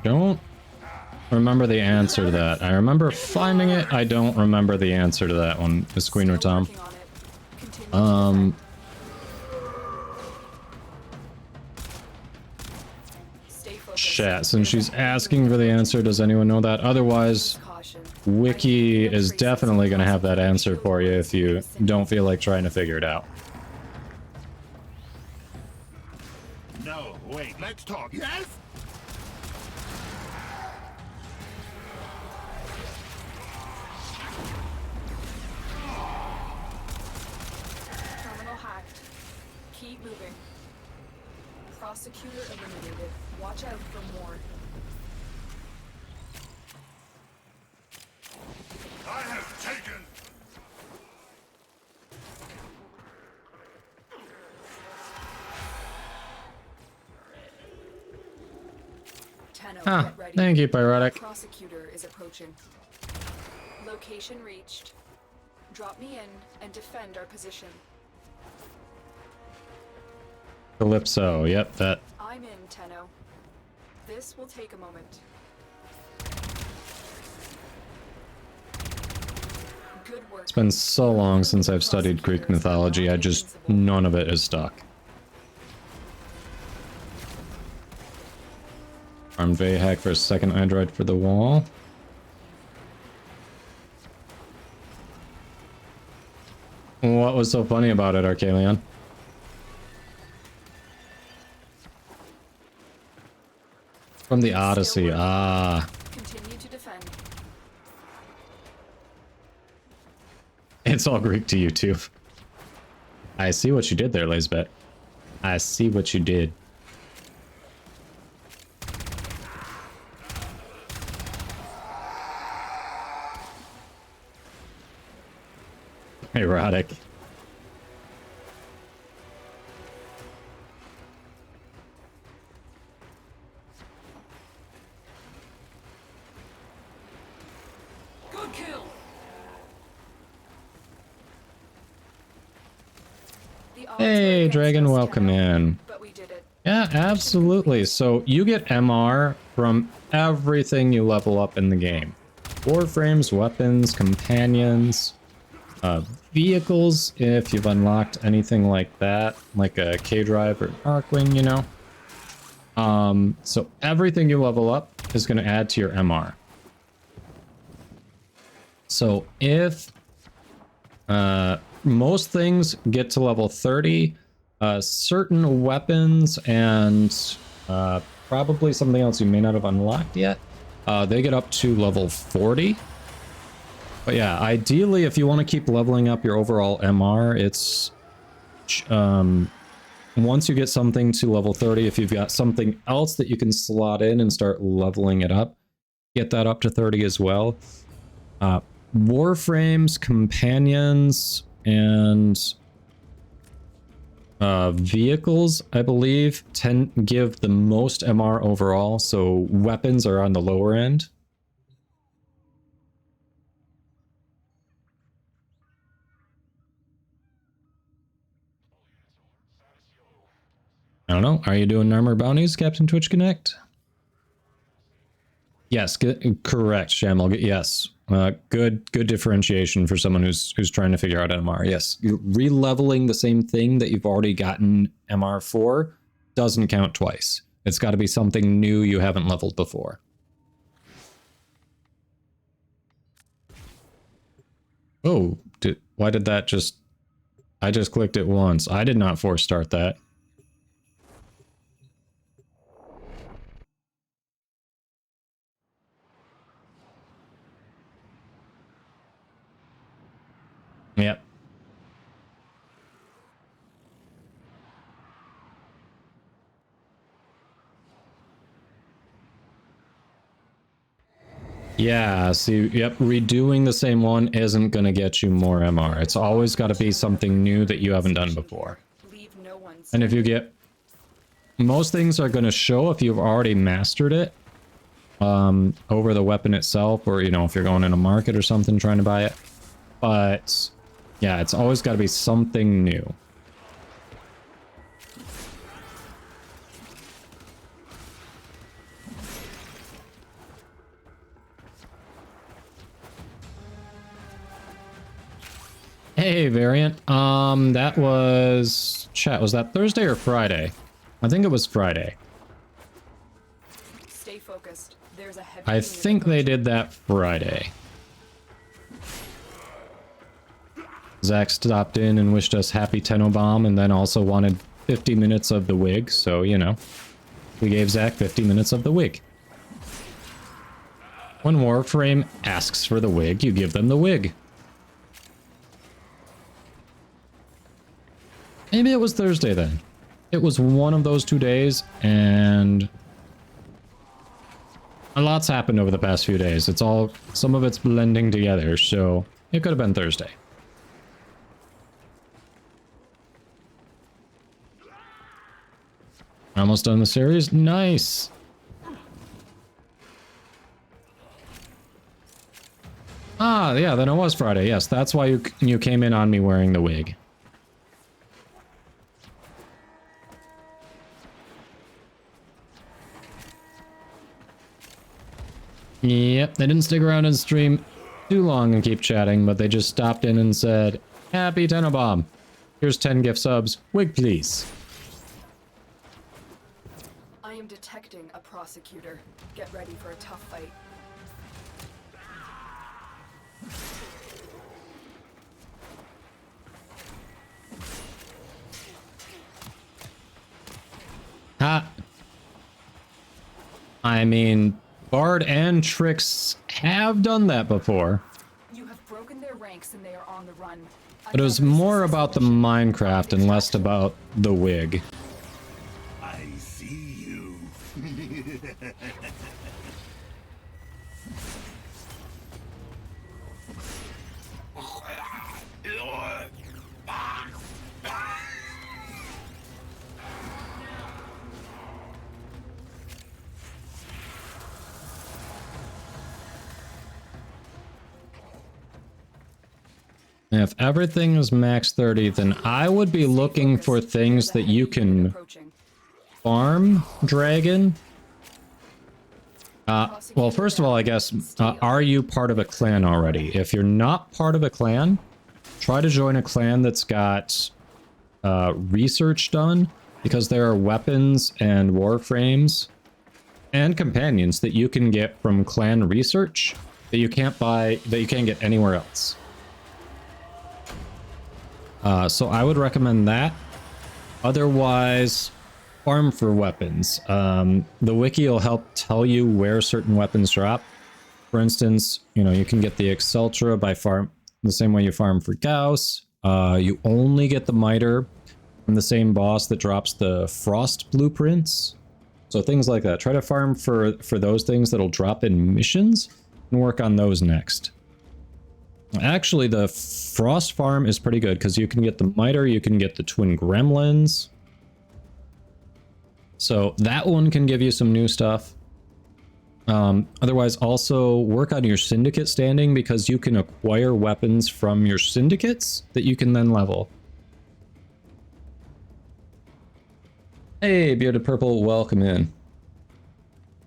don't remember the answer to that. I remember finding it. I don't remember the answer to that one, Miss Queen or Tom. Chat, since she's asking for the answer, does anyone know that? Otherwise, Wiki is definitely going to have that answer for you if you don't feel like trying to figure it out. No, wait, let's talk. Yes? Terminal hacked. Keep moving. Prosecutor eliminated. Watch out for more. I have taken. Ah, thank you, Pyrotic. Prosecutor is approaching. Location reached. Drop me in and defend our position. Calypso, yep, that. I'm in, Tenno. This will take a moment. Good work. It's been so long since I've studied Greek mythology, none of it is stuck. Armed Vahak for a second android for the wall. What was so funny about it, Arcalion? From the Odyssey, ah. Continue to defend. It's all Greek to you too. I see what you did there, Lazebet. I see what you did. Erotic. Good kill. Hey, Dragon, welcome in. Yeah, absolutely. So you get MR from everything you level up in the game. Warframes, weapons, companions, vehicles, if you've unlocked anything like that, like a K-Drive or Arcwing, you know. So everything you level up is going to add to your MR. So if most things get to level 30, certain weapons and probably something else you may not have unlocked yet, they get up to level 40. But yeah, ideally, if you want to keep leveling up your overall MR, it's once you get something to level 30, if you've got something else that you can slot in and start leveling it up, get that up to 30 as well. Warframes, companions, and vehicles, I believe, give the most MR overall, so weapons are on the lower end. I don't know. Are you doing armor bounties, Captain Twitch Connect? Yes, correct, Shamal. Yes, good differentiation for someone who's trying to figure out MR. Yes, re-leveling the same thing that you've already gotten MR for doesn't count twice. It's got to be something new you haven't leveled before. Oh, why did that just... I just clicked it once. I did not force start that. Yep. Yeah, see, yep, redoing the same one isn't going to get you more MR. It's always got to be something new that you haven't done before. And if you get... Most things are going to show if you've already mastered it over the weapon itself, or, you know, if you're going in a market or something trying to buy it. But, yeah, it's always got to be something new. Hey, Variant. That was... Chat, was that Thursday or Friday? I think it was Friday. Stay focused. There's a heavy I think they did that Friday. Zach stopped in and wished us happy Tenobomb and then also wanted 50 minutes of the wig, so, you know. We gave Zach 50 minutes of the wig. When Warframe asks for the wig, you give them the wig. Maybe it was Thursday then. It was one of those 2 days, and a lot's happened over the past few days. It's all, some of it's blending together, so it could have been Thursday. Almost done the series? Nice! Ah, yeah, then it was Friday. Yes, that's why you came in on me wearing the wig. Yep, they didn't stick around and stream too long and keep chatting, but they just stopped in and said, happy Tenobomb. Here's 10 gift subs. Wig, please. I am detecting a prosecutor. Get ready for a tough fight. Ha. I mean... Bard and Trix have done that before. You have broken their ranks and they are on the run. But it was more about the Minecraft and less about the wig. I see you. If everything is max 30, then I would be looking for things that you can farm, Dragon. Well, first of all, I guess, are you part of a clan already? If you're not part of a clan, try to join a clan that's got research done, because there are weapons and warframes and companions that you can get from clan research that you can't buy, that you can't get anywhere else. So I would recommend that. Otherwise, farm for weapons. The wiki will help tell you where certain weapons drop. For instance, you know, you can get the Exceltra by farm the same way you farm for Gauss. You only get the Miter from the same boss that drops the Frost blueprints. So things like that. Try to farm for those things that'll drop in missions and work on those next. Actually, the Frost farm is pretty good because you can get the Miter, you can get the Twin Gremlins. So that one can give you some new stuff. Otherwise, also work on your syndicate standing because you can acquire weapons from your syndicates that you can then level. Hey, Bearded Purple, welcome in.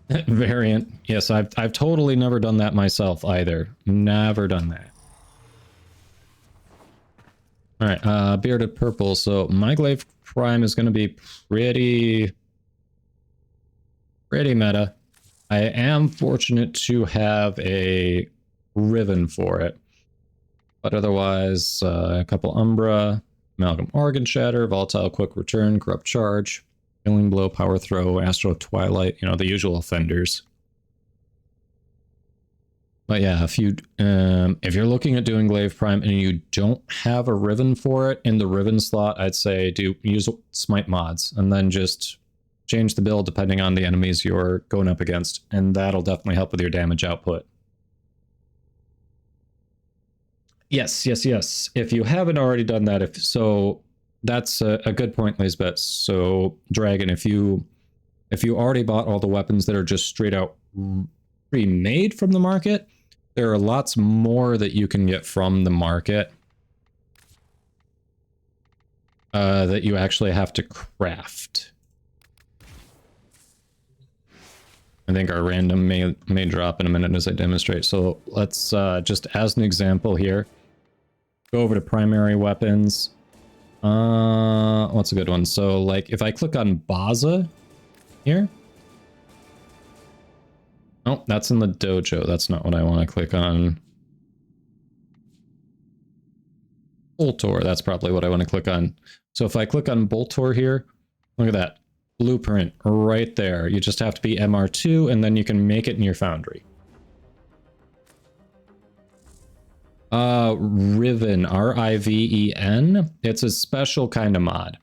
Variant. Yes, I've totally never done that myself either. Never done that. Alright, Bearded Purple. So my Glaive Prime is going to be pretty meta. I am fortunate to have a Riven for it. But otherwise, a couple Umbra, Amalgam Organ Shatter, Volatile Quick Return, Corrupt Charge, Killing Blow, Power Throw, Astro Twilight, you know, the usual offenders. But yeah, if you're looking at doing Glaive Prime and you don't have a Riven for it, in the Riven slot, I'd say use Smite mods, and then just change the build depending on the enemies you're going up against, and that'll definitely help with your damage output. Yes. If you haven't already done that, so that's a good point, Lisbeth. So, Dragon, if you already bought all the weapons that are just straight out pre-made from the market, there are lots more that you can get from the market that you actually have to craft. I think our random may drop in a minute as I demonstrate. So let's just as an example here, go over to primary weapons. What's a good one? So like if I click on Baza here. Oh, that's in the dojo. That's not what I want to click on. Boltor, that's probably what I want to click on. So if I click on Boltor here, look at that. Blueprint right there. You just have to be MR2 and then you can make it in your foundry. Riven, R-I-V-E-N. It's a special kind of mod.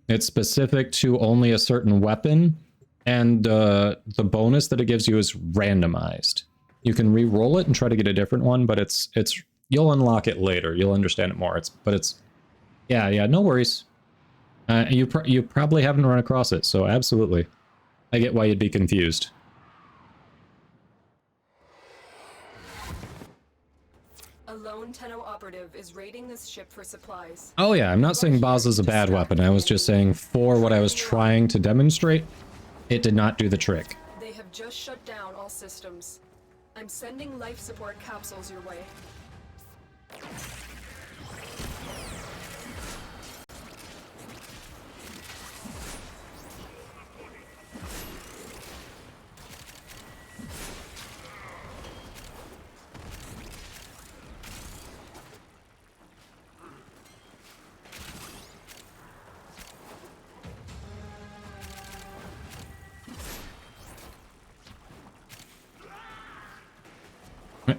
It's specific to only a certain weapon, and the bonus that it gives you is randomized. You can re-roll it and try to get a different one, but it's you'll unlock it later. You'll understand it more. Yeah, no worries. You probably haven't run across it, so absolutely. I get why you'd be confused. A lone Tenno operative is raiding this ship for supplies. Oh yeah, I'm not saying Baza's a bad weapon. I was just saying for what I was trying to demonstrate, it did not do the trick. They have just shut down all systems. I'm sending life support capsules your way.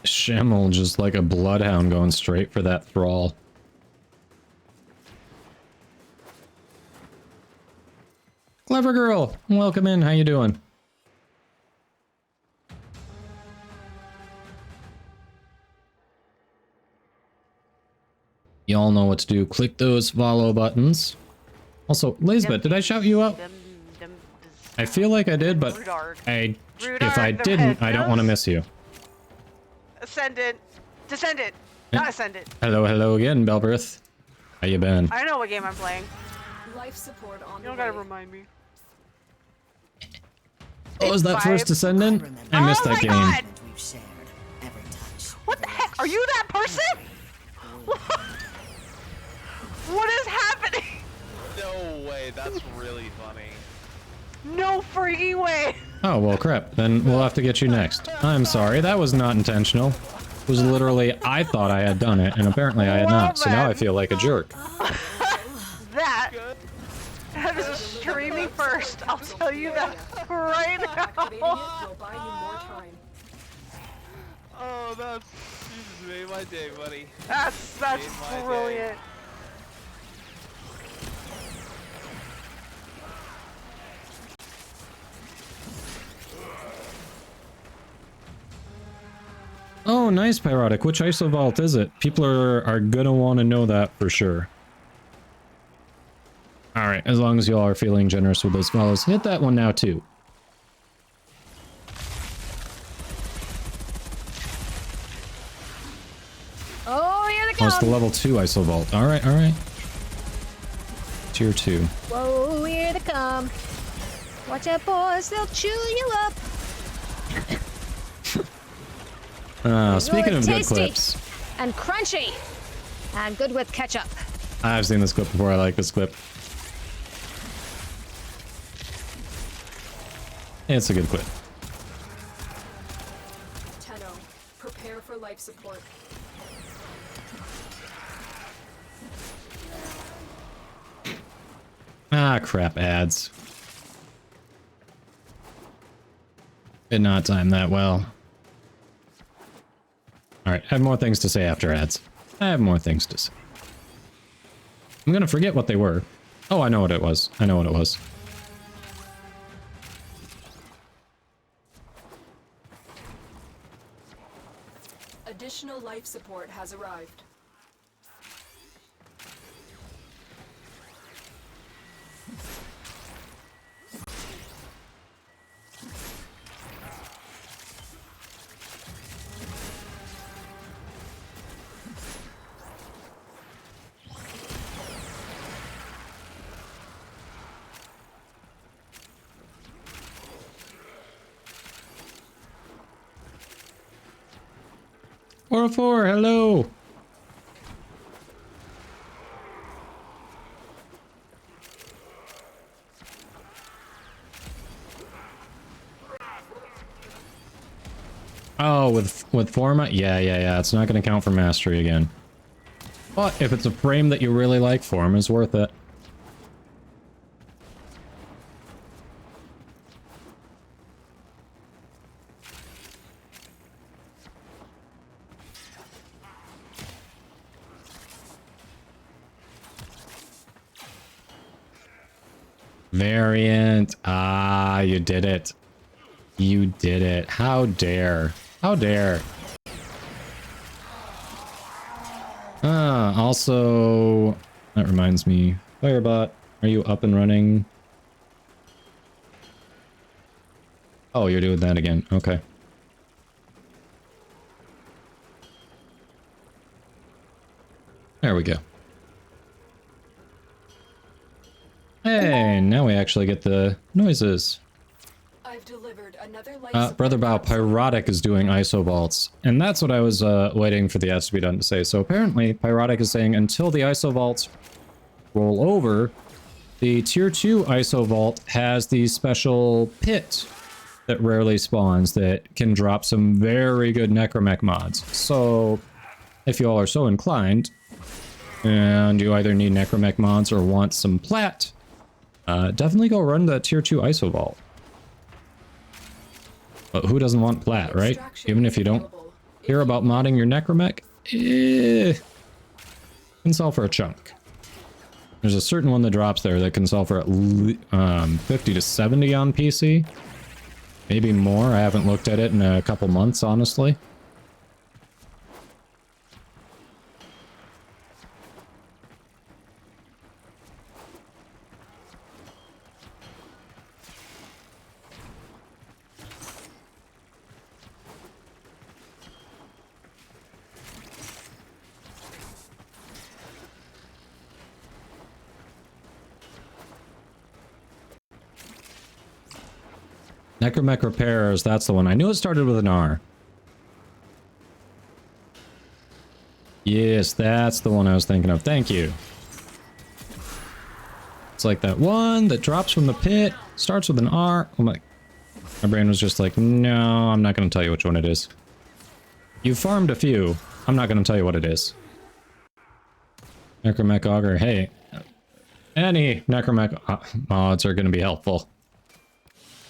Shamel just like a bloodhound going straight for that thrall. Clever girl, welcome in. How you doing? Y'all know what to do. Click those follow buttons. Also, Lisbeth, did I shout you out? I feel like I did, but if I didn't, I don't want to miss you. Ascendant. Descendant. Not Ascendant. Hello again, Belbrith. How you been? I know what game I'm playing. Life support on You don't gotta remind me. What was that first Descendant? I missed that game. God. What the heck? Are you that person? What is happening? No way, that's really funny. No freaking way. Oh, well, crap. Then we'll have to get you next. I'm sorry, that was not intentional. It was literally, I thought I had done it, and apparently I had not, so now I feel like a jerk. That is a streaming first, I'll tell you that right now. Oh, that's... You just made my day, buddy. That's brilliant. Oh, nice, Pyrotic. Which Isovault is it? People are gonna want to know that for sure. Alright, as long as y'all are feeling generous with those follows, hit that one now, too. Oh, here they come! Oh, it's the level 2 Isovault. Alright. Tier 2. Whoa, here they come. Watch out, boys. They'll chew you up. Speaking of good Tasty clips, and crunchy and good with ketchup. I've seen this clip before. I like this clip. It's a good clip. Tenno, prepare for life support. Ah, crap, ads. Did not time that well. Alright, I have more things to say after ads. I have more things to say. I'm gonna forget what they were. Oh, I know what it was. I know what it was. Additional life support has arrived. Four, hello! Oh, with format? Yeah. It's not going to count for mastery again. But if it's a frame that you really like, form is worth it. Variant. Ah, you did it. You did it. How dare. How dare. Also, that reminds me. Firebot, are you up and running? Oh, you're doing that again. Okay. There we go. Hey, now we actually get the noises. I've delivered another life Brother Bow, Pyrotic is doing ISO vaults. And that's what I was waiting for the ads to be done to say. So apparently, Pyrotic is saying until the ISO vaults roll over, the tier 2 ISO vault has the special pit that rarely spawns that can drop some very good Necromech mods. So if you all are so inclined, and you either need Necromech mods or want some plat, definitely go run the tier 2 ISO vault. But who doesn't want plat, right? Even if you don't hear about modding your Necromech, can sell for a chunk. There's a certain one that drops there that can sell for at 50 to 70 on PC. Maybe more. I haven't looked at it in a couple months, honestly. Necromech Repairs, that's the one. I knew it started with an R. Yes, that's the one I was thinking of. Thank you. It's like that one that drops from the pit, starts with an R. Oh my brain was just like, no, I'm not going to tell you which one it is. You farmed a few. I'm not going to tell you what it is. Necromech Augur. Hey, any Necromech mods are going to be helpful.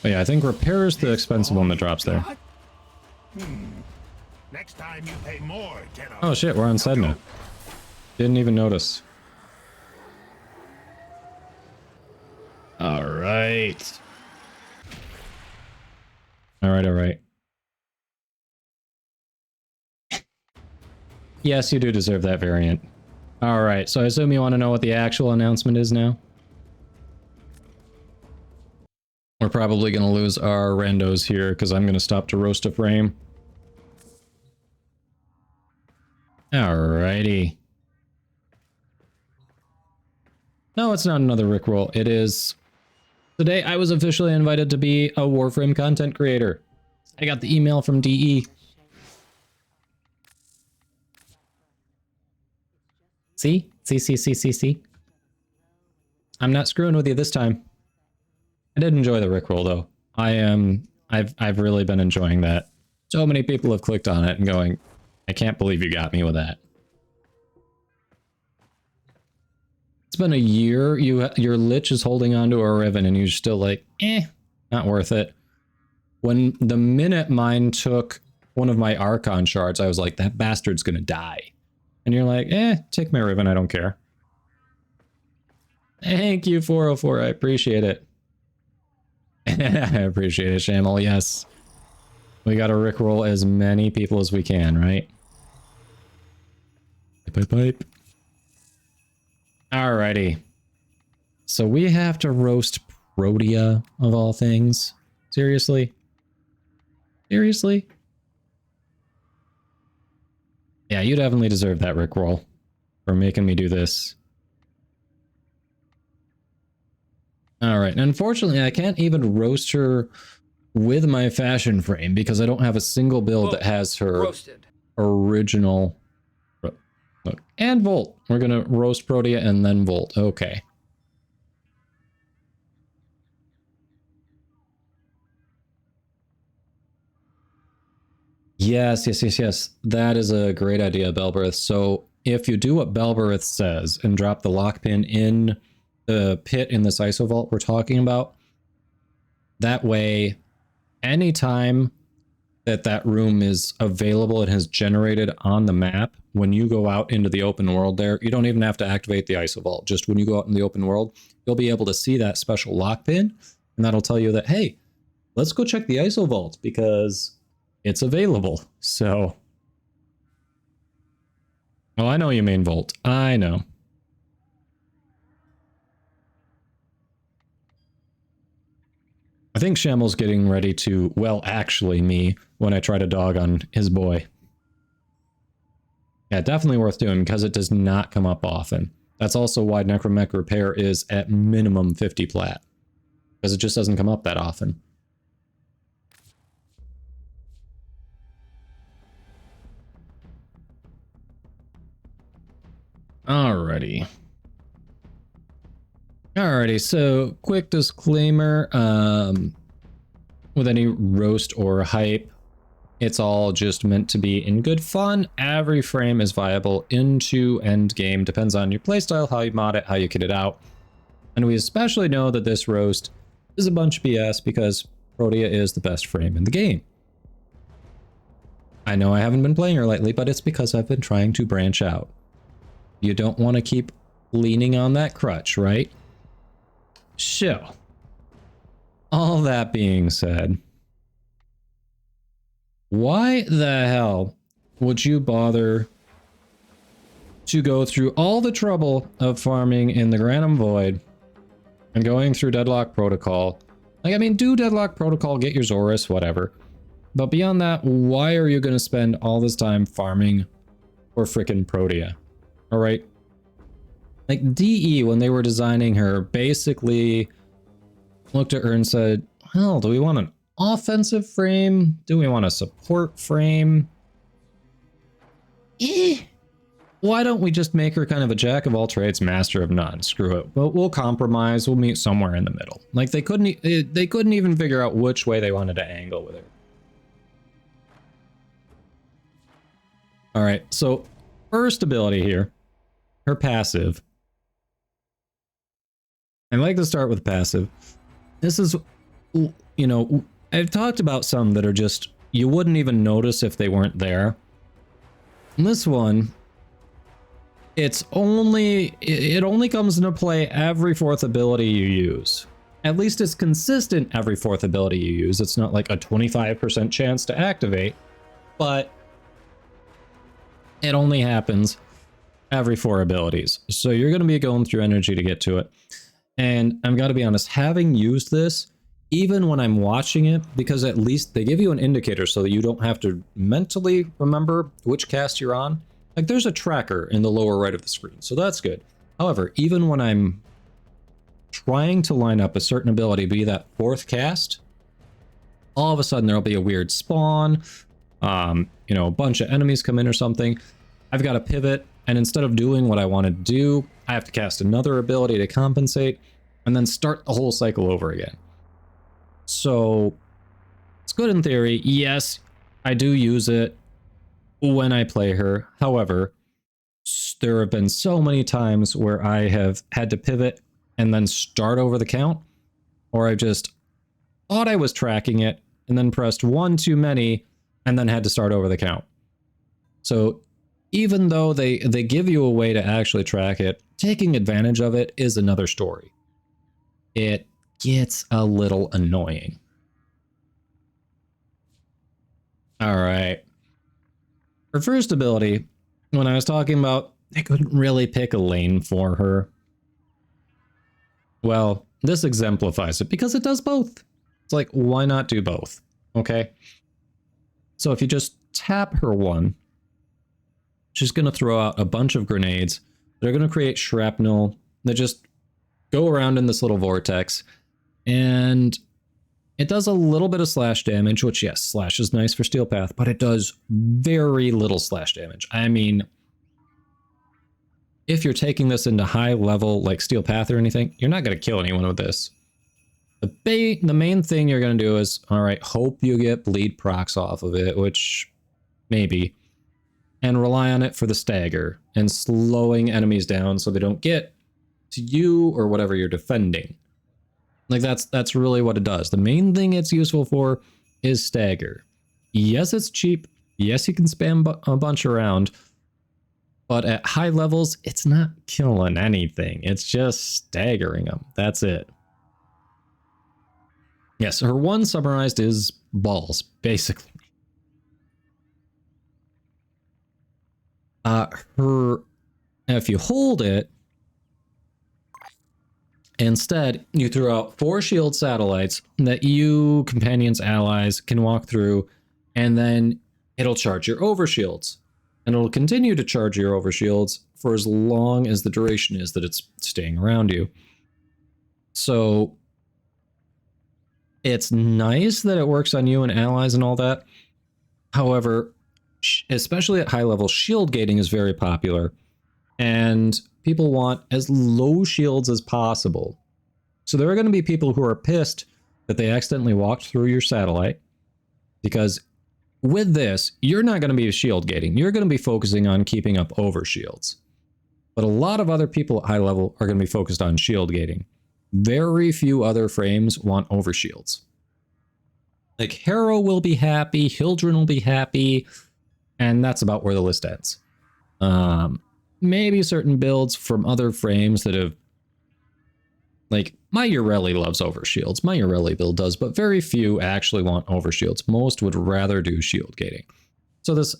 But yeah, I think Repair is the expensive one that drops there. Next time you pay more, Tenno. Oh shit, we're on Sedna. Didn't even notice. Alright. Alright. Yes, you do deserve that variant. Alright, so I assume you want to know what the actual announcement is now? We're probably going to lose our randos here because I'm going to stop to roast a frame. Alrighty. No, it's not another Rickroll. It is Today, I was officially invited to be a Warframe content creator. I got the email from DE. See? See? I'm not screwing with you this time. I did enjoy the Rickroll, though. I've really been enjoying that. So many people have clicked on it and going, I can't believe you got me with that. It's been a year. Your Lich is holding onto a Riven and you're still like, not worth it. When the minute mine took one of my Archon shards, I was like, that bastard's gonna die. And you're like, take my Riven, I don't care. Thank you, 404, I appreciate it. I appreciate it, Shamel, yes. We gotta rickroll as many people as we can, right? Pipe. Alrighty. So we have to roast Protea, of all things. Seriously? Seriously? Yeah, you definitely deserve that rickroll for making me do this. Alright, unfortunately I can't even roast her with my fashion frame because I don't have a single build that has her original... Look, and Volt. We're gonna roast Protea and then Volt. Okay. Yes. That is a great idea, Belberith. So if you do what Belberith says and drop the lock pin in the pit in this ISO vault we're talking about, that way, anytime that room is available and has generated on the map, when you go out into the open world there, you don't even have to activate the ISO vault. Just when you go out in the open world, you'll be able to see that special lock pin, and that'll tell you that, hey, let's go check the ISO vault because it's available. So, oh, I know you mean Volt. I know. I think Shamel's getting ready to, well, actually me, when I try to dog on his boy. Yeah, definitely worth doing because it does not come up often. That's also why Necromech Repair is at minimum 50 plat. Because it just doesn't come up that often. Alrighty. Alrighty, so quick disclaimer, with any roast or hype, it's all just meant to be in good fun. Every frame is viable into end game, depends on your playstyle, how you mod it, how you kit it out. And we especially know that this roast is a bunch of BS because Protea is the best frame in the game. I know I haven't been playing her lately, but it's because I've been trying to branch out. You don't want to keep leaning on that crutch, right? So, all that being said, why the hell would you bother to go through all the trouble of farming in the Granum Void and going through Deadlock Protocol? Like, I mean, do Deadlock Protocol, get your Zorus, whatever. But beyond that, why are you going to spend all this time farming for frickin' Protea? Alright? Like, DE, when they were designing her, basically looked at her and said, well, do we want an offensive frame? Do we want a support frame? Why don't we just make her kind of a jack of all trades, master of none? Screw it. We'll compromise. We'll meet somewhere in the middle. Like, they couldn't even figure out which way they wanted to angle with her. All right, so first ability here, her passive. I like to start with passive. This is, you know, I've talked about some that are just, you wouldn't even notice if they weren't there. And this one, it only comes into play every fourth ability you use. At least it's consistent every fourth ability you use. It's not like a 25% chance to activate, but it only happens every 4 abilities. So you're going to be going through energy to get to it. And I've got to be honest, having used this, even when I'm watching it, because at least they give you an indicator so that you don't have to mentally remember which cast you're on. Like, there's a tracker in the lower right of the screen, so that's good. However, even when I'm trying to line up a certain ability, be that fourth cast, all of a sudden there'll be a weird spawn, you know, a bunch of enemies come in or something. I've got to pivot, and instead of doing what I want to do, I have to cast another ability to compensate, and then start the whole cycle over again. So it's good in theory. Yes, I do use it when I play her. However, there have been so many times where I have had to pivot and then start over the count, or I just thought I was tracking it and then pressed one too many and then had to start over the count. So even though they give you a way to actually track it, taking advantage of it is another story. It gets a little annoying. All right. Her first ability, when I was talking about I couldn't really pick a lane for her, well, this exemplifies it because it does both. It's like, why not do both? Okay. So if you just tap her one, she's going to throw out a bunch of grenades. They're going to create shrapnel that just go around in this little vortex. And it does a little bit of slash damage, which, yes, slash is nice for Steel Path, but it does very little slash damage. I mean, if you're taking this into high level, like Steel Path or anything, you're not going to kill anyone with this. The main thing you're going to do is, all right, hope you get bleed procs off of it, which maybe, and rely on it for the stagger and slowing enemies down so they don't get to you or whatever you're defending. Like that's really what it does. The main thing it's useful for is stagger. Yes, it's cheap. Yes, you can spam a bunch around, but at high levels, it's not killing anything. It's just staggering them. That's it. Yes, her one summarized is balls, basically. If you hold it, instead, you throw out 4 shield satellites that you, companions, allies can walk through, and then it'll charge your overshields. And it'll continue to charge your overshields for as long as the duration is that it's staying around you. So it's nice that it works on you and allies and all that. However, especially at high level, shield gating is very popular. And people want as low shields as possible. So there are going to be people who are pissed that they accidentally walked through your satellite, because with this, you're not going to be shield gating. You're going to be focusing on keeping up overshields. But a lot of other people at high level are going to be focused on shield gating. Very few other frames want overshields. Like Harrow will be happy, Hildren will be happy, and that's about where the list ends. Maybe certain builds from other frames that have, like, my Urelli loves overshields. My Urelli build does, but very few actually want overshields. Most would rather do shield gating. So this,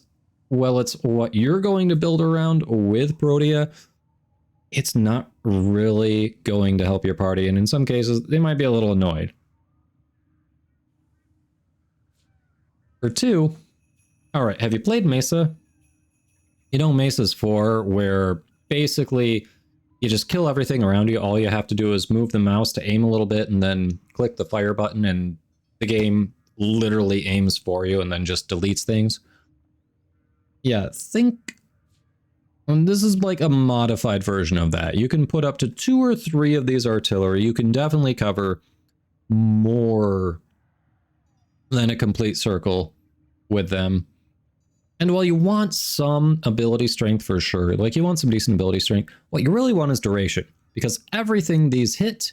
well, it's what you're going to build around with Protea. It's not really going to help your party, and in some cases, they might be a little annoyed. For 2, all right, have you played Mesa? You know Mesa's 4, where basically you just kill everything around you. All you have to do is move the mouse to aim a little bit and then click the fire button, and the game literally aims for you and then just deletes things. Yeah, think... this is like a modified version of that. You can put up to 2 or 3 of these artillery. You can definitely cover more than a complete circle with them. And while you want some ability strength for sure, like you want some decent ability strength, what you really want is duration, because everything these hit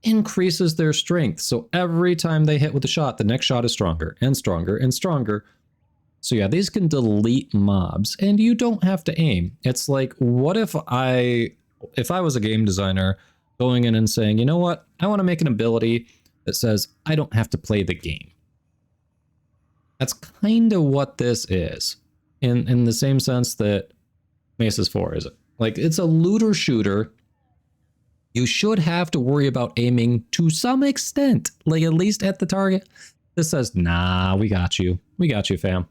increases their strength. So every time they hit with a shot, the next shot is stronger and stronger and stronger. So yeah, these can delete mobs, and you don't have to aim. It's like, what if I was a game designer going in and saying, you know what, I want to make an ability that says I don't have to play the game. That's kind of what this is, in the same sense that Mesa's 4 is. Like, it's a looter shooter. You should have to worry about aiming to some extent, like at least at the target. This says, nah, we got you. We got you, fam.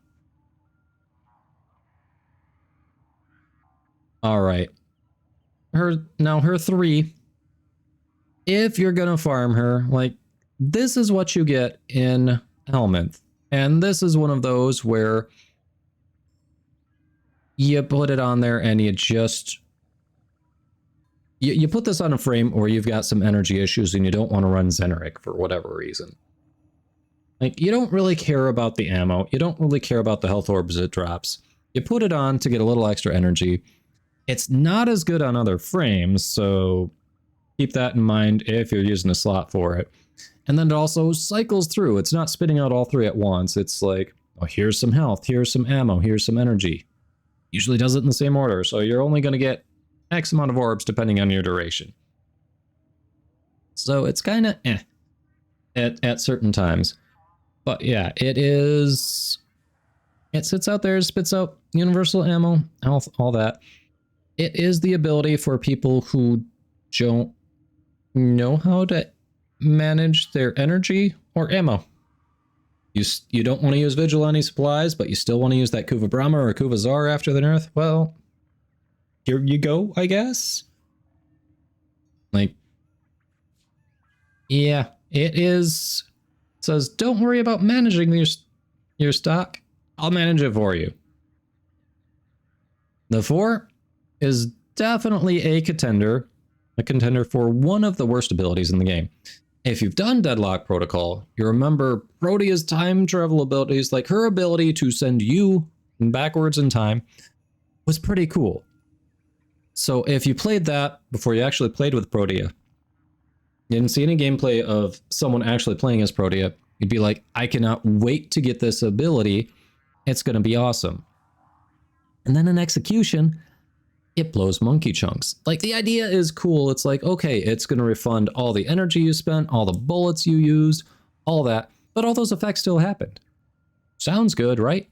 All right. Her 3, if you're gonna farm her, like, this is what you get in Helminth. And this is one of those where you put it on there and you just... You put this on a frame or you've got some energy issues and you don't want to run Zeneric for whatever reason. Like, you don't really care about the ammo. You don't really care about the health orbs it drops. You put it on to get a little extra energy. It's not as good on other frames, so keep that in mind if you're using a slot for it. And then it also cycles through. It's not spitting out all three at once. It's like, oh, here's some health, here's some ammo, here's some energy. Usually does it in the same order, so you're only going to get X amount of orbs depending on your duration. So it's kind of at certain times. But yeah, it is... It sits out there, spits out universal ammo, health, all that. It is the ability for people who don't know how to manage their energy or ammo. You don't want to use Vigilante supplies, but you still want to use that Kuva Brahma or Kuva Zar after the nerf? Well, here you go, I guess. Like, yeah, it is... It says, don't worry about managing your stock. I'll manage it for you. The 4 is definitely a contender for one of the worst abilities in the game. If you've done Deadlock Protocol, you remember Protea's time travel abilities, like her ability to send you backwards in time, was pretty cool. So if you played that before you actually played with Protea, you didn't see any gameplay of someone actually playing as Protea, you'd be like, I cannot wait to get this ability. It's going to be awesome. And then in execution, it blows monkey chunks. Like, the idea is cool. It's like, okay, it's going to refund all the energy you spent, all the bullets you used, all that, but all those effects still happened. Sounds good, right?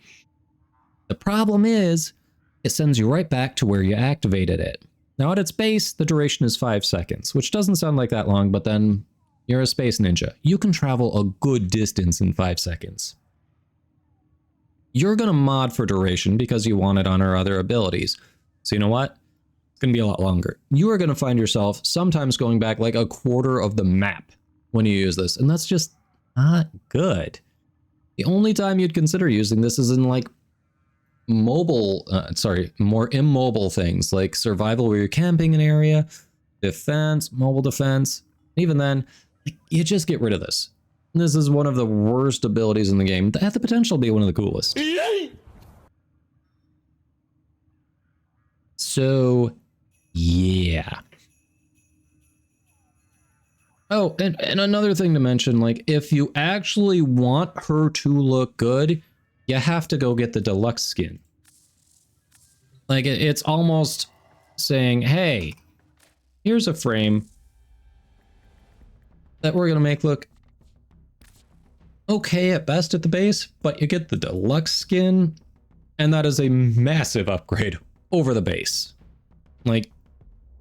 The problem is, it sends you right back to where you activated it. Now at its base, the duration is 5 seconds, which doesn't sound like that long, but then you're a space ninja. You can travel a good distance in 5 seconds. You're going to mod for duration because you want it on her other abilities. So you know what? It's going to be a lot longer. You are going to find yourself sometimes going back like a quarter of the map when you use this, and that's just not good. The only time you'd consider using this is in like more immobile things like survival where you're camping an area, defense, mobile defense. Even then, you just get rid of this. This is one of the worst abilities in the game that had the potential to be one of the coolest. So, yeah. Oh, and another thing to mention, like, if you actually want her to look good, you have to go get the deluxe skin. Like, it's almost saying, hey, here's a frame that we're going to make look okay at best at the base, but you get the deluxe skin, and that is a massive upgrade over the base. Like,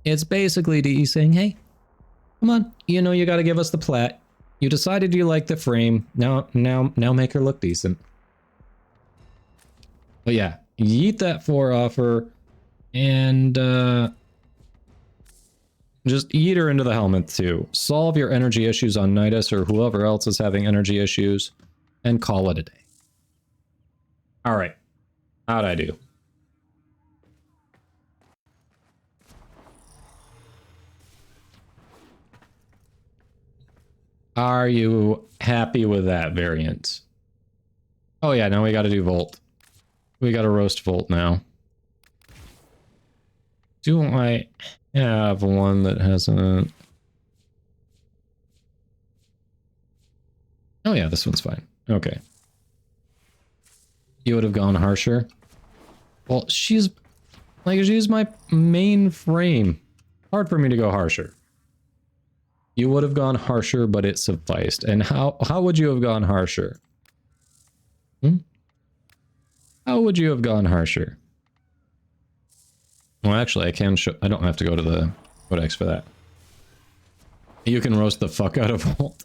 it's basically DE saying, hey, come on, you know you got to give us the plat. You decided you like the frame. Now make her look decent. But yeah, yeet that 4 off her, and just eat her into the helmet too. Solve your energy issues on Nidus or whoever else is having energy issues, and call it a day. All right, how'd I do? Are you happy with that variant? Oh yeah, now we gotta do Volt. We gotta roast Volt now. Do I have one that hasn't... Oh yeah, this one's fine. Okay. You would have gone harsher? Well, she's my main frame. Hard for me to go harsher. You would have gone harsher, but it sufficed. And how would you have gone harsher? How would you have gone harsher? Well, actually, I can show... I don't have to go to the codex for that. You can roast the fuck out of Volt.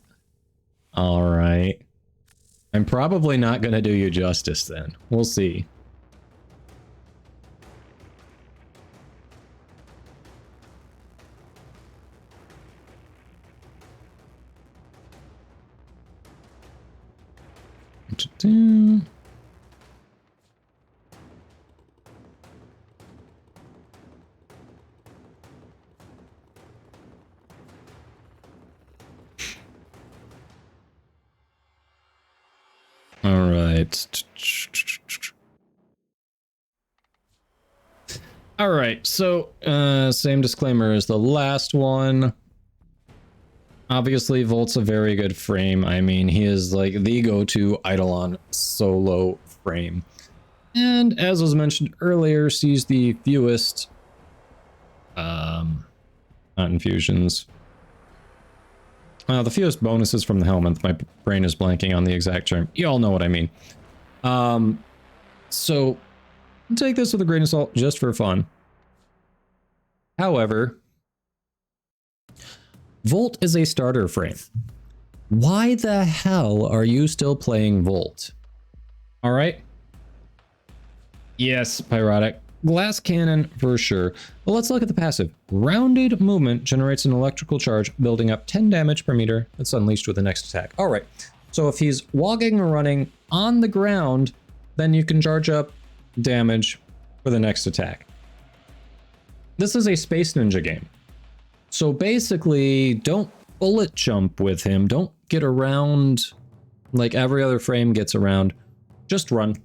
Alright. I'm probably not going to do you justice then. We'll see. All right. All right. So, same disclaimer as the last one. Obviously, Volt's a very good frame. I mean, he is like the go-to Eidolon solo frame. And as was mentioned earlier, sees the fewest not infusions. The fewest bonuses from the helmet. My brain is blanking on the exact term. You all know what I mean. So take this with a grain of salt just for fun. However, Volt is a starter frame. Why the hell are you still playing Volt? All right. Yes, Pyrotic. Glass cannon for sure. But let's look at the passive. Rounded movement generates an electrical charge, building up 10 damage per meter that's unleashed with the next attack. All right. So if he's walking or running on the ground, then you can charge up damage for the next attack. This is a Space Ninja game. So basically, don't bullet jump with him. Don't get around like every other frame gets around. Just run.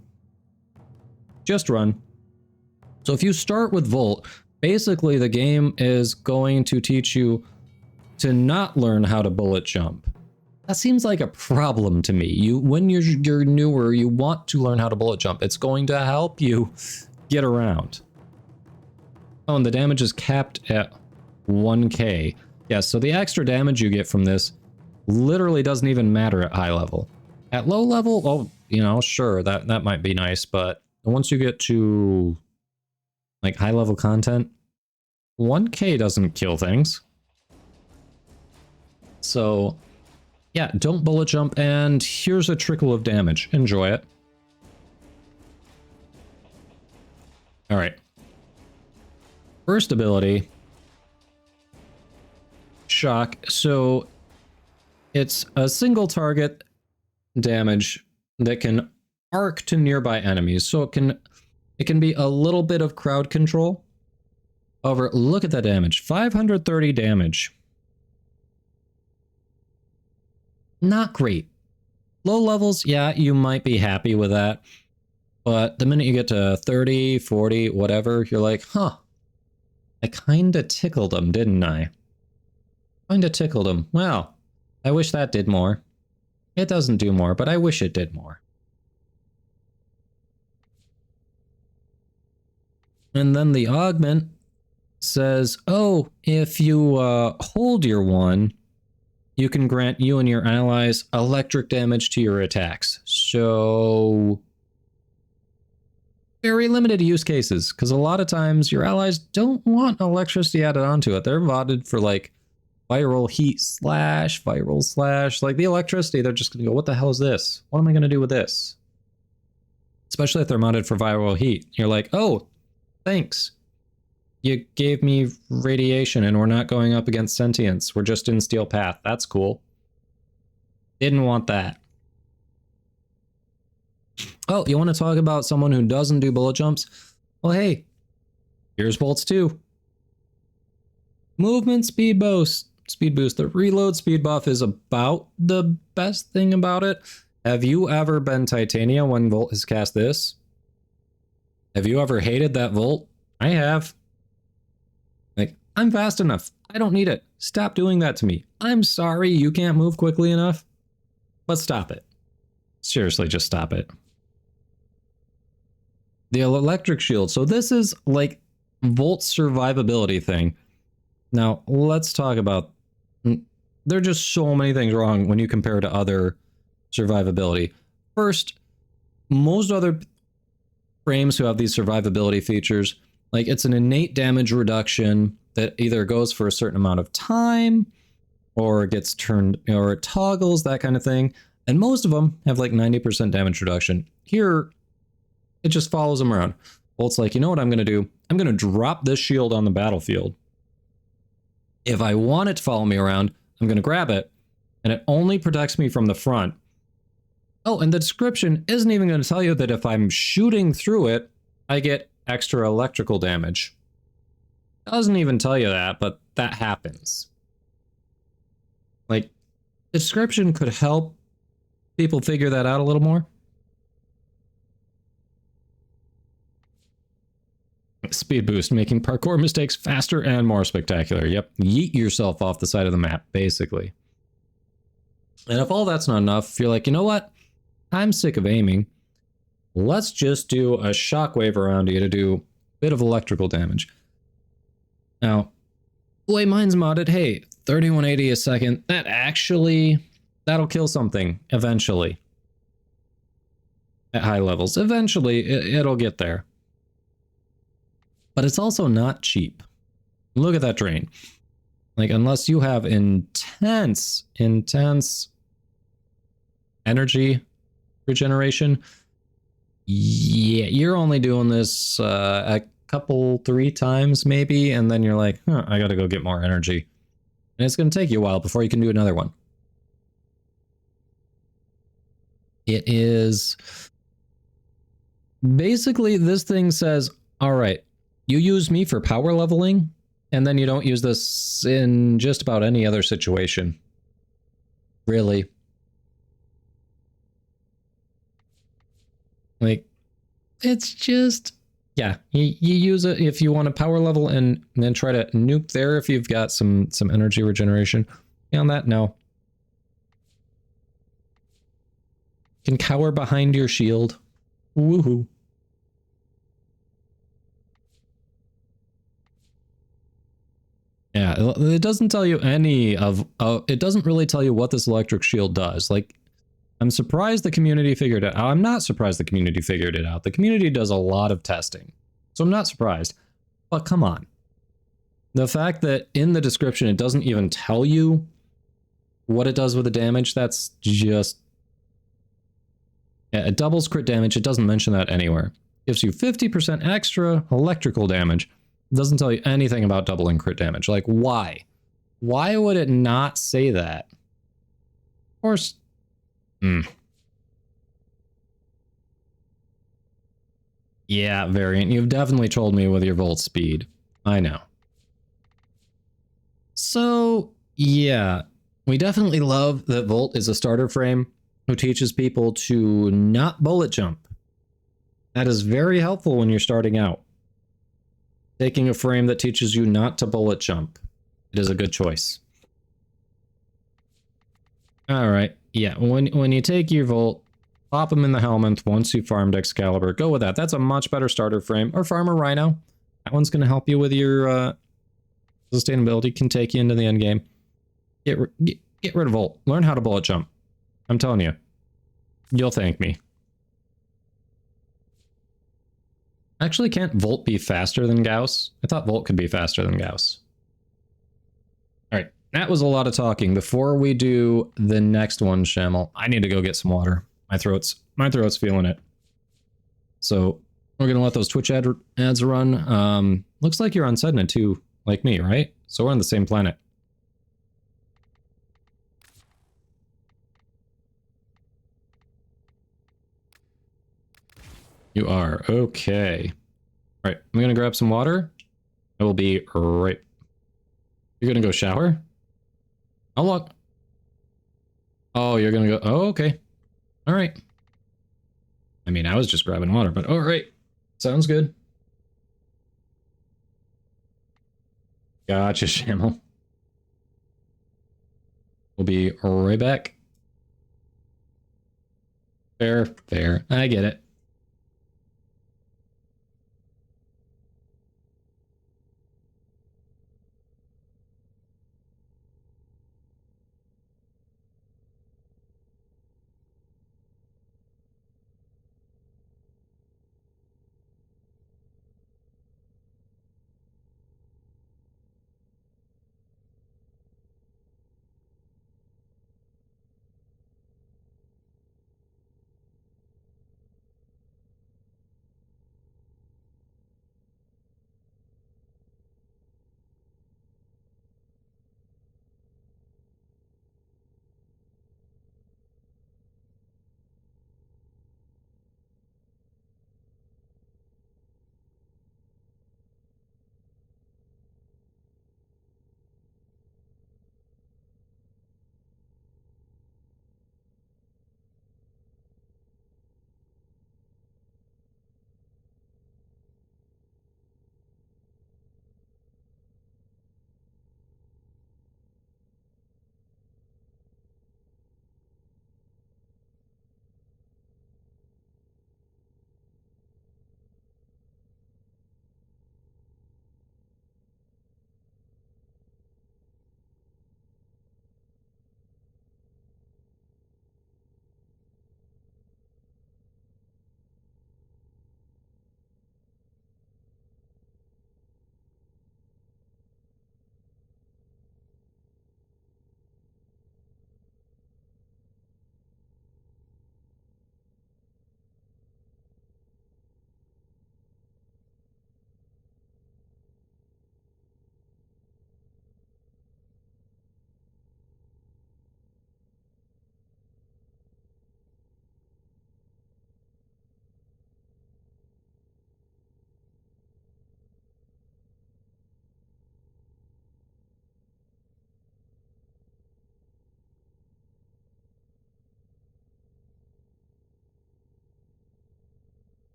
Just run. So if you start with Volt, basically the game is going to teach you to not learn how to bullet jump. That seems like a problem to me. When you're newer, you want to learn how to bullet jump. It's going to help you get around. Oh, and the damage is capped at 1k. Yeah, so the extra damage you get from this literally doesn't even matter at high level. At low level, oh, you know, sure, that might be nice, but once you get to like high level content, 1k doesn't kill things. So yeah, don't bullet jump, and here's a trickle of damage. Enjoy it. All right. First ability, shock. So it's a single target damage that can arc to nearby enemies. So it can be a little bit of crowd control. However, look at that damage. 530 damage. Not great. Low levels, yeah, you might be happy with that. But the minute you get to 30, 40, whatever, you're like, huh. I kinda tickled him, didn't I? Kinda tickled him. Well, I wish that did more. It doesn't do more, but I wish it did more. And then the augment says, oh, if you hold your one, you can grant you and your allies electric damage to your attacks. So very limited use cases, because a lot of times your allies don't want electricity added onto it. They're modded for like viral heat slash, viral slash, like the electricity. They're just gonna go, what the hell is this? What am I gonna do with this? Especially if they're modded for viral heat. You're like, oh, thanks. You gave me radiation and we're not going up against sentience. We're just in Steel Path. That's cool. Didn't want that. Oh, you want to talk about someone who doesn't do bullet jumps? Well, hey, here's bolts too. Movement speed boost. The reload speed buff is about the best thing about it. Have you ever been Titania when Volt has cast this? Have you ever hated that Volt? I have. Like, I'm fast enough. I don't need it. Stop doing that to me. I'm sorry you can't move quickly enough. But stop it. Seriously, just stop it. The electric shield. So this is like Volt's survivability thing. Now, let's talk about... There are just so many things wrong when you compare to other survivability. First, most other frames who have these survivability features, like it's an innate damage reduction that either goes for a certain amount of time or gets turned, or it toggles, that kind of thing. And most of them have like 90% damage reduction. Here, it just follows them around. Well, it's like, you know what I'm going to do? I'm going to drop this shield on the battlefield. If I want it to follow me around, I'm going to grab it, and it only protects me from the front. Oh, and the description isn't even going to tell you that if I'm shooting through it, I get extra electrical damage. Doesn't even tell you that, but that happens. Like, the description could help people figure that out a little more. Speed boost, making parkour mistakes faster and more spectacular. Yep, yeet yourself off the side of the map, basically. And if all that's not enough, if you're like, you know what? I'm sick of aiming. Let's just do a shockwave around you to do a bit of electrical damage. Now, the way mine's modded, hey, 3180 a second, that'll kill something eventually. At high levels. Eventually, it'll get there. But it's also not cheap. Look at that drain. Like, unless you have intense energy regeneration, yeah, you're only doing this a couple, 3 times maybe, and then you're like, huh, I gotta go get more energy. And it's gonna take you a while before you can do another one. It is... Basically, this thing says, all right, you use me for power leveling, and then you don't use this in just about any other situation. Really. Like, it's just, yeah, you use it if you want to power level and then try to nuke there if you've got some energy regeneration. Beyond that, no. Can cower behind your shield. Woohoo. Yeah, it doesn't tell you any of, it doesn't really tell you what this electric shield does. Like, I'm surprised the community figured it out. I'm not surprised the community figured it out. The community does a lot of testing, so I'm not surprised. But come on. The fact that in the description it doesn't even tell you what it does with the damage, that's just... Yeah, it doubles crit damage. It doesn't mention that anywhere. Gives you 50% extra electrical damage. It doesn't tell you anything about doubling crit damage. Like, why? Why would it not say that? Of course... Yeah, Variant, you've definitely trolled me with your volt speed. I know. So, yeah, we definitely love that Volt is a starter frame who teaches people to not bullet jump. That is very helpful when you're starting out. Taking a frame that teaches you not to bullet jump. It is a good choice. Alright, yeah, when you take your Volt, pop them in the helmet once you farmed Excalibur. Go with that. That's a much better starter frame. Or farm a Rhino. That one's going to help you with your sustainability. Can take you into the end game. Get rid of Volt. Learn how to bullet jump. I'm telling you. You'll thank me. Actually, can't Volt be faster than Gauss? I thought Volt could be faster than Gauss. Alright, that was a lot of talking. Before we do the next one, Shamel, I need to go get some water. My throat's feeling it. So, we're gonna let those Twitch ads run. Looks like you're on Sedna too, like me, right? So we're on the same planet. You are. Okay. All right, I'm gonna grab some water. I will be right. You're gonna go shower? How long? Oh, you're gonna go. Oh, okay. All right. I mean, I was just grabbing water, but all right. Sounds good. Gotcha, Shamel. We'll be right back. Fair, fair. I get it.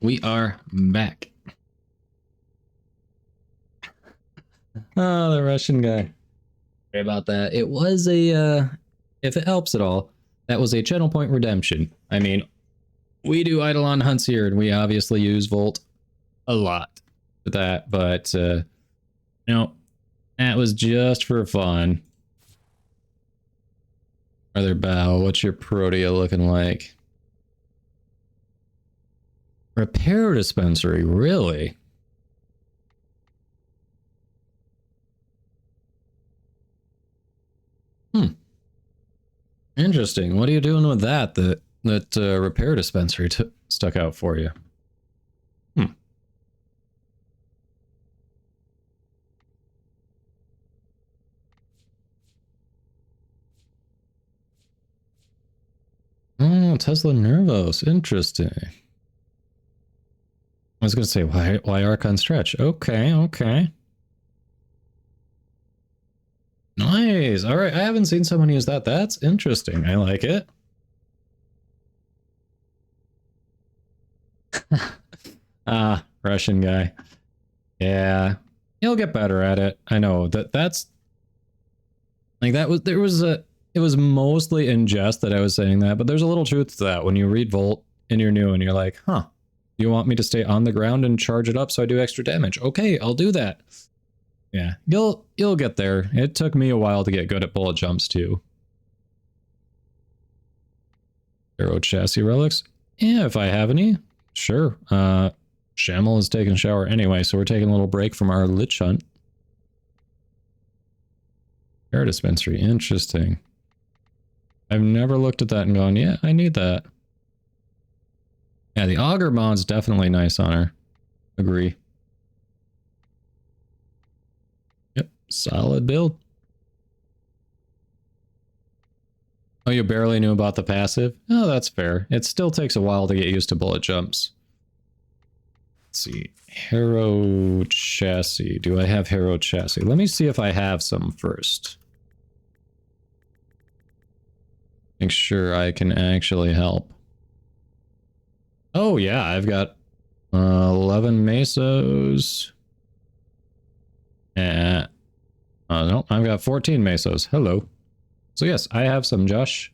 We are back. Oh, the Russian guy. Sorry about that. It was a, if it helps at all, that was a channel point redemption. I mean, we do Eidolon hunts here, and we obviously use Volt a lot for that, but, no, that was just for fun. Brother Bow, what's your Protea looking like? Repair dispensary, really? Interesting. What are you doing with that? That repair dispensary stuck out for you. Oh, Tesla Nervos. Interesting. I was gonna say, why Archon Stretch? Okay, okay. Nice. All right, I haven't seen someone use that. That's interesting. I like it. Russian guy. Yeah, he'll get better at it. I know that's like it was mostly in jest that I was saying that, but there's a little truth to that. When you read Volt and you're new and you're like, huh, you want me to stay on the ground and charge it up so I do extra damage? Okay, I'll do that. Yeah, you'll get there. It took me a while to get good at bullet jumps too. Arrow chassis relics? Yeah, if I have any. Sure. Shamel is taking a shower anyway, so we're taking a little break from our Lich Hunt. Air dispensary, interesting. I've never looked at that and gone, yeah, I need that. Yeah, the Augur mod's definitely nice on her. Agree. Yep, solid build. Oh, you barely knew about the passive? Oh, that's fair. It still takes a while to get used to bullet jumps. Let's see. Hero chassis. Do I have hero chassis? Let me see if I have some first. Make sure I can actually help. Oh yeah, I've got 11 mesos. No, I've got 14 mesos. Hello. So yes, I have some, Josh.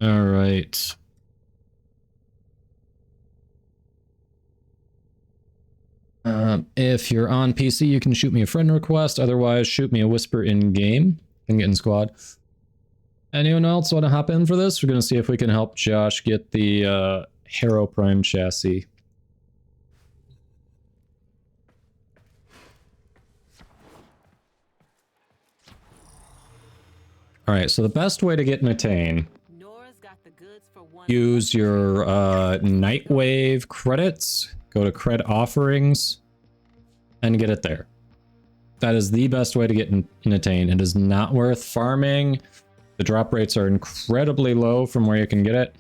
All right. If you're on PC, you can shoot me a friend request. Otherwise, shoot me a whisper in game. Can get in squad. Anyone else want to hop in for this? We're going to see if we can help Josh get the Hero Prime chassis. Alright, so the best way to get an attain, use your Nightwave credits, go to cred offerings, and get it there. That is the best way to get an attain. It is not worth farming. The drop rates are incredibly low from where you can get it.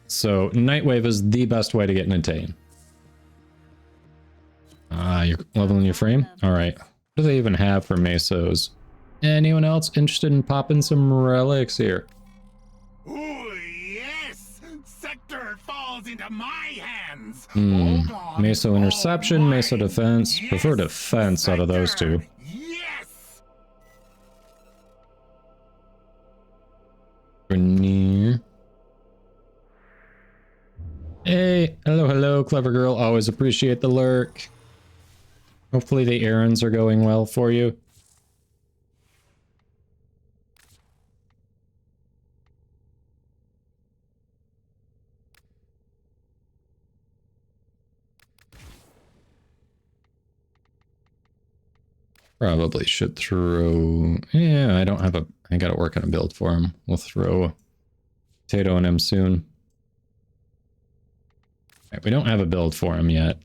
So Nightwave is the best way to get an attain. You're leveling your frame? Alright. What do they even have for mesos? Anyone else interested in popping some relics here? Ooh, yes! Sector falls into my hands! Meso interception, meso defense. Yes, prefer defense out of those two. Yes! Near. Hey, hello, clever girl. Always appreciate the lurk. Hopefully the errands are going well for you. Probably should throw... Yeah, I don't have a... I gotta work on a build for him. We'll throw Potato in him soon. Right, we don't have a build for him yet.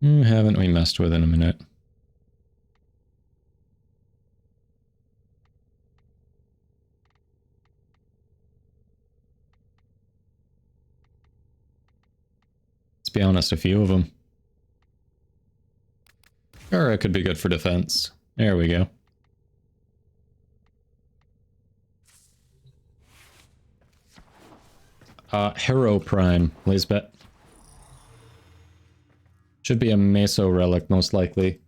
Haven't we messed with in a minute? Let's be honest, a few of them. Or it could be good for defense. There we go. Hero Prime, Lisbeth. Should be a Meso relic, most likely.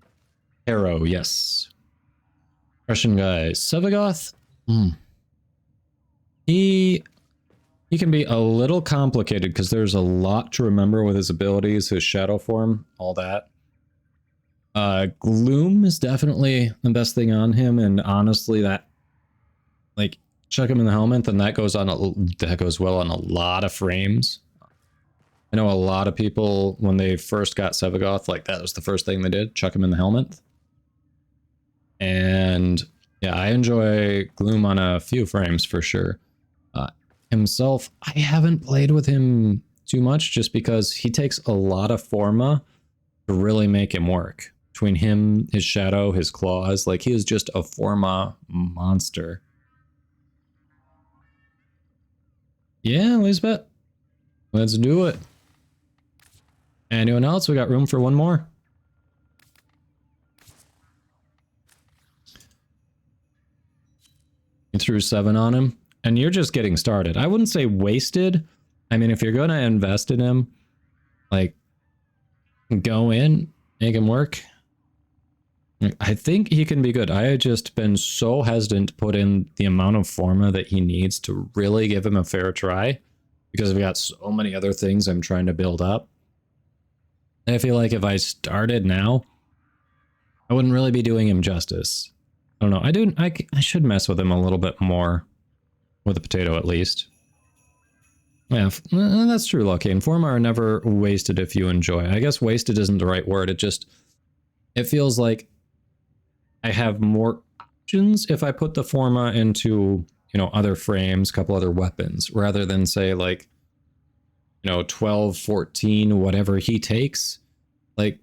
Hero, yes. Russian guy. Sevagoth? He can be a little complicated because there's a lot to remember with his abilities, his shadow form, all that. Gloom is definitely the best thing on him, and honestly, that, like, chuck him in the helmet, then that goes well on a lot of frames. I know a lot of people, when they first got Sevagoth, like, that was the first thing they did, chuck him in the helmet. And yeah, I enjoy Gloom on a few frames for sure. Himself, I haven't played with him too much just because he takes a lot of forma to really make him work. Between him, his shadow, his claws, like, he is just a forma monster. Yeah, Lisbeth. Let's do it. Anyone else? We got room for one more. You threw 7 on him, and you're just getting started. I wouldn't say wasted. I mean, if you're going to invest in him, like, go in, make him work. I think he can be good. I had just been so hesitant to put in the amount of forma that he needs to really give him a fair try, because we got so many other things I'm trying to build up. And I feel like if I started now, I wouldn't really be doing him justice. I don't know. I should mess with him a little bit more. With a potato, at least. Yeah, that's true, Locane. Forma are never wasted if you enjoy. I guess wasted isn't the right word. It feels like I have more options if I put the forma into, you know, other frames, a couple other weapons, rather than say, like, you know, 12, 14, whatever he takes. Like,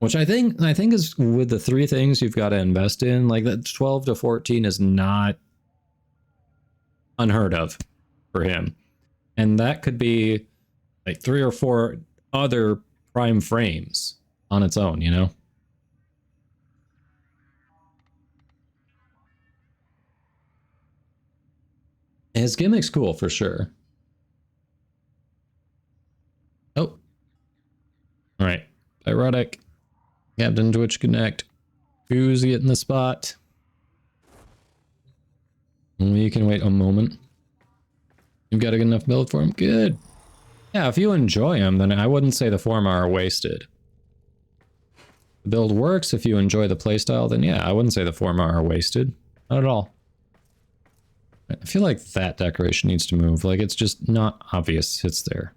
which I think is with the 3 things you've got to invest in, like, that 12 to 14 is not unheard of for him. And that could be like 3 or 4 other prime frames on its own, you know? His gimmick's cool for sure. Oh. Alright. Pyrotic. Captain Twitch Connect. Who's getting the spot? We can wait a moment. You've got a good enough build for him? Good. Yeah, if you enjoy him, then I wouldn't say the forma are wasted. The build works. If you enjoy the playstyle, then yeah, I wouldn't say the forma are wasted. Not at all. I feel like that decoration needs to move. Like, it's just not obvious it's there.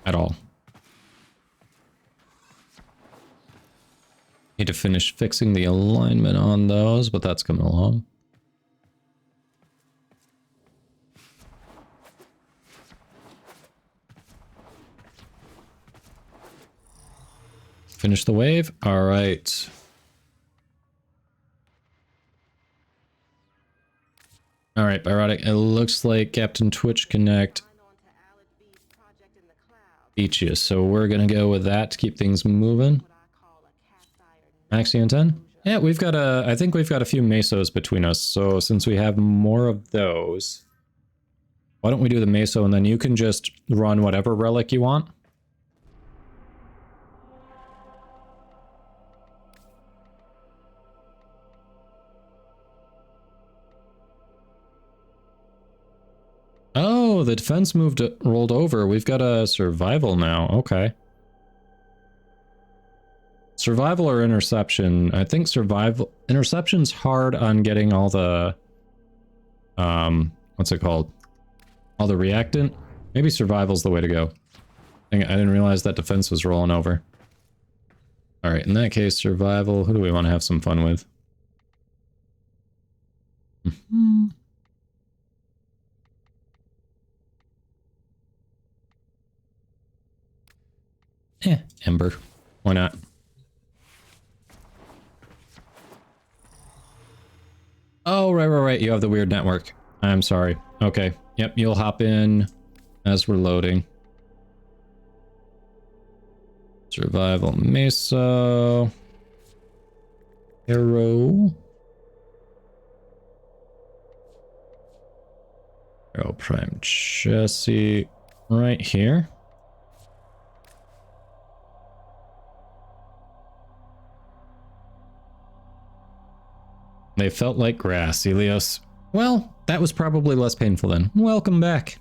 At all. Need to finish fixing the alignment on those, but that's coming along. Finish the wave? All right. All right, Pyrotic. It looks like Captain Twitch Connect beat you, so we're gonna go with that to keep things moving. Maxi and 10? Yeah, we've got I think we've got a few Mesos between us, so since we have more of those, why don't we do the Meso and then you can just run whatever relic you want? Oh, the defense rolled over. We've got a survival now. Okay. Survival or interception? I think survival. Interception's hard on getting all the what's it called? All the reactant. Maybe survival's the way to go. I didn't realize that defense was rolling over. All right, in that case, survival. Who do we want to have some fun with? Ember. Why not? Oh, right. You have the weird network. I'm sorry. Okay. Yep, you'll hop in as we're loading. Survival Meso. Arrow. Arrow Prime Chassis right here. They felt like grass, Elios. Well, that was probably less painful then. Welcome back.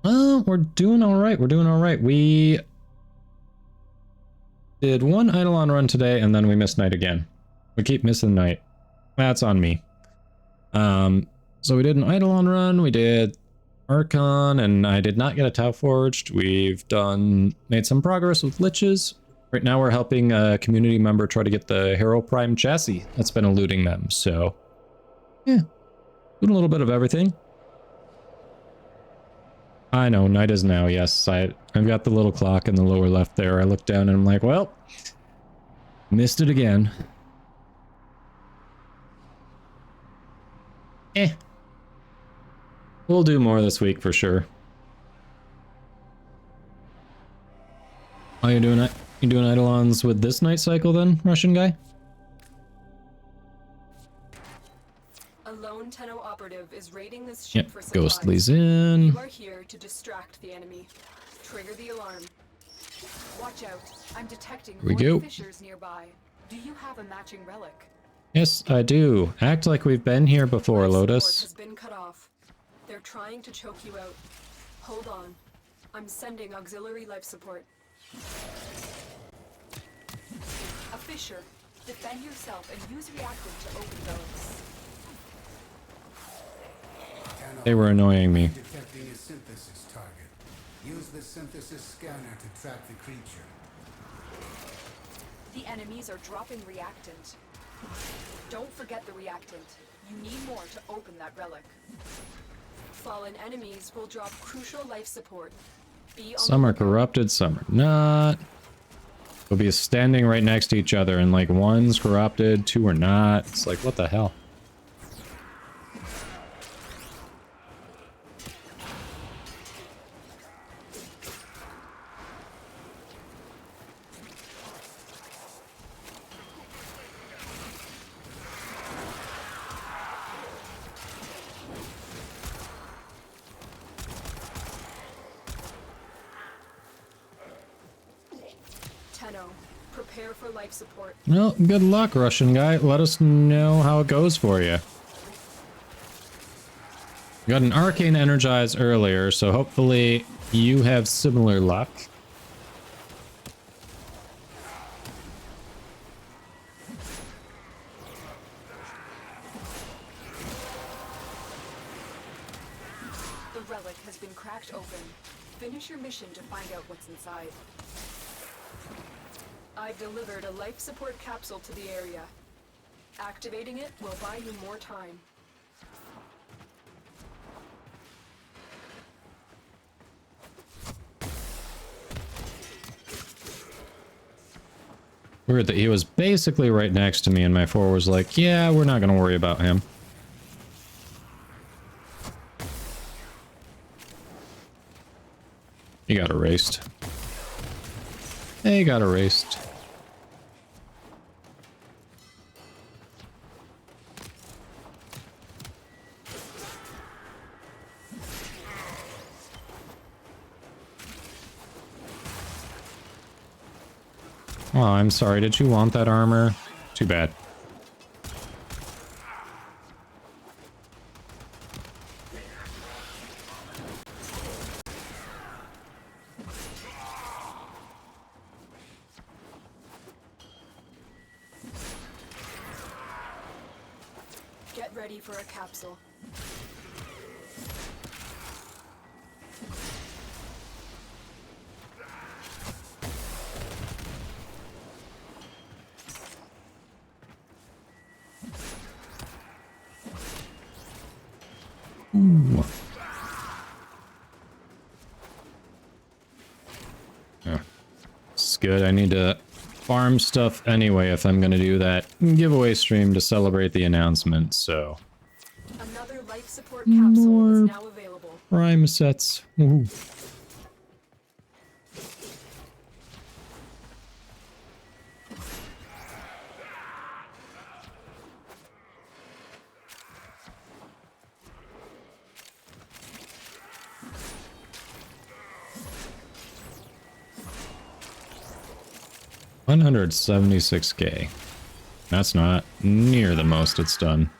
We're doing all right. We're doing all right. We did one Eidolon run today, and then we missed night again. We keep missing night. That's on me. So we did an Eidolon run. We did Archon, and I did not get a Tau Forged. We've made some progress with Liches. Right now we're helping a community member try to get the Hero Prime chassis that's been eluding them, so yeah, doing a little bit of everything. I know, night is now, yes. I've got the little clock in the lower left there. I look down and I'm like, well, missed it again. We'll do more this week for sure. Oh, you doing Eidolons with this night cycle then, Russian guy? A lone Tenno operative is raiding this ship for supplies. Ghostly's in. You are here to distract the enemy. Trigger the alarm. Watch out. I'm detecting Here we go. fissures nearby. Do you have a matching relic? Yes, I do. Act like we've been here before, Lotus. Has been cut off. They're trying to choke you out. Hold on. I'm sending auxiliary life support. A fissure. Defend yourself and use reactant to open those. They were annoying me. Detecting a synthesis target. Use the synthesis scanner to track the creature. The enemies are dropping reactant. Don't forget the reactant. You need more to open that relic. Fallen enemies will drop crucial life support. Some are corrupted, some are not. They'll be standing right next to each other and like one's corrupted, two are not. It's like, what the hell? Prepare for life support. Well, good luck, Russian guy. Let us know how it goes for you. You got an Arcane Energize earlier, so hopefully you have similar luck. The relic has been cracked open. Finish your mission to find out what's inside. I've delivered a life support capsule to the area. Activating it will buy you more time. Weird that he was basically right next to me and my 4 was like, yeah, we're not gonna worry about him. He got erased. He got erased. Oh, I'm sorry. Did you want that armor? Too bad. Get ready for a capsule. Ooh. Yeah. This is good. I need to farm stuff anyway if I'm gonna do that giveaway stream to celebrate the announcement, so. Another life support capsule is now available. Prime sets. Ooh. 176k. That's not near the most it's done.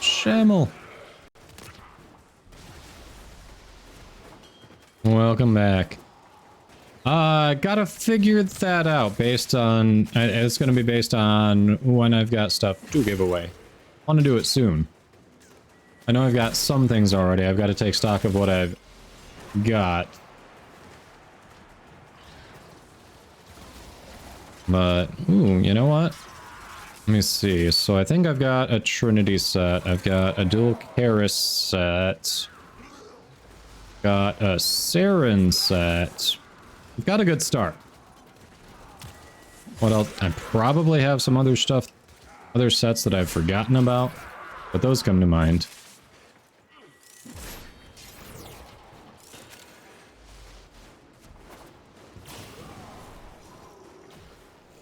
Shamel. Welcome back. Gotta figure that out based on... It's gonna be based on when I've got stuff to give away. Want to do it soon. I know I've got some things already. I've got to take stock of what I've got. But, ooh, you know what? Let me see. So I think I've got a Trinity set. I've got a dual Karis set. Got a Saren set. We've got a good start. What else? I probably have some other stuff, other sets that I've forgotten about, but those come to mind.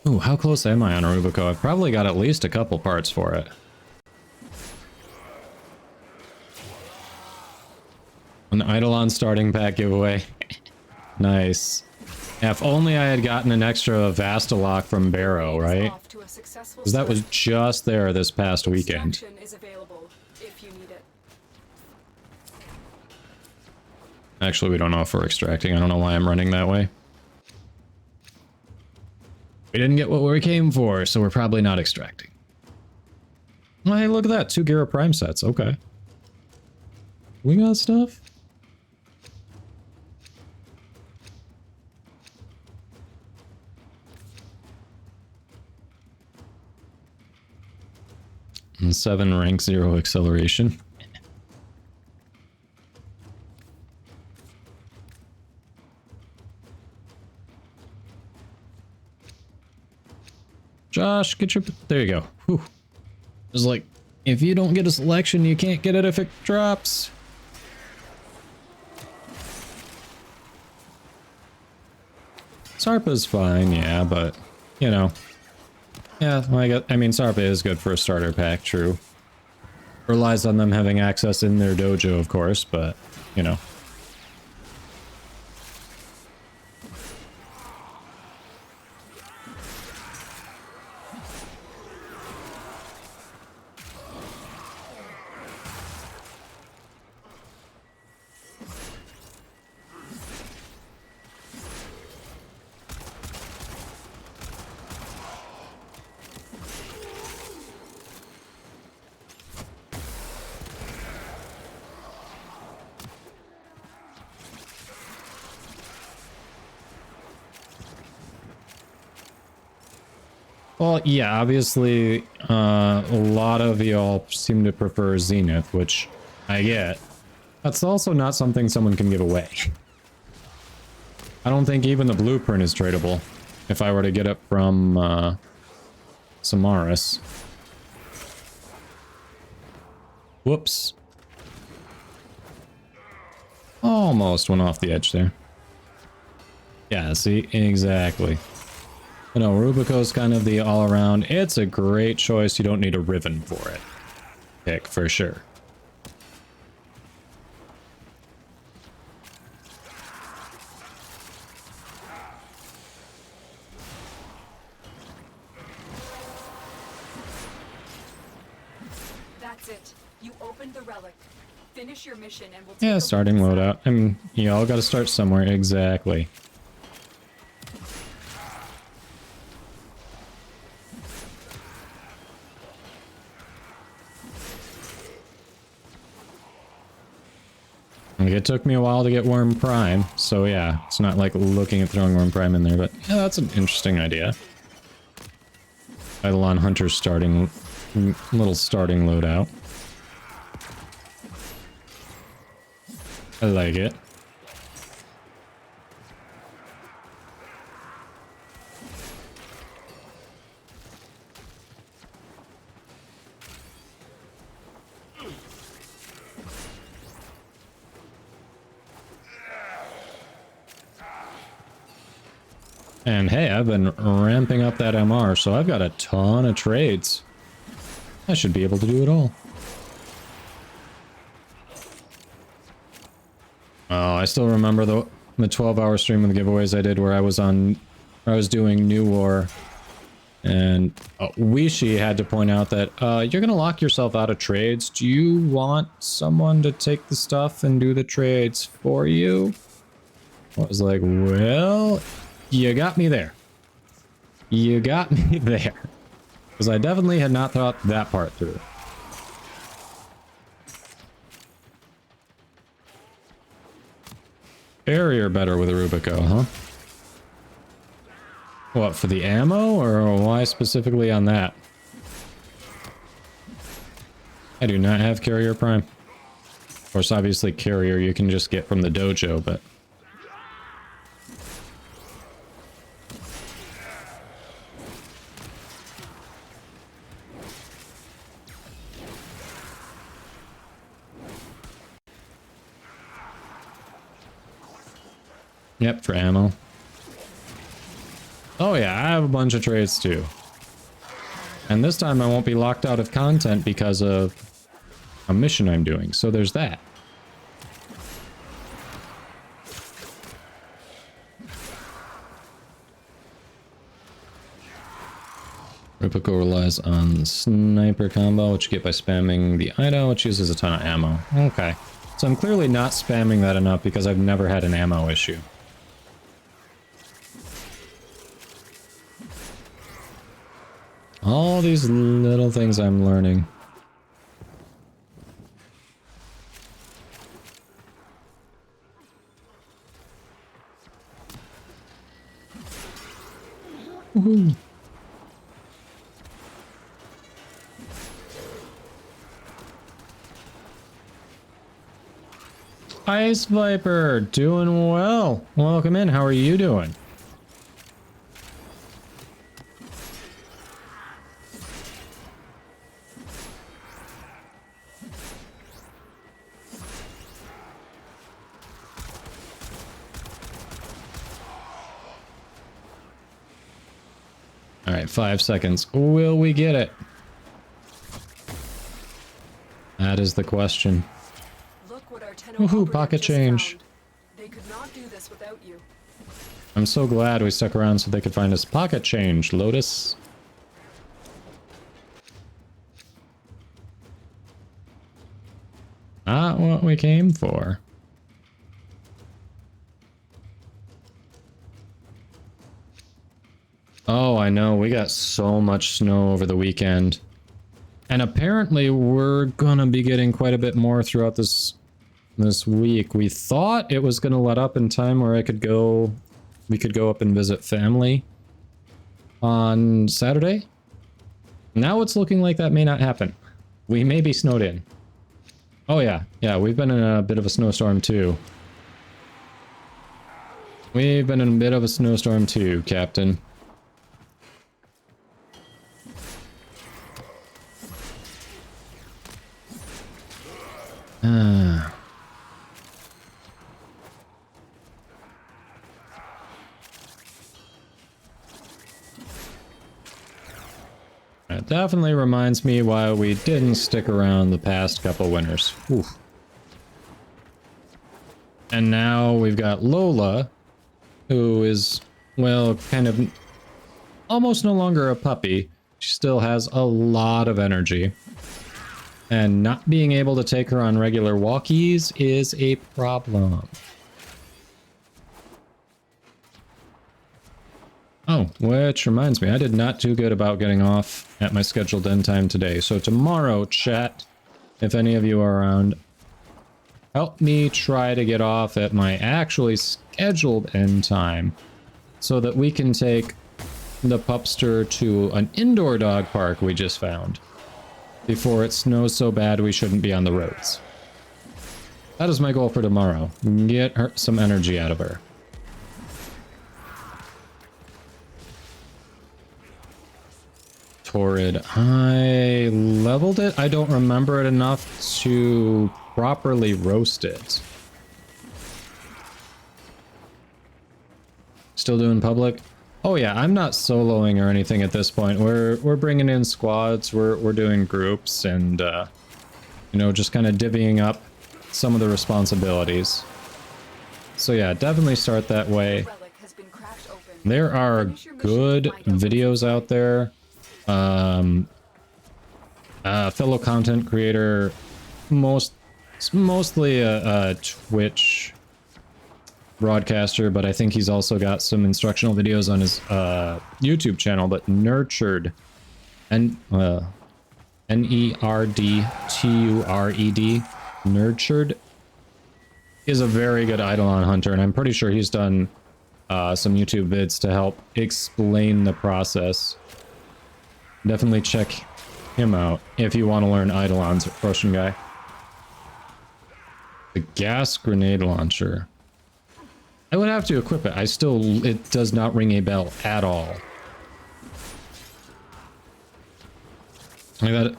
Ooh, how close am I on Arubico? I've probably got at least a couple parts for it. An Eidolon starting pack giveaway. Nice. Yeah, if only I had gotten an extra Vastalock from Barrow, right? Because that was just there this past weekend. Actually, we don't know if we're extracting. I don't know why I'm running that way. We didn't get what we came for, so we're probably not extracting. Oh, hey, look at that. 2 Gyro Prime sets. Okay. We got stuff? And 7 rank 0 acceleration. Josh, get your... There you go. Whew. It's like, if you don't get a selection, you can't get it if it drops. Sarpa's fine, yeah, but, you know. Yeah, I mean, Sarpa is good for a starter pack, true. Relies on them having access in their dojo, of course, but, you know. Well, yeah, obviously, a lot of y'all seem to prefer Zenith, which I get. That's also not something someone can give away. I don't think even the blueprint is tradable, if I were to get it from, Samaris. Whoops. Almost went off the edge there. Yeah, see? Exactly. You know, Rubico's kind of the all-around. It's a great choice. You don't need a Riven for it. Pick, for sure. That's it. You opened the relic. Finish your mission and we'll Yeah, starting loadout. I mean, you all gotta start somewhere. Exactly. Like, it took me a while to get Worm Prime, so yeah, it's not like looking at throwing Worm Prime in there, but yeah, that's an interesting idea. Eidolon Hunter's starting, little starting loadout. I like it. And hey, I've been ramping up that MR, so I've got a ton of trades. I should be able to do it all. Oh, I still remember the 12-hour stream of the giveaways I did where I was doing New War. And Wishi had to point out that you're gonna lock yourself out of trades. Do you want someone to take the stuff and do the trades for you? I was like, well, you got me there. You got me there. Because I definitely had not thought that part through. Barrier better with a Rubico, huh? What, for the ammo, or why specifically on that? I do not have Carrier Prime. Of course, obviously Carrier you can just get from the dojo, but... Yep, for ammo. Oh yeah, I have a bunch of trades too. And this time I won't be locked out of content because of a mission I'm doing, so there's that. Rubico relies on sniper combo, which you get by spamming the item, which uses a ton of ammo. Okay. So I'm clearly not spamming that enough because I've never had an ammo issue. All these little things I'm learning. Woohoo! Ice Viper, doing well. Welcome in. How are you doing? All right, 5 seconds. Will we get it? That is the question. Woohoo, pocket change. They could not do this without you. I'm so glad we stuck around so they could find us pocket change, Lotus. Not what we came for. Oh, I know. We got so much snow over the weekend. And apparently we're gonna be getting quite a bit more throughout this week. We thought it was gonna let up in time where we could go up and visit family on Saturday. Now it's looking like that may not happen. We may be snowed in. Oh yeah, we've been in a bit of a snowstorm too. We've been in a bit of a snowstorm too, Captain. It definitely reminds me why we didn't stick around the past couple winters. Oof. And now we've got Lola, who is, well, kind of almost no longer a puppy. She still has a lot of energy. And not being able to take her on regular walkies is a problem. Oh, which reminds me, I did not do good about getting off at my scheduled end time today. So tomorrow, chat, if any of you are around, help me try to get off at my actually scheduled end time so that we can take the pupster to an indoor dog park we just found before it snows so bad we shouldn't be on the roads. That is my goal for tomorrow. Get her some energy out of her. Torrid. I leveled it. I don't remember it enough to properly roast it. Still doing public? Oh yeah, I'm not soloing or anything at this point. We're bringing in squads, we're doing groups, and you know, just kind of divvying up some of the responsibilities. So yeah, definitely start that way. There are good videos out there. Fellow content creator, mostly a Twitch broadcaster, but I think he's also got some instructional videos on his YouTube channel. But Nurtured, N-E-R-D-T-U-R-E-D, Nurtured is a very good Eidolon hunter, and I'm pretty sure he's done some YouTube vids to help explain the process. Definitely check him out if you want to learn Eidolons, Russian guy. The gas grenade launcher. I would have to equip it. It does not ring a bell at all. I got it.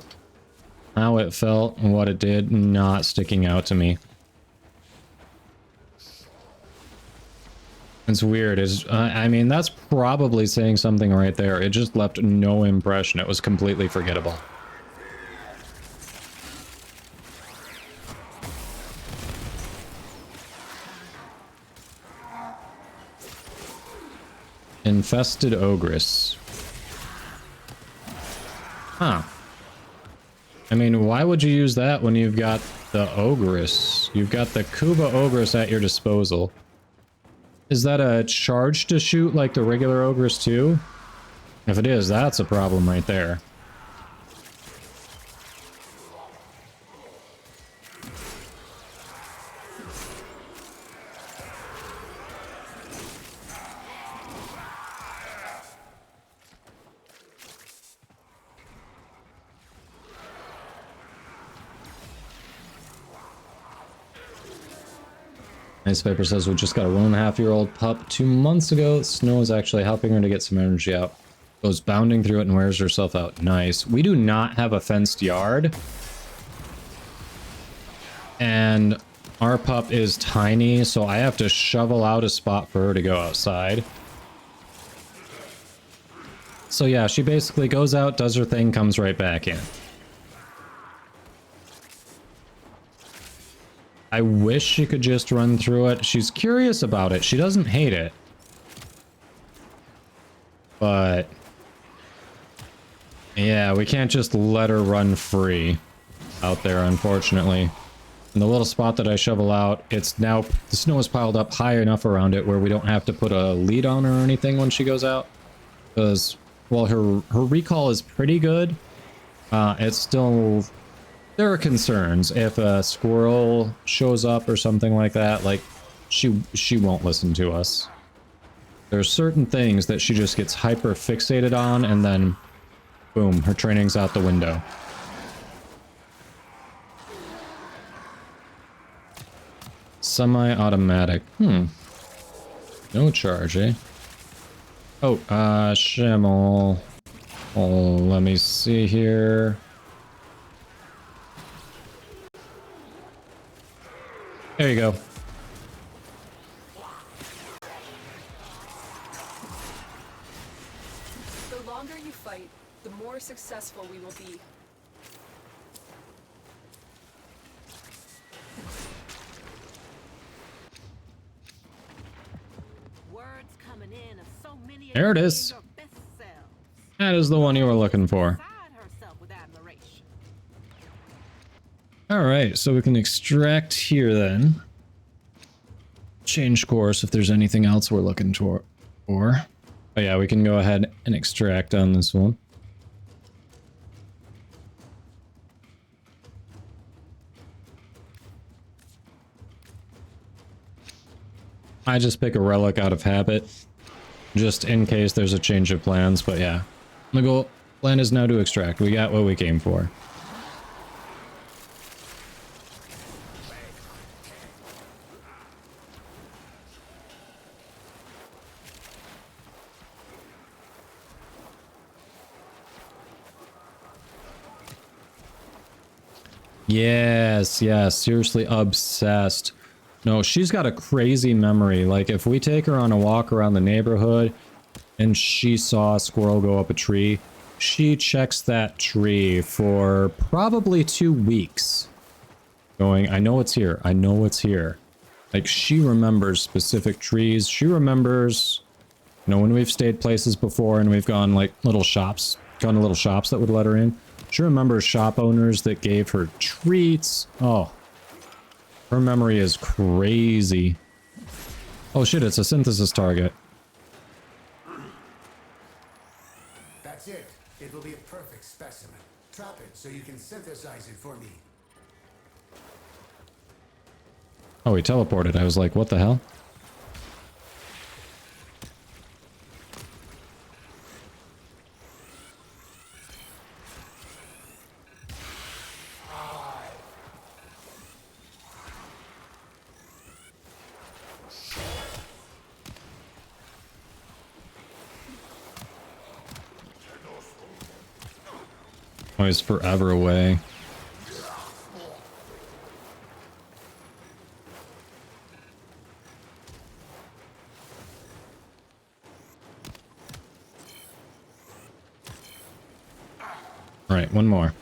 How it felt and what it did, not sticking out to me. It's weird. I mean, that's probably saying something right there. It just left no impression. It was completely forgettable. Infested Ogress. Huh. I mean, why would you use that when you've got the Ogress? You've got the Kuba Ogress at your disposal. Is that a charge to shoot like the regular Ogress too? If it is, that's a problem right there. Ice Viper says we just got a 1.5-year-old pup 2 months ago. Snow is actually helping her to get some energy out. Goes bounding through it and wears herself out. Nice. We do not have a fenced yard. And our pup is tiny, so I have to shovel out a spot for her to go outside. So yeah, she basically goes out, does her thing, comes right back in. I wish she could just run through it. She's curious about it. She doesn't hate it. But yeah, we can't just let her run free out there, unfortunately. And the little spot that I shovel out, it's now, the snow is piled up high enough around it where we don't have to put a lead on her or anything when she goes out. Because, well, her recall is pretty good. It's still... There are concerns. If a squirrel shows up or something like that, like, she won't listen to us. There's certain things that she just gets hyper fixated on, and then, boom, her training's out the window. Semi-automatic. No charge, eh? Oh, Schimmel. Oh, let me see here. There you go. The longer you fight, the more successful we will be. Words coming in of so many. There it is. That is the one you were looking for. Alright, so we can extract here then. Change course if there's anything else we're looking for. Oh yeah, we can go ahead and extract on this one. I just pick a relic out of habit, just in case there's a change of plans, but yeah. The goal plan is now to extract. We got what we came for. Yes, yes, seriously obsessed. No, she's got a crazy memory. Like, if we take her on a walk around the neighborhood and she saw a squirrel go up a tree, she checks that tree for probably 2 weeks. Going, I know it's here. I know it's here. Like, she remembers specific trees. She remembers, you know, when we've stayed places before and we've gone, like, little shops, gone to little shops that would let her in. She remembers shop owners that gave her treats. Oh, her memory is crazy. Oh shit, it's a synthesis target. That's it. It will be a perfect specimen. Trap it so you can synthesize it for me. Oh, he teleported. I was like, what the hell? Oh, he's forever away. Right, one more.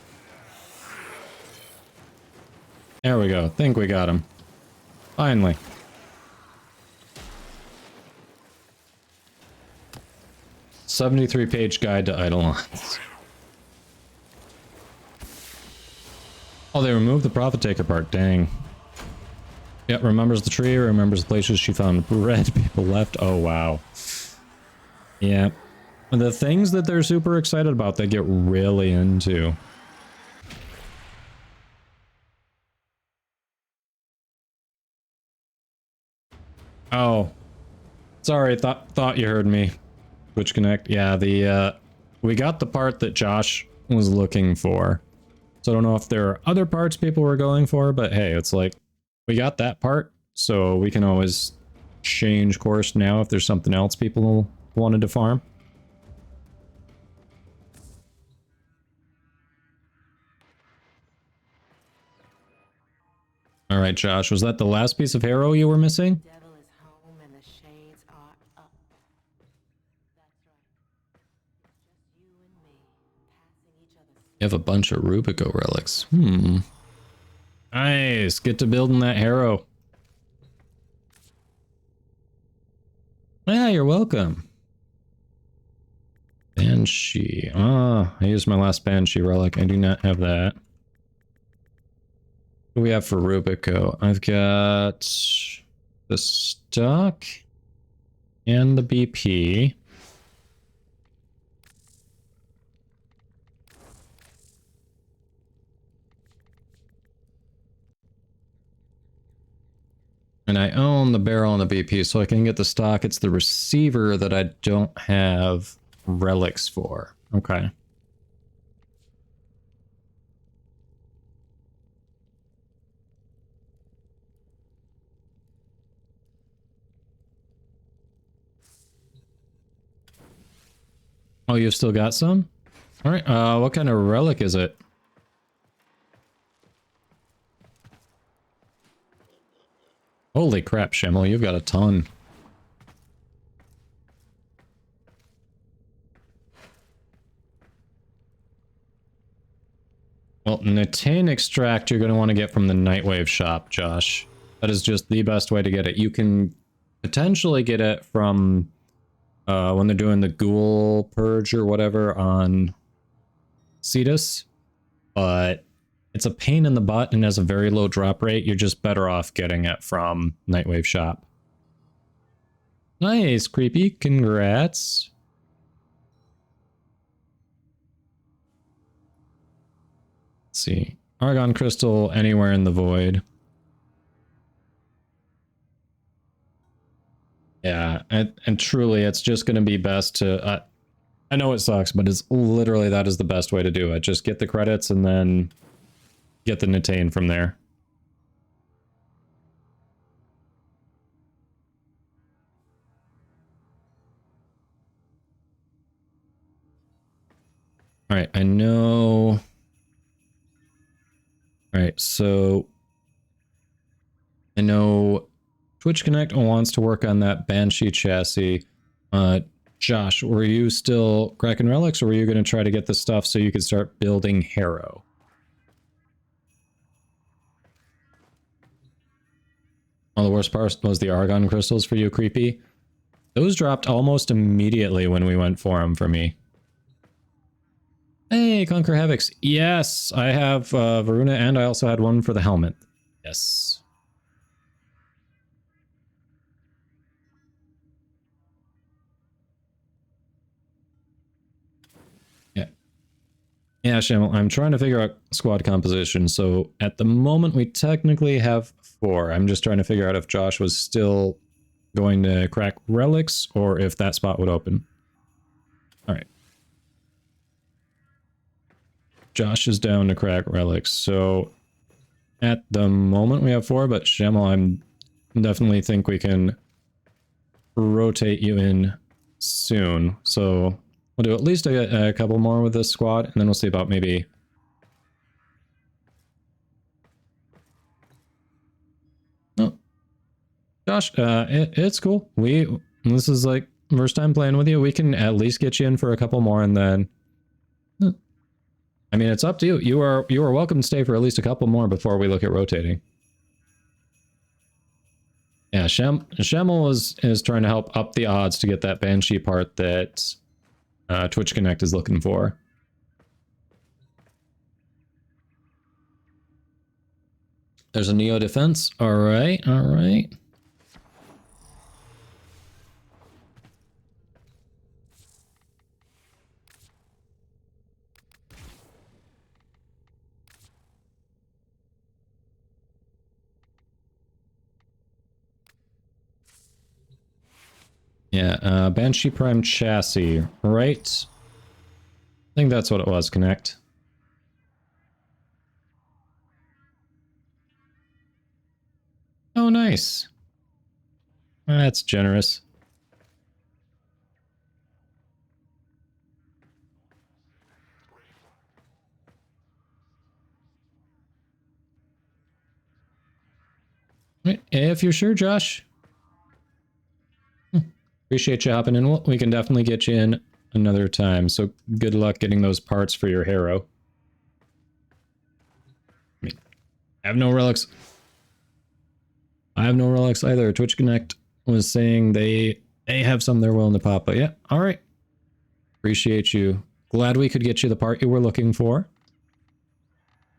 There we go. Think we got him. Finally. "73-page guide to Eidolons." Oh, they removed the Prophet Taker part. Dang. Yep, remembers the tree, remembers the places she found bread people left. Oh, wow. Yeah. The things that they're super excited about, they get really into. Oh. Sorry, thought you heard me. Twitch Connect. Yeah, we got the part that Josh was looking for. So I don't know if there are other parts people were going for, but hey, it's like, we got that part, so we can always change course now if there's something else people wanted to farm. Alright, Josh, was that the last piece of Harrow you were missing? You have a bunch of Rubico relics. Nice. Get to building that Harrow. Yeah, you're welcome. Banshee. Ah, I used my last Banshee relic. I do not have that. What do we have for Rubico? I've got the stock and the BP. And I own the barrel and the BP, so I can get the stock. It's the receiver that I don't have relics for. Okay. Oh, you've still got some? Alright, what kind of relic is it? Holy crap, Schimmel, you've got a ton. Well, Natane Extract you're going to want to get from the Nightwave shop, Josh. That is just the best way to get it. You can potentially get it from when they're doing the Ghoul Purge or whatever on Cetus, but it's a pain in the butt and has a very low drop rate. You're just better off getting it from Nightwave shop. Nice, Creepy. Congrats. Let's see. Argon Crystal anywhere in the void. Yeah, and truly, it's just going to be best to... I know it sucks, but it's literally that is the best way to do it. Just get the credits and then get the Natane from there. Alright, I know... Alright, so... I know Twitch Connect wants to work on that Banshee chassis. Josh, were you still cracking relics, or were you going to try to get the stuff so you could start building Harrow? Well, the worst part was the Argon crystals for you, Creepy. Those dropped almost immediately when we went for them for me. Hey, Conquer Havocs. Yes, I have Varuna, and I also had one for the helmet. Yes. Yeah. Yeah, Shamel, I'm trying to figure out squad composition. So at the moment, we technically have 4. I'm just trying to figure out if Josh was still going to crack relics or if that spot would open. All right. Josh is down to crack relics. So at the moment, we have 4, but Shamel, I'm definitely think we can rotate you in soon. So we'll do at least a couple more with this squad, and then we'll see about maybe... Oh. Josh, it's cool. This is like first time playing with you. We can at least get you in for a couple more, and then... I mean, it's up to you. You are welcome to stay for at least a couple more before we look at rotating. Yeah, Shamel is trying to help up the odds to get that Banshee part that Twitch Connect is looking for. There's a Neo defense. All right, all right. Yeah, Banshee Prime chassis, right? I think that's what it was, Connect. Oh, nice. That's generous. If you're sure, Josh. Appreciate you hopping in. We can definitely get you in another time. So good luck getting those parts for your Harrow. I mean, I have no relics. I have no relics either. Twitch Connect was saying they have some they're willing to pop, but yeah, all right. Appreciate you. Glad we could get you the part you were looking for.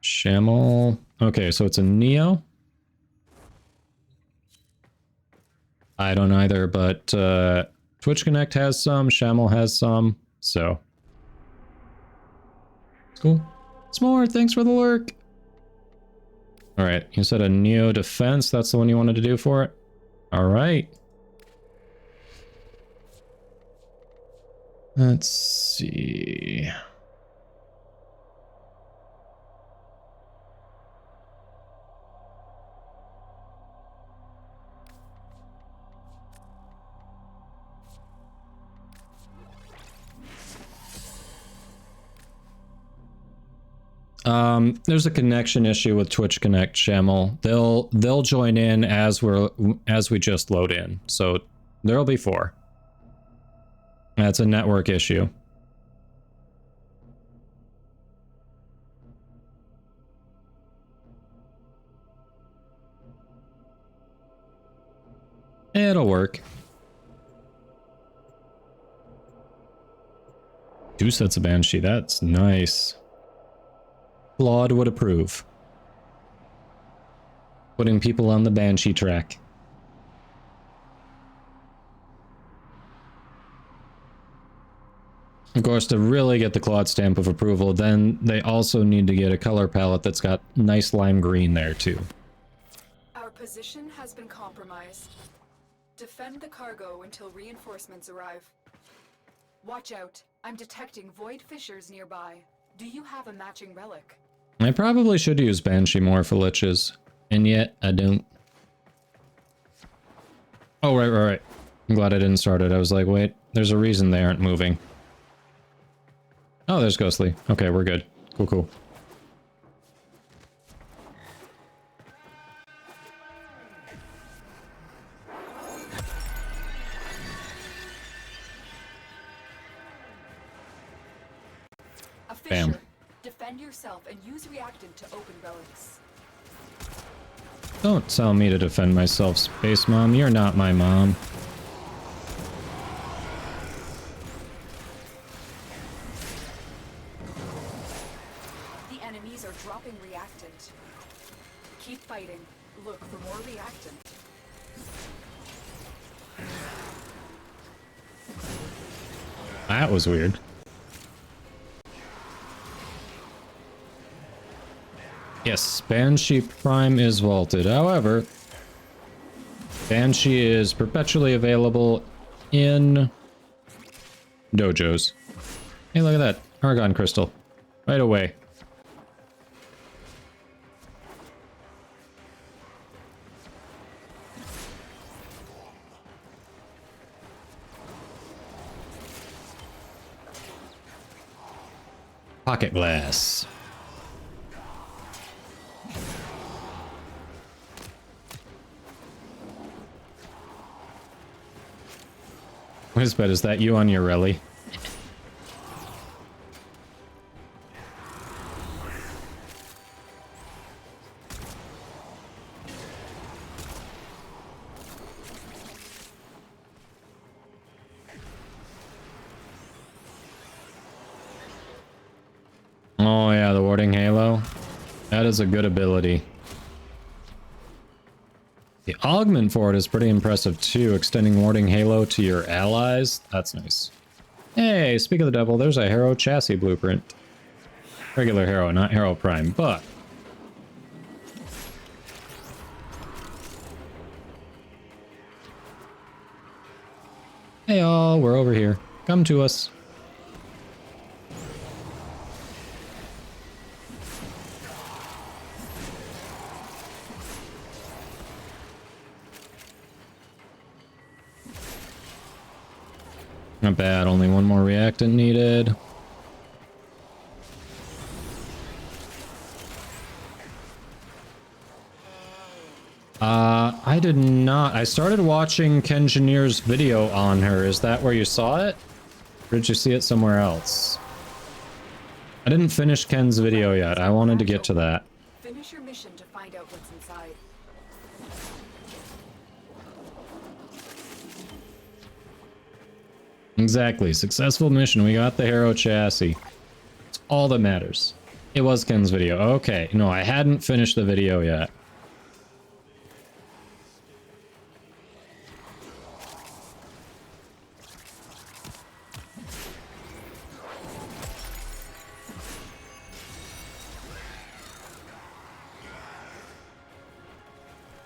Shamel. Okay, so it's a Neo. I don't either, but Twitch Connect has some, Shamel has some, so. It's cool. S'more, thanks for the lurk. All right, you said a Neo Defense, that's the one you wanted to do for it? All right. Let's see. There's a connection issue with Twitch Connect, Shamel. They'll join in as we just load in. So there'll be 4. That's a network issue. It'll work. 2 sets of Banshee, that's nice. Claude would approve. Putting people on the Banshee track. Of course, to really get the Claude stamp of approval, then they also need to get a color palette that's got nice lime green there too. Our position has been compromised. Defend the cargo until reinforcements arrive. Watch out. I'm detecting void fissures nearby. Do you have a matching relic? I probably should use Banshee more for liches, and yet I don't. Oh, right. I'm glad I didn't start it. I was like, wait, there's a reason they aren't moving. Oh, there's Ghostly. Okay, we're good. Cool. Bam. Defend yourself and use reactant to open relics. Don't tell me to defend myself, Space Mom. You're not my mom. The enemies are dropping reactant. Keep fighting. Look for more reactant. That was weird. Yes, Banshee Prime is vaulted. However, Banshee is perpetually available in dojos. Hey, look at that. Argon crystal. Right away. Pocket glass. Lisbeth, is that you on your rally? Oh yeah, the warding halo. That is a good ability. The augment for it is pretty impressive too, extending warding halo to your allies. That's nice. Hey, speak of the devil, there's a Hero chassis blueprint. Regular Hero, not Hero Prime, but... Hey all, we're over here. Come to us. Not bad, only one more reactant needed. I did not. I started watching Kenjineer's video on her. Is that where you saw it? Or did you see it somewhere else? I didn't finish Ken's video yet. I wanted to get to that. Finish your mission to find out what's inside. Exactly. Successful mission. We got the Hero chassis. It's all that matters. It was Ken's video. Okay. No, I hadn't finished the video yet.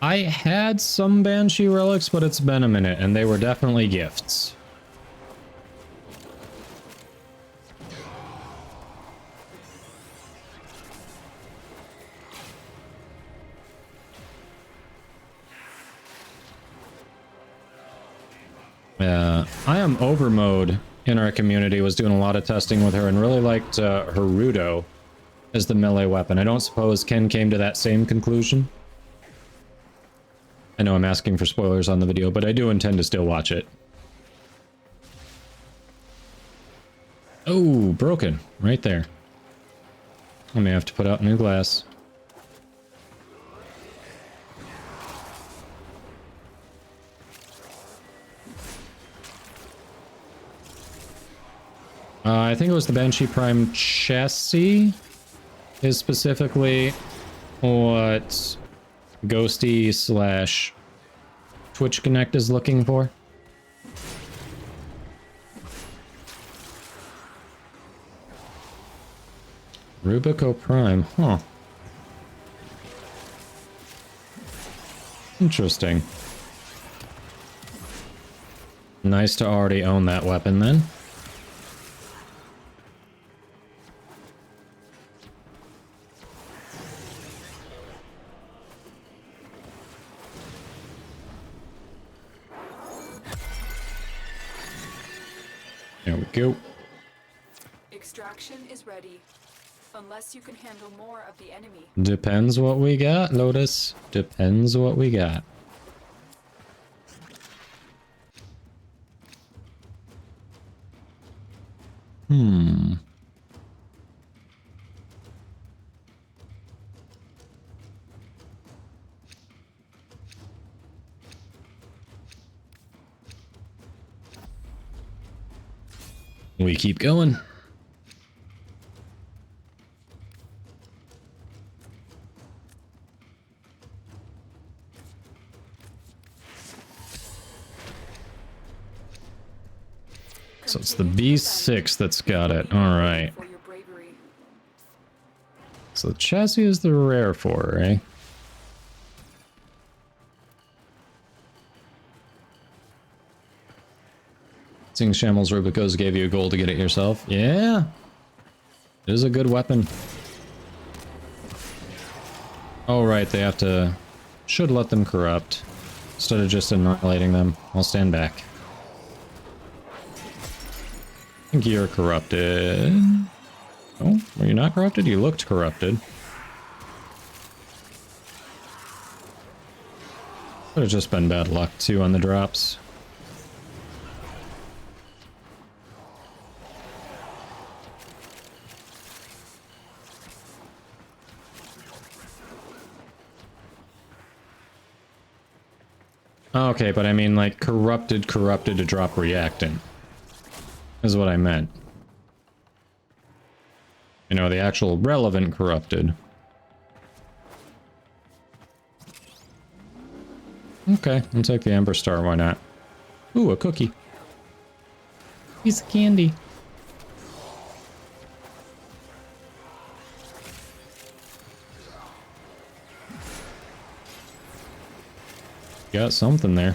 I had some Banshee relics, but it's been a minute, and they were definitely gifts. I am Overmode in our community was doing a lot of testing with her and really liked Haruto as the melee weapon. I don't suppose Ken came to that same conclusion. I know I'm asking for spoilers on the video, but I do intend to still watch it. Oh, broken. Right there. I may have to put out new glass. I think it was the Banshee Prime chassis is specifically what Ghosty / Twitch Connect is looking for. Rubico Prime, huh. Interesting. Nice to already own that weapon then. There we go. Extraction is ready. Unless you can handle more of the enemy. Depends what we got, Lotus. Depends what we got. we keep going. So it's the B6 that's got it. All right. So the chassis is the rare for, eh? Seeing Shambles Rubicos gave you a goal to get it yourself. Yeah. It is a good weapon. Oh, right. They have to... Should let them corrupt. Instead of just annihilating them. I'll stand back. I think you're corrupted. Oh, were you not corrupted? You looked corrupted. Could have just been bad luck, too, on the drops. Okay, but I mean, like, corrupted to drop reactant. Is what I meant. You know, the actual relevant corrupted. Okay, I'll take the Ember Star, why not? Ooh, a cookie. Piece of candy. Got something there.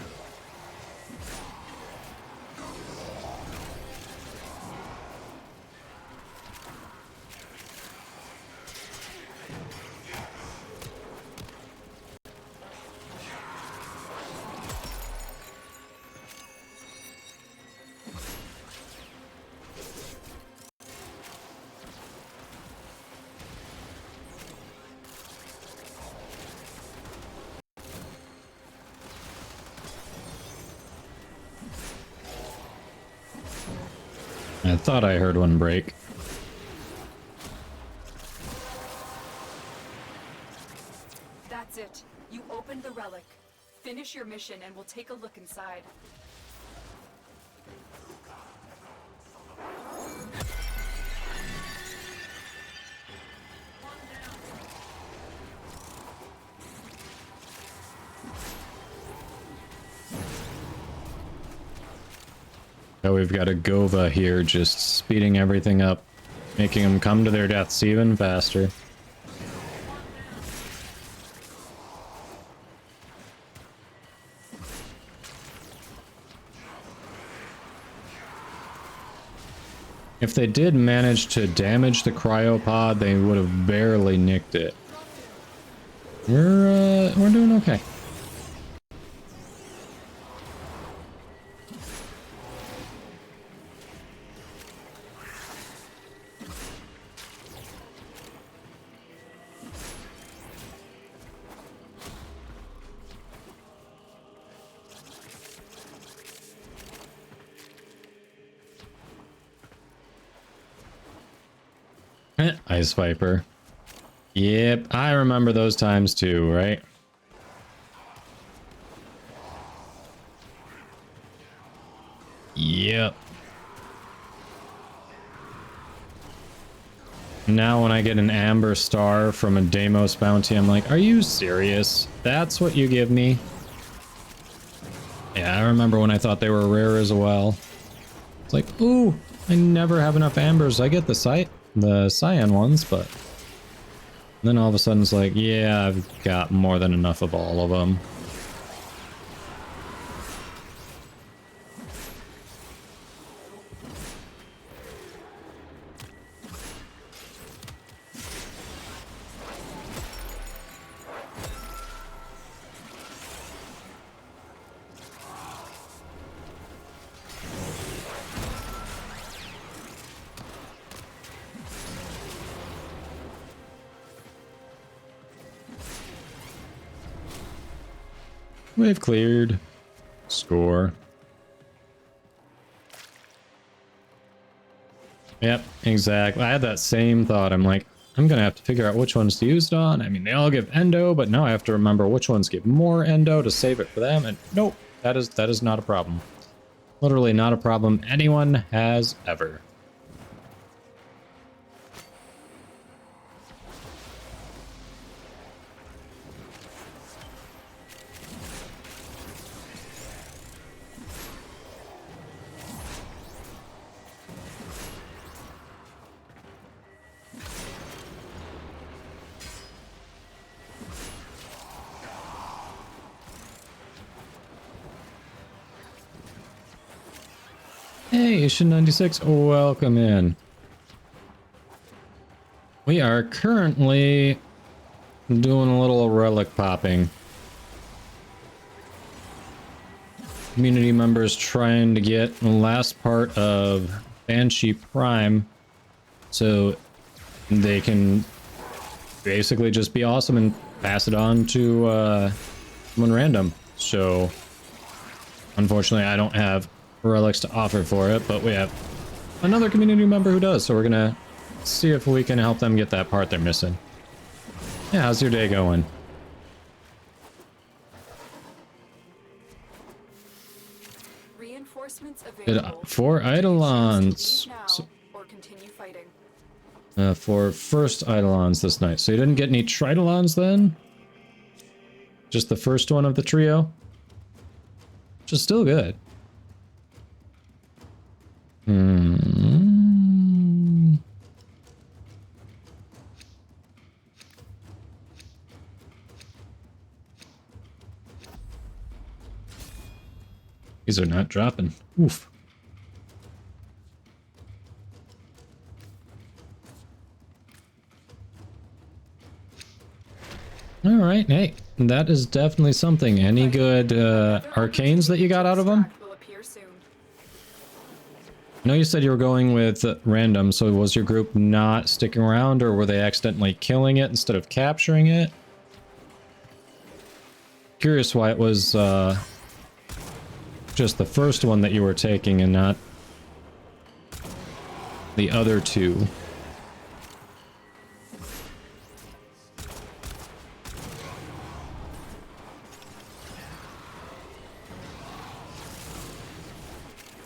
I thought I heard one break. That's it. You opened the relic. Finish your mission and we'll take a look inside. Oh, we've got a Gova here just speeding everything up, making them come to their deaths even faster. If they did manage to damage the cryopod, they would have barely nicked it. We're doing okay. Ice Viper. Yep, I remember those times too, right? Yep. Now when I get an Amber Star from a Deimos bounty, I'm like, are you serious? That's what you give me? Yeah, I remember when I thought they were rare as well. It's like, ooh, I never have enough Ambers. I get the cyan ones, but then all of a sudden it's like, yeah, I've got more than enough of all of them. We've cleared. Score. Yep, exactly. I had that same thought. I'm like, I'm gonna have to figure out which ones to use it on. I mean, they all give endo, but now I have to remember which ones give more endo to save it for them. And nope, that is not a problem. Literally not a problem anyone has ever. Hey, Ishin96, welcome in. We are currently doing a little relic popping. Community members trying to get the last part of Banshee Prime so they can basically just be awesome and pass it on to someone random. So unfortunately I don't have relics to offer for it, but we have another community member who does, so we're gonna see if we can help them get that part they're missing. Yeah, how's your day going? Reinforcements Good, available. 4 Eidolons. Now, or continue fighting. For first Eidolons this night. So you didn't get any Tridolons then? Just the first one of the trio? Which is still good. These are not dropping. Oof. Alright, hey, that is definitely something. Any good arcanes that you got out of them? I know you said you were going with random, so was your group not sticking around, or were they accidentally killing it instead of capturing it? Curious why it was just the first one that you were taking and not the other two.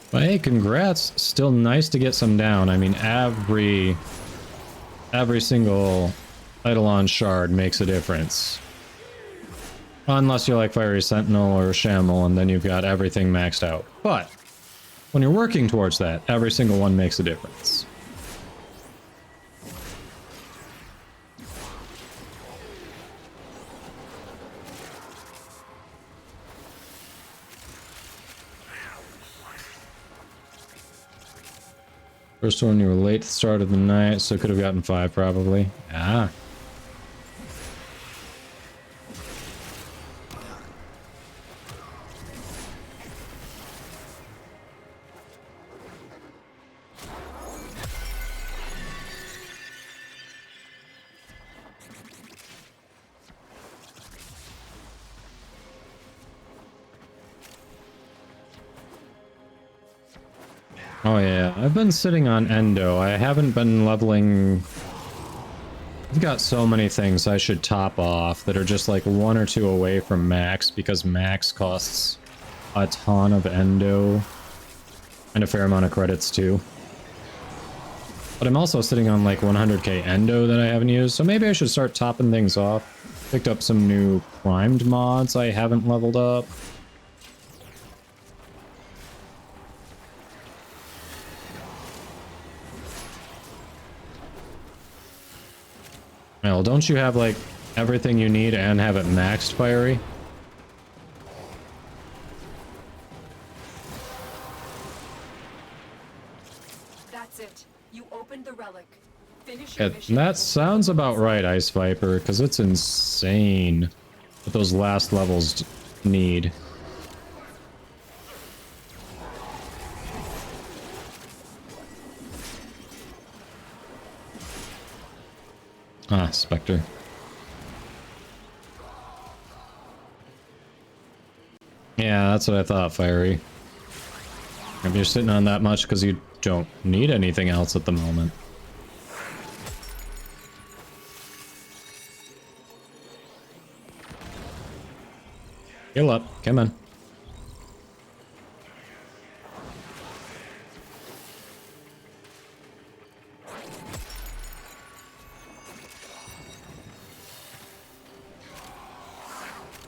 But hey, congrats. Still nice to get some down. I mean, every single Eidolon shard makes a difference. Unless you're like Fiery Sentinel or Shamel, and then you've got everything maxed out. But when you're working towards that, every single one makes a difference. First one, you were late to the start of the night, so could have gotten 5 probably. Ah. Oh yeah, I've been sitting on Endo. I haven't been leveling... I've got so many things I should top off that are just like 1 or 2 away from max, because max costs a ton of Endo. And a fair amount of credits too. But I'm also sitting on like 100k Endo that I haven't used, so maybe I should start topping things off. Picked up some new primed mods I haven't leveled up. Well, don't you have, like, everything you need and have it maxed, Fiery? That's it. You opened the relic. Finish Yeah, your mission. that sounds about right, Ice Viper, because it's insane what those last levels need. Ah, Spectre. Yeah, that's what I thought, Fiery. If you're sitting on that much because you don't need anything else at the moment. Heal up, come on.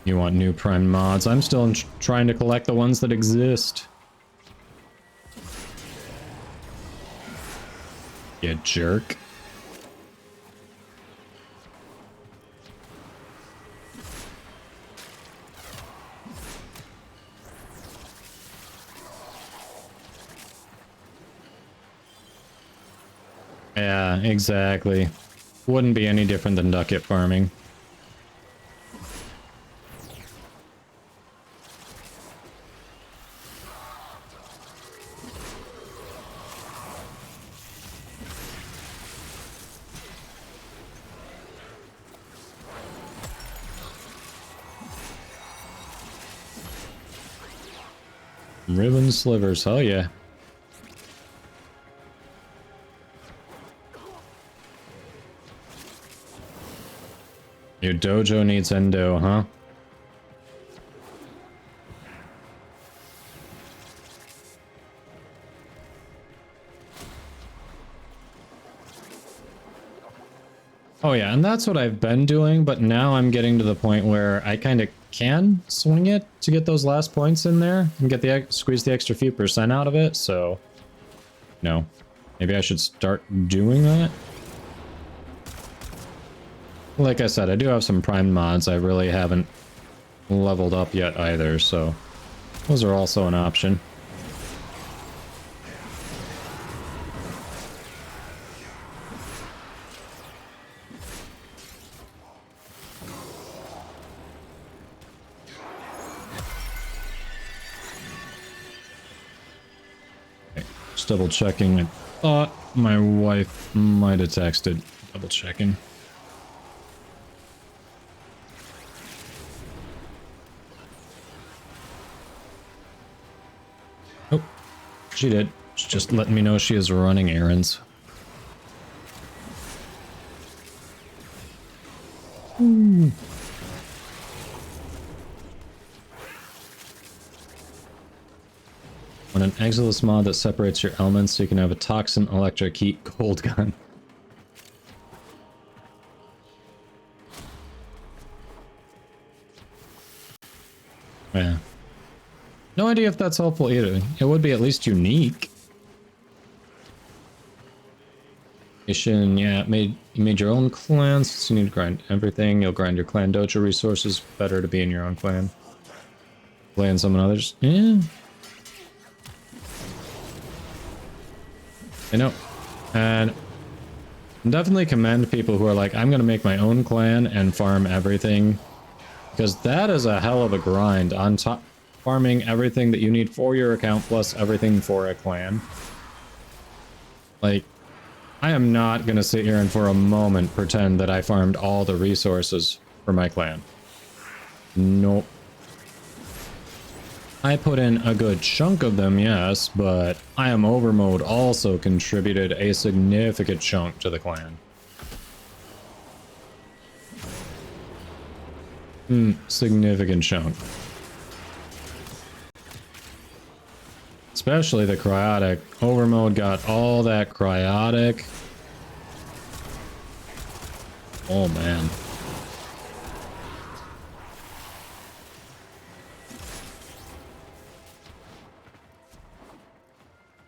You want new prime mods? I'm still trying to collect the ones that exist. You jerk. Yeah, exactly. Wouldn't be any different than ducket farming. Ribbon slivers, hell yeah. Your dojo needs endo, huh? Oh yeah, and that's what I've been doing, but now I'm getting to the point where I kind of can swing it to get those last points in there and get the squeeze the extra few % out of it, so no. Maybe I should start doing that. Like I said, I do have some primed mods I really haven't leveled up yet either, so those are also an option. Just double checking. I thought my wife might have texted. Double checking. Oh, she did. She's just letting me know she is running errands. Hmm. On an Exilus mod that separates your elements so you can have a toxin, electric, heat, cold gun. Yeah. No idea if that's helpful either. It would be at least unique. Yeah, you made your own clans, so you need to grind everything. You'll grind your clan dojo resources. Better to be in your own clan. Play in someone others. Yeah. I know. And definitely commend people who are like, I'm going to make my own clan and farm everything. Because that is a hell of a grind on top. Farming everything that you need for your account plus everything for a clan. Like, I am not going to sit here and for a moment pretend that I farmed all the resources for my clan. Nope. I put in a good chunk of them, yes, but I Am Overmode also contributed a significant chunk to the clan. Significant chunk. Especially the cryotic. Overmode got all that cryotic. Oh man.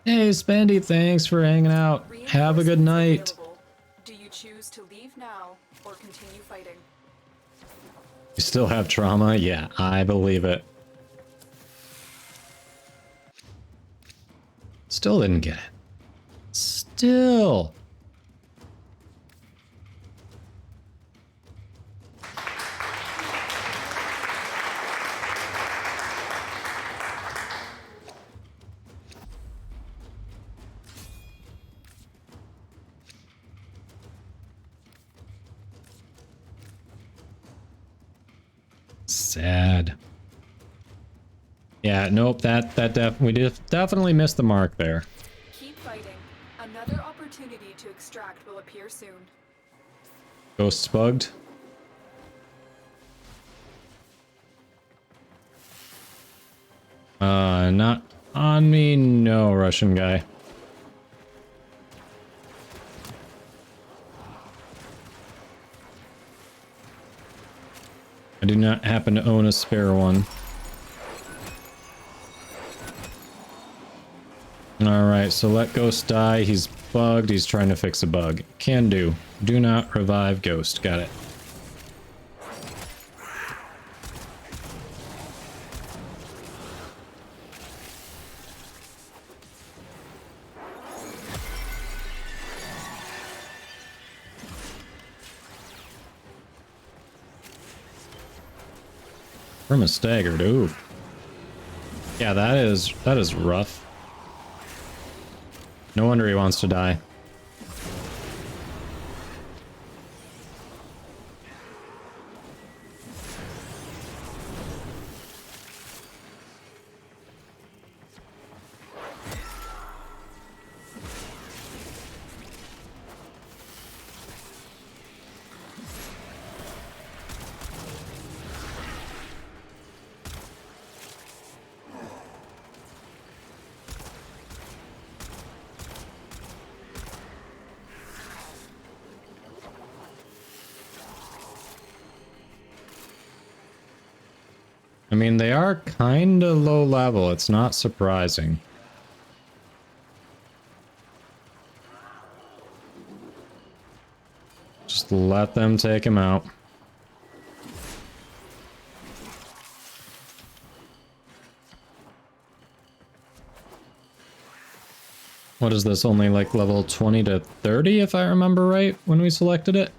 Hey Spandy, thanks for hanging out. Have a good night. Do you choose to leave now or continue fighting? You still have trauma? Yeah, I believe it. Still didn't get it. Still. Sad. Yeah, nope, we definitely missed the mark there. Keep fighting. Another opportunity to extract will appear soon. Ghosts bugged. Not on me, no, Russian guy. I do not happen to own a spare one. Alright, so let Ghost die. He's bugged. He's trying to fix a bug. Can do. Do not revive Ghost. Got it. Irma staggered, ooh. Yeah, that is rough. No wonder he wants to die. I mean, they are kinda low level, it's not surprising. Just let them take him out. What is this, only like level 20 to 30 if I remember right when we selected it?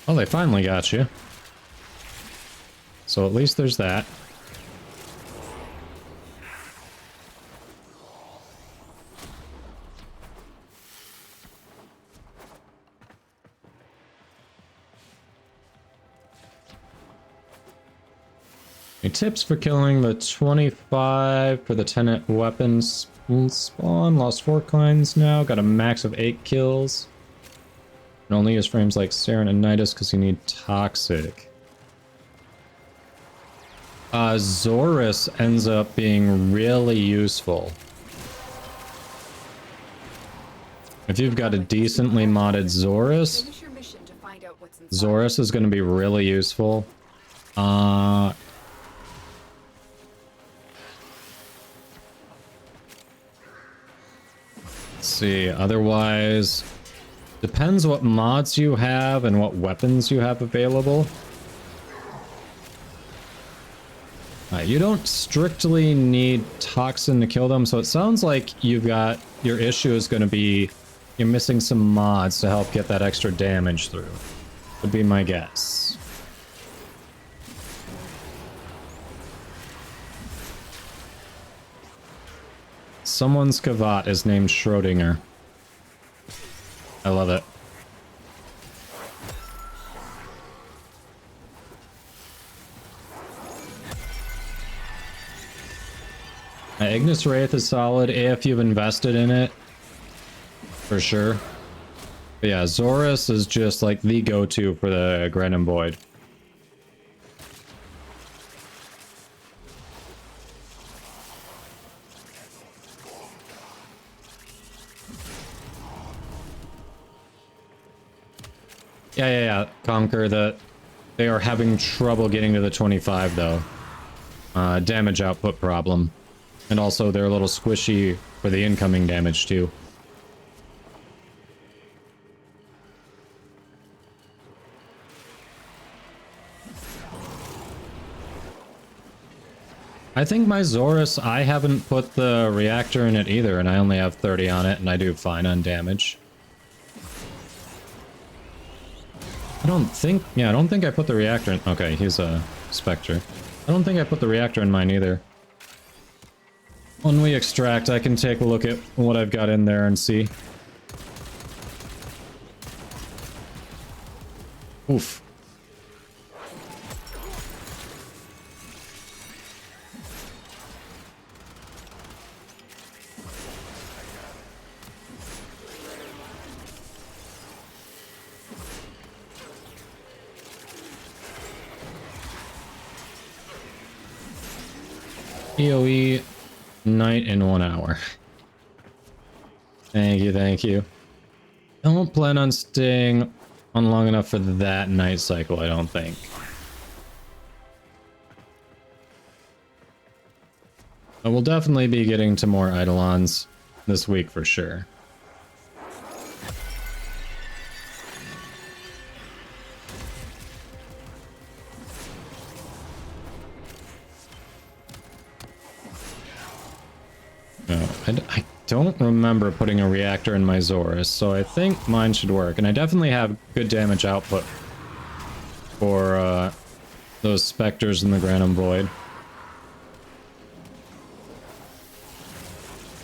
Oh, they finally got you. So at least there's that. Any tips for killing the 25 for the 10 weapons spawn? Lost 4 coins now. Got a max of 8 kills. And only use frames like Saren and Nidus because you need Toxic. Zorus ends up being really useful. If you've got a decently modded Zorus, Zorus is going to be really useful. Let's see, otherwise, depends what mods you have and what weapons you have available. You don't strictly need Toxin to kill them, so it sounds like you've got, your issue is going to be you're missing some mods to help get that extra damage through. Would be my guess. Someone's Kavat is named Schrodinger. I love it. Ignis Wraith is solid if you've invested in it. For sure. But yeah, Zorus is just like the go-to for the Granum Void. Yeah. Conquer that. They are having trouble getting to the 25 though. Damage output problem. And also they're a little squishy for the incoming damage too. I think my Zorus, I haven't put the reactor in it either, and I only have 30 on it, and I do fine on damage. I don't think I put the reactor in. Okay, he's a Spectre. I don't think I put the reactor in mine either. When we extract, I can take a look at what I've got in there and see. Oof. EOE night in 1 hour. Thank you. I won't plan on staying on long enough for that night cycle, I don't think. But we'll definitely be getting to more Eidolons this week for sure. I don't remember putting a reactor in my Zorus, so I think mine should work. And I definitely have good damage output for those specters in the Granum Void.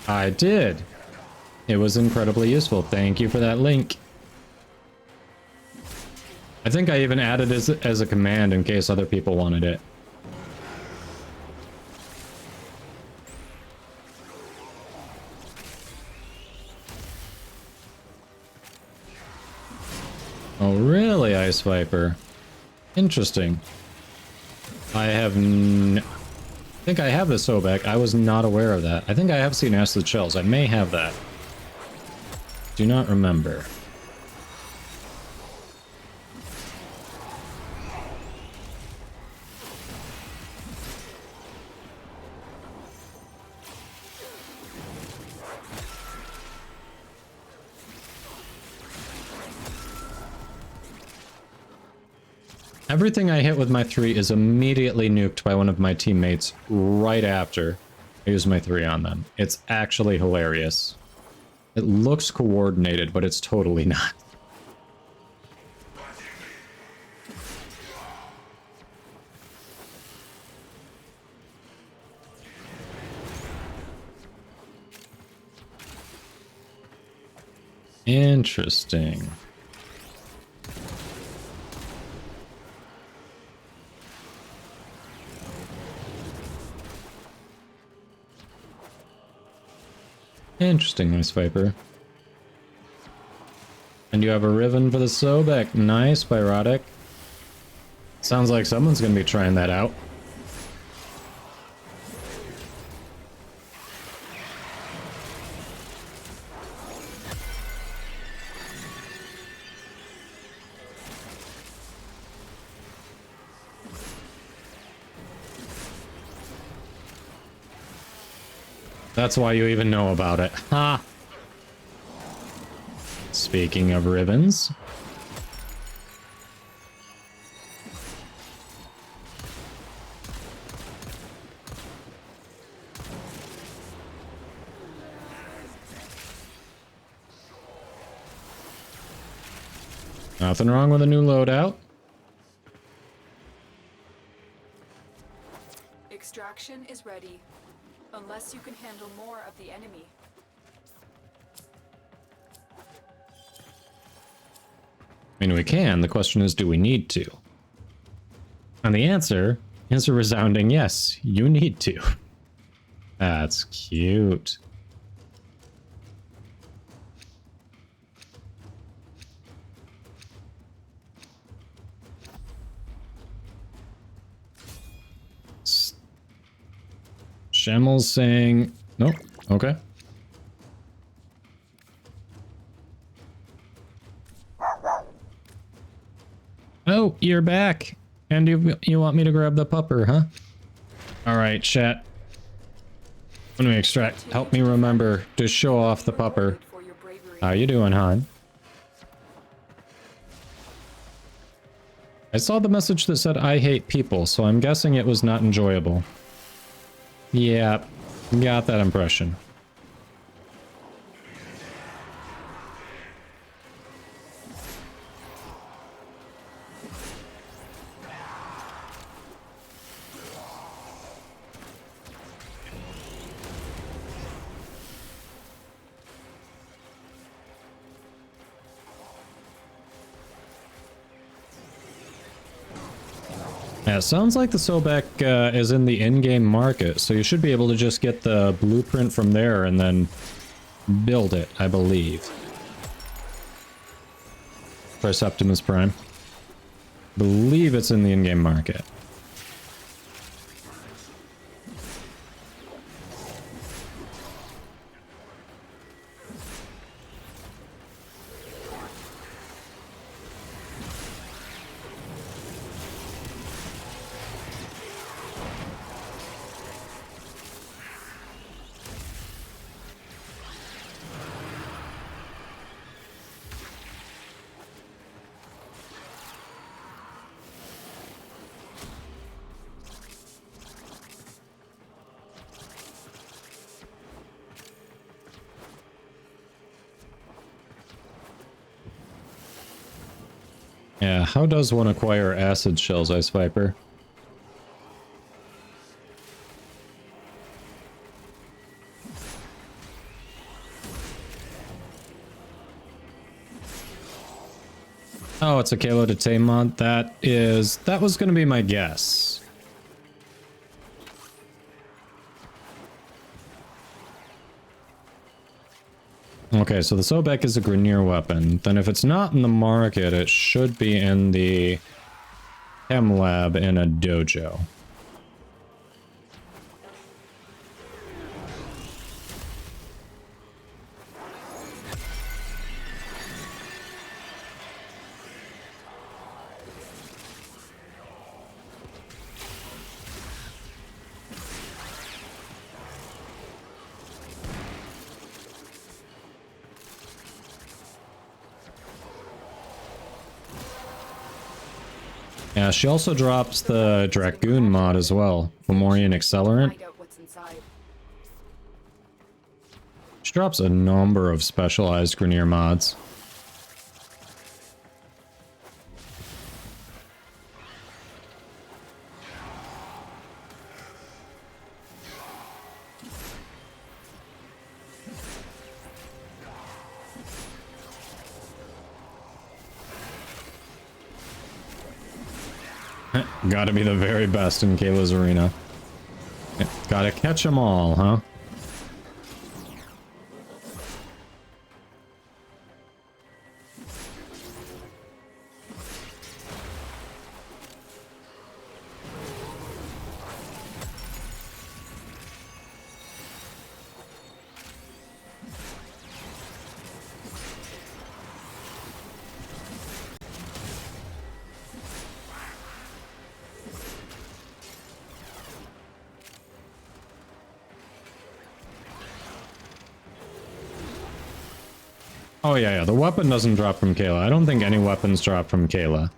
I did. It was incredibly useful. Thank you for that link. I think I even added it as a command in case other people wanted it. Oh, really, Ice Viper? Interesting. I think I have the Sobek. I was not aware of that. I think I have seen Acid Shells. I may have that. Do not remember. Everything I hit with my 3 is immediately nuked by one of my teammates right after I use my 3 on them. It's actually hilarious. It looks coordinated, but it's totally not. Interesting. Interesting, Ice Viper. And you have a Riven for the Sobek. Nice, Pyrotic. Sounds like someone's gonna be trying that out. That's why you even know about it. Ha! Speaking of ribbons. Nothing wrong with a new loadout. Extraction is ready. Unless you can handle more of the enemy. I mean, we can. The question is, do we need to? And the answer is a resounding yes. You need to. That's cute. Shemel's saying... Nope. Okay. Oh, you're back. And you want me to grab the pupper, huh? Alright, chat. When we extract, help me remember to show off the pupper. How you doing, hon? I saw the message that said, I hate people, so I'm guessing it was not enjoyable. Yeah, got that impression. Yeah, it sounds like the Sobek is in the in-game market, so you should be able to just get the blueprint from there and then build it, I believe. For Septimus Prime. Believe it's in the in-game market. Yeah, how does one acquire acid shells, Ice Viper? Oh, it's a Kalo to Tame mod. That was gonna be my guess. Okay, so the Sobek is a Grineer weapon. Then if it's not in the market, it should be in the Chem Lab in a dojo. Yeah, she also drops the Dragoon mod as well, Fomorian Accelerant. She drops a number of specialized Grineer mods. Gotta be the very best in Kayla's arena. Gotta catch them all, huh? Oh yeah, the weapon doesn't drop from Kayla. I don't think any weapons drop from Kayla.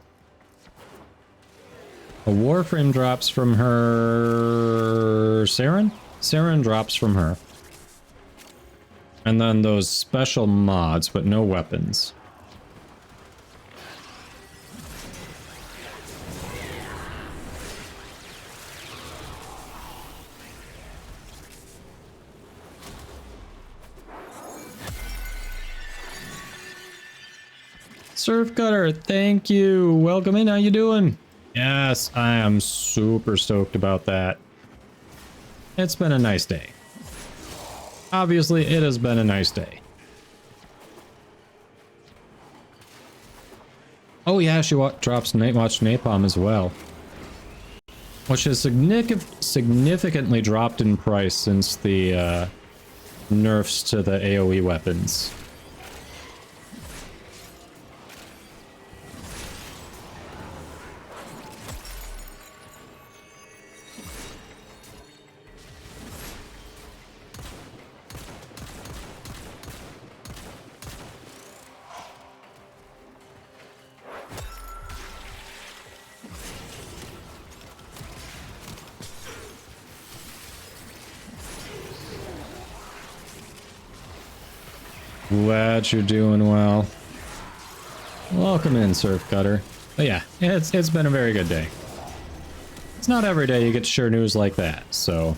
A Warframe drops from her... Saren? Saren drops from her. And then those special mods, but no weapons. Surf Cutter, thank you. Welcome in. How you doing? Yes, I am super stoked about that. It's been a nice day. Obviously, it has been a nice day. Oh yeah, she drops Nightwatch Napalm as well. Which has significantly dropped in price since the nerfs to the AoE weapons. Glad you're doing well. Welcome in, Surf Cutter. But yeah, it's been a very good day. It's not every day you get to share news like that, so...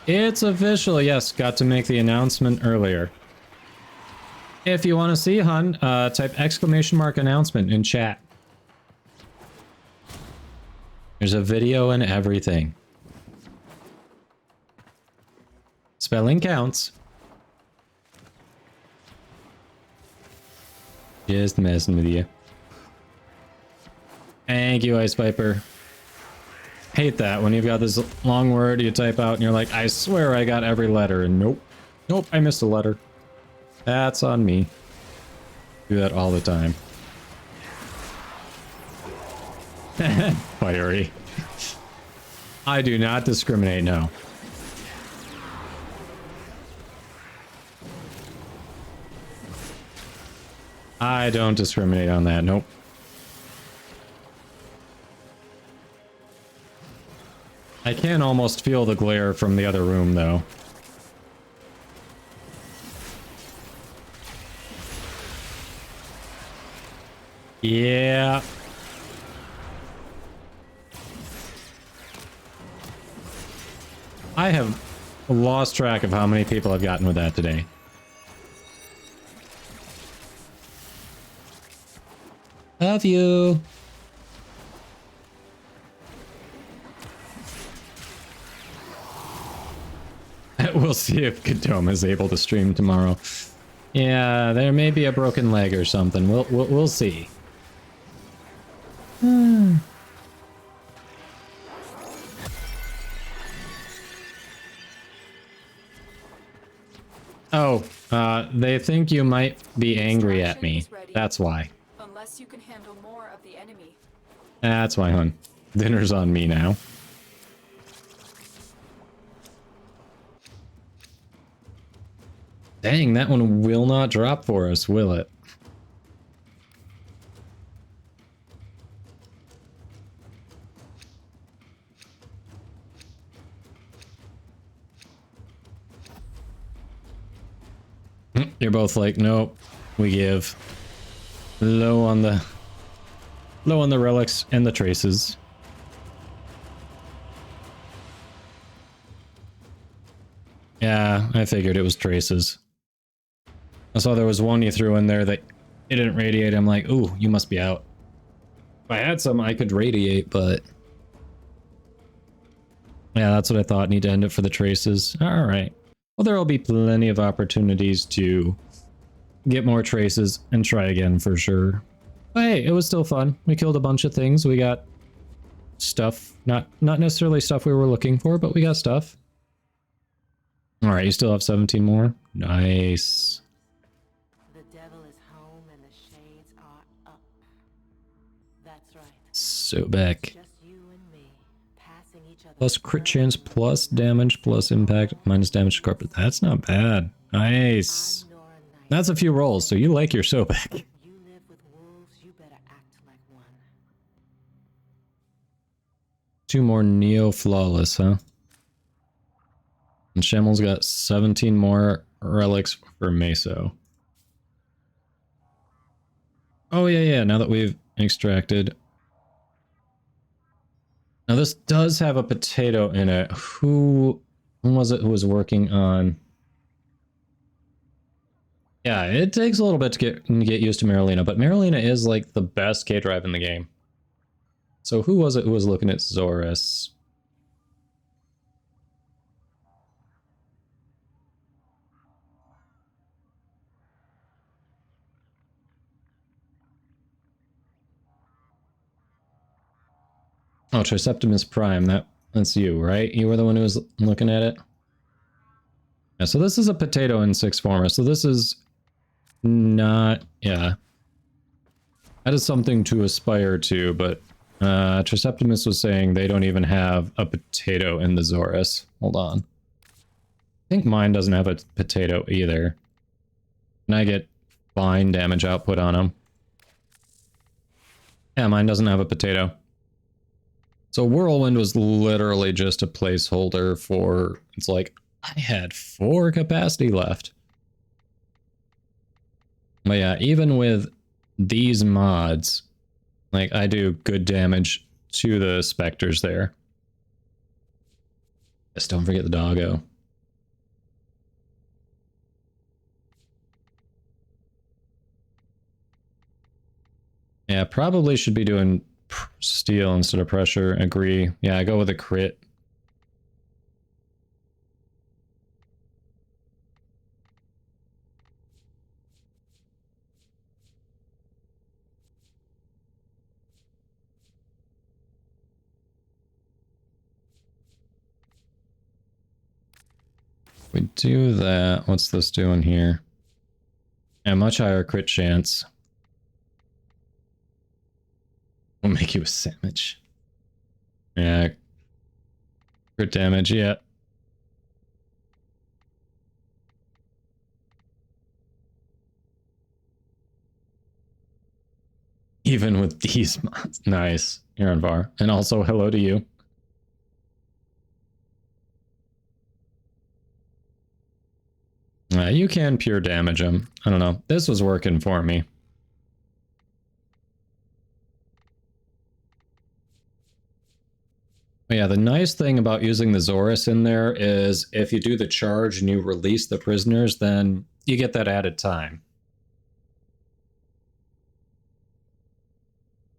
It's official, yes, got to make the announcement earlier. If you want to see, hun, type !announcement in chat. There's a video and everything. Spelling counts. Just messing with you. Thank you, Ice Viper. Hate that when you've got this long word you type out and you're like, I swear I got every letter, and nope. Nope, I missed a letter. That's on me. Do that all the time. Fiery. I do not discriminate, no. I don't discriminate on that, nope. I can almost feel the glare from the other room, though. Yeah. I have lost track of how many people I've gotten with that today. Love you. We'll see if Kadoma is able to stream tomorrow. Yeah, there may be a broken leg or something. We'll see. Oh, they think you might be angry at me. That's why. Unless you can handle more of the enemy. That's why, hon. Dinner's on me now. Dang, that one will not drop for us, will it? You're both like, nope, we give. Low on the relics and the traces. Yeah, I figured it was traces. I saw there was one you threw in there that it didn't radiate. I'm like, ooh, you must be out. If I had some, I could radiate, but... yeah, that's what I thought. Need to end it for the traces. Alright. Well, there will be plenty of opportunities to get more traces and try again for sure. But hey, it was still fun. We killed a bunch of things. We got stuff. Not necessarily stuff we were looking for, but we got stuff. Alright, you still have 17 more? Nice. The devil is home and the shades are up. That's right. So back. Just you and me, passing each other. Plus crit chance, plus damage, plus impact, minus damage to carpet. That's not bad. Nice. That's a few rolls, so you like your Sobek. You live with wolves, you better act like one. 2 more Neo Flawless, huh? And Shamel's got 17 more relics for Meso. Oh yeah, now that we've extracted. Now this does have a potato in it. Who was it who was working on? Yeah, it takes a little bit to get used to Marilena, but Marilena is like the best K-Drive in the game. So who was it who was looking at Zorus? Oh, Triseptimus Prime, that's you, right? You were the one who was looking at it? Yeah, so this is a potato in 6 former, so this is not, yeah. That is something to aspire to, but Triseptimus was saying they don't even have a potato in the Zorus. Hold on. I think mine doesn't have a potato either. And I get fine damage output on them. Yeah, mine doesn't have a potato. So Whirlwind was literally just a placeholder for, it's like, I had 4 capacity left. But yeah, even with these mods, like, I do good damage to the specters there. Just don't forget the doggo. Yeah, probably should be doing steel instead of pressure. Agree. Yeah, I go with a crit. We do that. What's this doing here? Yeah, much higher crit chance. We'll make you a sandwich. Yeah. Crit damage, yeah. Even with these mods. Nice. You're on VAR. And also, hello to you. You can pure damage him. I don't know. This was working for me. Yeah, the nice thing about using the Zorus in there is if you do the charge and you release the prisoners, then you get that added time.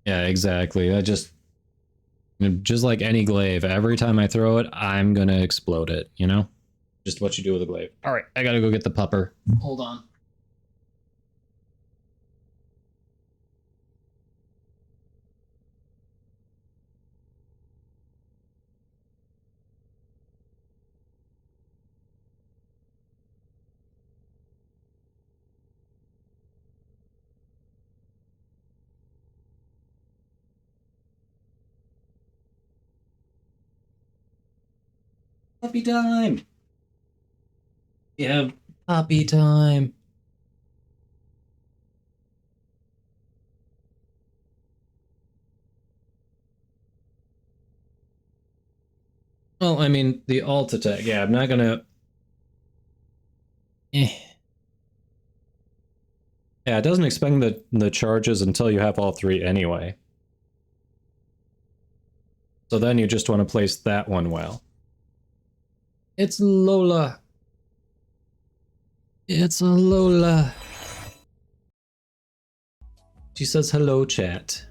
Yeah, exactly. That just like any glaive, every time I throw it, I'm gonna explode it, you know? Just what you do with a glaive. All right, I gotta go get the pupper. Hold on. Puppy time! Yeah, puppy time. Well, I mean, the alt attack, yeah, I'm not gonna... Yeah, it doesn't expend the charges until you have all three anyway. So then you just want to place that one well. It's Lola. It's a Lola. She says hello, chat.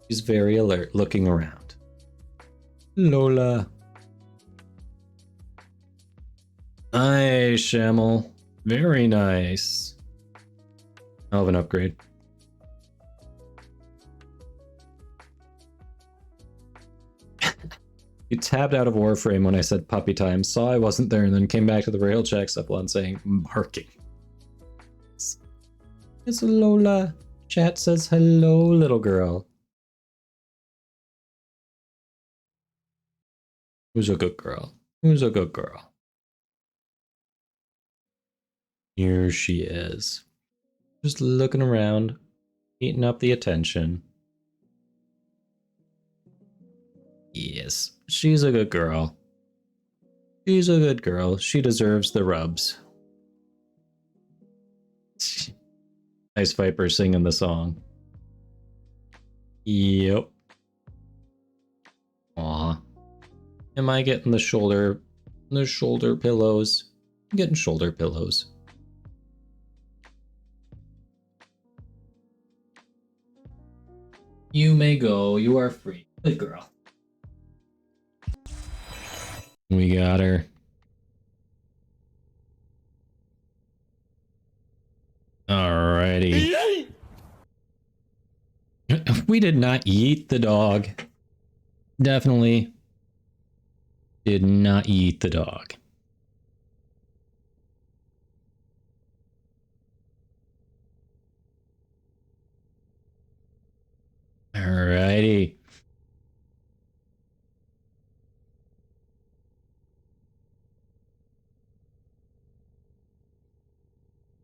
She's very alert, looking around. Lola. Nice, Shamel. Very nice. I'll have an upgrade. You tabbed out of Warframe when I said puppy time, saw I wasn't there, and then came back to the rail checks up one saying barking. It's Lola. Chat says hello, little girl. Who's a good girl? Who's a good girl? Here she is. Just looking around, eating up the attention. Yes, she's a good girl. She's a good girl. She deserves the rubs. Nice Viper singing the song. Yep. Aw. Am I getting the shoulder pillows? I'm getting shoulder pillows. You may go. You are free. Good girl. We got her. Alrighty. We did not eat the dog. Definitely did not eat the dog. Alrighty.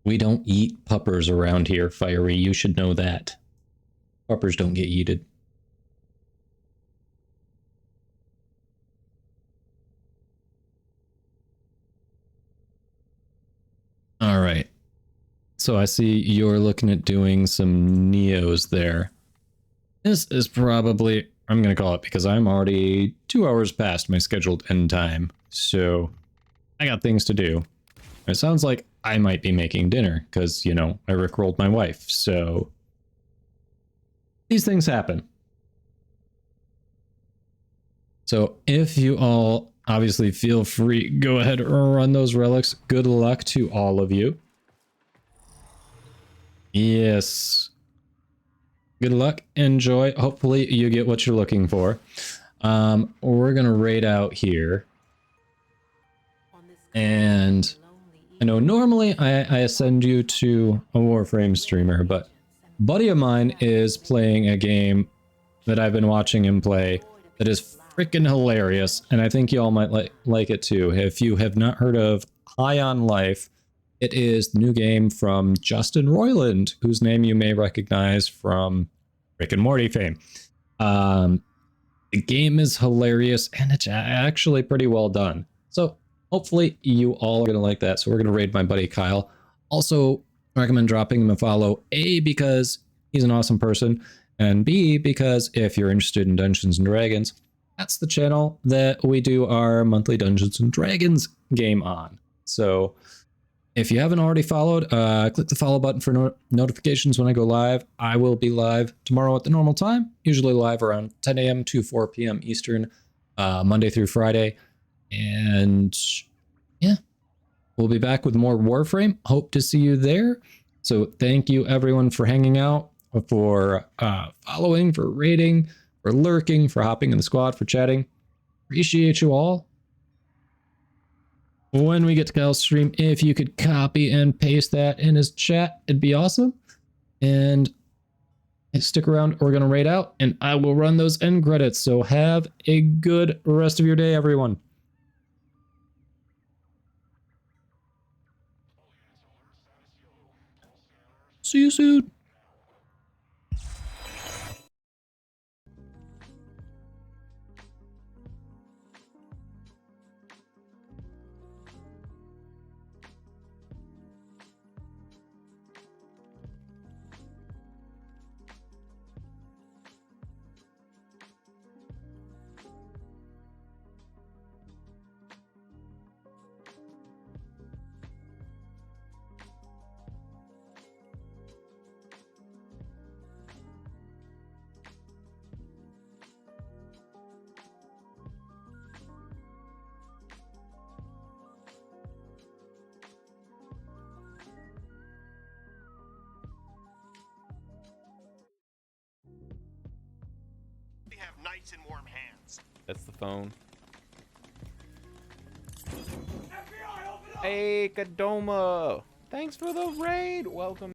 We don't eat puppers around here, Fiery. You should know that. Puppers don't get yeeted. Alright. So I see you're looking at doing some Neos there. This is probably... I'm going to call it because I'm already 2 hours past my scheduled end time. So I got things to do. It sounds like I might be making dinner because, you know, I rickrolled my wife. So these things happen. So if you all obviously feel free, go ahead and run those relics. Good luck to all of you. Yes. Good luck. Enjoy. Hopefully you get what you're looking for. We're going to raid out here. And I know normally I ascend you to a Warframe streamer, but a buddy of mine is playing a game that I've been watching him play that is freaking hilarious, and I think you all might like it too. If you have not heard of High on Life, it is the new game from Justin Roiland, whose name you may recognize from Rick and Morty fame. The game is hilarious, and it's actually pretty well done. So hopefully you all are going to like that. So we're going to raid my buddy Kyle. Also recommend dropping him a follow, A, because he's an awesome person, and B, because if you're interested in Dungeons and Dragons, that's the channel that we do our monthly Dungeons and Dragons game on. So if you haven't already followed, click the follow button for notifications when I go live. I will be live tomorrow at the normal time, usually live around 10 a.m. to 4 p.m. Eastern, Monday through Friday. And yeah, we'll be back with more Warframe. Hope to see you there. So thank you everyone for hanging out, for following, for rating, for lurking, for hopping in the squad, for chatting. Appreciate you all. When we get to Kyle's stream, if you could copy and paste that in his chat, it'd be awesome. And stick around, we're going to raid out, and I will run those end credits. So have a good rest of your day, everyone. See you soon. Nice and warm hands. That's the phone. Hey, Kadoma! Thanks for the raid! Welcome.